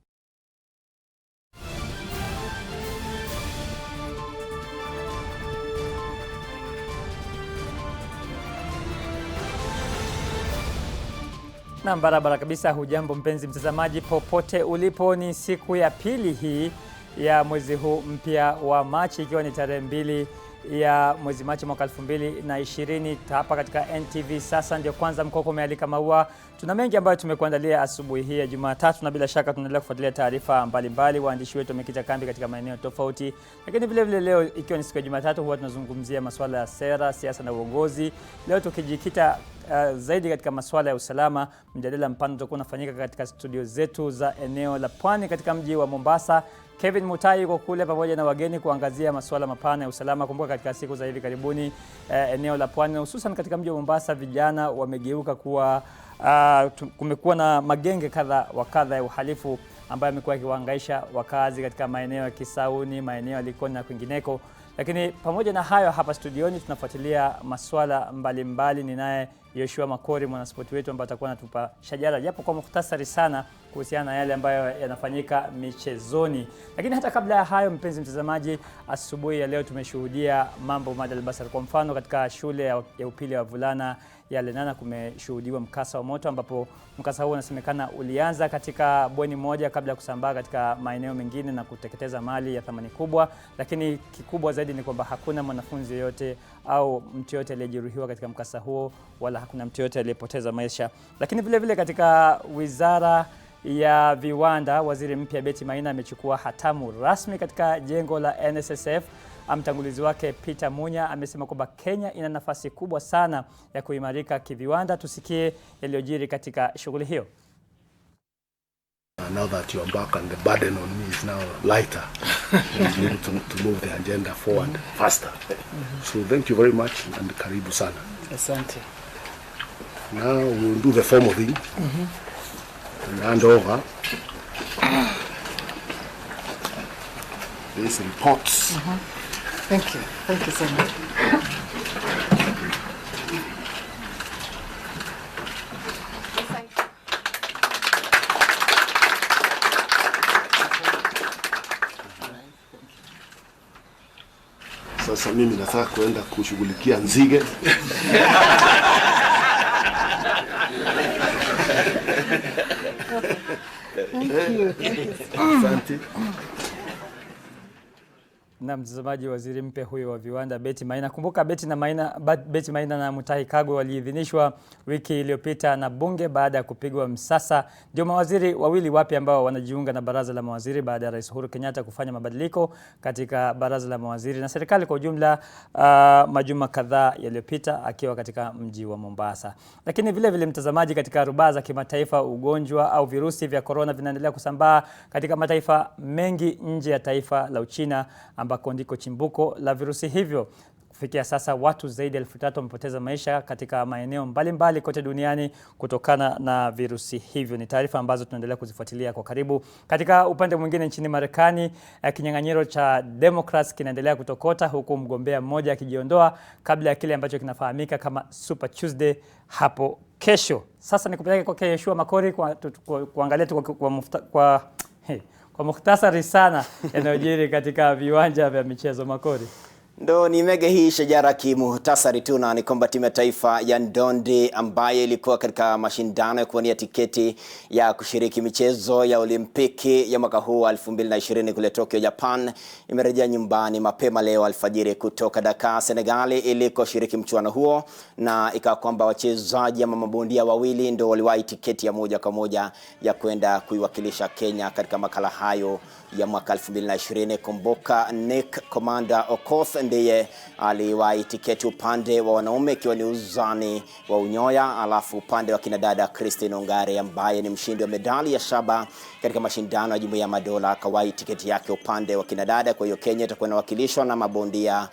Na barabara kabisa. Hujambo mpenzi mtazamaji popote ulipo, ni siku ya pili hii ya mwezi huu mpya wa Machi, ikiwa ni tarehe 2 ya mwezi Machi mwaka 2020 hapa katika NTV. Sasa ndio kwanza mkoko umealika maua. Tuna mengi ambayo tumekuandalia asubuhi hii ya Jumatatu, na bila shaka tunaendelea kufuatilia taarifa mbalimbali. Waandishi wetu wamekita kambi katika maeneo tofauti, lakini vile vile leo ikiwa ni siku ya Jumatatu huwa tunazungumzia masuala ya sera, siasa na uongozi. Leo tukijikita zaidi katika masuala ya usalama. Mjadala mpana utakuwa unafanyika katika studio zetu za eneo la Pwani katika mji wa Mombasa. Kevin Mutai yuko kule pamoja na wageni kuangazia masuala mapana ya usalama. Kumbuka katika siku za hivi karibuni eneo la Pwani, hususan katika mji wa Mombasa, vijana wamegeuka kuwa kumekuwa na magenge kadha wa kadha ya uhalifu ambayo yamekuwa yakiwahangaisha wakazi katika maeneo ya Kisauni, maeneo ya Likoni na kwingineko. Lakini pamoja na hayo, hapa studioni tunafuatilia masuala mbalimbali. Ninaye Yoshua Makori, mwanaspoti wetu, ambaye atakuwa anatupa shajara japo kwa mukhtasari sana kuhusiana na yale ambayo yanafanyika michezoni. Lakini hata kabla ya hayo, mpenzi mtazamaji, asubuhi ya leo tumeshuhudia mambo madalbasar. Kwa mfano, katika shule ya upili ya wavulana ya Lenana kumeshuhudiwa mkasa wa moto, ambapo mkasa huo unasemekana ulianza katika bweni moja kabla ya kusambaa katika maeneo mengine na kuteketeza mali ya thamani kubwa. Lakini kikubwa zaidi ni kwamba hakuna mwanafunzi yote au mtu yote aliyejeruhiwa katika mkasa huo, wala hakuna mtu yote aliyepoteza maisha. Lakini vile vile katika wizara ya viwanda, waziri mpya Betty Maina amechukua hatamu rasmi katika jengo la NSSF. Mtangulizi wake Peter Munya amesema kwamba Kenya ina nafasi kubwa sana ya kuimarika kiviwanda. Tusikie yaliyojiri katika shughuli hiyo. Now that you are back and the burden on me is now lighter, and be able to move the agenda forward faster. So thank you very much and karibu sana. Asante. Now we will do the formal thing and hand over these reports. Thank you. Thank you so much. Sasa mimi nataka kuenda kushughulikia nzige. Asante. Na mtazamaji, waziri mpya huyo wa viwanda Betty Maina. Kumbuka Betty Maina na Mutahi Kagwe waliidhinishwa wiki iliyopita na bunge baada ya kupigwa msasa. Ndio mawaziri wawili wapya ambao wanajiunga na baraza la mawaziri baada ya Rais Uhuru Kenyatta kufanya mabadiliko katika baraza la mawaziri na serikali kwa ujumla majuma kadhaa yaliyopita akiwa katika mji wa Mombasa. Lakini vile vile mtazamaji, katika rubaa za kimataifa, ugonjwa au virusi vya corona vinaendelea kusambaa katika mataifa mengi nje ya taifa la Uchina, ambako ndiko chimbuko la virusi hivyo. Kufikia sasa watu zaidi ya 3,000 wamepoteza maisha katika maeneo mbalimbali kote duniani kutokana na virusi hivyo. Ni taarifa ambazo tunaendelea kuzifuatilia kwa karibu. Katika upande mwingine nchini Marekani, kinyang'anyiro cha Democrats kinaendelea kutokota huku mgombea mmoja akijiondoa kabla ya kile ambacho kinafahamika kama Super Tuesday hapo kesho. Sasa nikupeleke kwa Yeshua Makori kuangalia kwa mukhtasari sana yanayojiri katika viwanja vya michezo. Makori. Ndo ni mege hii shajara kimuhtasari tu, na ni kwamba timu ya taifa ya ndondi ambaye ilikuwa katika mashindano ya kuwania tiketi ya kushiriki michezo ya Olimpiki ya mwaka huu 2020 kule Tokyo, Japan, imerejea nyumbani mapema leo alfajiri kutoka Dakar, Senegali, iliko shiriki mchuano huo, na ikawa kwamba wachezaji ama mabondia wawili ndo waliwahi tiketi ya moja kwa moja ya kwenda kuiwakilisha Kenya katika makala hayo ya mwaka 2020. Kumbuka Nick Commander Okoth ndiye aliwahi tiketi upande wa wanaume ikiwa ni uzani wa unyoya, alafu upande wa kinadada Christine Ongare ambaye ni mshindi wa medali ya shaba katika mashindano ya Jumuiya ya Madola akawahi tiketi yake upande wa kinadada. Kwa hiyo Kenya itakuwa inawakilishwa na mabondia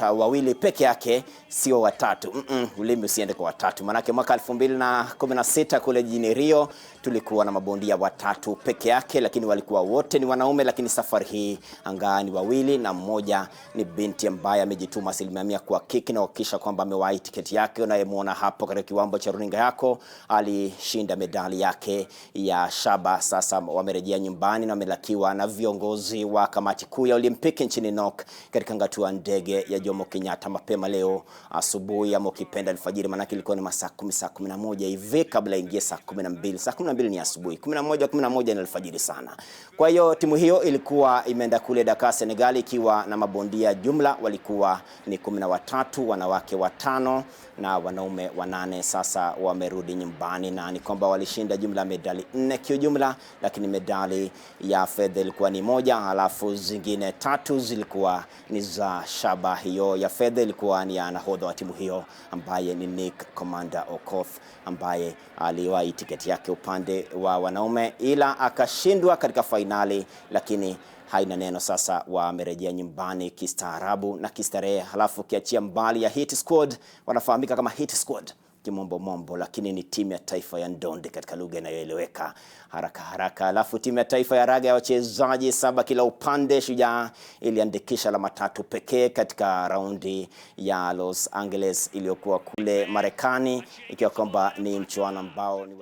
wawili peke yake, sio watatu. Ulimi usiende kwa watatu, manake mwaka 2016 kule jijini Rio tulikuwa na mabondia watatu peke yake, lakini walikuwa wote ni wanaume. Lakini safari hii anga ni wawili, na mmoja ni binti ambaye amejituma 100% kwa kiki na kuhakikisha kwamba amewahi tiketi yake. Unayemuona hapo katika kiwambo cha runinga yako alishinda medali yake ya shaba. Sasa wamerejea nyumbani na wamelakiwa na viongozi wa kamati kuu ya Olimpiki nchini NOC katika ngatua ndege ya Jomo Kenyatta mapema leo asubuhi, ama ukipenda alfajiri, manake ilikuwa ni masaa 11 hivi kabla ingie saa 12. Saa 12 ni asubuhi, 11 ni alfajiri sana. Kwa hiyo timu hiyo ilikuwa imeenda kule Dakar, Senegal, ikiwa na mabondia jumla walikuwa ni 13, wanawake 5 na wanaume 8. Sasa wamerudi nyumbani, na ni kwamba walishinda jumla medali 4 kiujumla, lakini medali ya fedha ilikuwa ni 1, halafu zingine 3 zilikuwa ni za shaba. Hiyo ya fedha ilikuwa ni ya nahodha wa timu hiyo ambaye ni Nick Commander Okoth, ambaye aliwahi tiketi yake upande wa wanaume ila akashindwa katika fainali, lakini haina neno. Sasa wamerejea nyumbani kistaarabu na kistarehe. Halafu kiachia mbali ya Hit Squad, wanafahamika kama Hit Squad kimombo, lakini ni timu ya taifa ya ndondi katika lugha inayoeleweka haraka. Halafu timu ya taifa ya raga ya wachezaji 7 kila upande, Shujaa iliandikisha alama 3 pekee katika raundi ya Los Angeles iliyokuwa kule Marekani, ikiwa kwamba ni mchuano ambao ni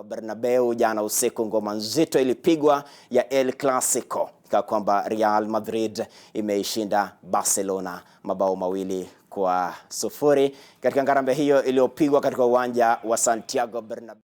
Bernabeu jana usiku. Ngoma nzito ilipigwa ya El Clasico, kwa kwamba Real Madrid imeishinda Barcelona mabao 2-0 katika ngarambe hiyo iliyopigwa katika uwanja wa Santiago Bernabeu.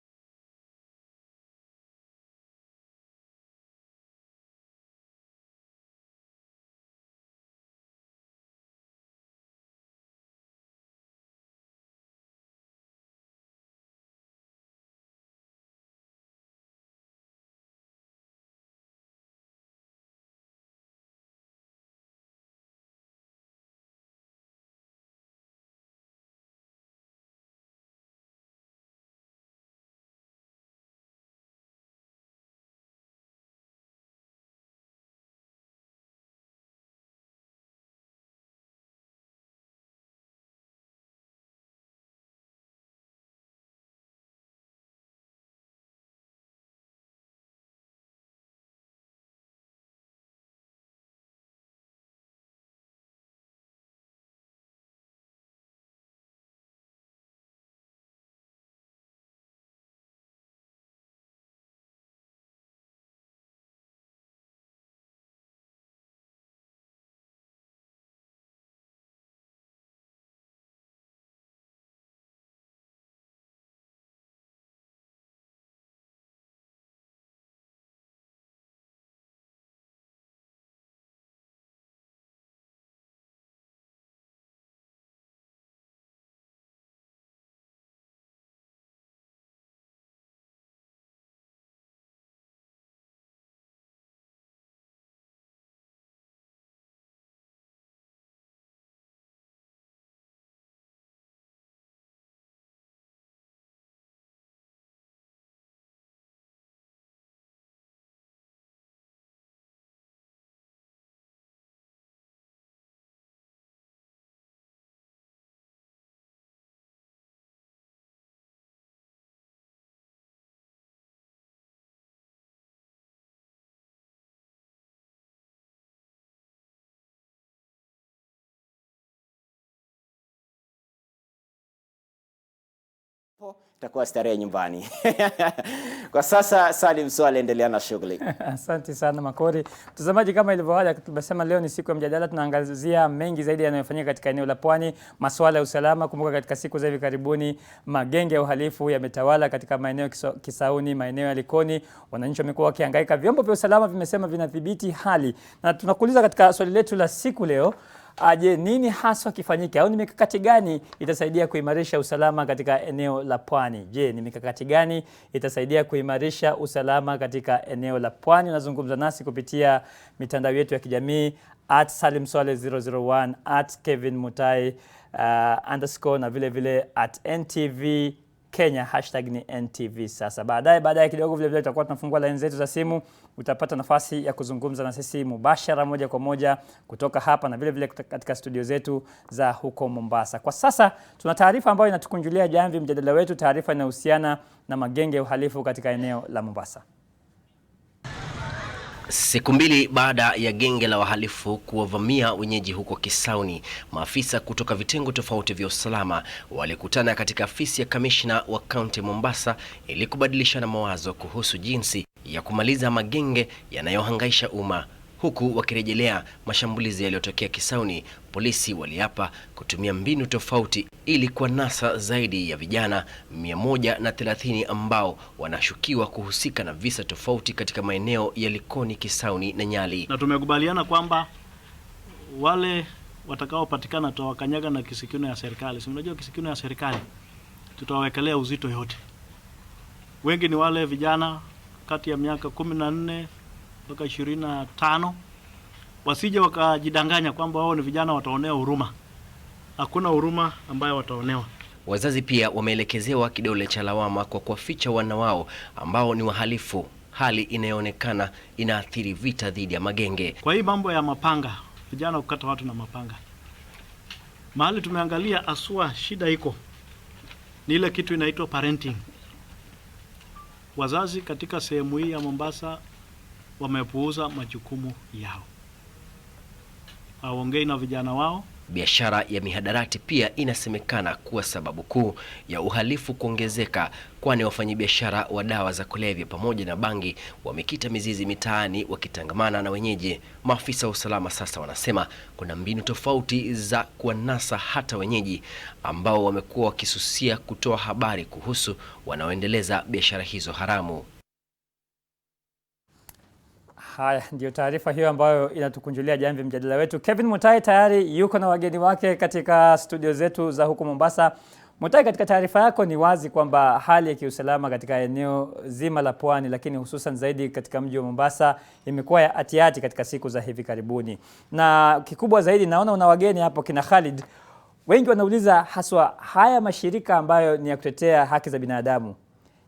Itakuwa starehe nyumbani. Kwa sasa Salim Swale, endelea na shughuli. Asante sana Makori. Mtazamaji, kama ilivyoada tumesema leo ni siku ya mjadala, tunaangazia mengi zaidi yanayofanyika katika eneo la Pwani, masuala ya usalama. Kumbuka katika siku za hivi karibuni magenge ya uhalifu yametawala katika maeneo Kisauni, maeneo ya Likoni. Wananchi wamekuwa wakihangaika, vyombo vya usalama vimesema vinadhibiti hali. Na tunakuuliza katika swali letu la siku leo, aje nini haswa kifanyike au ni mikakati gani itasaidia kuimarisha usalama katika eneo la Pwani? Je, ni mikakati gani itasaidia kuimarisha usalama katika eneo la Pwani? Unazungumza nasi kupitia mitandao yetu ya kijamii @salimswale001 @kevinmutai _ na vile vile @NTV Kenya, hashtag ni NTV. Sasa baadaye kidogo vile vile tutakuwa tunafungua line zetu za simu. Utapata nafasi ya kuzungumza na sisi mubashara, moja kwa moja kutoka hapa na vile vile katika studio zetu za huko Mombasa. Kwa sasa tuna taarifa ambayo inatukunjulia jamvi mjadala wetu, taarifa inahusiana na magenge ya uhalifu katika eneo la Mombasa. Siku mbili baada ya genge la wahalifu kuwavamia wenyeji huko Kisauni, maafisa kutoka vitengo tofauti vya usalama walikutana katika afisi ya kamishna wa kaunti Mombasa ili kubadilishana mawazo kuhusu jinsi ya kumaliza magenge yanayohangaisha umma. Huku wakirejelea mashambulizi yaliyotokea Kisauni, polisi waliapa kutumia mbinu tofauti ili kuwanasa zaidi ya vijana 130 ambao wanashukiwa kuhusika na visa tofauti katika maeneo ya Likoni, Kisauni na Nyali. Na tumekubaliana kwamba wale watakaopatikana tutawakanyaga na kisikino ya serikali. Si unajua kisikino ya serikali tutawawekelea uzito yote. Wengi ni wale vijana kati ya miaka 14 mpaka 25, wasije wakajidanganya kwamba wao ni vijana wataonewa huruma. Hakuna huruma ambayo wataonewa. Wazazi pia wameelekezewa kidole cha lawama kwa kuwaficha wana wao ambao ni wahalifu, hali inayoonekana inaathiri vita dhidi ya magenge. Kwa hii mambo ya mapanga, vijana kukata watu na mapanga, mahali tumeangalia aswa shida iko ni ile kitu inaitwa parenting. Wazazi katika sehemu hii ya Mombasa wamepuuza majukumu yao, hawaongei na vijana wao. Biashara ya mihadarati pia inasemekana kuwa sababu kuu ya uhalifu kuongezeka, kwani wafanyabiashara wa dawa za kulevya pamoja na bangi wamekita mizizi mitaani wakitangamana na wenyeji. Maafisa wa usalama sasa wanasema kuna mbinu tofauti za kuwanasa hata wenyeji ambao wamekuwa wakisusia kutoa habari kuhusu wanaoendeleza biashara hizo haramu. Haya, ndio taarifa hiyo ambayo inatukunjulia jamvi mjadala wetu. Kevin Mutai tayari yuko na wageni wake katika studio zetu za huko Mombasa. Mutai, katika taarifa yako ni wazi kwamba hali ya kiusalama katika eneo zima la Pwani, lakini hususan zaidi katika mji wa Mombasa, imekuwa ya atiati katika siku za hivi karibuni. Na kikubwa zaidi, naona una wageni hapo kina Khalid. Wengi wanauliza haswa haya mashirika ambayo ni ya kutetea haki za binadamu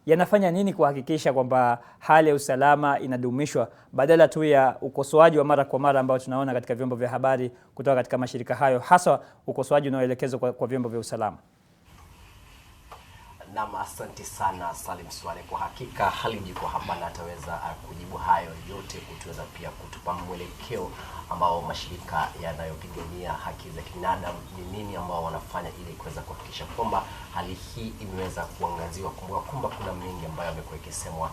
yanafanya nini kuhakikisha kwamba hali ya usalama inadumishwa badala tu ya ukosoaji wa mara kwa mara ambao tunaona katika vyombo vya habari kutoka katika mashirika hayo, hasa ukosoaji unaoelekezwa kwa vyombo vya usalama? Naam, asante sana Salim Swale. Kwa hakika Khalid yuko hapa na ataweza kujibu hayo yote, kutuweza pia kutupa mwelekeo ambao mashirika yanayopigania haki za binadamu ni nini ambao wanafanya ili kuweza kuhakikisha kwamba hali hii imeweza kuangaziwa. Kumbuka kwamba kuna mengi ambayo yamekuwa yakisemwa,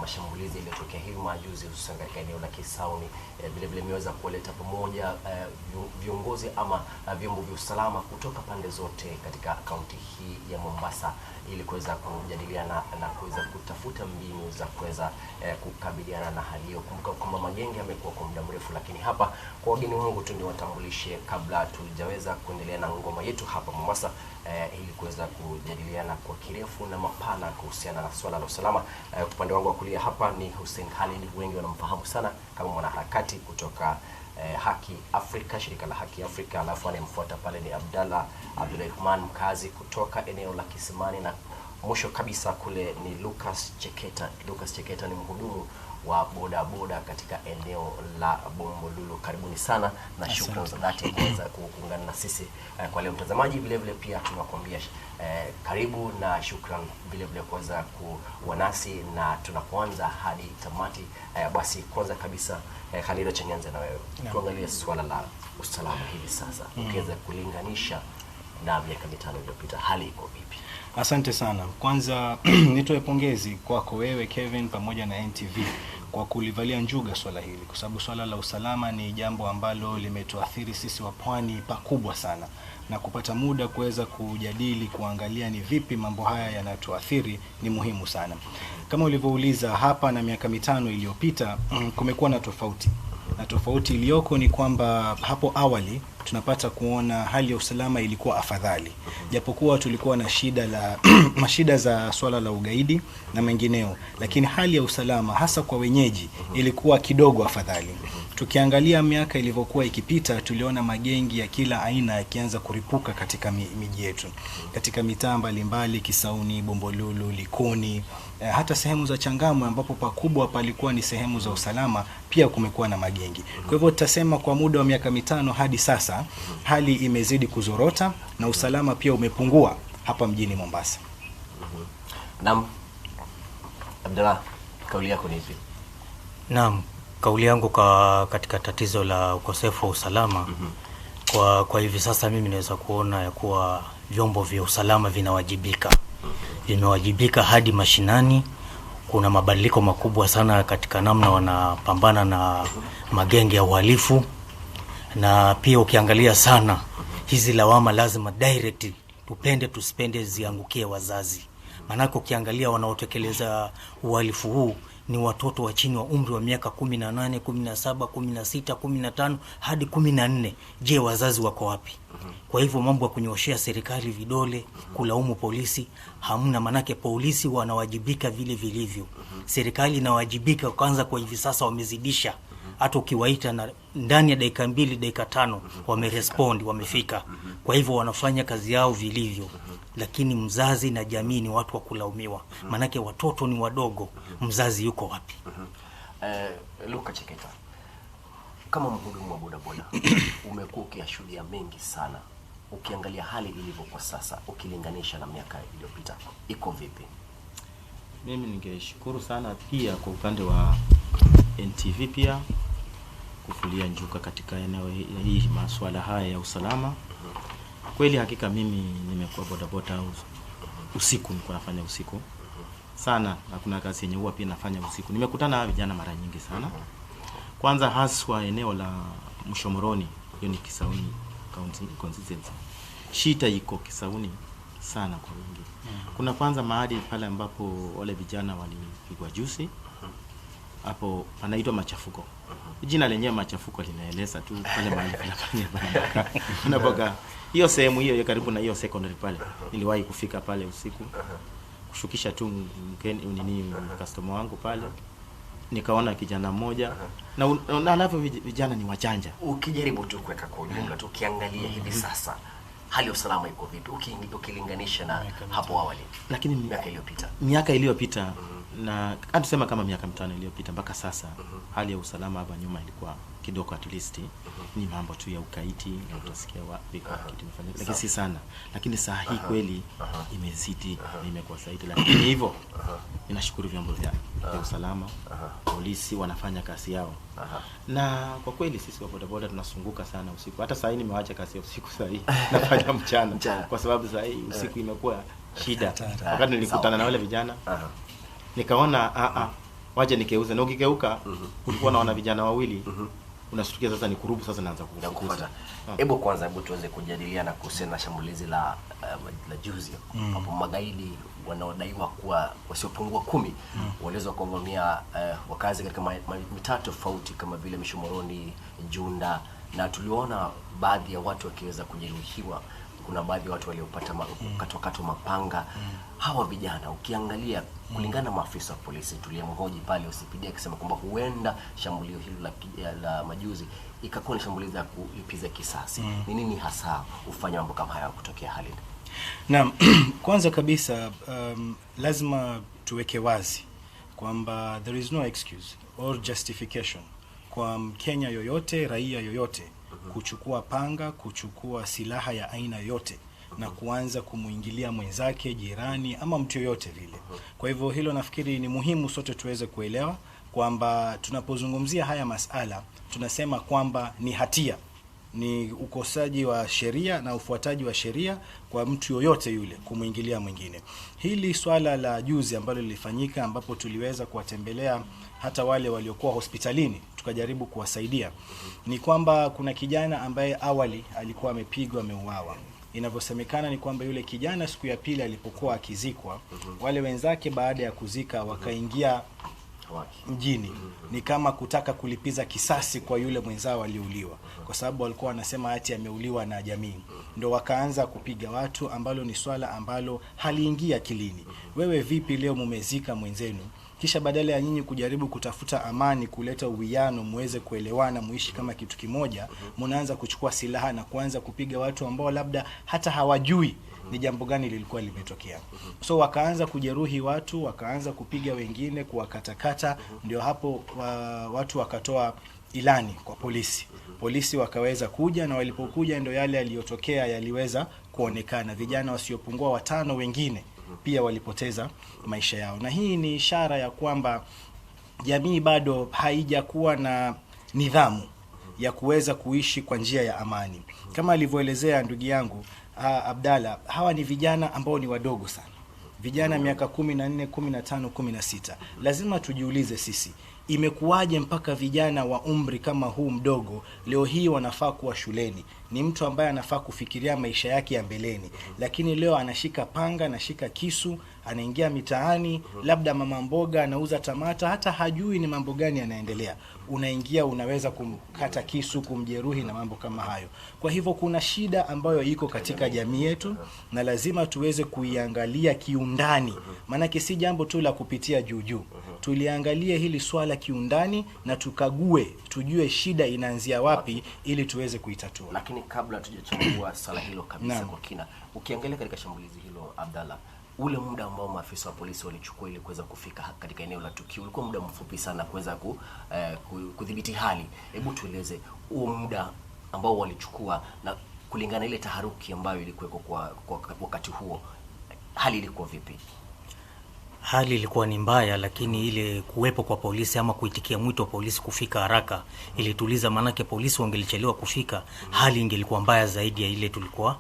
mashambulizi yaliyotokea hivi majuzi hususan katika eneo la Kisauni vile vile imeweza kuleta pamoja viongozi ama vyombo vya usalama kutoka pande zote katika kaunti hii ya Mombasa ili kuweza kujadiliana na kuweza kutafuta mbinu za kuweza kukabiliana na hali hiyo. Kumbuka kwamba magenge yamekuwa kwa muda mrefu, lakini hapa kwa wageni wangu tu niwatambulishe kabla tujaweza kuendelea na ngoma yetu hapa Mombasa, ili kuweza kujadiliana kwa kirefu na mapana kuhusiana na swala la usalama. Upande wangu wa kulia hapa ni Hussein Khalid, wengi wanamfahamu sana kama mwanaharakati kutoka Haki Afrika, shirika la Haki Afrika. Alafu anemfuata pale ni Abdulrahman, mkazi kutoka eneo la Kisimani, na mwisho kabisa kule ni Lucas Cheketa. Lucas Cheketa ni mhudumu wa boda boda katika eneo la Bombolulu. Karibuni sana na shukrani za dhati kuweza kuungana na sisi kwa leo. Mtazamaji, vile vile pia tunakuambia karibu na shukrani vile vile kuweza kuwa nasi na tunapoanza hadi tamati. Basi kwanza kabisa Khalid, chanyanza na wewe. Tuangalie swala la usalama hivi sasa. Ukiweza kulinganisha na miaka 5 iliyopita, hali iko vipi? Asante sana. Kwanza nitoe pongezi kwako wewe Kevin pamoja na NTV kwa kulivalia njuga swala hili, kwa sababu swala la usalama ni jambo ambalo limetuathiri sisi wa pwani pakubwa sana, na kupata muda kuweza kujadili, kuangalia ni vipi mambo haya yanatuathiri ni muhimu sana. Kama ulivyouliza, hapa na miaka 5 iliyopita kumekuwa na tofauti. Na tofauti iliyoko ni kwamba hapo awali tunapata kuona hali ya usalama ilikuwa afadhali. Japokuwa tulikuwa na mashida za swala la ugaidi na mengineo, lakini hali ya usalama hasa kwa wenyeji ilikuwa kidogo afadhali. Tukiangalia miaka ilivyokuwa ikipita, tuliona magengi ya kila aina yakianza kuripuka katika miji yetu. Katika mitaa mbalimbali, Kisauni, Bombolulu, Likoni, hata sehemu za Changamwe ambapo pakubwa palikuwa ni sehemu za usalama, pia kumekuwa na magengi. Kwa hivyo tutasema kwa muda wa miaka 5 hadi sasa hali imezidi kuzorota na usalama pia umepungua hapa mjini Mombasa. Naam. Abdullah, kauli yako ni ipi? Naam, kauli yangu katika tatizo la ukosefu wa usalama, kwa hivi sasa mimi naweza kuona ya kuwa vyombo vya usalama vimewajibika hadi mashinani. Kuna mabadiliko makubwa sana katika namna wanapambana na magenge ya uhalifu, na pia ukiangalia sana hizi lawama lazima direct, tupende tusipende, ziangukie wazazi. Maana ukiangalia wanaotekeleza uhalifu huu ni watoto wa chini wa umri wa miaka 18, 17, 16, 15 hadi 14. Je, wazazi wako wapi? Kwa hivyo mambo ya kunyoshea serikali vidole, kulaumu polisi hamna, manake polisi wanawajibika vile vilivyo. Serikali inawajibika kwanza, kwa hivi sasa wamezidisha. Hata ukiwaita na ndani ya dakika 2, dakika 5 wamerespond, wamefika. Kwa hivyo wanafanya kazi yao vilivyo. Lakini mzazi na jamii ni watu wa kulaumiwa. Manake watoto ni wadogo, mzazi yuko wapi? Luka Cheketa, kama mhudumu wa bodaboda umekuwa ukishuhudia mengi sana. Ukiangalia hali ilivyo kwa sasa, ukilinganisha na miaka iliyopita, iko vipi? Mimi ningeshukuru sana pia kwa upande wa NTV pia kufulia njuka katika eneo hii masuala haya ya usalama. Kweli hakika mimi nimekuwa bodaboda usiku, nilikuwa nafanya usiku sana, na kuna kazi yenye huwa pia nafanya usiku. Nimekutana na vijana mara nyingi sana. Kwanza haswa eneo la Mshomoroni, hiyo ni Kisauni County constituency. Shita iko Kisauni sana kwa wingi. Kuna kwanza mahali pale ambapo wale vijana walipigwa juzi. Hapo panaitwa Machafuko. Jina lenyewe Machafuko linaeleza tu pale mahali panapoka. Hiyo sehemu hiyo karibu na hiyo secondary pale. Niliwahi kufika pale usiku, kushukisha tu customer wangu pale. Nikaona kijana mmoja na alafu vijana ni wachanja. Ukijaribu tu kuweka kwa ujumla, tukiangalia hivi sasa hali ya usalama iko vipi ukilinganisha na hapo awali? Lakini miaka iliyopita na atusema kama miaka 5 iliyopita mpaka sasa, hali ya usalama hapa nyuma ilikuwa kidogo, at least ni mambo tu ya ukaiti, utasikia wapi kitu kimefanyika, lakini si sana. Lakini saa hii kweli imezidi na imekuwa zaidi. Lakini hivyo ninashukuru vyombo vya usalama, polisi wanafanya kazi yao. Na kwa kweli sisi wa bodaboda tunasunguka sana usiku. Hata saa hii nimeacha kazi ya usiku, saa hii nafanya mchana kwa sababu saa hii usiku imekuwa shida. Wakati nilikutana na wale vijana nikaona waje nikeuze, na ukigeuka ulikuwa naona vijana wawili, unashtukia sasa ni kurubu, sasa naanza kufuata. Hebu tuweze kujadiliana kuhusiana na shambulizi la juzi hapo. Magaidi wanaodaiwa kuwa wasiopungua 10 waliweza kuvamia wakazi katika mitaa tofauti kama vile Mshomoroni, Junda, na tuliona baadhi ya watu wakiweza kujeruhiwa. Kuna baadhi ya watu waliopata katwa mapanga. Hawa vijana ukiangalia, kulingana na maafisa wa polisi tuliyemhoji pale OCPD akisema kwamba huenda shambulio hilo la majuzi ikakuwa ni shambulizi la kulipiza kisasi. Ni nini hasa ufanya mambo kama haya kutokea hali? Naam, kwanza kabisa lazima tuweke wazi kwamba there is no excuse or justification kwa Mkenya yoyote, raia yoyote kuchukua panga, kuchukua silaha ya aina yote na kuanza kumuingilia mwenzake, jirani ama mtu yoyote vile. Kwa hivyo hilo nafikiri ni muhimu sote tuweze kuelewa kwamba tunapozungumzia haya masala tunasema kwamba ni hatia ni ukosaji wa sheria na ufuataji wa sheria kwa mtu yoyote yule kumuingilia mwingine. Hili swala la juzi ambalo lilifanyika, ambapo tuliweza kuwatembelea hata wale waliokuwa hospitalini tukajaribu kuwasaidia, ni kwamba kuna kijana ambaye awali alikuwa amepigwa, ameuawa. Inavyosemekana ni kwamba yule kijana siku ya pili alipokuwa akizikwa, wale wenzake baada ya kuzika wakaingia mjini, ni kama kutaka kulipiza kisasi kwa yule mwenzao aliuliwa, kwa sababu walikuwa wanasema ati ameuliwa na jamii. Ndio wakaanza kupiga watu, ambalo ni swala ambalo haliingia akilini. Wewe vipi leo mumezika mwenzenu, kisha badala ya nyinyi kujaribu kutafuta amani, kuleta uwiano, muweze kuelewana, muishi kama kitu kimoja, mnaanza kuchukua silaha na kuanza kupiga watu ambao labda hata hawajui ni jambo gani lilikuwa limetokea. So wakaanza kujeruhi watu, wakaanza kupiga wengine, kuwakatakata. Ndio hapo watu wakatoa ilani kwa polisi. Polisi wakaweza kuja, na walipokuja ndio yale yaliyotokea yaliweza kuonekana. Vijana wasiopungua 5 wengine pia walipoteza maisha yao. Na hii ni ishara ya kwamba jamii bado haijakuwa na nidhamu ya kuweza kuishi kwa njia ya amani. Kama alivyoelezea ndugu yangu Abdalla, hawa ni vijana ambao ni wadogo sana. Vijana miaka 14, 15, 16. Lazima tujiulize sisi, imekuwaje mpaka vijana wa umri kama huu mdogo leo hii wanafaa kuwa shuleni? Ni mtu ambaye anafaa kufikiria maisha yake ya mbeleni, lakini leo anashika panga, anashika kisu, anaingia mitaani, labda mama mboga anauza tamata, hata hajui ni mambo gani yanaendelea. Unaingia, unaweza kumkata kisu, kumjeruhi na mambo kama hayo. Kwa hivyo kuna shida ambayo iko katika jamii yetu, na lazima tuweze kuiangalia kiundani. Maana si jambo tu la kupitia juu. Tuliangalie hili swala kiundani na tukague, tujue shida inaanzia wapi ili tuweze kuitatua. Lakini kabla tujachambua swala hilo kabisa kwa kina, ukiangalia katika shambulizi hilo Abdalla, ule muda ambao maafisa wa polisi walichukua ili kuweza kufika katika eneo la tukio ulikuwa muda mfupi sana kuweza kudhibiti hali. Hebu tueleze huo muda ambao walichukua, na kulingana ile taharuki ambayo ilikuwa kwa wakati huo, hali ilikuwa vipi? Hali ilikuwa ni mbaya, lakini ile kuwepo kwa polisi ama kuitikia mwito wa polisi kufika haraka ilituliza. Manake polisi wangelichelewa kufika, hali ingelikuwa mbaya zaidi ya ile tulikuwa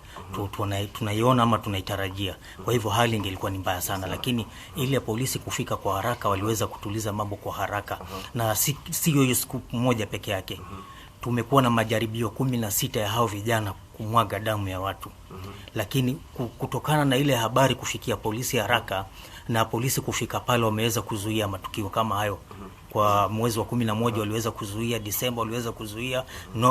tunaiona ama tunaitarajia. Kwa hivyo hali ingelikuwa ni mbaya sana, lakini ile polisi kufika kwa haraka waliweza kutuliza mambo kwa haraka. Na sio hiyo siku moja peke yake. Tumekuwa na majaribio 16 ya hao vijana kumwaga damu ya watu. Lakini kutokana na ile habari kufikia polisi haraka na polisi kufika pale, wameweza kuzuia matukio kama hayo. Kwa mwezi wa 11 waliweza kuzuia, Disemba waliweza kuzuia,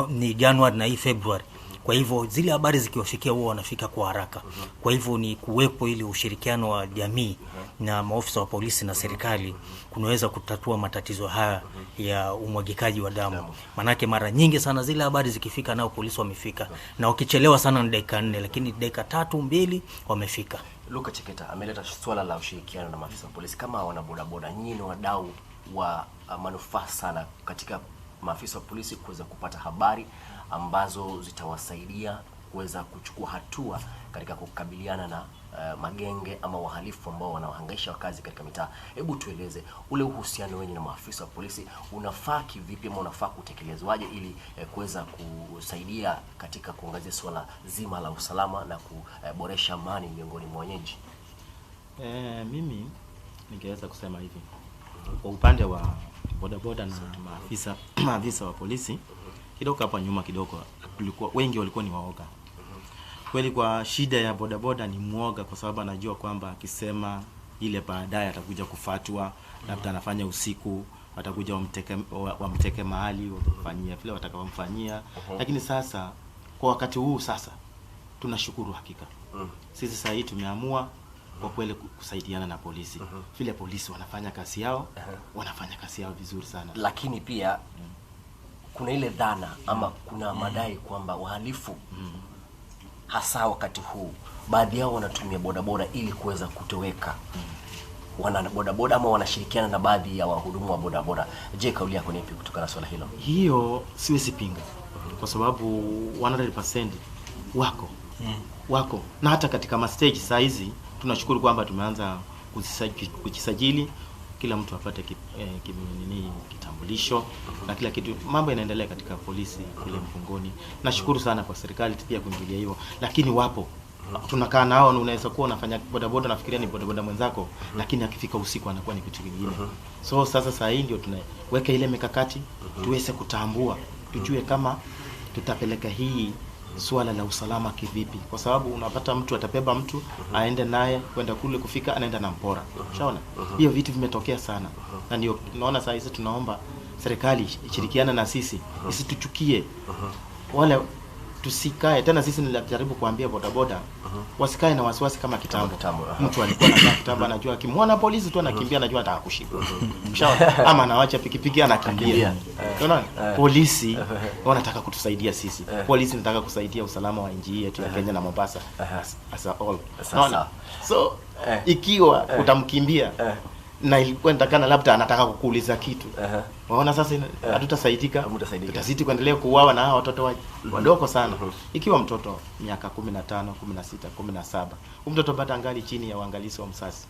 ni Januari na hii Februari. Kwa hivyo zile habari zikiwafikia wao wanafika kwa haraka. Kwa hivyo ni kuwepo ili ushirikiano wa jamii na maofisa wa polisi na serikali kunaweza kutatua matatizo haya ya umwagikaji wa damu. Manake mara nyingi sana zile habari zikifika nao polisi wamefika, na wakichelewa sana ni dakika 4, lakini dakika 3-2 wamefika. Luka Cheketa ameleta swala la ushirikiano na maafisa wa polisi. Kama wana bodaboda, nyinyi ni wadau wa manufaa sana katika maafisa wa polisi kuweza kupata habari ambazo zitawasaidia kuweza kuchukua hatua katika kukabiliana na magenge ama wahalifu ambao wanawahangaisha wakazi katika mitaa. Hebu tueleze ule uhusiano wenu na maafisa wa polisi unafaa kivipi, ama unafaa kutekelezwaje ili kuweza kusaidia katika kuangazia swala zima la usalama na kuboresha amani miongoni mwa wenyeji? Mimi ningeweza kusema hivi. Kwa upande wa bodaboda na maafisa wa polisi, kidogo hapa nyuma kidogo wengi walikuwa ni waoga. Kweli kwa shida ya bodaboda ni muoga, kwa sababu anajua kwamba akisema ile baadaye atakuja kufatwa, labda anafanya usiku, watakuja wamteke mahali, wamfanyia vile watakaomfanyia. Lakini sasa kwa wakati huu sasa tunashukuru hakika. Sisi sasa hii tumeamua kwa kweli kusaidiana na polisi. Vile polisi wanafanya kazi yao, wanafanya kazi yao vizuri sana. Lakini pia kuna ile dhana ama kuna madai kwamba wahalifu hasa wakati huu baadhi yao wanatumia bodaboda ili kuweza kutoweka. Wana bodaboda ama wanashirikiana na baadhi ya wahudumu wa bodaboda. Je, kauli yako ni ipi kutokana na swala hilo? Hiyo siwezi pinga, kwa sababu 100% wako na hata katika stage saa hizi tunashukuru kwamba tumeanza kujisajili. kila mtu apate kitambulisho na kila kitu. Mambo yanaendelea katika polisi kule Mfungoni. Nashukuru sana kwa serikali pia kuingilia hiyo, lakini wapo tunakaa nao, unaweza kuwa unafanya bodaboda nafikiria ni bodaboda mwenzako, lakini akifika usiku anakuwa ni kitu kingine. So sasa hii ndio tunaweka ile mikakati tuweze kutambua, tujue kama tutapeleka hii swala la usalama kivipi, kwa sababu unapata mtu atapeba mtu aende naye kwenda kule, kufika anaenda na mpora. Ushaona hiyo vitu vimetokea sana, na ndio tunaona sasa hizi tunaomba serikali ishirikiana na sisi, isituchukie wale, tusikae tena. Sisi nilijaribu kuambia bodaboda wasikae na wasiwasi kama kitambo. Mtu alikuwa anakaa kitambo, anajua akimwona polisi tu anakimbia, anajua atakushika. Ushaona, ama anawacha pikipiki anakimbia. Unaona, polisi wanataka kutusaidia sisi. Polisi wanataka kusaidia usalama wa nchi yetu ya Kenya na Mombasa as a all. Unaona, so ikiwa utamkimbia na ilikuwa nitakana labda anataka kukuuliza kitu. Waona sasa hatutasaidika. Tutazidi kuendelea kuuawa na hao watoto wadogo sana. Ikiwa mtoto miaka 15, 16, 17, mtoto bado angali chini ya uangalizi wa mzazi.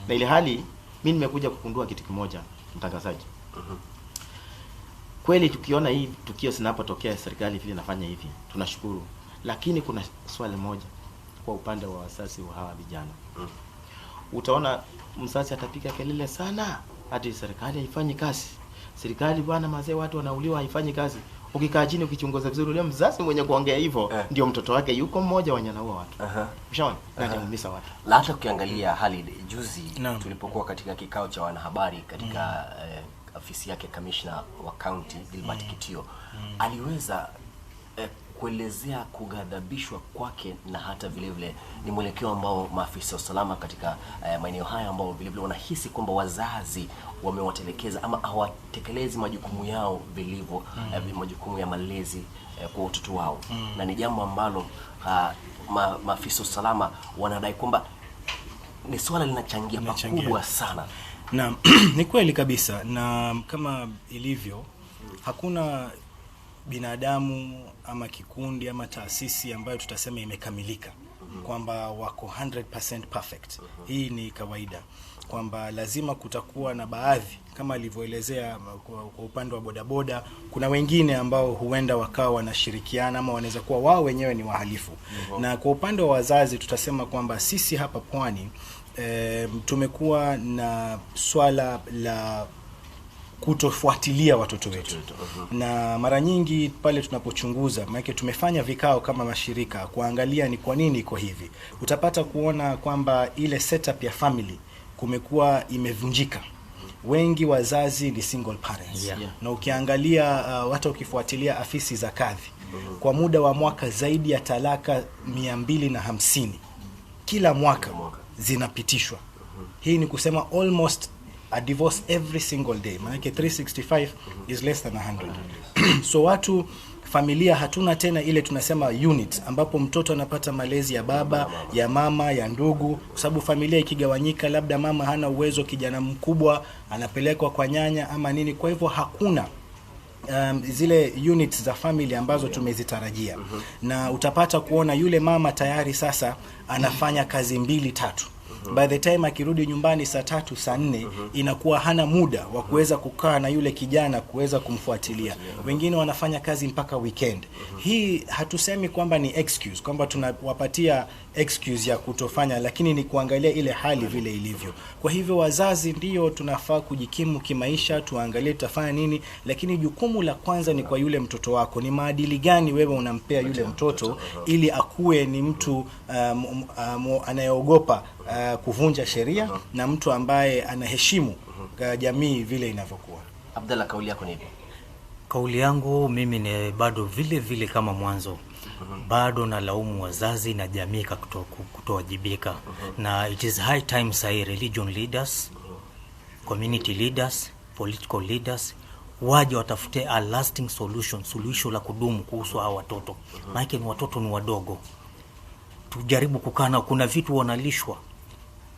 Na ile hali mimi nimekuja kugundua kitu kimoja, mtangazaji. Kweli tukiona hii tukio zinapotokea serikali vile inafanya hivi, tunashukuru. Lakini kuna swali moja kwa upande wa wazazi wa hawa vijana. Utaona mzazi atapiga kelele sana hadi serikali haifanyi kazi. Serikali bwana, mazee watu wanauliwa, haifanyi kazi. Ukikaa chini ukichunguza vizuri, yule mzazi mwenye kuongea hivyo ndio mtoto wake yuko mmoja wanyanaua watu. Ushaona? Na anaumiza watu. Na hata ukiangalia hali juzi tulipokuwa katika kikao cha wanahabari katika ofisi yake commissioner wa county Gilbert Kitio, aliweza kuelezea kughadhabishwa kwake, na hata vile vile ni mwelekeo ambao maafisa usalama katika maeneo haya ambao vile vile wanahisi kwamba wazazi wamewatelekeza ama hawatekelezi majukumu yao vilivyo, majukumu ya malezi kwa watoto wao. Na ni jambo ambalo maafisa usalama wanadai kwamba ni swala linachangia pakubwa sana. Na ni kweli kabisa, na kama ilivyo hakuna binadamu ama kikundi ama taasisi ambayo tutasema imekamilika, kwamba wako 100% perfect. Hii ni kawaida, kwamba lazima kutakuwa na baadhi, kama alivyoelezea kwa upande wa bodaboda, kuna wengine ambao huenda wakawa wanashirikiana ama wanaweza kuwa wao wenyewe ni wahalifu. Na kwa upande wa wazazi tutasema kwamba sisi hapa Pwani tumekuwa na swala la kutofuatilia watoto wetu. Na mara nyingi pale tunapochunguza, maana tumefanya vikao kama mashirika kuangalia ni kwa nini iko hivi, utapata kuona kwamba ile setup ya family kumekuwa imevunjika. Wengi wazazi ni single parents. Na ukiangalia hata ukifuatilia afisi za kadhi, kwa muda wa mwaka zaidi ya talaka 250 kila mwaka zinapitishwa. Hii ni kusema almost a divorce every single day. Maana 365 is less than 100. So watu, familia hatuna tena ile tunasema unit ambapo mtoto anapata malezi ya baba, ya mama, ya ndugu, kwa sababu familia ikigawanyika, labda mama hana uwezo, kijana mkubwa anapelekwa kwa nyanya ama nini. Kwa hivyo hakuna zile units za family ambazo tumezitarajia. Na utapata kuona yule mama tayari sasa anafanya kazi 2-3. By the time akirudi nyumbani saa 3 saa 4 inakuwa hana muda wa kuweza kukaa na yule kijana kuweza kumfuatilia. Wengine wanafanya kazi mpaka weekend. Hii hatusemi kwamba ni excuse, kwamba tunawapatia excuse ya kutofanya, lakini ni kuangalia ile hali vile ilivyo. Kwa hivyo wazazi ndio tunafaa kujikimu kimaisha, tuangalie tutafanya nini, lakini jukumu la kwanza ni kwa yule mtoto wako. Ni maadili gani wewe unampea yule mtoto ili akue ni mtu anayeogopa kuvunja sheria na mtu ambaye anaheshimu jamii vile inavyokuwa. Abdalla, kauli yako ni? Kauli yangu mimi ni bado vile vile kama mwanzo. Bado na laumu wazazi na jamii kutowajibika. Na it is high time say religion leaders, community leaders, political leaders waje watafute a lasting solution la kudumu kuhusu hao watoto. Maana ni watoto ni wadogo. Tujaribu kukana, kuna vitu wanalishwa.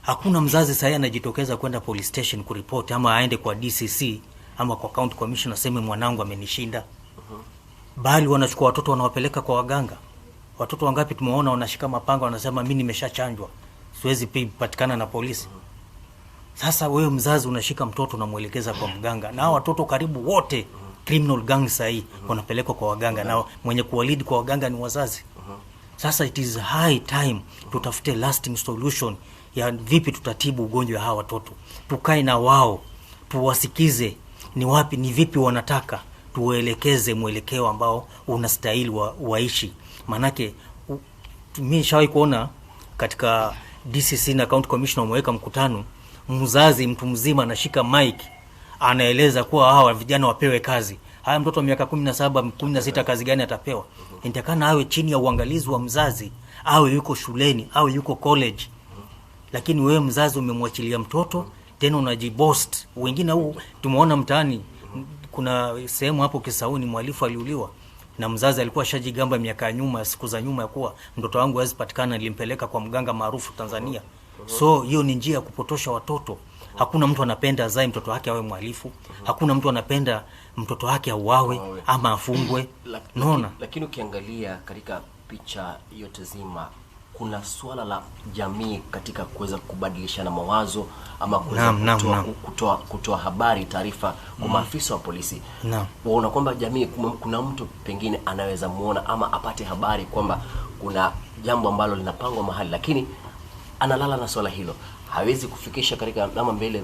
Hakuna mzazi sasa anajitokeza kwenda police station kuripoti ama aende kwa DCC ama kwa county commissioner aseme mwanangu amenishinda. Bali wanachukua watoto wanawapeleka kwa waganga. Watoto wangapi tumeona wanashika mapanga wanasema mimi nimeshachanjwa, siwezi patikana na polisi. Sasa wewe mzazi unashika mtoto na muelekeza kwa mganga, na watoto karibu wote criminal gangs sahi wanapelekwa kwa waganga, na mwenye kuwalid kwa waganga ni wazazi. Sasa it is high time tutafute lasting solution ya vipi tutatibu ugonjwa hawa watoto. Tukae na wao, tuwasikize ni wapi, ni vipi wanataka, tuwaelekeze mwelekeo ambao unastahili waishi. Manake mimi nishawahi kuona katika DCC na County Commissioner wameweka mkutano, mzazi mtu mzima anashika mic anaeleza kuwa hawa vijana wapewe kazi. Haya, mtoto wa miaka 17 16 kazi gani atapewa? Intakana awe chini ya uangalizi wa mzazi, awe yuko shuleni, awe yuko college. Lakini wewe mzazi umemwachilia mtoto, tena unajiboast. Wengine huu tumeona mtaani, kuna sehemu hapo Kisauni mwalifu aliuliwa na mzazi alikuwa shajigamba miaka nyuma, siku za nyuma, ya kuwa mtoto wangu hawezi patikana, nilimpeleka kwa mganga maarufu Tanzania. So hiyo ni njia ya kupotosha watoto. Hakuna mtu anapenda azae mtoto wake awe mwalifu. Hakuna mtu anapenda mtoto wake auawe ama afungwe. Naona. Lakini ukiangalia katika picha yote zima, kuna swala la jamii katika kuweza kubadilishana mawazo ama kutoa habari, taarifa kwa maafisa wa polisi. Waona kwamba jamii, kuna mtu pengine anaweza muona ama apate habari kwamba kuna jambo ambalo linapangwa mahali, lakini analala na swala hilo, hawezi kufikisha katika nama mbele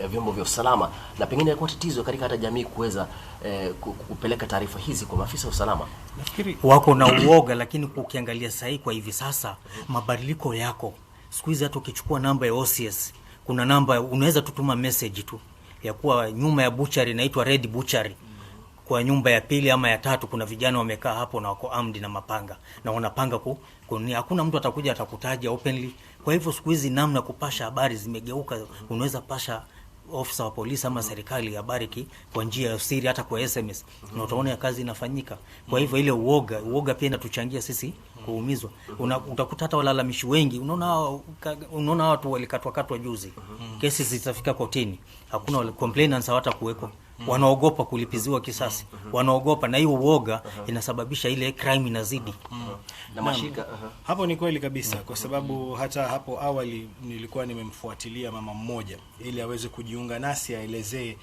ya vyombo vya usalama, na pengine kwa tatizo katika hata jamii kuweza kupeleka taarifa hizi kwa maafisa wa usalama. Nafikiri wako na uoga, lakini ukiangalia sahi kwa hivi sasa mabadiliko yako. Siku hizi hata ukichukua namba ya OCS, kuna namba unaweza tutuma message tu ya kuwa nyuma ya butchery inaitwa Red Butchery. Kwa nyumba ya pili ama ya tatu kuna vijana wamekaa hapo na wako armed na mapanga na wanapanga hakuna mtu atakuja atakutaja openly. Kwa hivyo siku hizi namna kupasha habari zimegeuka. Unaweza pasha ofisa wa polisi ama serikali habari kwa njia ya siri, hata kwa SMS, na utaona kazi inafanyika. Kwa hivyo ile uoga pia inatuchangia sisi kuumizwa. Utakuta hata walalamishi wengi, unaona watu walikatwa juzi, kesi zitafika kotini, hakuna complainants hata kuweko. Wanaogopa kulipiziwa kisasi, wanaogopa, na hiyo uoga inasababisha ile crime inazidi. Na mashika hapo ni kweli kabisa, kwa sababu hata hapo awali nilikuwa nimemfuatilia mama mmoja ili aweze kujiunga nasi aelezee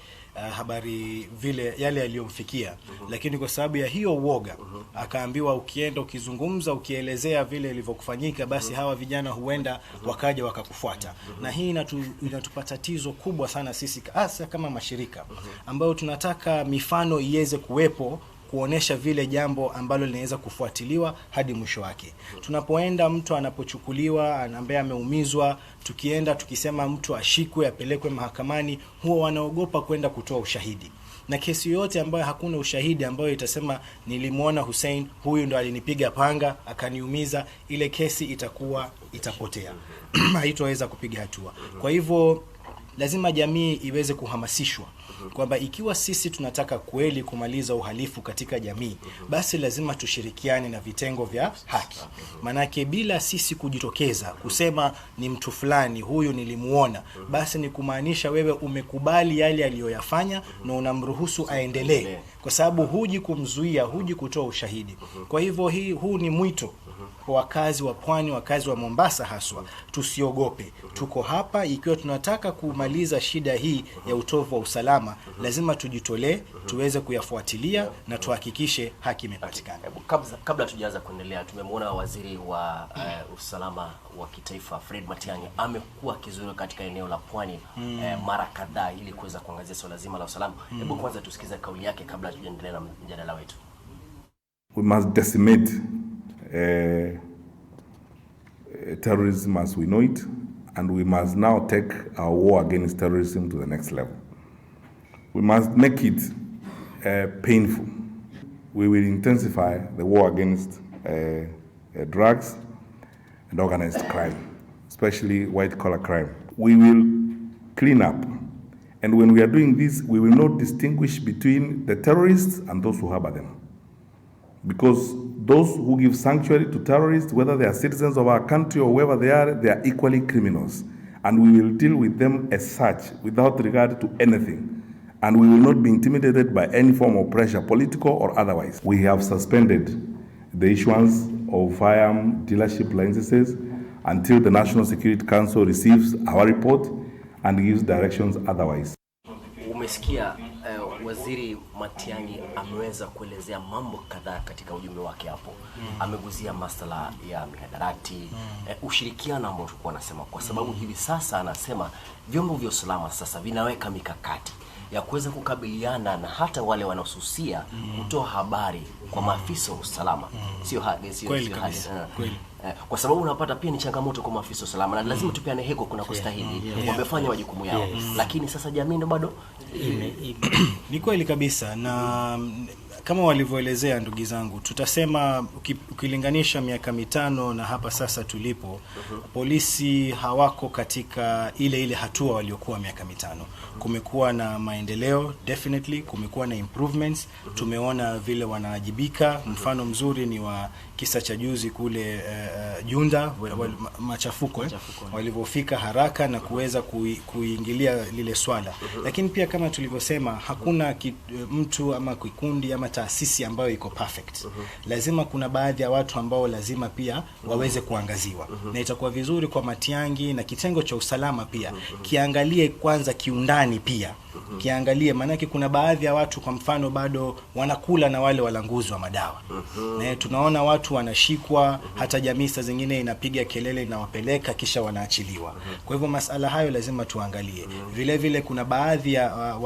habari vile yale aliyomfikia, lakini kwa sababu ya hiyo uoga akaambiwa ukienda ukizungumza ukielezea vile ilivyokufanyika, basi hawa vijana huenda wakaja wakakufuata. Na hii inatupa tatizo kubwa sana sisi hasa kama mashirika ambayo tunataka mifano iweze kuwepo kuonesha vile jambo ambalo linaweza kufuatiliwa hadi mwisho wake. Tunapoenda mtu anapochukuliwa, anambia ameumizwa, tukienda tukisema mtu ashikwe apelekwe mahakamani, huwa wanaogopa kwenda kutoa ushahidi. Na kesi yote ambayo hakuna ushahidi ambayo itasema nilimuona Hussein, huyu ndo alinipiga panga akaniumiza, ile kesi itapotea. Haitoweza kupiga hatua. Kwa hivyo lazima jamii iweze kuhamasishwa kwamba ikiwa sisi tunataka kweli kumaliza uhalifu katika jamii, basi lazima tushirikiane na vitengo vya haki. Manake bila sisi kujitokeza kusema ni mtu fulani huyu nilimuona, basi ni kumaanisha wewe umekubali yale aliyoyafanya na unamruhusu aendelee, kwa sababu huji kumzuia, huji kutoa ushahidi. Kwa hivyo huu ni mwito kwa wakazi wa Pwani, wakazi wa Mombasa haswa, tusiogope. Tuko hapa ikiwa tunataka kumaliza shida hii ya utovu wa usalama, lazima tujitolee, tuweze kuyafuatilia na tuhakikishe haki imepatikana. Kabla tujaanza kuendelea, tumemwona waziri wa usalama wa kitaifa Fred Matiang'i amekuwa akizuru katika eneo la Pwani mara kadhaa ili kuweza kuangazia swala zima la usalama. Hebu kwanza tusikize kauli yake kabla tujaendelea na mjadala wetu. We must decimate terrorism as we know it, and we must now take our war against terrorism to the next level. We must make it painful. We will intensify the war against drugs and organized crime, especially white-collar crime. We will clean up, and when we are doing this, we will not distinguish between the terrorists and those who harbor them. Because those who give sanctuary to terrorists, whether they are citizens of our country or wherever they are equally criminals. And we will deal with them as such, without regard to anything. And we will not be intimidated by any form of pressure, political or otherwise. We have suspended the issuance of firearm dealership licenses until the National Security Council receives our report and gives directions otherwise. Umesikia Waziri Matiang'i ameweza kuelezea mambo kadhaa katika ujumbe wake hapo. Ameguzia masuala ya mihadarati, ushirikiano ambao tulikuwa nasema, kwa sababu hivi sasa anasema vyombo vya usalama sasa vinaweka mikakati ya kuweza kukabiliana na hata wale wanaosusia kutoa habari kwa maafisa wa usalama. Sio hadi kwa sababu unapata pia ni changamoto kwa maafisa wa usalama, na lazima tupeane heko kuna kustahili wamefanya majukumu yao, lakini sasa jamii ndo bado ni kweli kabisa. Na kama walivyoelezea ndugu zangu, tutasema ukilinganisha miaka 5 na hapa sasa tulipo, polisi hawako katika ile hatua waliokuwa miaka 5. Kumekuwa na maendeleo, definitely kumekuwa na improvements. Tumeona vile wanawajibika. Mfano mzuri ni wa kisa cha juzi kule Junda, machafuko walivyofika haraka na kuweza kuingilia lile swala. Lakini pia kama tulivyosema, hakuna mtu ama kikundi ama taasisi ambayo iko perfect. Lazima kuna baadhi ya watu ambao lazima pia waweze kuangaziwa. Na itakuwa vizuri kwa Matiang'i na kitengo cha usalama pia kiangalie kwanza kiundani pia. Kiangalie, manake kuna baadhi ya watu kwa mfano bado wanakula na wale walanguzi wa madawa. Na tunaona watu wanashikwa, hata jamii saa zingine inapiga kelele na wapeleka kisha wanaachiliwa. Kwa hivyo masala hayo lazima tuangalie. Vile vile kuna baadhi ya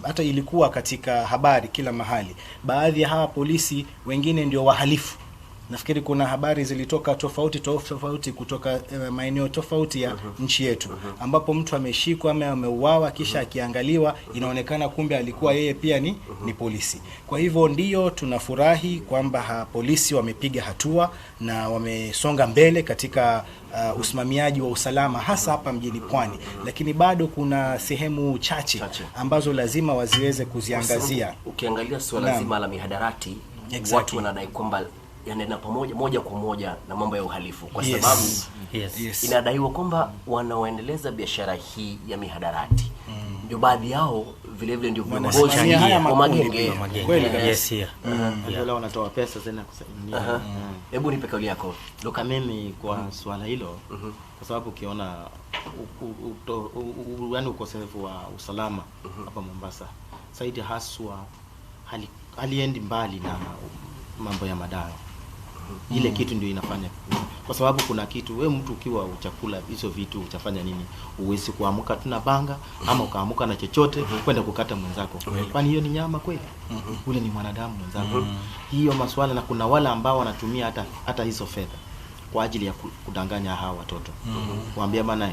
hata ilikuwa katika habari kila mahali, baadhi ya hawa polisi wengine ndio wahalifu. Nafikiri kuna habari zilitoka tofauti kutoka maeneo tofauti ya nchi yetu, ambapo mtu ameshikwa ama ameuawa kisha akiangaliwa inaonekana kumbe alikuwa yeye pia ni polisi. Kwa hivyo ndio tunafurahi kwamba polisi wamepiga hatua na wamesonga mbele katika usimamiaji wa usalama hasa hapa mjini Pwani, lakini bado kuna sehemu chache ambazo lazima waziweze kuziangazia. Ukiangalia swala zima la mihadarati, watu wanadai kwamba yanaenda pamoja moja kwa moja na mambo ya uhalifu, kwa sababu inadaiwa kwamba wanaoendeleza biashara hii ya mihadarati ndio baadhi yao vile vile ndio viongozi wa magenge. Kweli kabisa. Ndio wanatoa pesa tena kusaidia. Hebu nipe kauli yako. Loka mimi kwa swala hilo, kwa sababu ukiona yani ukosefu wa usalama hapa Mombasa, saidi haswa haliendi mbali na mambo ya madawa. Ile kitu ndio inafanya, kwa sababu kuna kitu wewe mtu ukiwa uchakula hizo vitu utafanya nini? Uwezi kuamka tuna banga ama ukaamuka na chochote kwenda kukata mwenzako. Kwani hiyo ni nyama kweli? Ule ni mwanadamu mwenzako. Hiyo maswala, na kuna wale ambao wanatumia hata hizo fedha kwa ajili ya kudanganya hawa watoto. Kuambia bana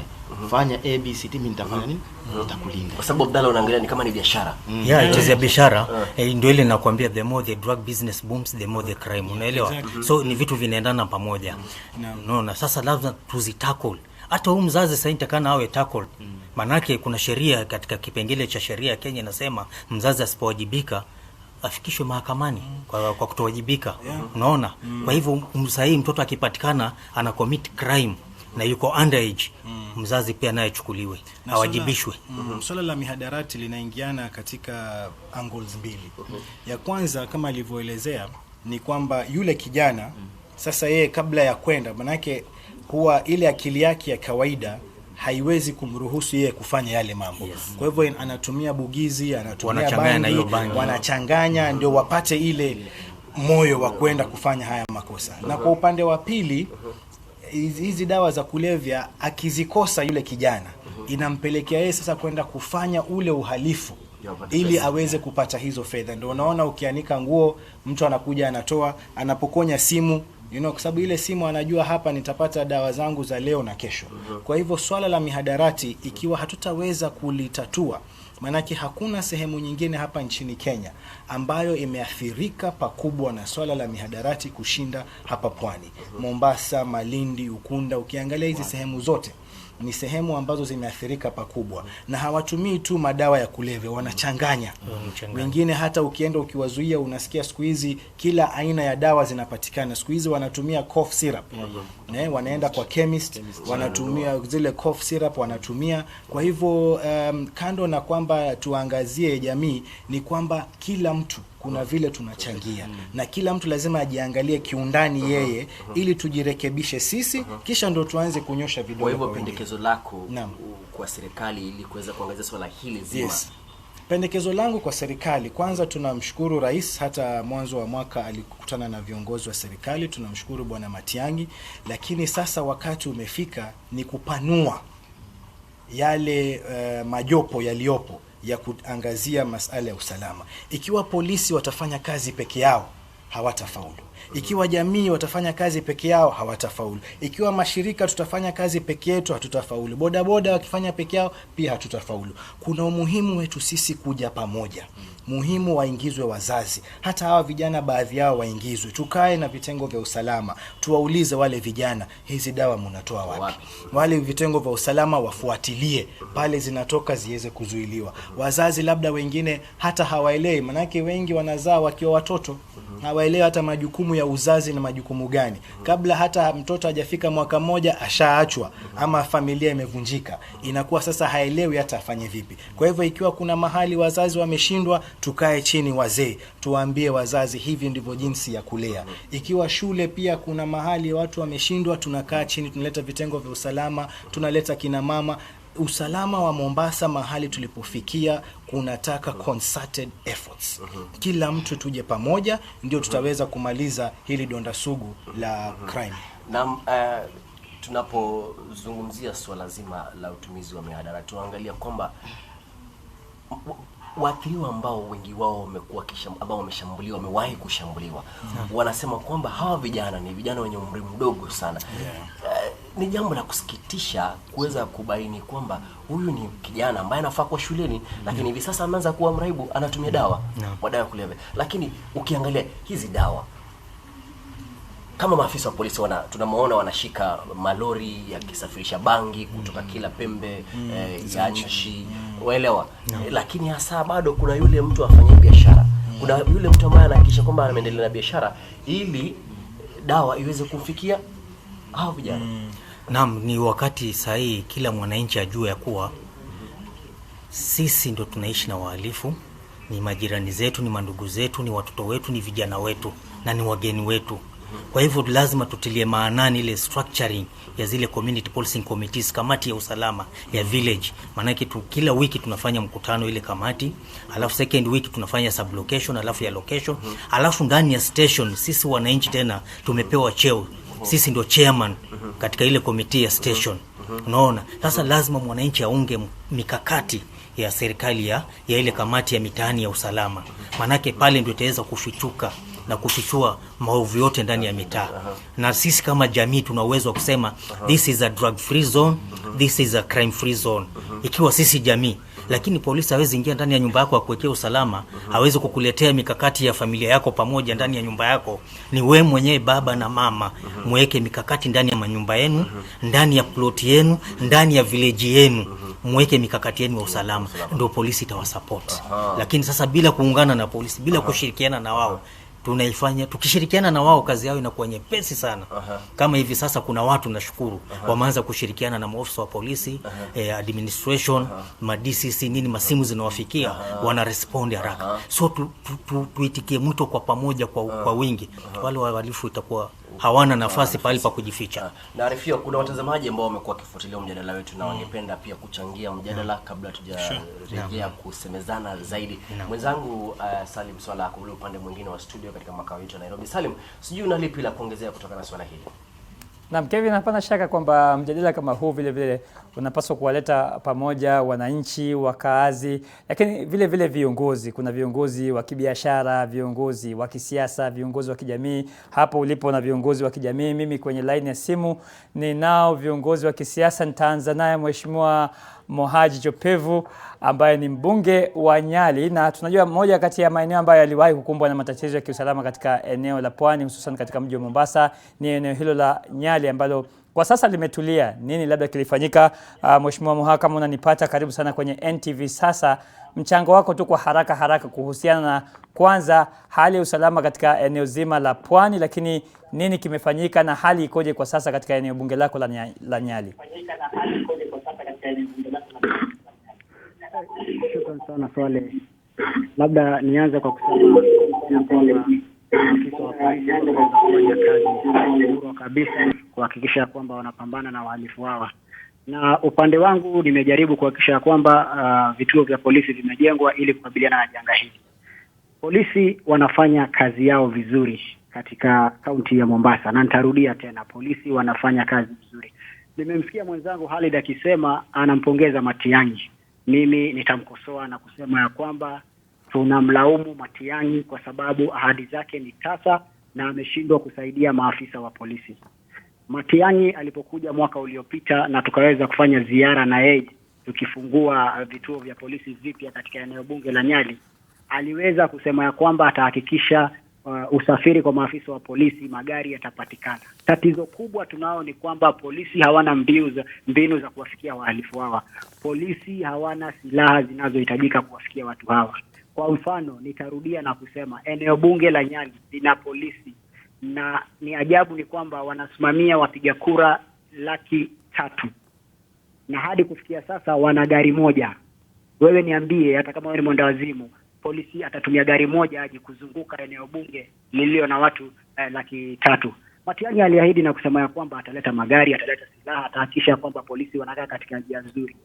fanya ABCD, mimi nitafanya nini? Nitakulinda. Kwa sababu Abdalla unaangalia ni kama ni biashara. It biashara. Ndio ile nakwambia, the more the drug business booms, the more the crime. Unaelewa? So ni vitu vinaendana pamoja. Unaona, sasa lazima tuzitackle. Hata huyu mzazi sasa nitakana awe tackle. Manake kuna sheria katika kipengele cha sheria ya Kenya inasema mzazi asipowajibika afikishwe mahakamani kwa kutowajibika. Unaona? Kwa hivyo msahi mtoto akipatikana ana commit crime na yuko underage, mzazi pia naye chukuliwe, awajibishwe. Swala la mihadarati linaingiana katika angles mbili. Ya kwanza kama alivyoelezea ni kwamba yule kijana sasa yeye kabla ya kwenda, manake huwa ile akili yake ya kawaida haiwezi kumruhusu yeye kufanya yale mambo. Kwa hivyo anatumia bugizi, anatumia bangi, wanachanganya ndio wapate ile moyo wa kwenda kufanya haya makosa. Na kwa upande wa pili, hizi dawa za kulevya akizikosa yule kijana inampelekea yeye sasa kwenda kufanya ule uhalifu ili aweze kupata hizo fedha. Ndio unaona ukianika nguo mtu anakuja anatoa, anapokonya simu, kwa sababu ile simu anajua hapa nitapata dawa zangu za leo na kesho. Kwa hivyo swala la mihadarati ikiwa hatutaweza kulitatua, manake hakuna sehemu nyingine hapa nchini Kenya ambayo imeathirika pakubwa na swala la mihadarati kushinda hapa Pwani. Mombasa, Malindi, Ukunda, ukiangalia hizi sehemu zote ni sehemu ambazo zimeathirika pakubwa, na hawatumii tu madawa ya kulevya, wanachanganya. Wengine hata ukienda ukiwazuia, unasikia siku hizi kila aina ya dawa zinapatikana. Siku hizi wanatumia cough syrup. Wanaenda kwa chemist, wanatumia zile cough syrup wanatumia. Kwa hivyo kando na kwamba tuangazie jamii, ni kwamba kila mtu kuna vile tunachangia, na kila mtu lazima ajiangalie kiundani yeye, ili tujirekebishe sisi, kisha ndo tuanze kunyosha vidole. Kwa hivyo pendekezo lako kwa serikali ili kuweza kuangazia swala hili zima? Yes. Pendekezo langu kwa serikali, kwanza tunamshukuru rais, hata mwanzo wa mwaka alikutana na viongozi wa serikali, tunamshukuru Bwana Matiang'i, lakini sasa wakati umefika ni kupanua yale majopo yaliopo ya kuangazia masuala ya usalama. Ikiwa polisi watafanya kazi peke yao, hawatafaulu. Ikiwa jamii watafanya kazi peke yao, hawatafaulu. Ikiwa mashirika tutafanya kazi peke yetu, hatutafaulu. Bodaboda wakifanya peke yao, pia hatutafaulu. Kuna umuhimu wetu sisi kuja pamoja. Muhimu waingizwe wazazi, hata hawa vijana baadhi yao waingizwe. Tukae na vitengo vya usalama, tuwaulize wale vijana, hizi dawa mnatoa wapi? Wale vitengo vya usalama wafuatilie pale zinatoka, ziweze kuzuiliwa. Wazazi labda wengine hata hawaelewi, manake wengi wanazaa wakiwa watoto, hawaelewi hata majukumu ya uzazi na majukumu gani. Kabla hata mtoto hajafika mwaka mmoja ashaachwa ama familia imevunjika, inakuwa sasa haelewi hata afanye vipi. Kwa hivyo ikiwa kuna mahali wazazi wameshindwa, tukae chini wazee, tuwaambie wazazi hivi ndivyo jinsi ya kulea. Ikiwa shule pia kuna mahali watu wameshindwa, tunakaa chini, tunaleta vitengo vya usalama, tunaleta kina mama. Usalama wa Mombasa mahali tulipofikia kunataka concerted efforts. Kila mtu tuje pamoja, ndio tutaweza kumaliza hili donda sugu la crime. Na tunapozungumzia swala zima la utumizi wa mihadarati, tunaangalia kwamba waathiriwa ambao wengi wao wamekuwa ambao wameshambuliwa, wamewahi kushambuliwa, wanasema kwamba hawa vijana ni vijana wenye umri mdogo sana. Ni jambo la kusikitisha kuweza kubaini kwamba huyu ni kijana ambaye anafaa kwa shuleni, lakini hivi sasa ameanza kuwa mraibu, anatumia dawa, madawa ya kulevya. Lakini ukiangalia hizi dawa, kama maafisa wa polisi tunamuona wanashika malori yakisafirisha bangi kutoka kila pembe ya nchi, waelewa. Lakini hasa bado kuna yule mtu afanye biashara, kuna yule mtu ambaye anahakikisha kwamba anaendelea na biashara ili dawa iweze kufikia hao vijana. Naam, ni wakati sahihi kila mwananchi ajue ya kuwa sisi ndo tunaishi na wahalifu, ni majirani zetu, ni mandugu zetu, ni watoto wetu, ni vijana wetu na ni wageni wetu. Kwa hivyo lazima tutilie maanani ile structuring ya zile community policing committees, kamati ya usalama ya village. Maanake kila wiki tunafanya mkutano ile kamati, alafu second week tunafanya sub location, alafu ya location, alafu ndani ya station sisi wananchi tena tumepewa cheo. Sisi ndio chairman katika ile committee ya station. Unaona? Sasa lazima mwananchi aunge mikakati ya serikali ya ile kamati ya mitaani ya usalama. Manake pale ndio itaweza kufichuka na kufichua maovu yote ndani ya mitaa. Na sisi kama jamii tuna uwezo wa kusema this is a drug free zone, this is a crime free zone. Ikiwa sisi jamii, lakini polisi hawezi ingia ndani ya nyumba yako akuwekea usalama, hawezi kukuletea mikakati ya familia yako pamoja ndani ya nyumba yako. Ni wewe mwenyewe baba na mama muweke mikakati ndani ya manyumba yenu, ndani ya plot yenu, ndani ya village yenu, muweke mikakati yenu ya usalama, ndio polisi itawasupport. Lakini sasa bila kuungana na polisi, bila kushirikiana na wao, tukishirikiana na wao kazi yao inakuwa nyepesi sana. Kama hivi sasa kuna watu nashukuru wameanza kushirikiana na maofisa wa polisi, administration, ma DCC nini, masimu zinawafikia, wana respond haraka. So tuitikie mwito kwa pamoja kwa wingi. Wale wahalifu itakuwa hawana nafasi pale pa kujificha. Na Arifia, kuna watazamaji ambao wamekuwa kifuatilia mjadala wetu na wangependa pia kuchangia mjadala kabla tujarejea kusemezana zaidi. Mwenzangu Salim Swala kwa ule upande mwingine wa studio katika makao yetu Nairobi. Salim, sijui una lipi la kuongezea kutokana na swala hili? Na Kevin, hapana shaka kwamba mjadala kama huu vile vile unapaswa kuwaleta pamoja wananchi, wakaazi, lakini vile vile viongozi. Kuna viongozi wa kibiashara, viongozi wa kisiasa, viongozi wa kijamii. Hapo ulipo na viongozi wa kijamii, mimi kwenye line ya simu ninao viongozi wa kisiasa. Nitaanza naye Mheshimiwa Mohaji Jopevu ambaye ni mbunge wa Nyali, na tunajua moja kati ya maeneo ambayo yaliwahi kukumbwa na matatizo ya kiusalama katika eneo la Pwani, hususan katika mji wa Mombasa, ni eneo hilo la Nyali ambalo kwa sasa limetulia. Nini labda kilifanyika? Mheshimiwa Moha, kama unanipata, karibu sana kwenye NTV. Sasa mchango wako tu kwa haraka kuhusiana na kwanza hali ya usalama katika eneo zima la Pwani, lakini nini kimefanyika na hali ikoje kwa sasa katika eneo bunge lako la Nyali? Shukran sana Swale. Labda nianze kwa kusema maafisa wa polisi wanaweza kufanya kazi bora kabisa kuhakikisha kwamba wanapambana na wahalifu hawa. Na upande wangu nimejaribu kuhakikisha kwamba vituo vya polisi vimejengwa ili kukabiliana na janga hili. Polisi wanafanya kazi yao vizuri katika kaunti ya Mombasa, na nitarudia tena, polisi wanafanya kazi vizuri. Nimemsikia mwenzangu Halid akisema anampongeza Matiang'i. Mimi nitamkosoa na kusema ya kwamba tunamlaumu Matiang'i kwa sababu ahadi zake ni tasa na ameshindwa kusaidia maafisa wa polisi. Matiang'i alipokuja mwaka uliopita na tukaweza kufanya ziara na yeye tukifungua vituo vya polisi vipya katika eneo bunge la Nyali, aliweza kusema ya kwamba atahakikisha usafiri kwa maafisa wa polisi, magari yatapatikana. Tatizo kubwa tunao ni kwamba polisi hawana mbinu za kuwafikia wahalifu hawa. Polisi hawana silaha zinazohitajika kuwafikia watu hawa. Kwa mfano, nitarudia na kusema eneo bunge la Nyali lina polisi, na ni ajabu ni kwamba wanasimamia wapiga kura 300,000 na hadi kufikia sasa wana gari moja. Wewe niambie, hata kama wewe ni mwendawazimu, polisi atatumia gari moja aje kuzunguka eneo bunge lililo na watu 300,000? Matiang'i aliahidi na kusema ya kwamba ataleta magari, ataleta silaha, atahakikisha kwamba polisi wanakaa katika njia nzuri.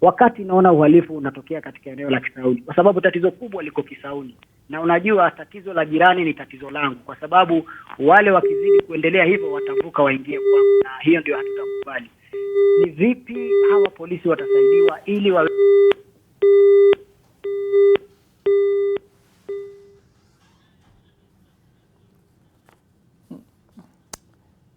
Wakati naona uhalifu unatokea katika eneo la Kisauni, kwa sababu tatizo kubwa liko Kisauni, na unajua tatizo la jirani ni tatizo langu, kwa sababu wale wakizidi kuendelea hivyo watavuka waingie kwangu, na hiyo ndio hatutakubali. Ni vipi hawa polisi watasaidiwa ili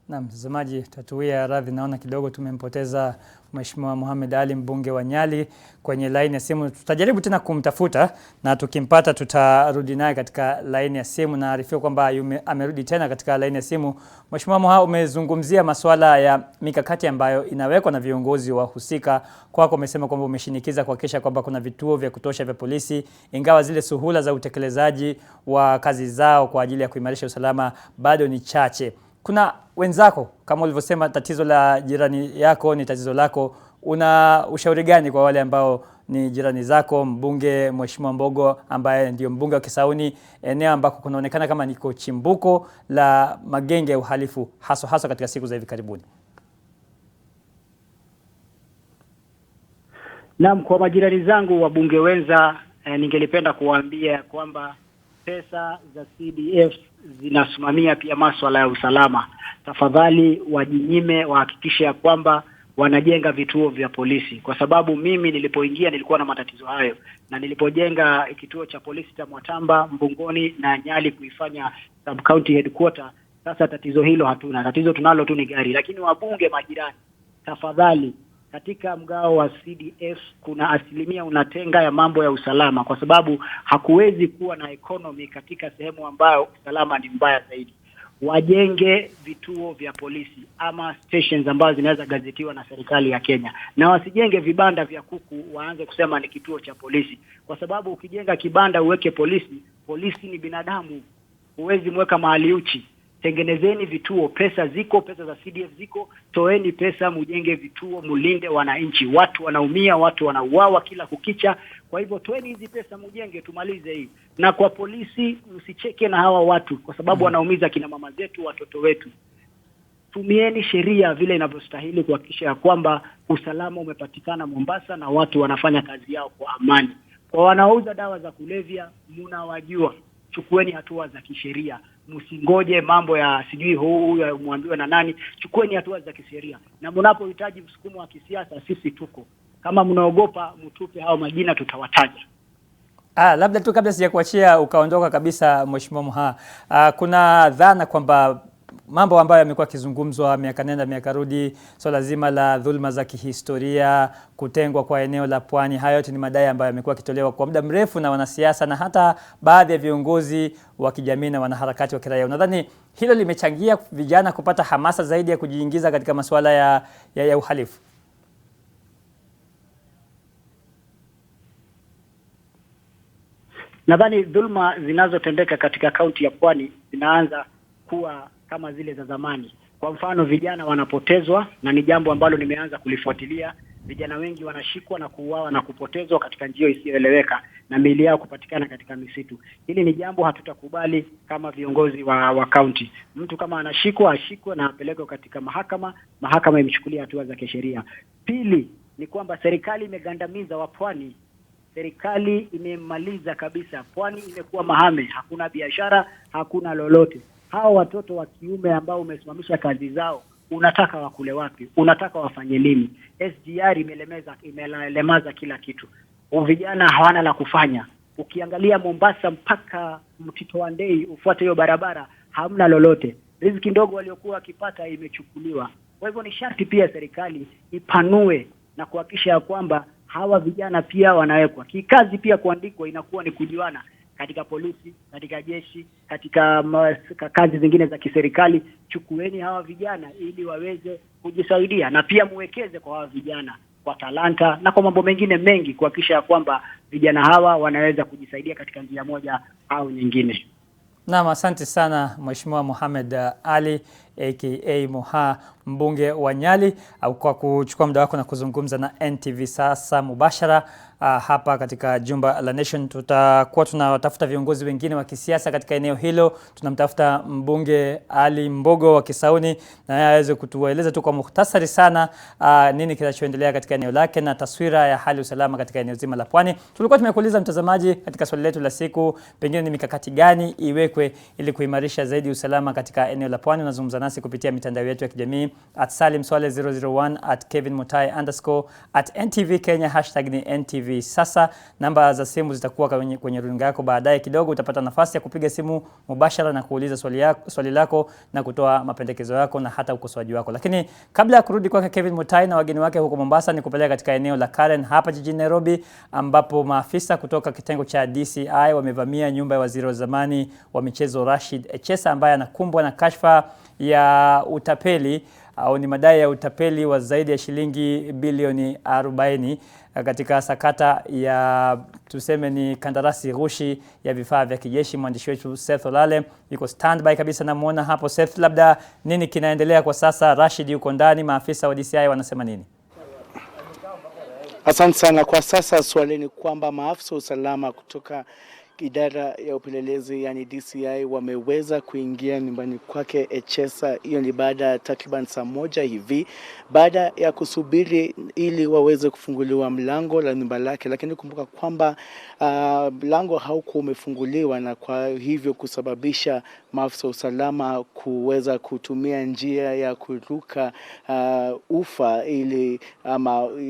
Na mtazamaji, tatuia radhi, naona kidogo tumempoteza Mheshimiwa Mohamed Ali, mbunge wa Nyali, kwenye line ya simu. Tutajaribu tena kumtafuta na tukimpata tutarudi naye katika line ya simu, na arifio kwamba amerudi tena katika line ya simu. Mheshimiwa Moha, umezungumzia masuala ya mikakati ambayo inawekwa na viongozi wahusika. Kwako umesema kwamba umeshinikiza kuhakikisha kwamba kuna vituo vya kutosha vya polisi, ingawa zile suhula za utekelezaji wa kazi zao kwa ajili ya kuimarisha usalama bado ni chache. Kuna wenzako, kama ulivyosema, tatizo la jirani yako ni tatizo lako. Una ushauri gani kwa wale ambao ni jirani zako? Mbunge Mheshimiwa Mbogo ambaye ndio mbunge wa Kisauni, eneo ambako kunaonekana kama niko chimbuko la magenge ya uhalifu hasa katika siku za hivi karibuni. Naam, kwa majirani zangu wabunge wenza, ningelipenda kuwaambia kwamba pesa za CDF zinasimamia pia masuala ya usalama. Tafadhali wajinyime, wahakikishe ya kwamba wanajenga vituo vya polisi, kwa sababu mimi nilipoingia nilikuwa na matatizo hayo, na nilipojenga kituo cha polisi cha Mwatamba, Mbungoni na Nyali kuifanya sub county headquarter, sasa tatizo hilo hatuna. Tatizo tunalo tu ni gari. Lakini wabunge majirani, tafadhali, katika mgao wa CDF kuna asilimia unatenga ya mambo ya usalama, kwa sababu hakuwezi kuwa na economy katika sehemu ambayo usalama ni mbaya zaidi. Wajenge vituo vya polisi ama stations ambazo zinaweza gazetiwa na serikali ya Kenya, na wasijenge vibanda vya kuku waanze kusema ni kituo cha polisi, kwa sababu ukijenga kibanda uweke polisi ni binadamu, huwezi mweka mahali uchi. Tengenezeni vituo, pesa ziko, pesa za CDF ziko, toeni pesa mujenge vituo, mulinde wananchi. Watu wanaumia, watu wanauawa kila kukicha. Kwa hivyo toeni hizi pesa mujenge, tumalize hii. Na kwa polisi, msicheke na hawa watu, kwa sababu wanaumiza kina mama zetu, watoto wetu. Tumieni sheria vile inavyostahili kuhakikisha kwamba usalama umepatikana Mombasa na watu wanafanya kazi yao kwa amani. Kwa wanaouza dawa za kulevya, mnawajua, chukueni hatua za kisheria. Msingoje mambo ya sijui huyu muambiwe na nani. Chukueni hatua za kisheria, na mnapohitaji msukumo wa kisiasa, sisi tuko. Kama mnaogopa, mtupe hao majina, tutawataja. Labda tu kabla sijakuachia ukaondoka kabisa, Mheshimiwa Moha, kuna dhana kwamba mambo ambayo yamekuwa kizungumzwa miaka nenda miaka rudi, swala zima la dhulma za kihistoria, kutengwa kwa eneo la Pwani, hayo yote ni madai ambayo yamekuwa kitolewa kwa muda mrefu na wanasiasa na hata baadhi ya viongozi wa kijamii na wanaharakati wa kiraia. Unadhani hilo limechangia vijana kupata hamasa zaidi ya kujiingiza katika masuala ya uhalifu? Nadhani dhulma zinazotendeka katika kaunti ya Pwani zinaanza kuwa kama zile za zamani. Kwa mfano, vijana wanapotezwa, na ni jambo ambalo nimeanza kulifuatilia, Vijana wengi wanashikwa na kuuawa na kupotezwa katika njia isiyoeleweka na miili yao kupatikana katika misitu. Hili ni jambo hatutakubali kama viongozi wa kaunti. Mtu kama anashikwa, ashikwe na apelekwe katika mahakama imchukulie hatua za kisheria. Pili ni kwamba serikali imegandamiza wapwani. Serikali imemaliza kabisa. Pwani imekuwa mahame, hakuna biashara, hakuna lolote. Hao watoto wa kiume ambao umesimamisha kazi zao, unataka wakule wapi? Unataka wafanye nini? SGR imelemaza kila kitu. Vijana hawana la kufanya. Ukiangalia Mombasa mpaka Mtito wa Ndei ufuate hiyo barabara, hamna lolote. Riziki ndogo waliokuwa wakipata imechukuliwa. Kwa hivyo ni sharti pia serikali ipanue na kuhakikisha ya kwamba hawa vijana pia wanawekwa kikazi, pia kuandikwa inakuwa ni kujuana katika polisi, katika jeshi, katika kazi zingine za kiserikali. Chukueni hawa vijana ili waweze kujisaidia, na pia muwekeze kwa hawa vijana kwa talanta na kwa mambo mengine mengi, kuhakikisha kwamba vijana hawa wanaweza kujisaidia katika njia moja au nyingine. Naam, asante sana Mheshimiwa Mohamed Ali aka Moha, mbunge wa Nyali, kwa kuchukua muda wako na kuzungumza na NTV sasa mubashara hapa katika jumba la Nation. Tutakuwa tunatafuta viongozi wengine wa kisiasa katika eneo hilo. Tunamtafuta mbunge Ali Mbogo wa Kisauni na yeye aweze kutueleza tu kwa mukhtasari sana nini kinachoendelea katika eneo lake na taswira ya hali usalama katika eneo zima la Pwani. Tulikuwa tumekuuliza mtazamaji katika swali letu la siku, pengine ni mikakati gani iwekwe ili kuimarisha zaidi usalama katika eneo la Pwani. Unazungumza nasi kupitia mitandao yetu ya kijamii @salimswale001 @kevinmutai_ @NTV Kenya, hashtag ni NTV sasa. Namba za simu zitakuwa kwenye runinga yako. Baadaye kidogo utapata nafasi ya kupiga simu mubashara na kuuliza swali lako na kutoa mapendekezo yako na hata ukosoaji wako. Lakini kabla ya kurudi kwake Kevin Mutai na wageni wake huko Mombasa, ni kupeleka katika eneo la Karen hapa jijini Nairobi, ambapo maafisa kutoka kitengo cha DCI wamevamia nyumba ya waziri wa zamani wa michezo Rashid Echesa, ambaye anakumbwa na kashfa ya utapeli au ni madai ya utapeli wa zaidi ya shilingi bilioni 40 katika sakata ya tuseme ni kandarasi ghushi ya vifaa vya kijeshi. Mwandishi wetu Seth Olale yuko standby kabisa, namuona hapo. Seth, labda nini kinaendelea kwa sasa? Rashid yuko ndani, maafisa wa DCI wanasema nini? Asante sana. Kwa sasa swali ni kwamba maafisa wa usalama kutoka idara ya upelelezi yani DCI wameweza kuingia nyumbani kwake Echesa. Hiyo ni baada takriban saa moja hivi, baada ya kusubiri ili waweze kufunguliwa mlango la nyumba lake, lakini kumbuka kwamba mlango haukuwa umefunguliwa, na kwa hivyo kusababisha maafisa usalama kuweza kutumia njia ya kuruka ufa ili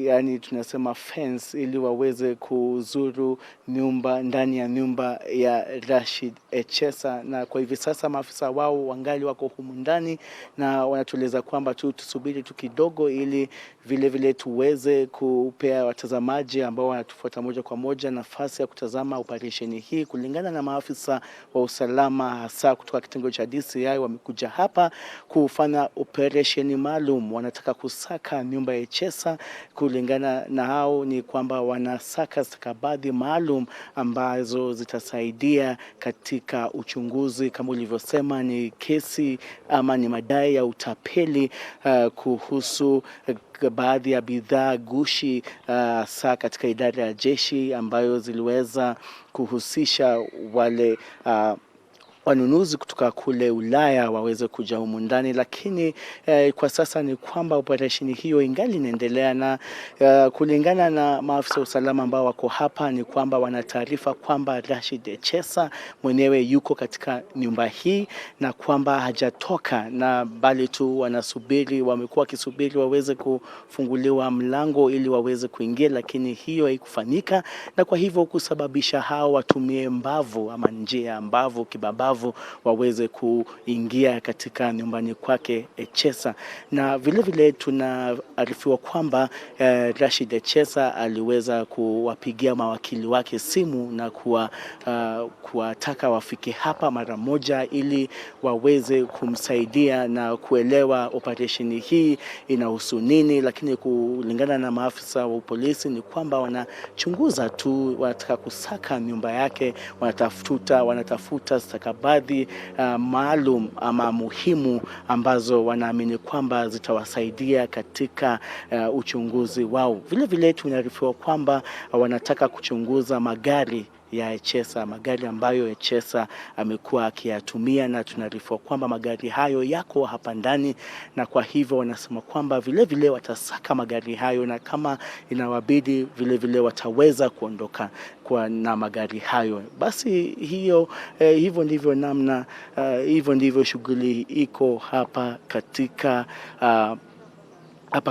yani tunasema fence, ili waweze kuzuru nyumba ndani ya nyumba ya Rashid Echesa. Na kwa hivi sasa maafisa wao wangali wako humu ndani na wanatueleza kwamba tusubiri tu kidogo ili vile tuweze kupea watazamaji ambao wanatufuata moja kwa moja nafasi ya kutazama operesheni hii. Kulingana na maafisa wa usalama hasa kutoka kitengo cha DCI, wamekuja hapa kufanya operesheni maalum. Wanataka kusaka nyumba ya Echesa. Kulingana na hao ni kwamba wanasaka stakabadhi maalum ambazo zitasaidia katika uchunguzi. Kama ulivyosema, ni kesi ama ni madai ya utapeli kuhusu baadhi ya bidhaa gushi saa katika idara ya jeshi ambayo ziliweza kuhusisha wale wanunuzi kutoka kule Ulaya waweze kuja humu ndani. Lakini kwa sasa ni kwamba operesheni hiyo ingali inaendelea, na kulingana na maafisa usalama ambao wako hapa ni kwamba wana taarifa kwamba Rashid Echesa mwenyewe yuko katika nyumba hii na kwamba hajatoka, na bali tu wanasubiri, wamekuwa wakisubiri waweze kufunguliwa mlango ili waweze kuingia, lakini hiyo haikufanyika, na kwa hivyo kusababisha hao watumie mbavu ama njia mbavu kibabavu waweze kuingia katika nyumbani kwake Echesa. Na vile tunaarifiwa kwamba Rashid Echesa aliweza kuwapigia mawakili wake simu na kuwataka wafike hapa mara moja ili waweze kumsaidia na kuelewa operesheni hii inahusu nini. Lakini kulingana na maafisa wa polisi ni kwamba wanachunguza tu, wanataka kusaka nyumba yake, wanatafuta stakabadhi stakabadhi maalum ama muhimu ambazo wanaamini kwamba zitawasaidia katika uchunguzi wao. Vile vile tunaarifiwa kwamba wanataka kuchunguza magari ya Echesa, magari ambayo Echesa amekuwa akiyatumia, na tunaarifiwa kwamba magari hayo yako hapa ndani, na kwa hivyo wanasema kwamba vile vile watasaka magari hayo, na kama inawabidi vile vile wataweza kuondoka na magari hayo. Basi hivyo ndivyo namna hivyo ndivyo shughuli iko hapa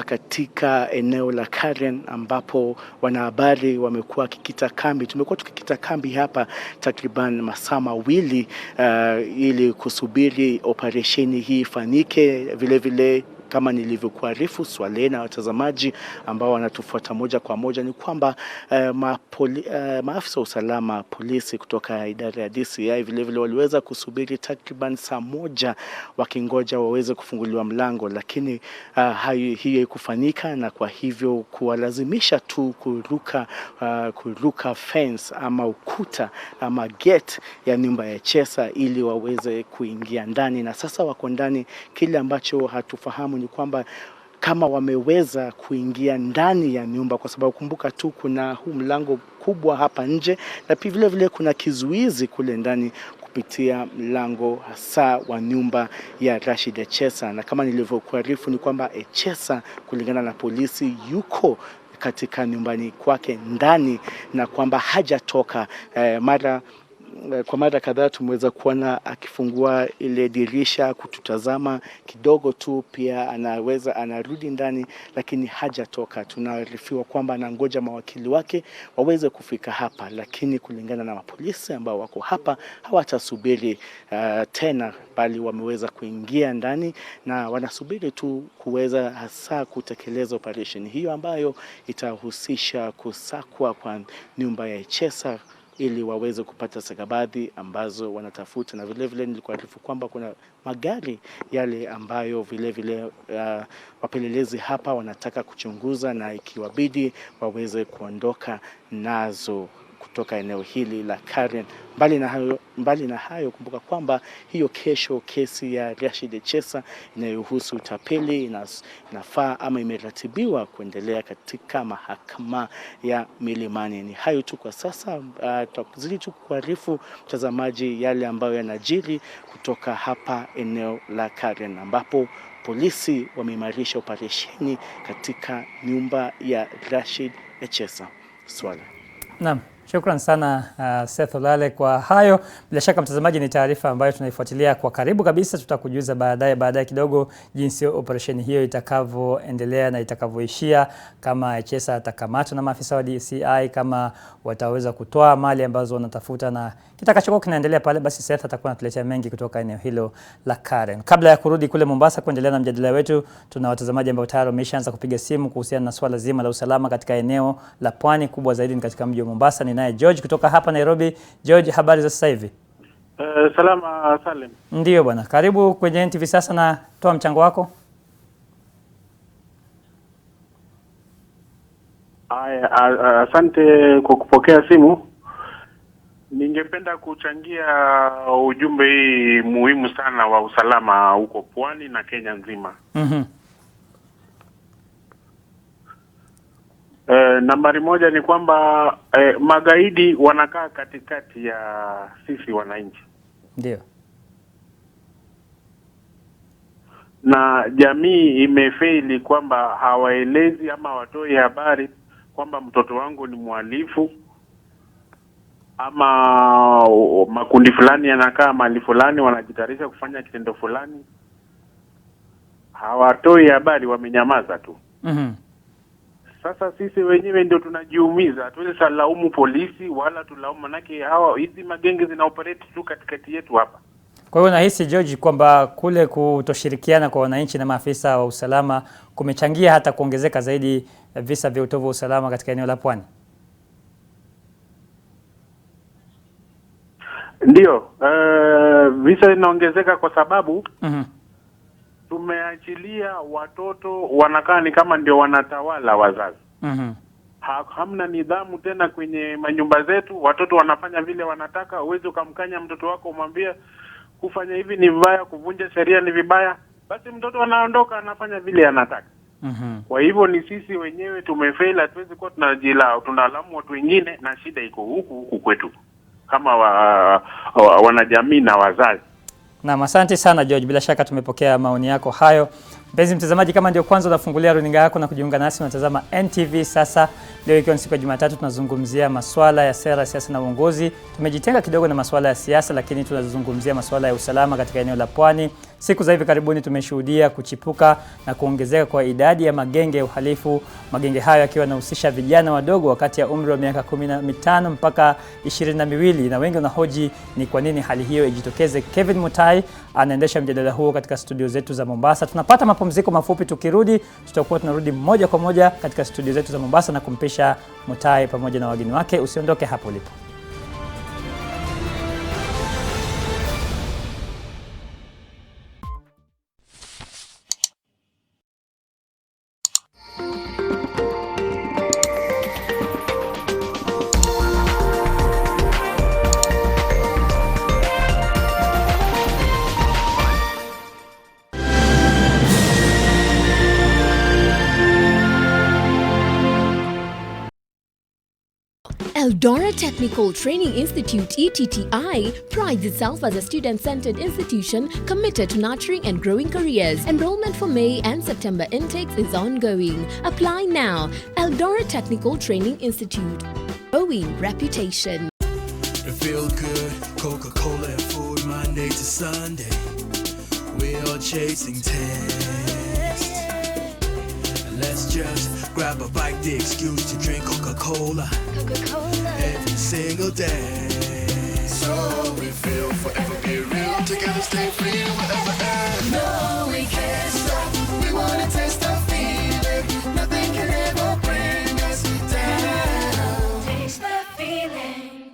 katika eneo la Karen, ambapo wanahabari wamekuwa wakikita kambi. Tumekuwa tukikita kambi hapa takriban masaa mawili ili kusubiri operesheni hii ifanyike. Vile vile kama nilivyokuarifu Swale na watazamaji ambao wanatufuata moja kwa moja, ni kwamba maafisa usalama polisi kutoka idara ya DCI vile vile waliweza kusubiri takriban saa moja wakingoja waweze kufunguliwa mlango, lakini hiyo haikufanyika, na kwa hivyo kuwalazimisha tu kuruka fence ama ukuta ama gate ya nyumba ya Echesa ili waweze kuingia ndani. Na sasa wako ndani. Kile ambacho hatufahamu ni kwamba kama wameweza kuingia ndani ya nyumba, kwa sababu kumbuka tu kuna huu mlango kubwa hapa nje, na pia vile vile kuna kizuizi kule ndani kupitia mlango hasa wa nyumba ya Rashid Echesa. Na kama nilivyokuarifu ni kwamba Echesa kulingana na polisi yuko katika nyumbani kwake ndani, na kwamba hajatoka. Kwa mara kadhaa tumeweza kuona akifungua ile dirisha kututazama kidogo tu, pia anarudi ndani, lakini hajatoka. Tunaarifiwa kwamba anangoja mawakili wake waweze kufika hapa, lakini kulingana na mapolisi ambao wako hapa hawatasubiri tena, bali wameweza kuingia ndani na wanasubiri tu kuweza hasa kutekeleza operation hiyo ambayo itahusisha kusakwa kwa nyumba ya Echesa ili waweze kupata stakabadhi ambazo wanatafuta. Na vile vile nilikuarifu kwamba kuna magari yale ambayo vile vile wapelelezi hapa wanataka kuchunguza, na ikiwabidi waweze kuondoka nazo kutoka eneo hili la Karen. Mbali na hayo kumbuka kwamba hiyo kesho kesi ya Rashid Echesa inayohusu utapeli inafaa ama imeratibiwa kuendelea katika mahakama ya Milimani. Ni hayo tu kwa sasa. Tutazidi tu kuarifu mtazamaji yale ambayo yanajiri kutoka hapa eneo la Karen, ambapo polisi wameimarisha operesheni katika nyumba ya Rashid Echesa. Swala. Naam. Shukran sana Seth Olale kwa hayo. Bila shaka mtazamaji, ni taarifa ambayo tunaifuatilia kwa karibu kabisa. Tutakujuza baadaye kidogo jinsi operesheni hiyo itakavyoendelea na itakavyoishia, kama Echesa atakamatwa na maafisa wa DCI, kama wataweza kutoa mali ambazo wanatafuta, na kitakachokuwa kinaendelea pale, basi Seth atakuwa anatuletea mengi kutoka eneo hilo la Karen. Kabla ya kurudi kule Mombasa kuendelea na mjadala wetu, tuna watazamaji ambao tayari wameshaanza kupiga simu kuhusiana na swala zima la usalama katika eneo la Pwani, kubwa zaidi ni katika mji wa Mombasa. Naye George kutoka hapa Nairobi. George, habari za sasa hivi? Salama Salim. Ndio bwana, karibu kwenye NTV sasa na toa mchango wako. Asante kwa kupokea simu. Ningependa kuchangia ujumbe hii muhimu sana wa usalama huko Pwani na Kenya nzima. Nambari moja ni kwamba magaidi wanakaa katikati ya sisi wananchi. Ndio. Na jamii imefeli kwamba hawaelezi ama watoi habari kwamba mtoto wangu ni mhalifu, ama makundi fulani yanakaa mahali fulani wanajitayarisha kufanya kitendo fulani. Hawatoi habari, wamenyamaza tu. Sasa sisi wenyewe ndio tunajiumiza. Hatuwezi salaumu polisi wala tulaumu, manake hizi magenge zina operate tu katikati yetu hapa. Kwa hiyo nahisi George kwamba kule kutoshirikiana kwa wananchi na maafisa wa usalama kumechangia hata kuongezeka zaidi visa vya utovu wa usalama katika eneo la Pwani. Ndio, visa inaongezeka kwa sababu tumeachilia watoto wanakaa ni kama ndio wanatawala wazazi. hamna nidhamu tena kwenye manyumba zetu. Watoto wanafanya vile wanataka. Uweze ukamkanya mtoto wako umwambie kufanya hivi ni vibaya, kuvunja sheria ni vibaya, basi mtoto anaondoka anafanya vile anataka. Kwa hivyo ni sisi wenyewe tumefeli, hatuwezi kuwa tunalaumu watu wengine, na shida iko huku kwetu kama wanajamii na wazazi. Na asante sana George, bila shaka tumepokea maoni yako hayo. Mpenzi mtazamaji, kama ndio kwanza unafungulia runinga yako na kujiunga nasi, unatazama NTV sasa. Leo ikiwa ni siku ya Jumatatu, tunazungumzia masuala ya sera, siasa na uongozi. Tumejitenga kidogo na masuala ya siasa, lakini tunazungumzia masuala ya usalama katika eneo la Pwani. Siku za hivi karibuni tumeshuhudia kuchipuka na kuongezeka kwa idadi ya magenge ya uhalifu. Magenge hayo yakiwa yanahusisha vijana wadogo wakati ya umri wa miaka 15 mpaka 22, na wengi wanahoji ni kwa nini hali hiyo ijitokeze. Kevin Mutai anaendesha mjadala huo katika studio zetu za Mombasa. Tunapata mapumziko mafupi, tukirudi tutakuwa tunarudi moja kwa moja katika studio zetu za Mombasa na kumpisha Mutai pamoja na wageni wake. Usiondoke hapo ulipo. Eldora Technical Training Institute (ETTI) prides itself as a student-centered institution committed to nurturing and growing careers. Enrollment for May and September intakes is ongoing. Apply now. Eldora Technical Training Institute. Growing reputation. It feel good, Coca-Cola and food, Monday to Sunday. We are chasing taste. Let's just grab a bite, the excuse to drink Coca-Cola. Every single day. So we feel forever be real. Together stay free whatever ends. No, we can't stop. We wanna taste the feeling. Nothing can ever bring us down. Taste the feeling.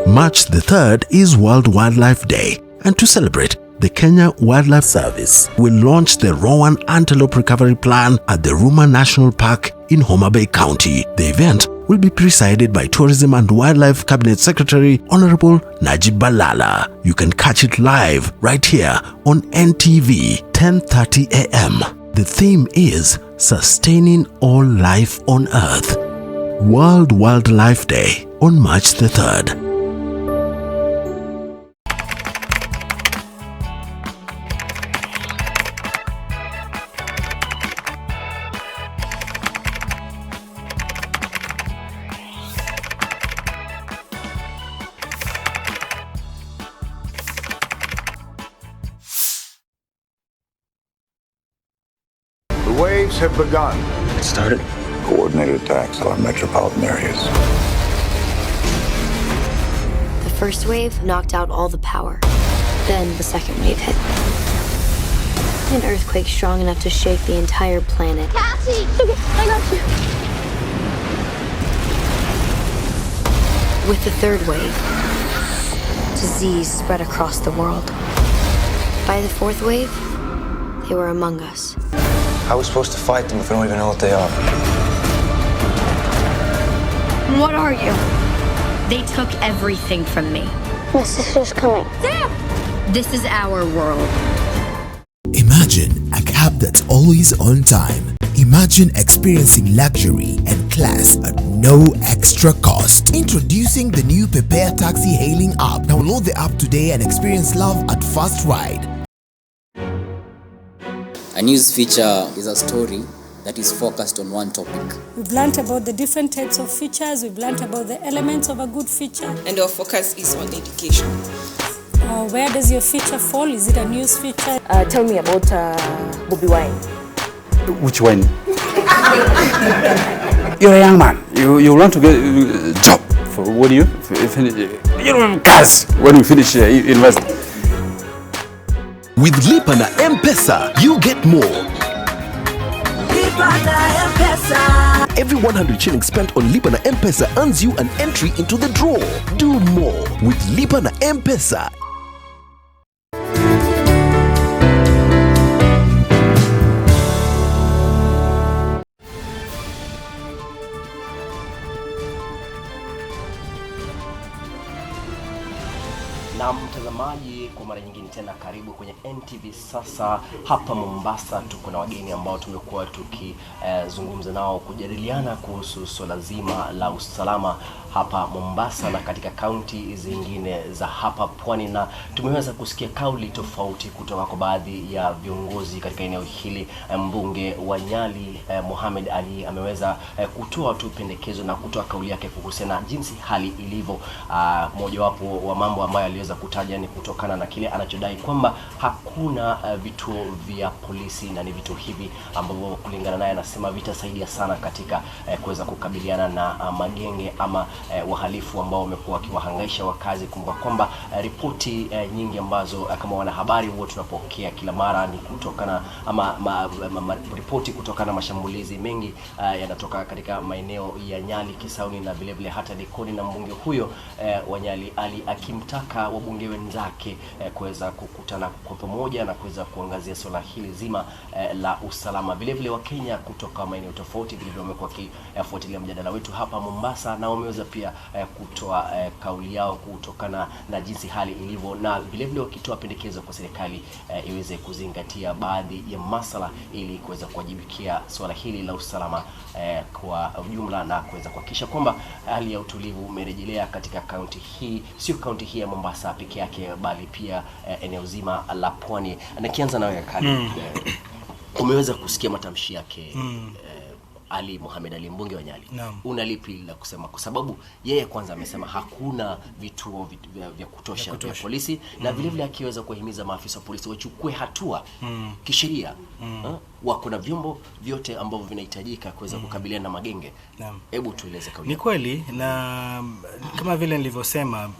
March the 3rd is World Wildlife Day, and to celebrate, the Kenya Wildlife Service will launch the Rowan Antelope Recovery Plan at the Ruma National Park in Homa Bay County. The event will be presided by Tourism and Wildlife Cabinet Secretary Honorable Najib Balala. You can catch it live right here on NTV, 10:30 a.m. The theme is Sustaining All Life on Earth. World Wildlife Day on March the 3rd. The waves have begun. It started. Coordinated attacks on metropolitan areas. The first wave knocked out all the power. Then the second wave hit. An earthquake strong enough to shake the entire planet. Cassie! I got you. With the third wave, disease spread across the world. By the fourth wave, they were among us. How are we supposed to fight them if we don't even know what they are? What are you? They took everything from me. My sister's coming. Sam! This is our world. Imagine a cab that's always on time. Imagine experiencing luxury and class at no extra cost. Introducing the new Prepare Taxi hailing app. Download the app today and experience love at first ride. A news feature is a story that is focused on one topic. We've learned about the different types of features, we've learned about the elements of a good feature. And our focus is on education. Where does your feature fall? Is it a news feature? Tell me about Bobby Wine. Which wine? You're a young man. You want to get a job. For what do you finish? You don't have cars when we finish university. With Lipa na M-Pesa, you get more. Lipa na M-Pesa. Every 100 shillings spent on Lipa na M-Pesa earns you an entry into the draw. Do more with Lipa na M-Pesa. kwa mara nyingine tena karibu kwenye NTV. Sasa hapa Mombasa tuko na wageni ambao tumekuwa tukizungumza nao kujadiliana kuhusu swala zima la usalama hapa Mombasa na katika kaunti zingine za hapa pwani, na tumeweza kusikia kauli tofauti kutoka kwa baadhi ya viongozi katika eneo hili. Mbunge wa Nyali Mohamed Ali ameweza kutoa tu pendekezo na kutoa kauli yake kuhusiana na jinsi hali ilivyo. Mojawapo wa mambo ambayo aliweza kutaja ni kutokana na kile anachodai kwamba hakuna vituo vya polisi, na ni vitu hivi ambavyo kulingana naye anasema vitasaidia sana katika kuweza kukabiliana na magenge ama wahalifu ambao wamekuwa wakiwahangaisha wakazi. Kumbuka kwamba ripoti nyingi ambazo kama wanahabari huwa tunapokea kila mara ni kutokana ama ripoti kutokana na mashambulizi mengi yanatoka katika maeneo ya Nyali, Kisauni na vile vile hata Likoni, na mbunge huyo wa Nyali Ali akimtaka wabunge wenzake kuweza kukutana kwa pamoja na kuweza kuangazia swala hili zima la usalama. Vile vile Wakenya kutoka maeneo tofauti vile vile wamekuwa wakifuatilia mjadala wetu hapa Mombasa, na wameweza pia kutoa kauli yao kutokana na jinsi hali ilivyo, na vile vile wakitoa pendekezo kwa serikali iweze kuzingatia baadhi ya masala ili kuweza kuwajibikia swala hili la usalama kwa ujumla, na kuweza kuhakikisha kwamba hali ya utulivu umerejelea katika kaunti hii, sio kaunti hii ya Mombasa pekee yake bali pia eneo zima la pwani. Nikianza nawe Kali, umeweza kusikia matamshi yake Ali Mohamed Ali, mbunge wa Nyali. Unalipi la kusema? Kwa sababu yeye kwanza amesema hakuna vituo vya kutosha vya polisi, na vile vile akiweza kuhimiza maafisa wa polisi wachukue hatua kisheria. Wako na vyombo vyote ambavyo vinahitajika kuweza kukabiliana na magenge. Hebu tueleze kauli. Ni kweli, na kama vile nilivyosema,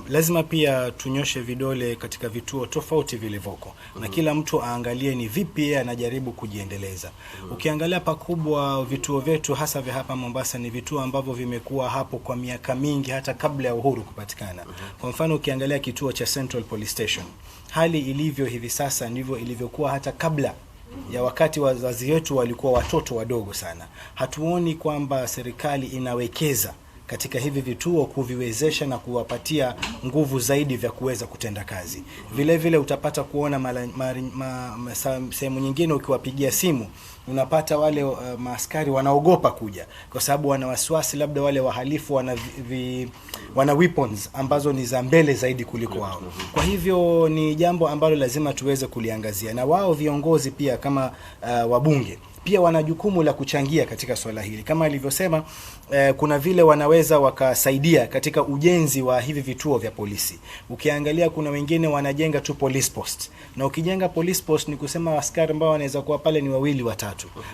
lazima pia tunyoshe vidole katika vituo tofauti vilivoko, na kila mtu aangalie ni vipi anajaribu kujiendeleza. Ukiangalia pakubwa vituo vyetu hasa vya hapa Mombasa ni vituo ambavyo vimekuwa hapo kwa miaka mingi hata kabla ya uhuru kupatikana. Kwa mfano ukiangalia kituo cha Central Police Station, hali ilivyo hivi sasa ndivyo ilivyokuwa hata kabla ya wakati wazazi wetu walikuwa watoto wadogo sana. Hatuoni kwamba serikali inawekeza katika hivi vituo kuviwezesha na kuwapatia nguvu zaidi vya kuweza kutenda kazi. Vile vile utapata kuona sehemu nyingine ukiwapigia simu unapata wale maaskari wanaogopa kuja kwa sababu wana wasiwasi labda wale wahalifu wana weapons ambazo ni za mbele zaidi kuliko wao. Kwa hivyo ni jambo ambalo lazima tuweze kuliangazia, na wao viongozi pia kama wabunge pia wana jukumu la kuchangia katika swala hili. Kama alivyosema, kuna vile wanaweza wakasaidia katika ujenzi wa hivi vituo vya polisi. Ukiangalia kuna wengine wanajenga tu police post, na ukijenga police post ni kusema askari ambao wanaweza kuwa pale ni 2-3.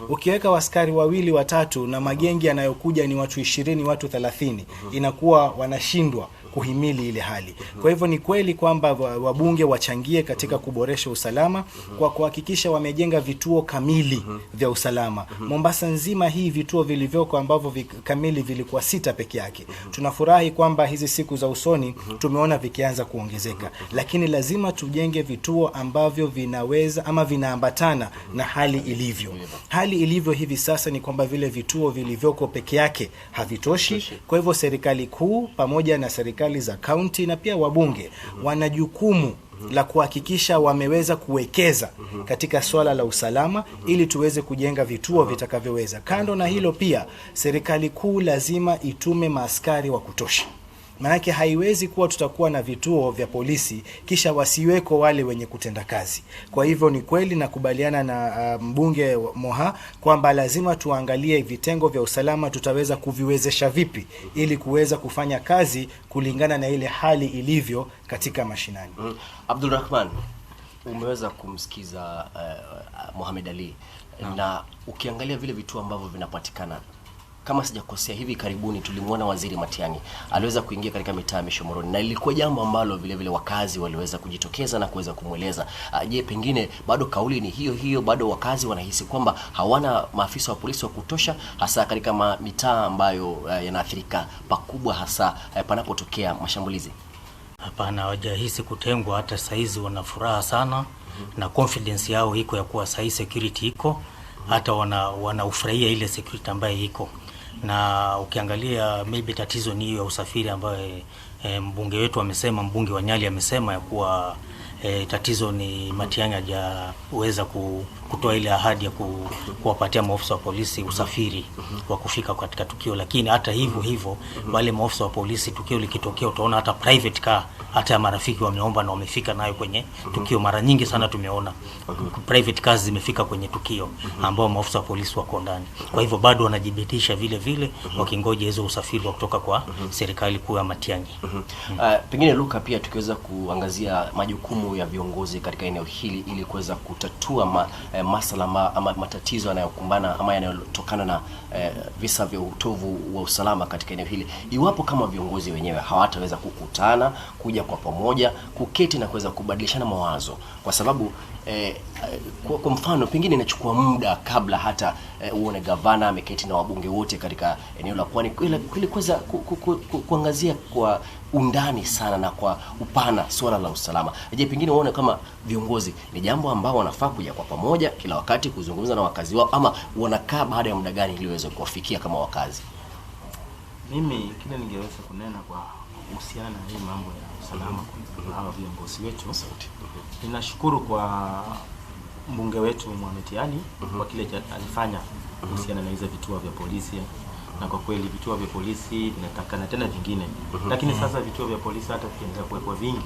Ukiweka askari 2-3 na magengi yanayokuja ni watu 20, watu 30, inakuwa wanashindwa kuhimili ile hali. Kwa hivyo ni kweli kwamba wabunge wachangie katika kuboresha usalama kwa kuhakikisha wamejenga vituo kamili vya usalama. Mombasa nzima hii vituo vilivyoko ambavyo kamili vilikuwa 6 peke yake. Tunafurahi kwamba hizi siku za usoni tumeona vikianza kuongezeka, lakini lazima tujenge vituo ambavyo vinaweza ama vinaambatana na hali ilivyo. Hali ilivyo hivi sasa ni kwamba vile vituo vilivyoko peke yake havitoshi. Kwa hivyo serikali kuu pamoja na serikali za kaunti na pia wabunge wana jukumu la kuhakikisha wameweza kuwekeza katika swala la usalama ili tuweze kujenga vituo vitakavyoweza. Kando na hilo pia serikali kuu lazima itume maaskari wa kutosha. Maanake haiwezi kuwa tutakuwa na vituo vya polisi kisha wasiweko wale wenye kutenda kazi. Kwa hivyo ni kweli nakubaliana na mbunge Moha kwamba lazima tuangalie vitengo vya usalama tutaweza kuviwezesha vipi ili kuweza kufanya kazi kulingana na ile hali ilivyo katika mashinani. Abdul Rahman, umeweza kumsikiza Mohamed Ali, na ukiangalia vile vituo ambavyo vinapatikana, kama sijakosea hivi karibuni tulimuona Waziri Matiang'i aliweza kuingia katika mitaa ya Mishomoroni, na ilikuwa jambo ambalo vile vile wakazi waliweza kujitokeza na kuweza kumweleza. Je, pengine bado kauli ni hiyo hiyo, bado wakazi wanahisi kwamba hawana maafisa wa polisi wa kutosha hasa katika mitaa ambayo yanaathirika pakubwa hasa panapotokea mashambulizi? Hapana, hawajahisi kutengwa. Hata saizi wana furaha sana na confidence yao iko ya kuwa sahi security iko, hata wanaufurahia ile security ambayo iko. Na ukiangalia maybe tatizo ni ya usafiri ambayo mbunge wetu amesema, mbunge wa Nyali amesema ya kuwa tatizo ni Matiang'i hajaweza kutoa ile ahadi ya kuwapatia maofisa wa polisi usafiri wa kufika katika tukio. Lakini hata hivyo wale maofisa wa polisi, tukio likitokea, utaona hata private car hata marafiki wameomba na wamefika nayo kwenye tukio. Mara nyingi sana tumeona private cars zimefika kwenye tukio ambao maofisa wa polisi wako ndani. Kwa hivyo bado wanajibitisha vile wakingoja hizo usafiri wa kutoka kwa serikali kuu ya Matiang'i. Pengine Luka, pia tukiweza kuangazia majukumu ya viongozi katika eneo hili ili kuweza kutatua masala ama matatizo yanayokumbana ama yanayotokana na visa vya utovu wa usalama katika eneo hili. Iwapo kama viongozi wenyewe hawataweza kukutana, kuja kwa pamoja, kuketi na kuweza kubadilishana mawazo, kwa sababu kwa mfano pengine inachukua muda kabla hata uone gavana ameketi na wabunge wote katika eneo la Pwani ili kuweza kuangazia kwa undani sana na kwa upana swala la usalama. Je, pengine uone kama viongozi ni jambo ambao wanafaa kuja kwa pamoja kila wakati kuzungumza na wakazi wao, ama wanakaa baada ya muda gani ili waweze kuwafikia kama wakazi? Mimi kile ningeweza kunena kwa kuhusiana na hii mambo ya usalama kwa hawa viongozi wetu. Ninashukuru kwa mbunge wetu Mohamed Ali kwa kile alifanya kuhusiana na hizo vituo vya polisi, na kwa kweli vituo vya polisi vinatakana tena vingine. Lakini sasa vituo vya polisi hata vikiendelea kuwepo vingi,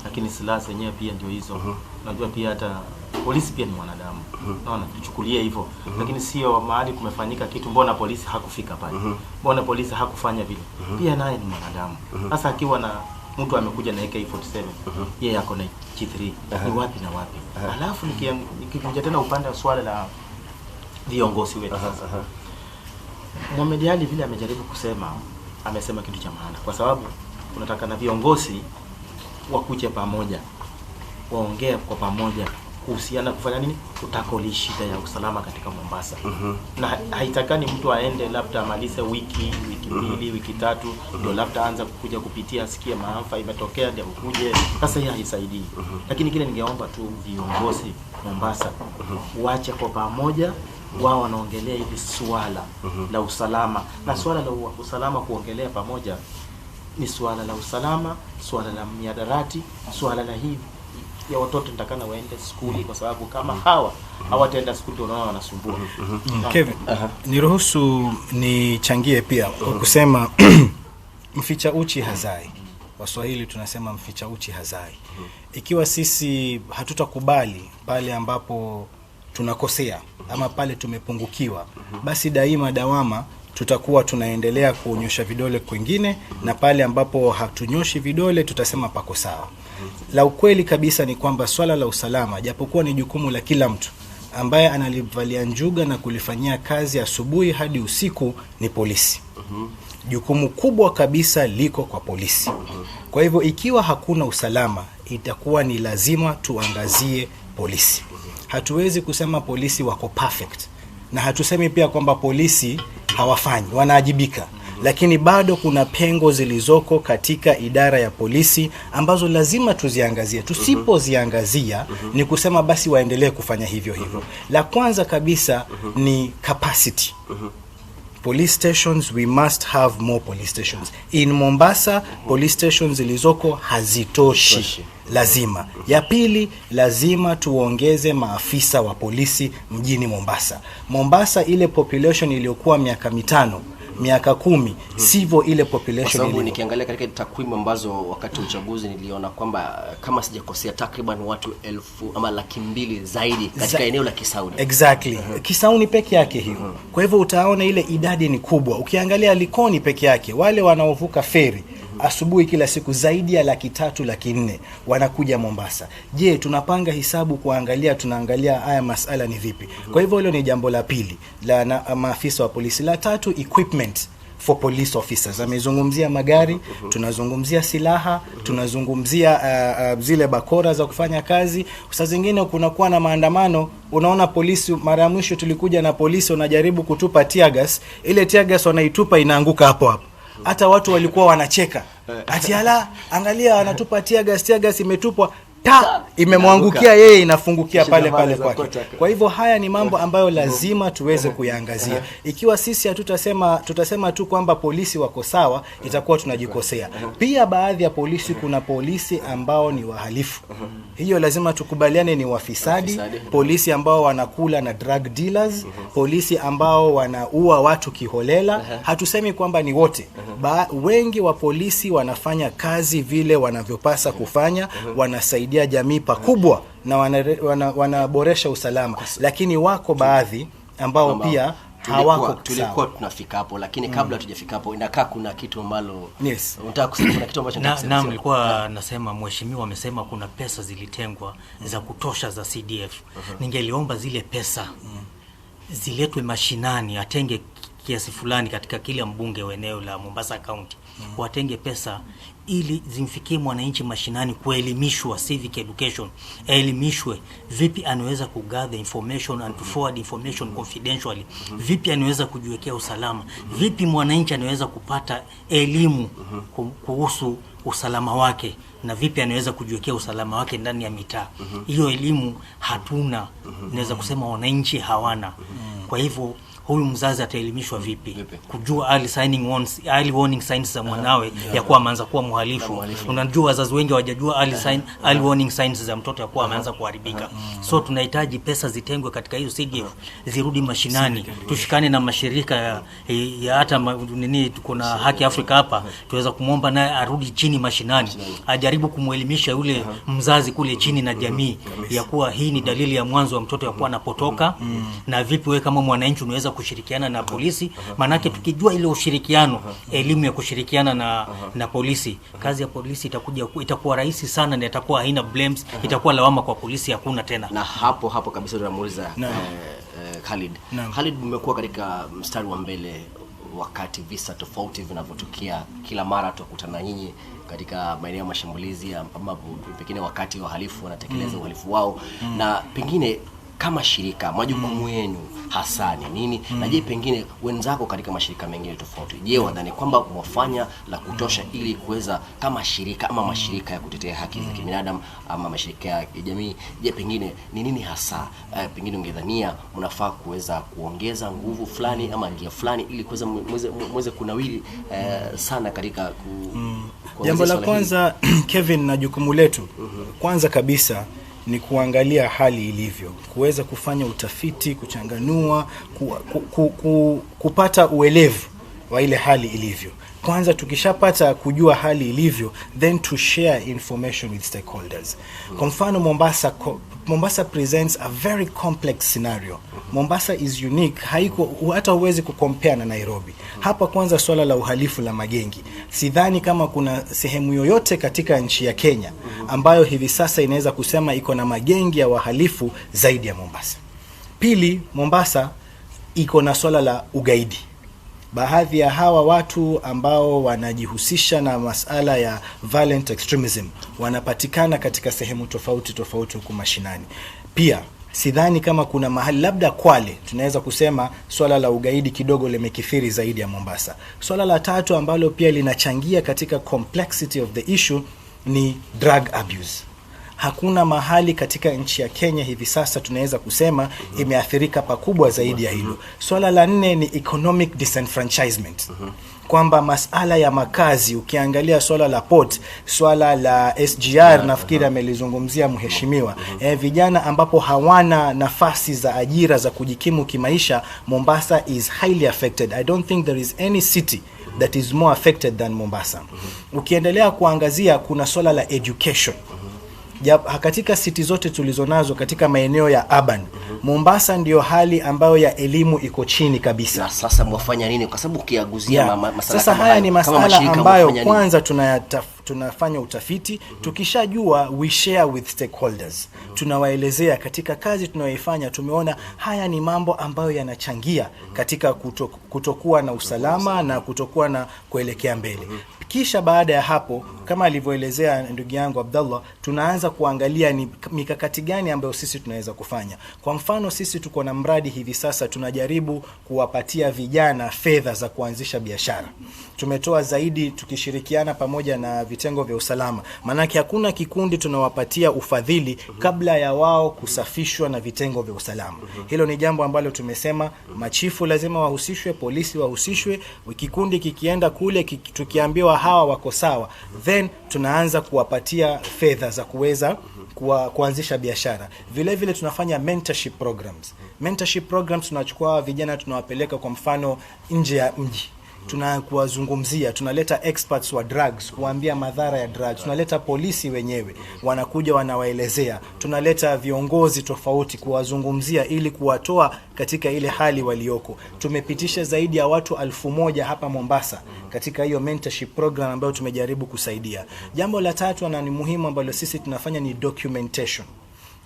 lakini silaha zenyewe pia ndio hizo. Unajua pia hata polisi pia ni wanadamu. Naona tuchukulie hivyo. Lakini sio mahali kumefanyika kitu mbona polisi hakufika pale. Mbona polisi hakufanya vile. Pia naye ni mwanadamu. Sasa akiwa na mtu amekuja na AK47, yeye yako na G3, ni wapi na wapi? Alafu nikikuja tena upande wa swala la viongozi wetu sasa. Mohamed Ali vile amejaribu kusema, amesema kitu cha maana, kwa sababu tunataka na viongozi wakuje pamoja, waongee kwa pamoja kuhusiana kufanya nini, kutakoli shida ya usalama katika Mombasa. Na haitakani mtu aende labda amalize wiki mbili, wiki tatu ndio labda anza kuja kupitia asikie maafa imetokea ndio ukuje. Sasa hii haisaidii. Lakini kile ningeomba tu viongozi Mombasa waache kwa pamoja, wao wanaongelea hili swala la usalama. Na swala la usalama kuongelea pamoja ni swala la usalama, swala la miadarati, swala la hivi ya watoto nitakana waende skuli, kwa sababu kama hawataenda skuli unaona wanasumbua. Kevin, niruhusu nichangie pia kusema mficha uchi hazai. Waswahili tunasema mficha uchi hazai. Ikiwa sisi hatutakubali pale ambapo tunakosea ama pale tumepungukiwa, basi daima dawama tutakuwa tunaendelea kuonyesha vidole kwingine, na pale ambapo hatunyoshi vidole tutasema pako sawa. La ukweli kabisa ni kwamba swala la usalama, japokuwa ni jukumu la kila mtu ambaye analivalia njuga na kulifanyia kazi asubuhi hadi usiku, ni polisi. Jukumu kubwa kabisa liko kwa polisi. Kwa hivyo ikiwa hakuna usalama, itakuwa ni lazima tuangazie polisi. Hatuwezi kusema polisi wako perfect, na hatusemi pia kwamba polisi hawafanyi, wanaajibika. Lakini bado kuna pengo zilizoko katika idara ya polisi ambazo lazima tuziangazie. Tusipoziangazia ni kusema basi waendelee kufanya hivyo. La kwanza kabisa ni capacity. Police stations, we must have more police stations. In Mombasa, police stations zilizoko hazitoshi. Lazima. Ya pili, lazima tuongeze maafisa wa polisi mjini Mombasa. Mombasa ile population iliyokuwa miaka 5, miaka 10, sivyo ile population ile. Nikiangalia katika takwimu ambazo wakati wa uchaguzi niliona kwamba kama sijakosea takriban watu 1000 ama 200,000 zaidi katika eneo la Kisauni. Exactly. Kisauni peke yake hiyo. Kwa hivyo utaona ile idadi ni kubwa. Ukiangalia Likoni peke yake, wale wanaovuka feri asubuhi kila siku zaidi ya 300,000 400 wanakuja Mombasa. Je, tunapanga hisabu kuangalia, tunaangalia haya masala ni vipi? Kwa hivyo hilo ni jambo la pili la maafisa wa polisi. La tatu, equipment for police officers. Amezungumzia magari, tunazungumzia silaha, tunazungumzia zile bakora za kufanya kazi. Saa zingine kunakuwa na maandamano, unaona polisi, mara ya mwisho tulikuja na polisi wanajaribu kutupa tear gas, ile tear gas wanaitupa inaanguka hapo hapo. Hata watu walikuwa wanacheka. Ati ala, angalia wanatupa tear gas imetupwa. imemwangukia yeye, inafungukia pale pale kwake. Kwa hivyo haya ni mambo ambayo lazima tuweze kuyaangazia. Ikiwa sisi tutasema tu kwamba polisi wako sawa, itakuwa tunajikosea. Pia baadhi ya polisi, kuna polisi ambao ni wahalifu. Hiyo lazima tukubaliane, ni wafisadi, polisi ambao wanakula na drug dealers, polisi ambao wanaua watu kiholela. Hatusemi kwamba ni wote. Wengi wa polisi wanafanya kazi vile wanavyopasa kufanya, wanasaidia jamii pakubwa na wanaboresha usalama, lakini wako baadhi ambao pia hawako. Tulikuwa tunafika hapo, lakini kabla tujafika hapo inakaa kuna kitu ambalo unataka kusema, kuna kitu ambacho naam, nilikuwa nasema mheshimiwa amesema kuna pesa zilitengwa za kutosha za CDF. Ningeliomba zile pesa ziletwe mashinani, atenge kiasi fulani katika kila mbunge wa eneo la Mombasa County. Watenge pesa ili zimfikie mwananchi mashinani, kuelimishwa civic education, elimishwe vipi anaweza kugather information and to forward information confidentially, vipi anaweza kujiwekea usalama, vipi mwananchi anaweza kupata elimu kuhusu usalama wake, na vipi anaweza kujiwekea usalama wake ndani ya mitaa. Hiyo elimu hatuna, naweza kusema wananchi hawana. Kwa hivyo huyu mzazi ataelimishwa vipi kujua early warning signs za mwanawe ya kuwa ameanza kuwa mhalifu? Unajua wazazi wengi hawajajua early warning signs za mtoto ya kuwa ameanza kuharibika. So tunahitaji pesa zitengwe katika hiyo CDF, zirudi mashinani. Tushikane na mashirika ya hata tuko na Haki Afrika hapa, tuweza kumwomba naye arudi chini mashinani, ajaribu kumuelimisha yule mzazi kule chini na jamii ya kuwa hii ni dalili ya mwanzo wa mtoto ya kuwa anapotoka, na vipi wewe kama mwananchi unaweza kushirikiana na polisi. Manake tukijua ile ushirikiano, elimu ya kushirikiana na polisi, kazi ya polisi itakuwa rahisi sana, na itakuwa haina blames, itakuwa lawama kwa polisi hakuna tena. Na hapo kabisa tunamuuliza Khalid. Khalid, mmekuwa katika mstari wa mbele wakati visa tofauti vinavyotukia. Kila mara tukutana nyinyi katika maeneo ya mashambulizi, ambapo pengine wakati wahalifu wanatekeleza uhalifu wao, na pengine kama shirika majukumu yenu hasa ni nini? Na je, pengine wenzako katika mashirika mengine tofauti, je, wadhani kwamba mwafanya la kutosha ili kuweza kama shirika ama mashirika ya kutetea haki za kibinadamu ama mashirika ya jamii, je, pengine ni nini hasa pengine ungedhania mnafaa kuweza kuongeza nguvu fulani ama njia fulani ili kuweza mweze kunawili sana katika jambo la kwanza Kevin, na jukumu letu kwanza kabisa ni kuangalia hali ilivyo, kuweza kufanya utafiti, kuchanganua, kupata uelevu wa ile hali ilivyo. Kwanza tukishapata kujua hali ilivyo, then to share information with stakeholders. Kwa mfano Mombasa presents a very complex scenario. Mombasa is unique, hata huwezi kucompare na Nairobi. Hapa kwanza swala la uhalifu la magengi, sidhani kama kuna sehemu yoyote katika nchi ya Kenya ambayo hivi sasa inaweza kusema iko na magengi ya wahalifu zaidi ya Mombasa. Pili, Mombasa iko na swala la ugaidi. Baadhi ya hawa watu ambao wanajihusisha na masala ya violent extremism wanapatikana katika sehemu tofauti huku mashinani. Pia sidhani kama kuna mahali, labda Kwale, tunaweza kusema swala la ugaidi kidogo limekithiri zaidi ya Mombasa. Swala la tatu ambalo pia linachangia katika complexity of the issue ni drug abuse. Hakuna mahali katika nchi ya Kenya hivi sasa tunaweza kusema imeathirika pakubwa zaidi ya hilo. Swala la nne ni economic disenfranchisement. Kwamba masala ya makazi, ukiangalia swala la port, swala la SGR nafikiri amelizungumzia mheshimiwa, vijana ambapo hawana nafasi za ajira za kujikimu kimaisha, Mombasa is highly affected. I don't think there is any city that is more affected than Mombasa. Ukiendelea kuangazia, kuna swala la education. Katika city zote tulizonazo katika maeneo ya urban, Mombasa ndio hali ambayo ya elimu iko chini kabisa. Na sasa mwafanya nini? Kwa sababu ukiaguzia masala sasa haya ni masala ambayo kwanza tunafanya utafiti. Tukishajua, we share with stakeholders, tunawaelezea katika kazi tunayoifanya. Tumeona haya ni mambo ambayo yanachangia katika kutokuwa na usalama na kutokuwa na kuelekea mbele. Kisha baada ya hapo, kama alivyoelezea ndugu yangu Abdallah, tunaanza kuangalia ni mikakati gani ambayo sisi tunaweza kufanya. Kwa mfano, sisi tuko na mradi hivi sasa tunajaribu kuwapatia vijana fedha za kuanzisha biashara. Tumetoa zaidi tukishirikiana pamoja na vitengo vya usalama. Manake hakuna kikundi tunawapatia ufadhili kabla ya wao kusafishwa na vitengo vya usalama. Hilo ni jambo ambalo tumesema machifu lazima wahusishwe, polisi wahusishwe. Kikundi kikienda kule tukiambiwa hawa wako sawa, then tunaanza kuwapatia fedha za kuweza kuanzisha biashara. Vile vile tunafanya mentorship programs. Mentorship programs tunachukua vijana tunawapeleka kwa mfano nje ya mji. Tunakuwazungumzia, tunaleta experts wa drugs kuambia madhara ya drugs, tunaleta polisi wenyewe wanakuja wanawaelezea, tunaleta viongozi tofauti kuwazungumzia ili kuwatoa katika ile hali walioko. Tumepitisha zaidi ya watu 1000 hapa Mombasa katika hiyo mentorship program ambayo tumejaribu kusaidia. Jambo la tatu na ni muhimu ambalo sisi tunafanya ni documentation,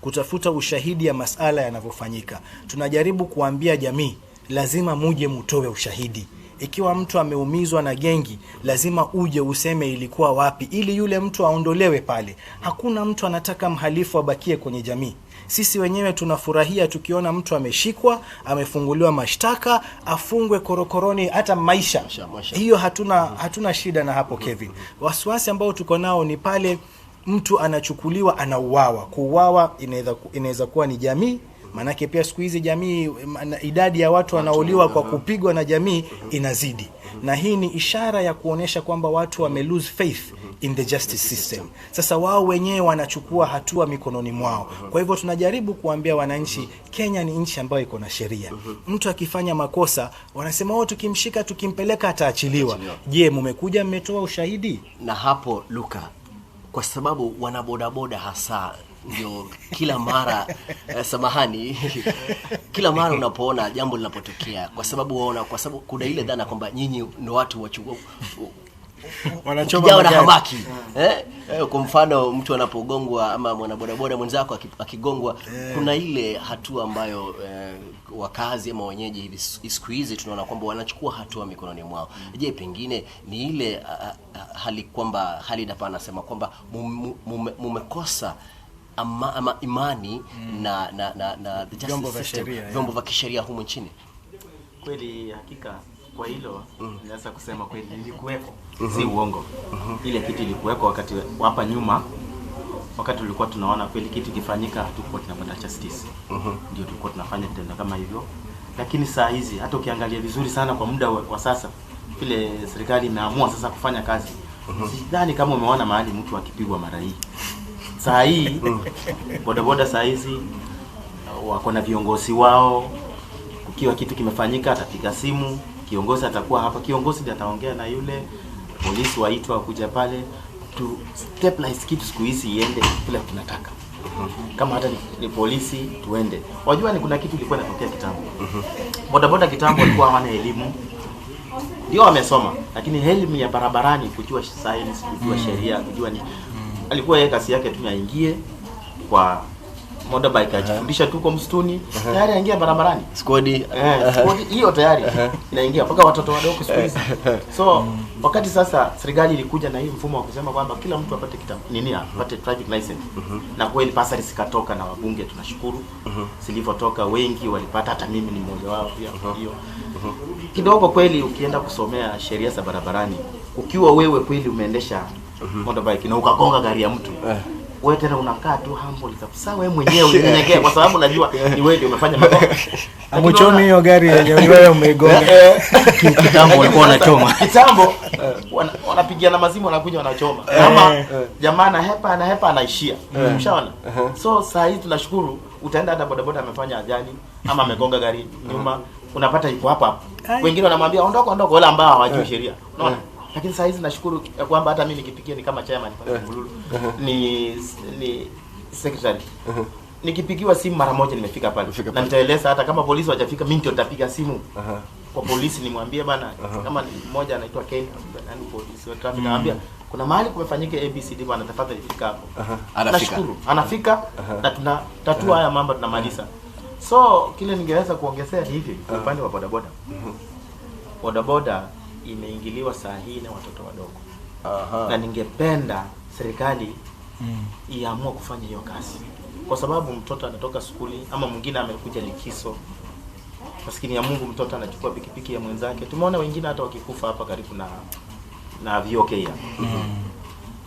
kutafuta ushahidi ya masala yanavyofanyika. Tunajaribu kuambia jamii lazima muje mtoe ushahidi. Ikiwa mtu ameumizwa na gengi, lazima uje useme ilikuwa wapi ili yule mtu aondolewe pale. Hakuna mtu anataka mhalifu abakie kwenye jamii. Sisi wenyewe tunafurahia tukiona mtu ameshikwa, amefunguliwa mashtaka, afungwe korokoroni hata maisha. Hiyo hatuna shida na hapo Kevin. Wasiwasi ambao tuko nao ni pale mtu anachukuliwa anauawa. Kuuawa inaweza kuwa ni jamii. Manake pia siku hizi jamii, idadi ya watu wanauliwa kwa kupigwa na jamii inazidi. Na hii ni ishara ya kuonesha kwamba watu wame lose faith in the justice system. Sasa wao wenyewe wanachukua hatua mikononi mwao. Kwa hivyo tunajaribu kuambia wananchi, Kenya ni nchi ambayo iko na sheria. Mtu akifanya makosa, wanasema tukimshika tukimpeleka ataachiliwa. Je, mmekuja mmetoa ushahidi? Na hapo Luka, kwa sababu wanabodaboda hasa ndio kila mara samahani kila mara unapoona jambo linapotokea, kwa sababu kuna ile dhana kwamba nyinyi ndio watu wachukua wanachoma na hamaki. Kwa mfano mtu anapogongwa ama mwanabodaboda mwenzako akigongwa, kuna ile hatua ambayo wakazi ama wenyeji hivi siku hizi tunaona kwamba wanachukua hatua mikononi mwao. Je, pengine ni ile hali kwamba hali hapa anasema kwamba mumekosa ama imani na the justice system, vyombo vya kisheria humu nchini? Kweli hakika kwa hilo naweza kusema kweli ilikuweko, si uongo. Ile kitu ilikuweko wakati hapa nyuma, wakati tulikuwa tunaona kweli kitu kifanyika tulikuwa tunapata justice. Ndio tulikuwa tunafanya tendo kama hivyo. Lakini saa hizi hata ukiangalia vizuri sana kwa muda wa sasa, vile serikali imeamua sasa kufanya kazi, sidhani kama umeona mahali mtu akipigwa mara hii. Saa hii bodaboda saa hizi wako na viongozi wao. Kukiwa kitu kimefanyika atapiga simu, kiongozi atakuwa hapa, kiongozi ndiye ataongea na yule polisi waitwa kuja pale to stabilize kitu siku hizi iende kila tunataka. Kama hata ni polisi tuende. Wajua ni kuna kitu ilikuwa inatokea kitambo. Bodaboda kitambo walikuwa hawana elimu. Ndio wamesoma, lakini elimu ya barabarani, kujua science, kujua sheria, kujua ni alikuwa yeye kazi yake tu aingie kwa motorbike ajifundisha tu kwa msituni, tayari aingia barabarani. Squad hiyo tayari inaingia mpaka watoto wadogo siku hizi. So wakati sasa serikali ilikuja na hii mfumo wa kusema kwamba kila mtu apate apate traffic license. Na kweli pasari sikatoka na wabunge tunashukuru. Silivyotoka wengi walipata, hata mimi ni mmoja wao pia. Hiyo kidogo kweli ukienda kusomea sheria za barabarani, ukiwa wewe kweli umeendesha motorbike na ukagonga gari ya mtu, wewe tena unakaa tu humble kabisa, wewe mwenyewe unyenyekea kwa sababu unajua ni wewe ndio umefanya makosa. Amuchomi hiyo gari yenyewe ni wewe umeigonga. Kitambo walikuwa wanachoma. Kitambo wanapigiana mazimu wanakuja wanachoma. Kama jamaa na hepa anaishia. Umeshaona? So saa hii tunashukuru, utaenda hata bodaboda amefanya ajali ama amegonga gari nyuma, unapata yuko hapa. Wengine wanamwambia ondoka wale ambao hawajui sheria. Unaona? Lakini saa hizi nashukuru kwamba hata mimi nikipigia ni kama chairman pale Mbululu, ni secretary. Nikipigiwa simu mara moja nimefika pale. Na nitaeleza hata kama polisi hawajafika, mimi ndio nitapiga simu kwa polisi nimwambie bana, kama mmoja anaitwa Ken nani polisi wa traffic, anambia kuna mahali kumefanyika ABCD bana, tafadhali fika hapo. Nashukuru anafika na tunatatua haya mambo tunamaliza. So kile ningeweza kuongezea hivi kwa upande wa bodaboda. Bodaboda imeingiliwa saa hii na watoto wadogo. na ningependa serikali iamue kufanya hiyo kazi, kwa sababu mtoto anatoka skuli ama mwingine amekuja likizo, maskini ya Mungu, mtoto anachukua pikipiki ya mwenzake. Tumeona wengine hata wakikufa hapa karibu na VOK hapa.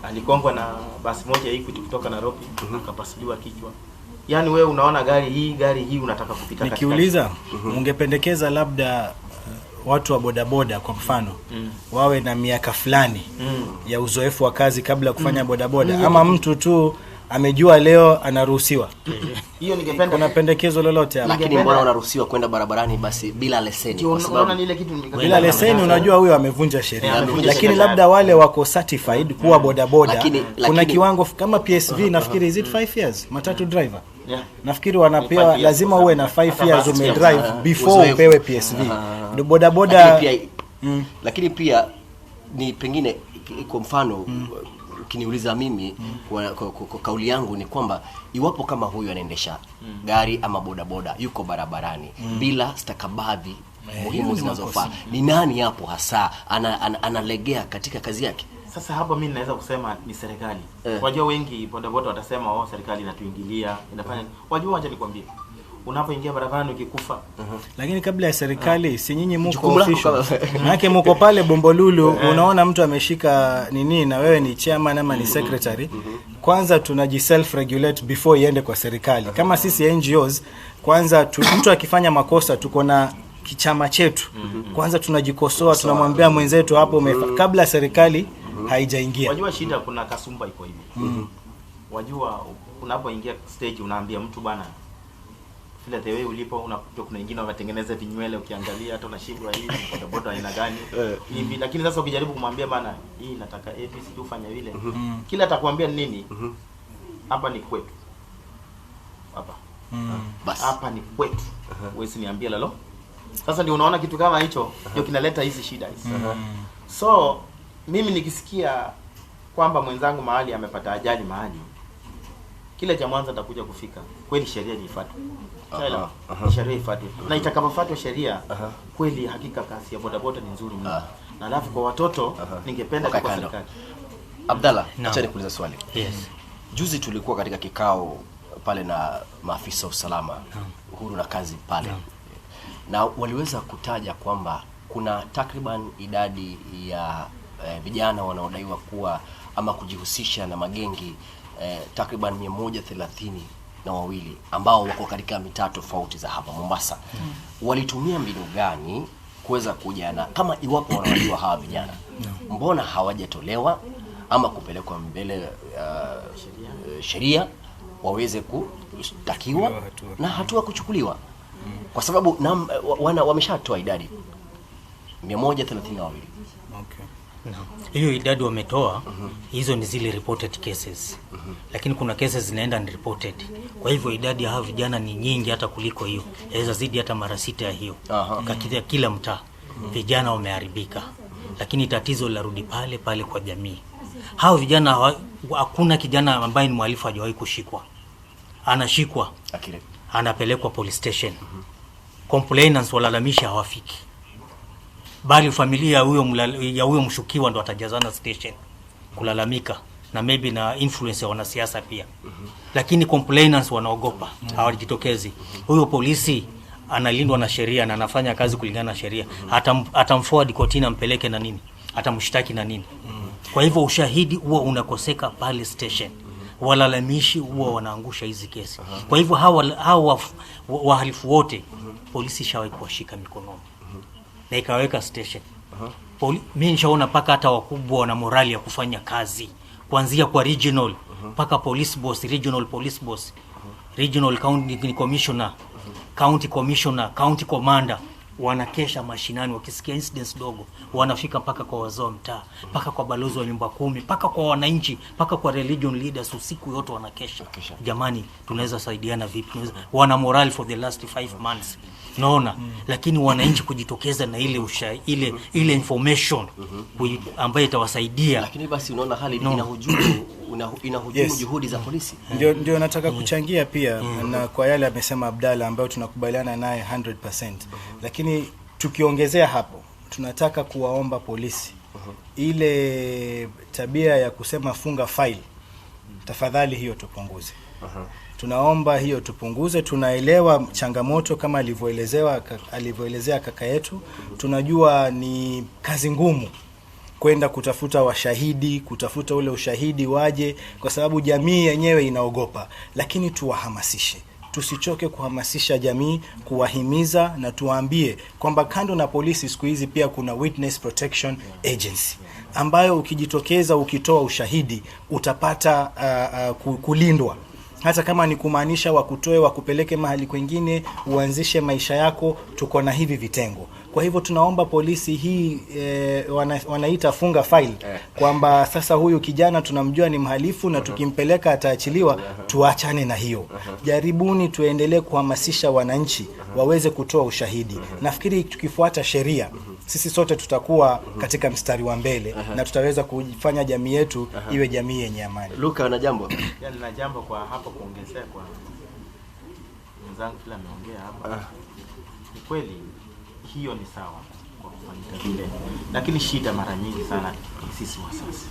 Alikongwa na basi moja ya Equity kutoka Nairobi, akapasuliwa kichwa. Yaani wewe unaona gari hii unataka kupita katika. Nikiuliza ungependekeza labda watu wa bodaboda kwa mfano wawe na miaka fulani ya uzoefu wa kazi kabla kufanya bodaboda, ama mtu tu amejua leo anaruhusiwa? Hiyo ningependa. Kuna pendekezo lolote hapa? Lakini mbona unaruhusiwa kwenda barabarani basi bila leseni? Kwa sababu ile kitu bila leseni, unajua huyo amevunja sheria. Lakini labda wale wako certified kuwa bodaboda, kuna kiwango kama PSV, nafikiri is it 5 years matatu driver. Nafikiri wanapewa, lazima uwe na 5 years umedrive before upewe PSV. Ndio bodaboda. Lakini pia ni pengine kwa mfano ukiniuliza mimi kwa kauli yangu ni kwamba iwapo kama huyu anaendesha gari ama bodaboda yuko barabarani bila stakabadhi muhimu zinazofaa, ni nani hapo hasa analegea katika kazi yake? Sasa hapa mimi naweza kusema ni serikali. Wajua wengi bodaboda watasema serikali inatuingilia, inafanya. Wajua acha nikwambie, unapoingia barabarani ukikufa. Lakini kabla ya serikali si nyinyi mko official. Maana mko pale Bombolulu, unaona mtu ameshika nini na wewe ni chairman ama ni secretary. Kwanza tunaji self regulate before iende kwa serikali. Kama sisi NGOs, kwanza mtu akifanya makosa tuko na kichama chetu. Kwanza tunajikosoa, tunamwambia mwenzetu hapo kabla serikali haijaingia. Wajua shida kuna kasumba iko hivi. Wajua unapoingia stage unaambia mtu bana, vile the way ulipo unakuta kuna wengine wametengeneza vinywele, ukiangalia hata unashindwa hii bodaboda aina gani hivi. Lakini sasa ukijaribu kumwambia bana hii nataka ABC tufanye vile, kila atakwambia nini? Hapa ni kwetu. Hapa. Basi hapa ni kwetu. Wewe niambie lalo. Sasa ndio unaona kitu kama hicho ndio kinaleta hizi shida hizi. So mimi nikisikia kwamba mwenzangu mahali amepata ajali mahali, kile cha mwanzo atakuja kufika, kweli sheria ifuatwe. Sawa? Sheria ifuatwe. Na itakapofuatwa sheria, kweli hakika kasi ya bodaboda ni nzuri mno. Na alafu kwa watoto ningependa kwa serikali. Abdalla, acha nikuulize swali. Yes. Juzi tulikuwa katika kikao pale na maafisa wa usalama huru na kazi pale. Na waliweza kutaja kwamba kuna takriban idadi ya vijana wanaodaiwa kuwa ama kujihusisha na magengi takriban 132 ambao wako katika mitaa tofauti za hapa Mombasa. Walitumia mbinu gani kuweza kujana kama iwapo wanajua hawa vijana? Mbona hawajatolewa ama kupelekwa mbele sheria waweze kushtakiwa na hatua kuchukuliwa? Kwa sababu wameshatoa idadi 132. Hiyo idadi wametoa, hizo ni zile reported cases. Lakini kuna cases zinaenda unreported. Kwa hivyo idadi ya hao vijana ni nyingi hata kuliko hiyo. Inaweza zidi hata mara 6 ya hiyo. Katika kila mtaa vijana wameharibika. Lakini tatizo larudi pale pale kwa jamii. Hao vijana, hakuna kijana ambaye ni mhalifu hajawahi kushikwa. Anashikwa, anapelekwa police station. Complainants walalamisha hawafiki, bali familia ya huyo mshukiwa ndo atajazana station kulalamika, na maybe na influence ya wanasiasa pia. Lakini complainants wanaogopa, hawajitokezi. Huyo polisi analindwa na sheria na anafanya kazi kulingana na sheria. Atamforward kotini, ampeleke na nini, atamshtaki na nini. Kwa hivyo ushahidi huo unakoseka pale station, walalamishi huo wanaangusha hizi kesi. Kwa hivyo hawa wahalifu wote polisi shawahi kuwashika mikononi na ikaweka station. Mimi nishaona paka hata wakubwa na morali ya kufanya kazi, kuanzia kwa regional paka police boss, regional police boss, regional county commissioner, county commissioner, county commander, wanakesha mashinani. Wakisikia incidents dogo wanafika paka kwa wazee wa mtaa, paka kwa balozi wa nyumba 10, paka kwa wananchi, paka kwa religion leaders. Usiku yote wanakesha. Jamani, tunaweza saidiana vipi? Wana morale for the last 5 months, naona. Lakini wananchi kujitokeza na ile information ambayo itawasaidia. Lakini basi unaona hali inahujumu juhudi za polisi. Ndio nataka kuchangia pia na kwa yale amesema Abdalla, ambayo tunakubaliana naye 100%. Lakini tukiongezea hapo, tunataka kuwaomba polisi ile tabia ya kusema funga file, tafadhali hiyo tupunguze. Tunaomba hiyo tupunguze. Tunaelewa changamoto kama alivyoelezea kaka yetu. Tunajua ni kazi ngumu kwenda kutafuta washahidi, kutafuta ule ushahidi waje, kwa sababu jamii yenyewe inaogopa. Lakini tuwahamasishe, tusichoke kuhamasisha jamii, kuwahimiza na tuwaambie kwamba kando na polisi siku hizi pia kuna Witness Protection Agency ambayo ukijitokeza ukitoa ushahidi utapata kulindwa. Hata kama ni kumaanisha wakutoe wakupeleke mahali kwingine uanzishe maisha yako, tuko na hivi vitengo. Kwa hivyo tunaomba polisi hii wanaita funga file, kwamba sasa huyu kijana tunamjua ni mhalifu na tukimpeleka ataachiliwa, tuachane na hiyo. Jaribuni tuendelee kuhamasisha wananchi waweze kutoa ushahidi. Nafikiri tukifuata sheria sisi sote tutakuwa katika mstari wa mbele na tutaweza kufanya jamii yetu iwe jamii yenye amani. Luka, una jambo? Na jambo kwa hapo kuongezea kwa mzangu kila ameongea hapa. Ni kweli hiyo ni sawa kwa kufanyika vile, lakini shida mara nyingi sana sisi wasasi.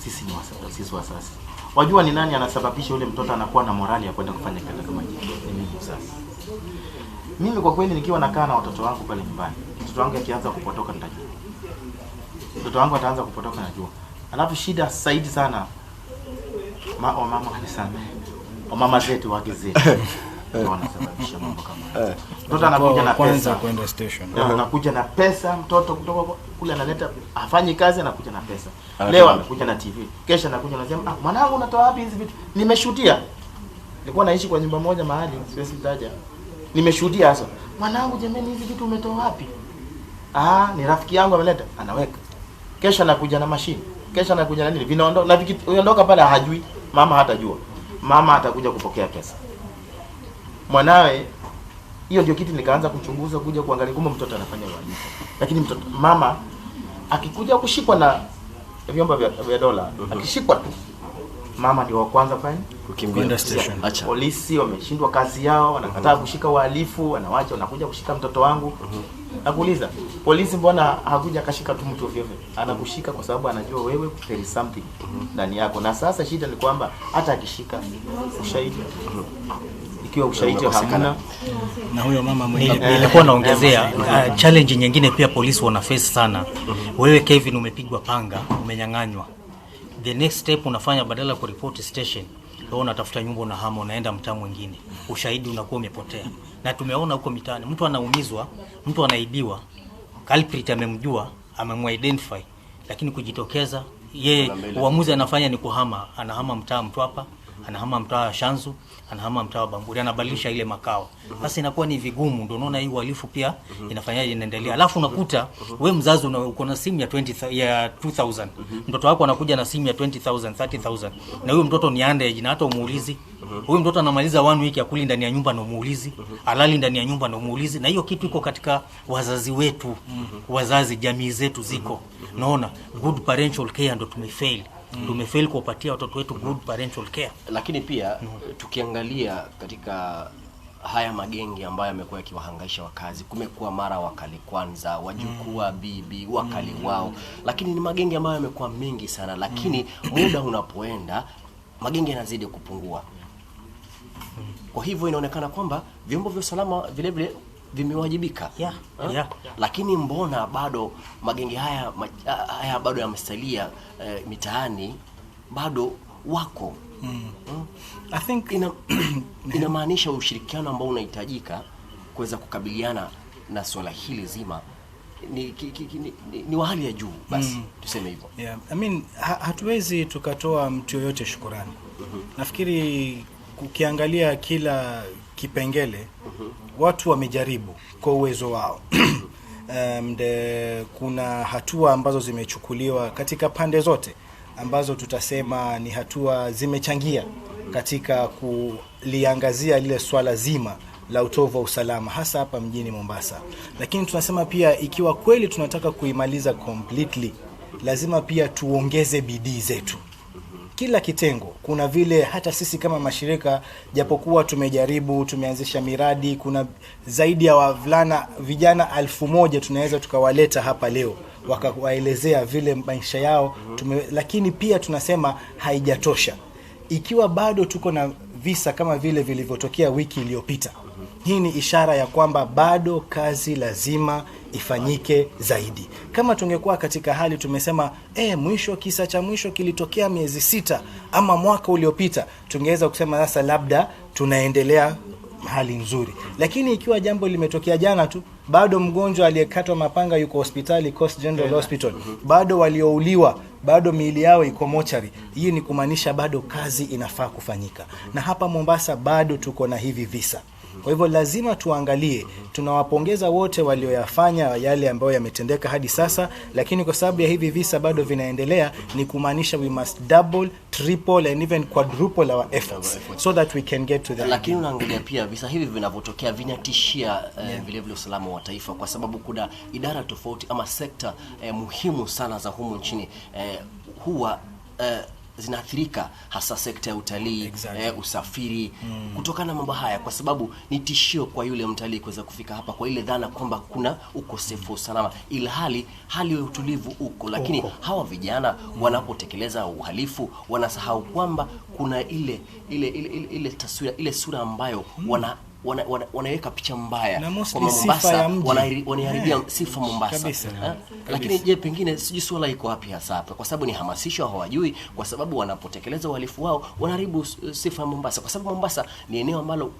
Sisi ni wasasi, sisi wasasi. Wajua ni nani anasababisha yule mtoto anakuwa na morali ya kwenda kufanya kazi kama hiyo? Ni mimi msasi. Mimi kwa kweli nikiwa nakaa na watoto wangu pale nyumbani, mtoto wangu akianza kupotoka nitajua. Mtoto wangu ataanza kupotoka najua. Alafu shida zaidi sana mama alisema. Mama zetu wake zetu ndio wanasababisha mambo kama hayo. Mtoto anakuja na pesa kwenda station. Anakuja na pesa, mtoto kutoka kule analeta afanye kazi, anakuja na pesa. Leo anakuja na TV. Kesho anakuja anasema, mwanangu unatoa wapi hizi vitu? Nimeshuhudia. Nilikuwa naishi kwa nyumba moja mahali, siwezi kutaja. Nimeshuhudia sasa. Mwanangu jamani hizi vitu umetoa wapi? Ni rafiki yangu ameleta, anaweka. Kesho anakuja na mashine. Kesho anakuja na nini? Vinaondoka na vikiondoka pale hajui, mama hatajua. Mama atakuja kupokea pesa. Mwanawe hiyo ndio kitu nikaanza kuchunguza kuja kuangalia kama mtoto anafanya uhalifu. Lakini mtoto mama akikuja kushikwa na vyombo vya dola, akishikwa tu mama ndio wa kwanza kukimbia station. Polisi wameshindwa kazi yao, wanakataa kushika wahalifu, wanawacha wanakuja kushika mtoto wangu. Nakuuliza, polisi mbona hakuja kashika tu mtu ovyo? Anakushika kwa sababu anajua wewe there is something ndani yako. Na sasa shida ni kwamba hata akishika ushahidi, ikiwa ushahidi hamna, na huyo mama mwenyewe nilikuwa naongezea challenge nyingine pia polisi wana face sana. Wewe Kevin umepigwa panga, umenyang'anywa. The next step unafanya badala ku report station, leo unatafuta nyumba na hama unaenda mtaa mwingine. Ushahidi unakuwa umepotea. Na tumeona huko mitaani mtu anaumizwa, mtu anaibiwa, culprit amemjua, amemwidentify, lakini kujitokeza yeye uamuzi anafanya ni kuhama, anahama mtaa Mtwapa, anahama mtaa Shanzu, anahama mtaa Bamburi, anabadilisha ile makao. Sasa inakuwa ni vigumu, ndio unaona hii uhalifu pia inafanyaje inaendelea. Alafu unakuta wewe mzazi uko na simu ya 2000, mtoto wako anakuja na simu ya 20,000, 30,000, na huyo mtoto ni underage na hata umuulizi. Huyo mtoto anamaliza 1 week ya kuli ndani ya nyumba na umuulizi, alali ndani ya nyumba na umuulizi. Na hiyo kitu iko katika wazazi wetu, wazazi jamii zetu ziko. Naona good parental care ndo tumefail. Tumefail kuwapatia watoto wetu good parental care. Lakini pia tukiangalia katika haya magengi ambayo yamekuwa yakiwahangaisha wakazi, kumekuwa mara wakali kwanza, wajukuu wa bibi, wakali wao, lakini ni magengi ambayo yamekuwa mengi sana. Lakini muda unapoenda magengi yanazidi kupungua. Kwa hivyo inaonekana kwamba vyombo vya usalama vile vile vimewajibika. Lakini mbona bado magengi haya bado yamesalia mitaani, bado wako? I think inamaanisha ushirikiano ambao unahitajika kuweza kukabiliana na swala hili zima ni wa hali ya juu basi tuseme hivyo. I mean hatuwezi tukatoa mtu yoyote shukrani. Nafikiri ukiangalia kila kipengele watu wamejaribu kwa uwezo wao. Kuna hatua ambazo zimechukuliwa katika pande zote ambazo tutasema ni hatua zimechangia katika kuliangazia lile swala zima la utovu wa usalama hasa hapa mjini Mombasa. Lakini tunasema pia ikiwa kweli tunataka kuimaliza completely, lazima pia tuongeze bidii zetu. Kila kitengo, kuna vile hata sisi kama mashirika japokuwa tumejaribu, tumeanzisha miradi, kuna zaidi ya vijana 1000 tunaweza tukawaleta hapa leo wakawaelezea vile maisha yao. Lakini pia tunasema haijatosha. Ikiwa bado tuko na visa kama vile vilivyotokea wiki iliyopita, hii ni ishara ya kwamba bado kazi lazima ifanyike zaidi. Kama tungekuwa katika hali tumesema kisa cha mwisho kilitokea miezi 6 ama mwaka uliopita, tungeweza kusema sasa labda tunaendelea hali nzuri. Lakini ikiwa jambo limetokea jana tu, bado mgonjwa aliyekatwa mapanga yuko hospitali, Coast General Hospital, bado waliouliwa bado miili yao iko mochari, hii ni kumaanisha bado kazi inafaa kufanyika. Na hapa Mombasa bado tuko na hivi visa. Kwa hivyo lazima tuangalie, tunawapongeza wote walioyafanya yale ambayo yametendeka hadi sasa, lakini kwa sababu ya hivi visa bado vinaendelea, ni kumaanisha we must double, triple and even quadruple our efforts so that we can get to the. Lakini unaangalia pia visa hivi vinavyotokea vinatishia vile vile usalama wa taifa, kwa sababu kuna idara tofauti ama sekta muhimu sana za humu nchini huwa zinaathirika, hasa sekta ya utalii, usafiri, kutokana na mambo haya, kwa sababu ni tishio kwa yule mtalii kuweza kufika hapa kwa ile dhana kwamba kuna ukosefu usalama, ila hali ya utulivu uko. Lakini hawa vijana wanapotekeleza uhalifu wanasahau kwamba kuna ile taswira, ile sura ambayo wanaweka picha mbaya kwa Mombasa, wanaharibia sifa Mombasa. Lakini je, pengine sijui swala iko wapi hasa hapa, kwa sababu ni hamasisho, hawajui, kwa sababu wanapotekeleza uhalifu wao wanaharibu sifa ya Mombasa, kwa sababu Mombasa ni eneo ambalo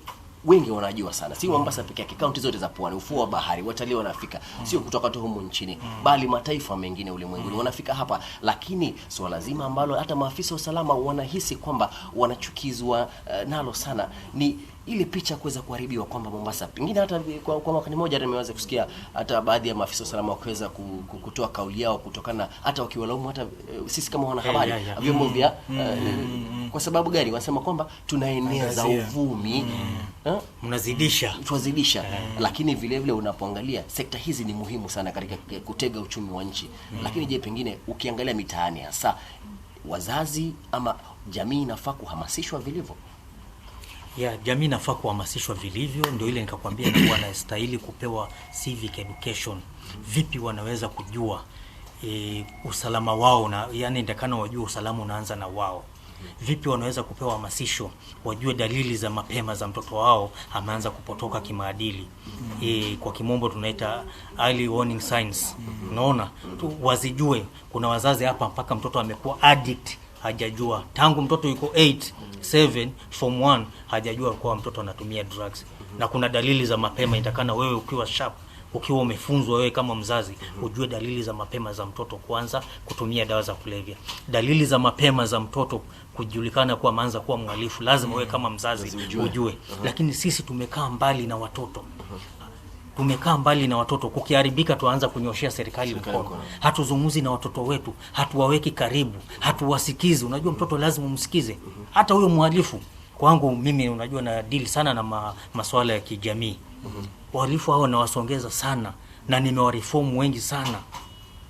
wengi wanajua sana. Si Mombasa pekee yake, kaunti zote za pwani, ufuo wa bahari, watalii wanafika, sio kutoka tu humu nchini, bali mataifa mengine ulimwenguni wanafika hapa. Lakini swala zima ambalo hata maafisa wa usalama wanahisi kwamba wanachukizwa nalo sana ni ile picha kuweza kuharibiwa kwamba Mombasa, pengine hata kwa mwaka mmoja nimeweza kusikia hata baadhi ya maafisa wa usalama wakaweza kutoa kauli yao kutokana hata wakiwalaumu hata sisi kama wanahabari, vyombo vya kwa sababu gani? Wanasema kwamba tunaeneza uvumi, tunazidisha. Lakini vile vile unapoangalia sekta hizi ni muhimu sana katika kutega uchumi wa nchi. Lakini je, pengine ukiangalia mitaani hasa wazazi ama jamii inafaa kuhamasishwa vilivyo? Jamii inafaa kuhamasishwa vilivyo, ndio ile nikakwambia ni wanastahili kupewa civic education. Vipi wanaweza kujua usalama wao, na yani ndakana wajue usalama unaanza na wao. Vipi wanaweza kupewa hamasisho, wajue dalili za mapema za mtoto wao ameanza kupotoka kimaadili. Kwa kimombo tunaita early warning signs. Unaona? Wazijue. Kuna wazazi hapa mpaka mtoto amekuwa addict hajajua. Tangu mtoto yuko 8, 7, form 1 hajajua kwa mtoto anatumia drugs. Na kuna dalili za mapema, itakana wewe ukiwa sharp, ukiwa umefunzwa wewe kama mzazi, ujue dalili za mapema za mtoto kwanza kutumia dawa za kulevya. Dalili za mapema za mtoto kujulikana kuwa ameanza kuwa mhalifu, lazima wewe kama mzazi ujue. Lakini sisi tumekaa mbali na watoto. Kukiharibika tuanza kunyoshia serikali mkono. Hatuzungumzi na watoto wetu, hatuwaweki karibu, hatuwasikizi. Unajua mtoto lazima umsikize. Hata huyo mhalifu, kwangu mimi unajua na deal sana na masuala ya kijamii. Wahalifu hao nawasongeza sana na nimewareform wengi sana.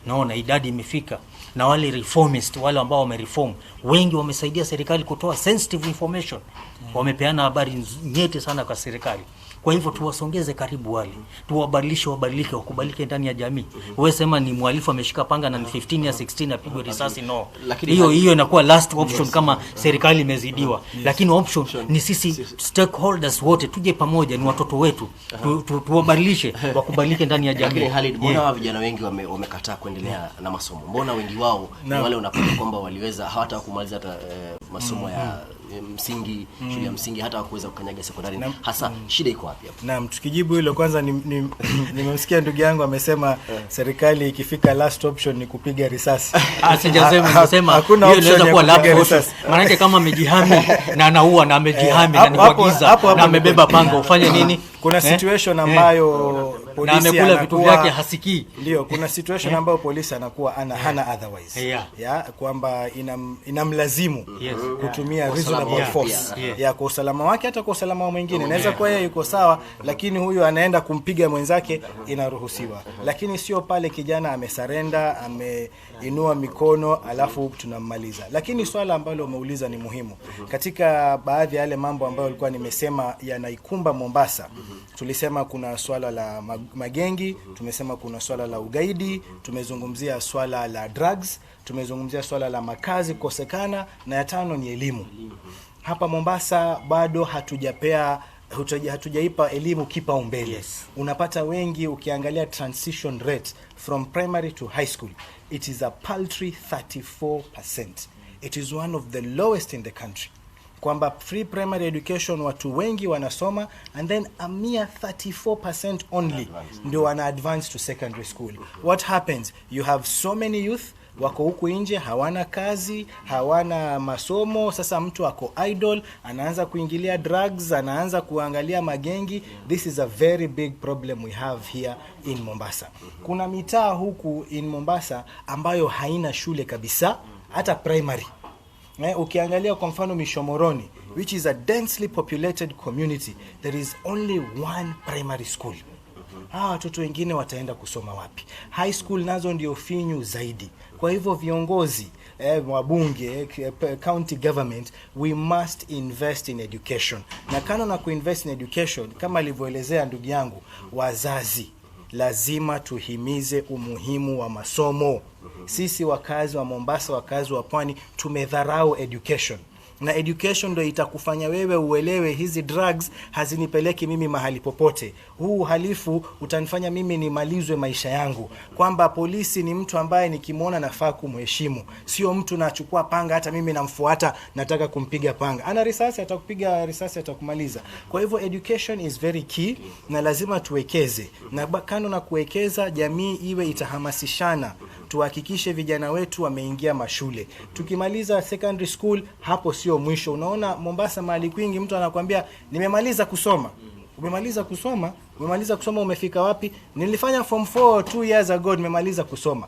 Naona idadi imefika, na wale reformist, wale ambao wamereform wengi wamesaidia serikali kutoa sensitive information. Wamepeana habari nyeti sana kwa serikali. Kwa hivyo tuwasongeze karibu wale. Tuwabadilishe, wakubalike ndani ya jamii. Wewe sema ni mhalifu ameshika panga na ni 15 ya 16 apigwe risasi, no. Hiyo inakuwa last option kama serikali imezidiwa. Lakini option ni sisi stakeholders wote tuje pamoja, ni watoto wetu. Tuwabadilishe, wakubalike ndani ya jamii. Lakini Khalid, mbona vijana wengi wamekataa kuendelea na masomo? Mbona wengi wao ni wale unapata kwamba waliweza hata kumaliza hata masomo ya msingi, shule ya msingi, hata kuweza kukanyaga sekondari. Hasa shida iko wapi hapo? Naam, tukijibu hilo kwanza nimemsikia ndugu yangu amesema serikali ikifika last option ni kupiga risasi. Sijasema hiyo inaweza kuwa last option. Maana yake kama amejihami na anaua na amejihami na ni kuagiza na amebeba panga, ufanye nini? Kuna situation ambayo polisi amekula vitu vyake hasikii. Ndio, kuna situation ambayo polisi anakuwa hana otherwise. Kwamba inamlazimu kutumia reasonable force kwa usalama wake, hata kwa usalama wa mwingine. Inaweza kuwa yeye yuko sawa, lakini huyu anaenda kumpiga mwenzake, inaruhusiwa. Lakini sio pale kijana amesarenda, ameinua mikono alafu tunammaliza. Lakini swala ambalo umeuliza ni muhimu. Katika baadhi ya yale mambo ambayo nilikuwa nimesema yanaikumba Mombasa, Tulisema kuna swala la magengi, tumesema kuna swala la ugaidi, tumezungumzia swala la drugs, tumezungumzia swala la makazi kukosekana, na ya tano ni elimu. Hapa Mombasa bado hatujaipa elimu kipaumbele. Yes. Unapata wengi ukiangalia transition rate from primary to high school, it is a paltry 34%. It is one of the lowest in the country. Kwamba free primary education watu wengi wanasoma, and then a mere 34% only ndio wana advance to secondary school. What happens? You have so many youth wako huku nje, hawana kazi, hawana masomo. Sasa mtu ako idle, anaanza kuingilia drugs, anaanza kuangalia magengi. This is a very big problem we have here in Mombasa. Kuna mitaa huku in Mombasa ambayo haina shule kabisa, hata primary. Ukiangalia kwa mfano Mishomoroni, which is a densely populated community, there is only one primary school. Watoto wengine wataenda kusoma wapi? High school nazo ndio finyu zaidi. Kwa hivyo viongozi, wabunge, county government, we must invest in education. Na kano na kuinvest in education, kama alivyoelezea ndugu yangu, wazazi lazima tuhimize umuhimu wa masomo. Sisi wakazi wa Mombasa, wakazi wa Pwani, tumedharau education. Na education ndio itakufanya wewe uelewe hizi drugs hazinipeleki mimi mahali popote. Huu uhalifu utanifanya mimi nimalizwe maisha yangu. Kwamba polisi ni mtu ambaye nikimwona nafaa kumheshimu. Sio mtu nachukua panga hata mimi namfuata nataka kumpiga panga. Ana risasi atakupiga risasi atakumaliza. Kwa hivyo education is very key na lazima tuwekeze. Na kando na kuwekeza, jamii iwe itahamasishana. Tuhakikishe vijana wetu wameingia mashule. Tukimaliza secondary school, hapo sio mwisho. Unaona Mombasa mahali kwingi mtu anakuambia nimemaliza kusoma. Umemaliza kusoma? Umemaliza kusoma umefika wapi? Nilifanya form 4 2 years ago, nimemaliza kusoma.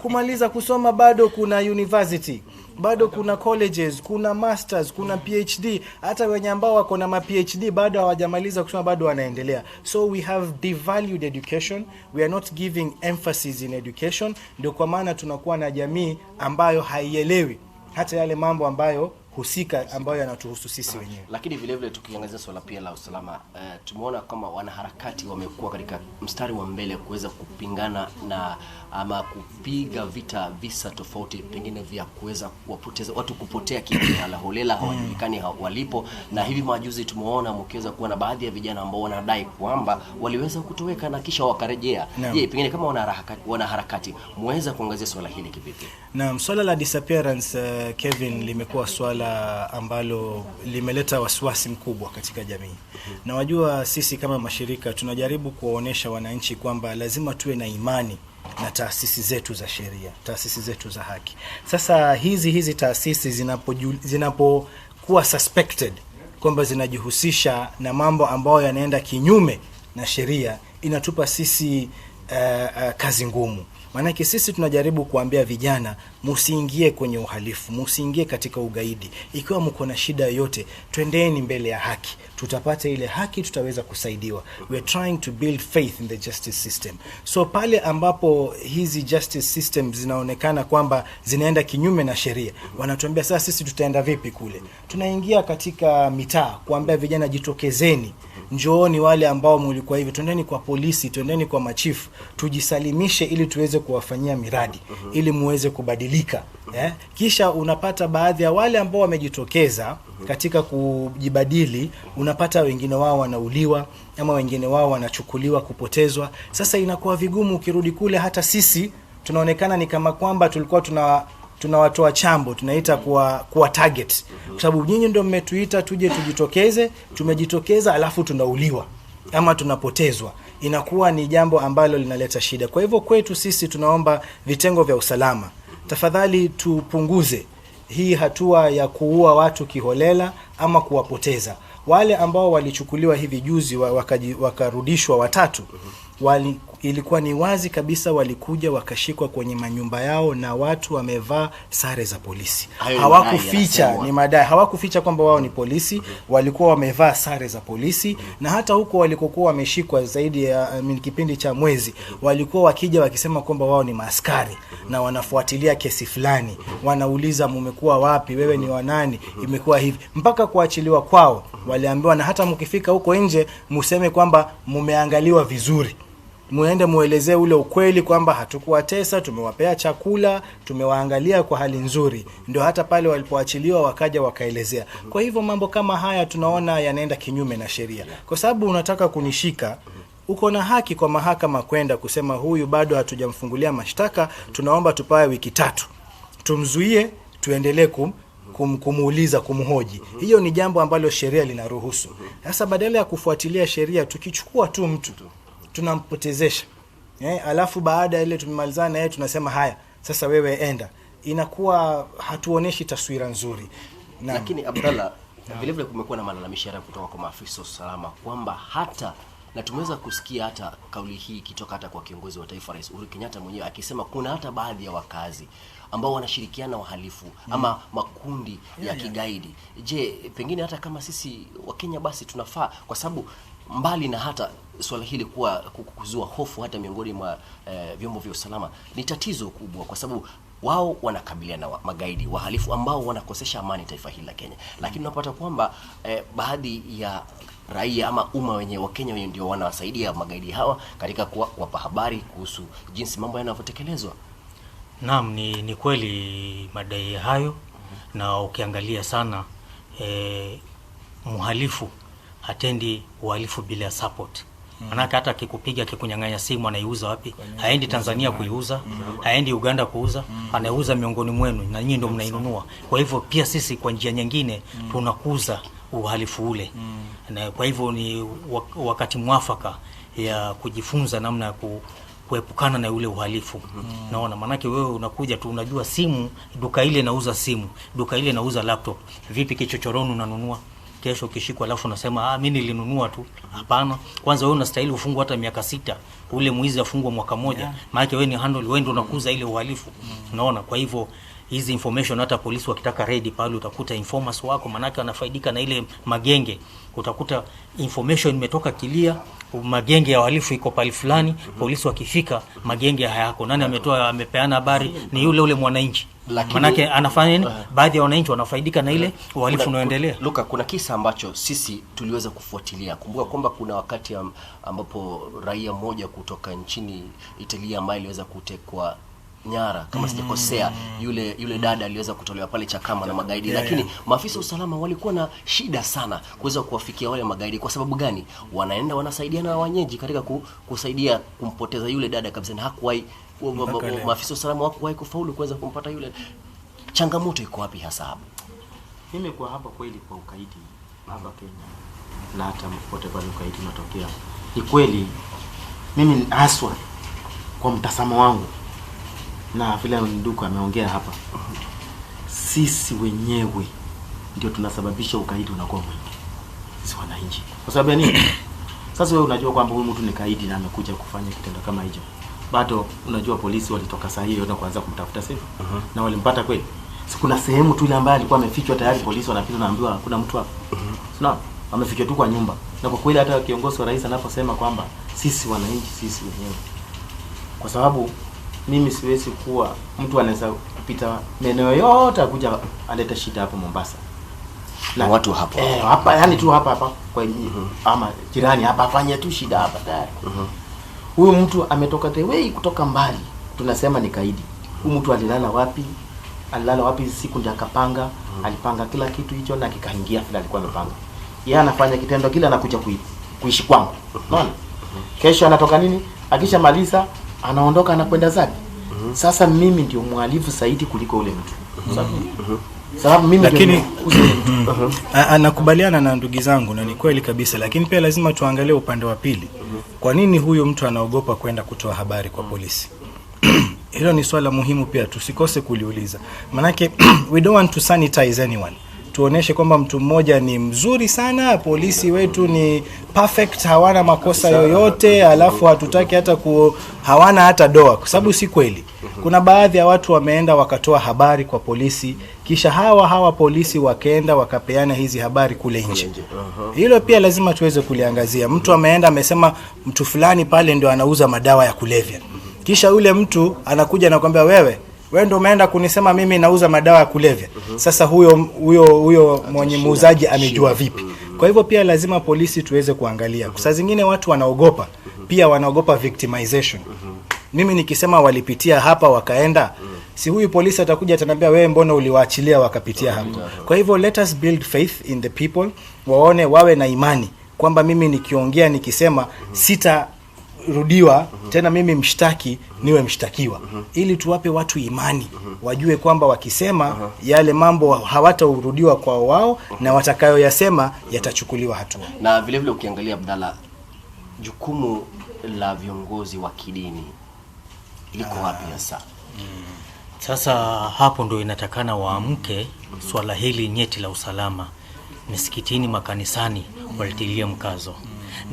Kumaliza kusoma bado kuna university, bado kuna colleges, kuna masters, kuna PhD. Hata wenye ambao wako na ma PhD bado hawajamaliza kusoma, bado wanaendelea. So we have devalued education. We are not giving emphasis in education. Ndio kwa maana tunakuwa na jamii ambayo haielewi hata yale mambo ambayo husika ambayo yanatuhusu sisi wenyewe. Lakini vile vile tukiangazia swala pia la usalama, tumeona kama wanaharakati wamekuwa katika mstari wa mbele kuweza kupingana na ama kupiga visa tofauti pengine vya kuweza kuwapoteza watu, kupotea kiholela holela, hawajulikani walipo. Na hivi majuzi tumeona mkiweza kuwa na baadhi ya vijana ambao wanadai kwamba waliweza kutoweka na kisha wakarejea. Je, pengine kama wanaharakati muweza kuangazia swala hili kivipi? Naam, swala la disappearance Kevin limekuwa swala ambalo limeleta wasiwasi mkubwa katika jamii. Na wajua sisi kama mashirika tunajaribu kuwaonesha wananchi kwamba lazima tuwe na imani na taasisi zetu za sheria, taasisi zetu za haki. Sasa hizi taasisi zinapokuwa suspected kwamba zinajihusisha na mambo ambayo yanaenda kinyume na sheria, inatupa sisi kazi ngumu. Maana sisi tunajaribu kuambia vijana msiingie kwenye uhalifu, msiingie katika ugaidi. Ikiwa mko na shida yoyote, twendeni mbele ya haki. Tutapata ile haki, tutaweza kusaidiwa. We are trying to build faith in the justice system. So pale ambapo hizi justice systems zinaonekana kwamba zinaenda kinyume na sheria, wanatuambia sasa sisi tutaenda vipi kule? Tunaingia katika mitaa kuambia vijana jitokezeni. Njooni wale ambao mlikuwa hivi, twendeni kwa polisi, twendeni kwa machifu, tujisalimishe ili tuweze kuwafanyia miradi, ili muweze kubadilika. Kisha unapata baadhi ya wale ambao wamejitokeza katika kujibadili, unapata wengine wao wanauliwa ama wengine wao wanachukuliwa, kupotezwa. Sasa inakuwa vigumu ukirudi kule, hata sisi tunaonekana ni kama kwamba tulikuwa tunawatoa chambo, tunaita kuwa target. Kwa sababu nyinyi ndio mmetuita tuje tujitokeze, tumejitokeza alafu tunauliwa ama tunapotezwa. Inakuwa ni jambo ambalo linaleta shida. Kwa hivyo kwetu sisi tunaomba vitengo vya usalama, tafadhali tupunguze hii hatua ya kuua watu kiholela ama kuwapoteza. Wale ambao walichukuliwa hivi juzi wakarudishwa watatu, ilikuwa ni wazi kabisa, walikuja wakashikwa kwenye manyumba yao na watu wamevaa sare za polisi. Hawakuficha, ni madai, hawakuficha kwamba wao ni polisi, walikuwa wamevaa sare za polisi. Na hata huko walikokuwa wameshikwa zaidi ya kipindi cha mwezi, walikuwa wakija wakisema kwamba wao ni maaskari na wanafuatilia kesi fulani, wanauliza mmekuwa wapi, wewe ni wa nani, imekuwa hivi. Mpaka kuachiliwa kwao waliambiwa, na hata mkifika huko nje museme kwamba mumeangaliwa vizuri, muende muelezee ule ukweli kwamba hatukuwatesa, tumewapea chakula, tumewaangalia kwa hali nzuri. Ndio hata pale walipoachiliwa wakaja wakaelezea. Kwa hivyo mambo kama haya tunaona yanaenda kinyume na sheria. Kwa sababu unataka kunishika, uko na haki kwa mahakama kwenda kusema huyu bado hatujamfungulia mashtaka, tunaomba tupawe wiki 3 tumzuie, tuendelee kumuuliza, kumhoji. Hiyo ni jambo ambalo sheria linaruhusu. Sasa badala ya kufuatilia sheria, tukichukua tu mtu tunampotezesha, alafu baada ile tumemalizana naye tunasema haya sasa wewe enda, inakuwa hatuoneshi taswira nzuri. Lakini Abdallah, vile vile kumekuwa na malalamishi kutoka kwa maafisa usalama kwamba hata, na tumeweza kusikia hata kauli hii ikitoka hata kwa kiongozi wa taifa Rais Uhuru Kenyatta mwenyewe akisema kuna hata baadhi ya wakazi ambao wanashirikiana wahalifu ama makundi ya kigaidi. Je, pengine hata kama sisi wa Kenya basi tunafaa, kwa sababu mbali na hata swala hili kuwa kuzua hofu hata miongoni mwa vyombo vya usalama, ni tatizo kubwa kwa sababu wao wanakabiliana na magaidi, wahalifu ambao wanakosesha amani taifa hili la Kenya. Lakini unapata kwamba baadhi ya raia ama umma wenyewe wa Kenya wenyewe ndio wanawasaidia magaidi hawa katika kuwapa habari kuhusu jinsi mambo yanavyotekelezwa. Naam, ni kweli madai hayo. Na ukiangalia sana mhalifu hatendi uhalifu bila support. Manake hata akikupiga, akikunyang'anya simu, anaiuza wapi? Haendi Tanzania kuiuza, haendi Uganda kuuza, anauza miongoni mwenu na nyinyi ndio mnainunua. Kwa hivyo pia sisi kwa njia nyingine tunakuza uhalifu ule. Na kwa hivyo ni wakati mwafaka ya kujifunza namna ya kuepukana na ule uhalifu. Naona manake wewe unakuja tu, unajua simu, duka ile inauza simu, duka ile inauza laptop. Vipi kichochoroni unanunua? Kesho ukishikwa alafu unasema mimi nilinunua tu. Hapana. Kwanza wewe unastahili ufungwe hata miaka 6. Ule mwizi afungwe mwaka 1. Maana wewe ni handle, wewe ndio unakuza ile uhalifu. Unaona? Kwa hivyo hizi information hata polisi wakitaka ready pale utakuta informers wako, manake wanafaidika na ile magenge. Utakuta information imetoka Kilia, magenge ya wahalifu iko pale fulani, polisi wakifika magenge hayako. Nani ametoa, amepeana habari? Ni yule mwananchi. Manake anafanya nini? Baadhi ya wananchi wanafaidika na ile uhalifu unaoendelea. Luka, kuna kisa ambacho sisi tuliweza kufuatilia. Kumbuka kwamba kuna wakati ambapo raia mmoja kutoka nchini Italia ambaye aliweza kutekwa nyara, kama sijakosea, yule dada aliweza kutolewa pale Chakama na magaidi. Lakini maafisa usalama walikuwa na shida sana kuweza kuwafikia wale magaidi. Kwa sababu gani? Wanaenda wanasaidia na wenyeji katika kusaidia kumpoteza yule dada kabisa, na hakuwahi maafisa usalama hawakuwahi kufaulu kuweza kumpata yule. Changamoto iko wapi hasa hapo? Mimi kwa hapa kweli kwa ukaidi hapa Kenya na hata pote pale ukaidi unatokea, ni kweli mimi haswa kwa mtazamo wangu na vile ndugu ameongea hapa, sisi wenyewe ndio tunasababisha ukaidi unakuwa mwingi, sisi wananchi. Kwa sababu nini? Sasa wewe unajua kwamba huyu mtu ni kaidi na amekuja kufanya kitendo kama hicho, bado unajua polisi walitoka saa hiyo na kuanza kumtafuta sasa na walimpata kweli. Kuna sehemu tu ile ambayo alikuwa amefichwa tayari, polisi wanapita naambiwa hakuna mtu hapo. Sio, amefichwa tu kwa nyumba. Na kwa kweli hata kiongozi wa rais anaposema kwamba sisi wananchi, sisi wenyewe, kwa sababu mimi siwezi kuwa mtu anaweza kupita maeneo yote akuja aleta shida hapo Mombasa na watu hapo hapa, yani tu hapa kwa ama jirani hapa afanye tu shida hapa tayari. Huyu mtu ametoka tewei kutoka mbali, tunasema ni kaidi. Huyu mtu alilala wapi siku ndio akapanga, alipanga kila kitu hicho na kikaingia vile alikuwa amepanga. Yeye anafanya kitendo kile, anakuja kuishi kwangu. Unaona? Kesho anatoka nini? Akisha maliza anaondoka anakwenda zake. Sasa mimi ndio mhalifu zaidi kuliko ule mtu. Sababu mimi lakini anakubaliana na ndugu zangu na ni kweli kabisa, lakini pia lazima tuangalie upande wa pili. Kwa nini huyo mtu anaogopa kwenda kutoa habari kwa polisi? Hilo ni swala muhimu pia tusikose kuliuliza. Manake we don't want to sanitize anyone. tuoneshe kwamba mtu mmoja ni mzuri sana, polisi wetu ni perfect, hawana makosa yoyote, alafu hatutaki hata hawana hata doa, kwa sababu si kweli. Kuna baadhi ya watu wameenda wakatoa habari kwa polisi, kisha hawa polisi wakaenda wakapeana hizi habari kule nje. Hilo pia lazima tuweze kuliangazia. Mtu ameenda amesema mtu fulani pale ndio anauza madawa ya kulevya, kisha yule mtu anakuja na kwambia wewe ndio umeenda kunisema mimi nauza madawa ya kulevya. Sasa huyo mwenye muuzaji amejua vipi? Kwa hivyo pia lazima polisi tuweze kuangalia. Saa zingine watu wanaogopa, pia wanaogopa victimization. Mimi nikisema walipitia hapa wakaenda, si huyu polisi atakuja ataniambia wewe mbona uliwaachilia wakapitia hapa. Kwa hivyo let us build faith in the people, wawe na imani kwamba mimi nikiongea nikisema sitarudiwa tena, mimi mshtaki niwe mshtakiwa, ili tuwape watu imani, wajue kwamba wakisema yale mambo hawatarudiwa kwa wao, na watakayoyasema yatachukuliwa hatua. Na vile vile ukiangalia Abdalla, jukumu la viongozi wa kidini liko wapi sasa? Sasa hapo ndio inatakana waamke swala hili nyeti la usalama. Misikitini, makanisani walitilia mkazo.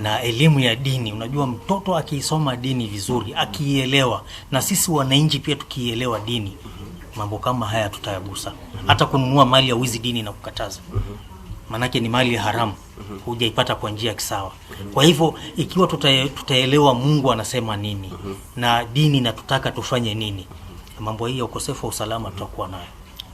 Na elimu ya dini, unajua mtoto akiisoma dini vizuri, akiielewa, na sisi wananchi pia tukiielewa dini, mambo kama haya tutayagusa. Hata kununua mali ya wizi dini na kukataza. Manake ni mali haramu, hujaipata kwa njia kisawa. Kwa hivyo ikiwa tutaelewa Mungu anasema nini na dini na tutaka tufanye nini, mambo hii ya ukosefu wa usalama tutakuwa nayo.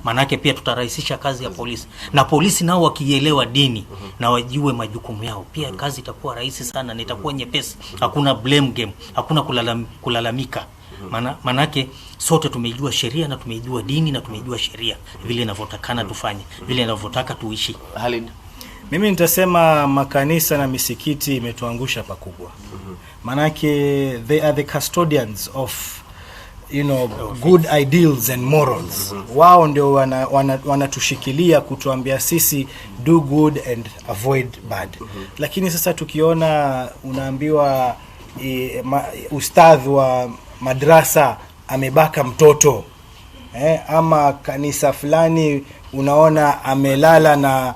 Manake pia tutarahisisha kazi ya polisi, na polisi nao wakielewa dini na wajue majukumu yao, pia kazi itakuwa rahisi sana na itakuwa nyepesi. Hakuna blame game, hakuna kulalamika. Manake sote tumejua sheria na tumejua dini na tumejua sheria vile inavyotakana tufanye, vile inavyotaka tuishi. Khalid, mimi nitasema makanisa na misikiti imetuangusha pakubwa. Manake they are the custodians of good ideals and morals. Wao ndio wanatushikilia kutuambia sisi do good and avoid bad. Lakini sasa tukiona unaambiwa ustadhi wa madrasa amebaka mtoto, ama kanisa fulani unaona amelala na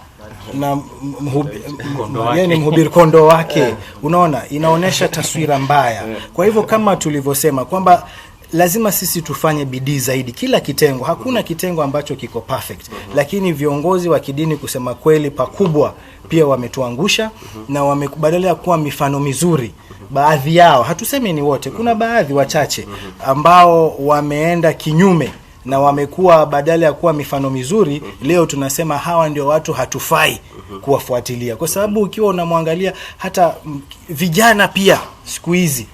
mhubiri kondo wake, unaona inaonesha taswira mbaya. Kwa hivyo kama tulivyosema kwamba lazima sisi tufanye bidii zaidi. Kila kitengo, hakuna kitengo ambacho kiko perfect, lakini viongozi wa kidini kusema kweli pakubwa pia wametuangusha, na wamekubadala ya kuwa mifano mizuri. Baadhi yao, hatusemi ni wote, kuna baadhi wachache ambao wameenda kinyume na wamekuwa badala ya kuwa mifano mizuri, leo tunasema hawa ndio watu hatufai kuwafuatilia. Kwa sababu ukiwa unamwangalia hata vijana pia siku hizi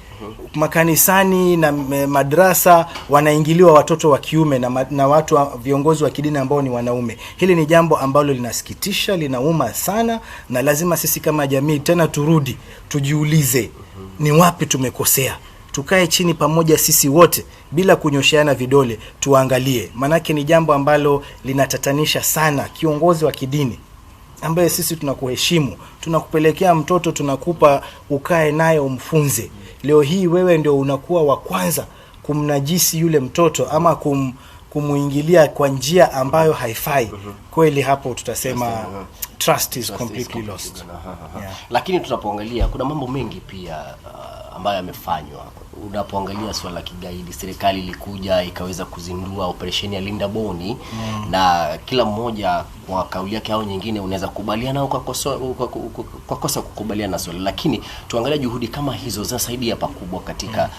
makanisani na madrasa wanaingiliwa watoto wa kiume na watu viongozi wa kidini ambao ni wanaume. Hili ni jambo ambalo linasikitisha, linauma sana, na lazima sisi kama jamii tena turudi tujiulize ni wapi tumekosea. Tukae chini pamoja sisi wote bila kunyosheana vidole, tuangalie. Manake ni jambo ambalo linatatanisha sana. Kiongozi wa kidini ambaye sisi tunakuheshimu, tunakupelekea mtoto, tunakupa ukae naye umfunze, leo hii wewe ndio unakuwa wa kwanza kumnajisi yule mtoto ama kumuingilia kwa njia ambayo haifai. Kweli hapo tutasema trust is completely lost. Yeah. Lakini tunapoangalia kuna mambo mengi pia ambayo yamefanywa. Unapoangalia swala la kigaidi, serikali ilikuja ikaweza kuzindua operesheni ya Linda Boni, na kila mmoja kwa kauli yake au nyingine unaweza kukubaliana au kwa kosa kukubaliana na swala. Lakini tuangalia juhudi kama hizo zinasaidia pakubwa katika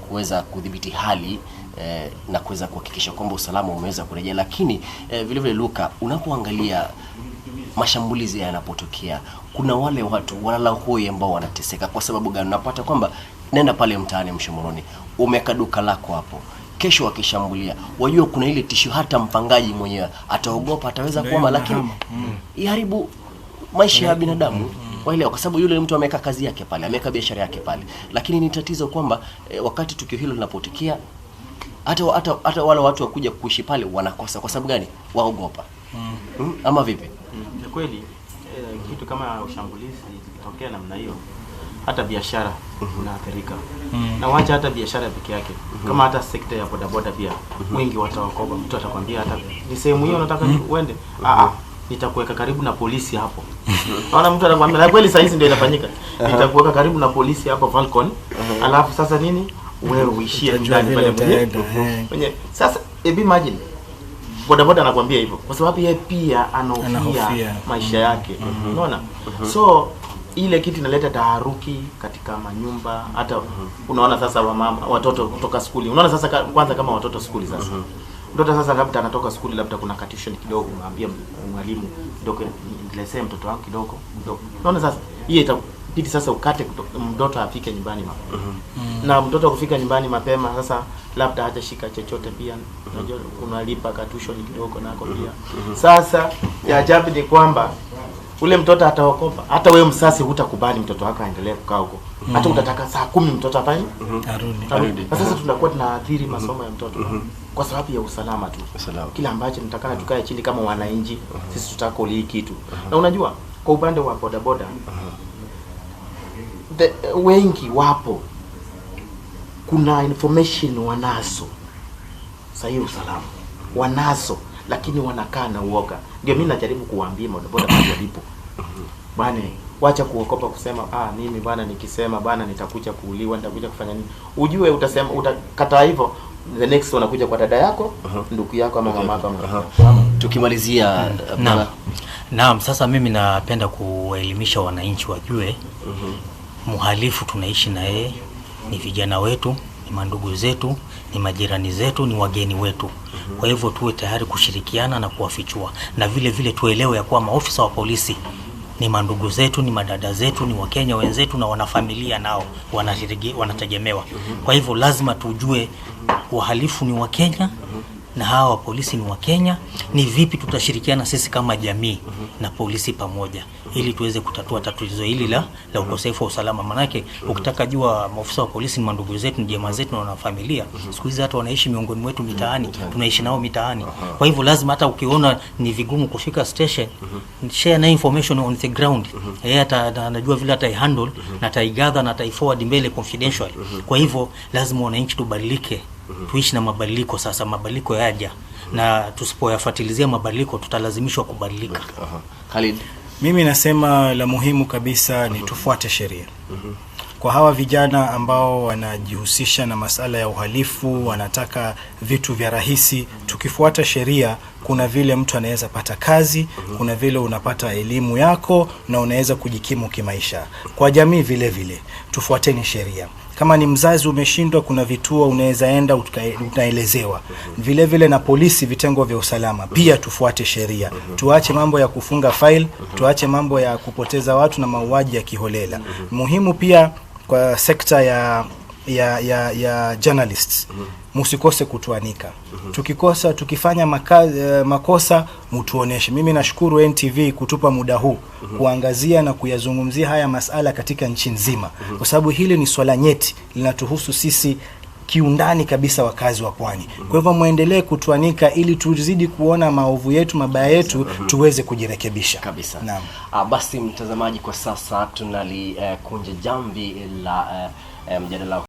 kuweza kudhibiti hali na kuweza kuhakikisha kwamba usalama umeweza kurejea. Lakini vile vile Luka, unapoangalia mashambulizi yanapotokea, kuna wale watu walala hoi ambao wanateseka. Kwa sababu gani? Unapata kwamba nenda pale mtaani Mshomoroni, umeka duka lako hapo, kesho wakishambulia, wajua kuna ile tishu, hata mpangaji mwenyewe ataogopa, ataweza kuama, lakini iharibu maisha ya binadamu. Kwa sababu yule mtu ameweka kazi yake pale, ameweka biashara yake pale. Lakini ni tatizo kwamba wakati tukio hilo linapotokea, hata wale watu wakuja kuishi pale wanakosa. Kwa sababu gani? Waogopa. Ama vipi? Ni kweli kitu kama ushambulizi ikitokea namna hiyo, hata biashara inaathirika. Na wacha hata biashara peke yake, kama hata sekta ya bodaboda pia, wengi wataokopa. Mtu atakwambia hata ni sehemu hiyo nataka uende, nitakuweka karibu na polisi hapo. Naona mtu anakuambia na kweli sasa ndio inafanyika. Nitakuweka karibu na polisi hapo Falcon. Alafu sasa nini? Wewe uishie ndani pale mwenye. Sasa imagine bodaboda anakuambia hivyo kwa sababu yeye pia anahofia maisha yake. Unaona? So ile kitu inaleta taharuki katika manyumba. Hata unaona sasa watoto kutoka shule. Unaona sasa kwanza kama watoto shule sasa. Mtoto sasa labda anatoka shule, labda kuna tuition kidogo, unaambia mwalimu kidogo nielezee mtoto wangu kidogo. Unaona sasa hiyo itabidi sasa ukate mtoto afike nyumbani mapema. Na mtoto kufika nyumbani mapema sasa labda hajashika chochote pia. Unajua unalipa tuition kidogo nako pia. Sasa ya ajabu ni kwamba ule mtoto ataokopa. Hata wewe msasi hutakubali mtoto wako aendelee kukaa huko. Hata utataka saa 10 mtoto afanye arudi. Sasa tunakuwa tunaathiri masomo ya mtoto kwa sababu ya usalama tu. Kila ambacho nitakana tukae chini kama wananchi, sisi tutako hii kitu. Na unajua kwa upande wa bodaboda wengi wapo, kuna information wanazo sahihi usalama wanazo, lakini wanakaa na uoga. Ndio mimi najaribu kuwaambia bodaboda pale walipo, bwana wacha kuokopa kusema mimi bwana nikisema bwana nitakuja kuuliwa, nitakuja kufanya nini. Ujue utasema utakataa hivyo, the next unakuja kwa dada yako, ndugu yako ama mama yako. Tukimalizia Naam, sasa mimi napenda kuelimisha wananchi wajue mhalifu tunaishi na yeye, ni vijana wetu, ni mandugu zetu, ni majirani zetu, ni wageni wetu. Kwa hivyo tuwe tayari kushirikiana na kuwafichua, na vile vile tuelewe ya kuwa maofisa wa polisi ni mandugu zetu, ni madada zetu, ni Wakenya wenzetu na wanafamilia nao wanategemewa. Kwa hivyo lazima tujue wahalifu ni Wakenya na hawa polisi ni Wakenya. Ni vipi tutashirikiana sisi kama jamii na polisi pamoja ili tuweze kutatua tatizo hili la ukosefu wa usalama. Manake ukitaka jua maofisa wa polisi ni mandugu zetu, ni jamaa zetu na wanafamilia. Siku hizi hata wanaishi miongoni mwetu mitaani, tunaishi nao mitaani. Kwa hivyo lazima hata ukiona ni vigumu kufika station, share na information on the ground. Yeye anajua vile ataihandle na ataigather na ataiforward mbele confidential. Kwa hivyo lazima wananchi tubadilike. Tuishi na mabadiliko sasa, mabadiliko yaja. Na tusipoyafuatilizia mabadiliko tutalazimishwa kubadilika. Khalid, mimi nasema la muhimu kabisa ni tufuate sheria. Kwa hawa vijana ambao wanajihusisha na masala ya uhalifu, wanataka vitu vya rahisi, tukifuata sheria kuna vile mtu anaweza pata kazi, kuna vile unapata elimu yako na unaweza kujikimu kimaisha. Kwa jamii vile vile tufuateni sheria. Kama ni mzazi umeshindwa, kuna vituo unaweza enda utaelezewa. Vile vile na polisi, vitengo vya usalama pia tufuate sheria. Tuache mambo ya kufunga file, tuache mambo ya kupoteza watu na mauaji ya kiholela. Muhimu pia kwa sekta ya journalists, msikose kutuanika. Tukifanya makosa mtuoneshe. Mimi nashukuru NTV kutupa muda huu kuangazia na kuyazungumzia haya masala katika nchi nzima, kwa sababu hili ni swala nyeti linatuhusu sisi kiundani kabisa wakazi wa Pwani. Kwa hivyo muendelee kutuanika ili tuzidi kuona maovu yetu, mabaya yetu, tuweze kujirekebisha kabisa. Naam. Basi mtazamaji, kwa sasa tunalikunja jamvi la mjadala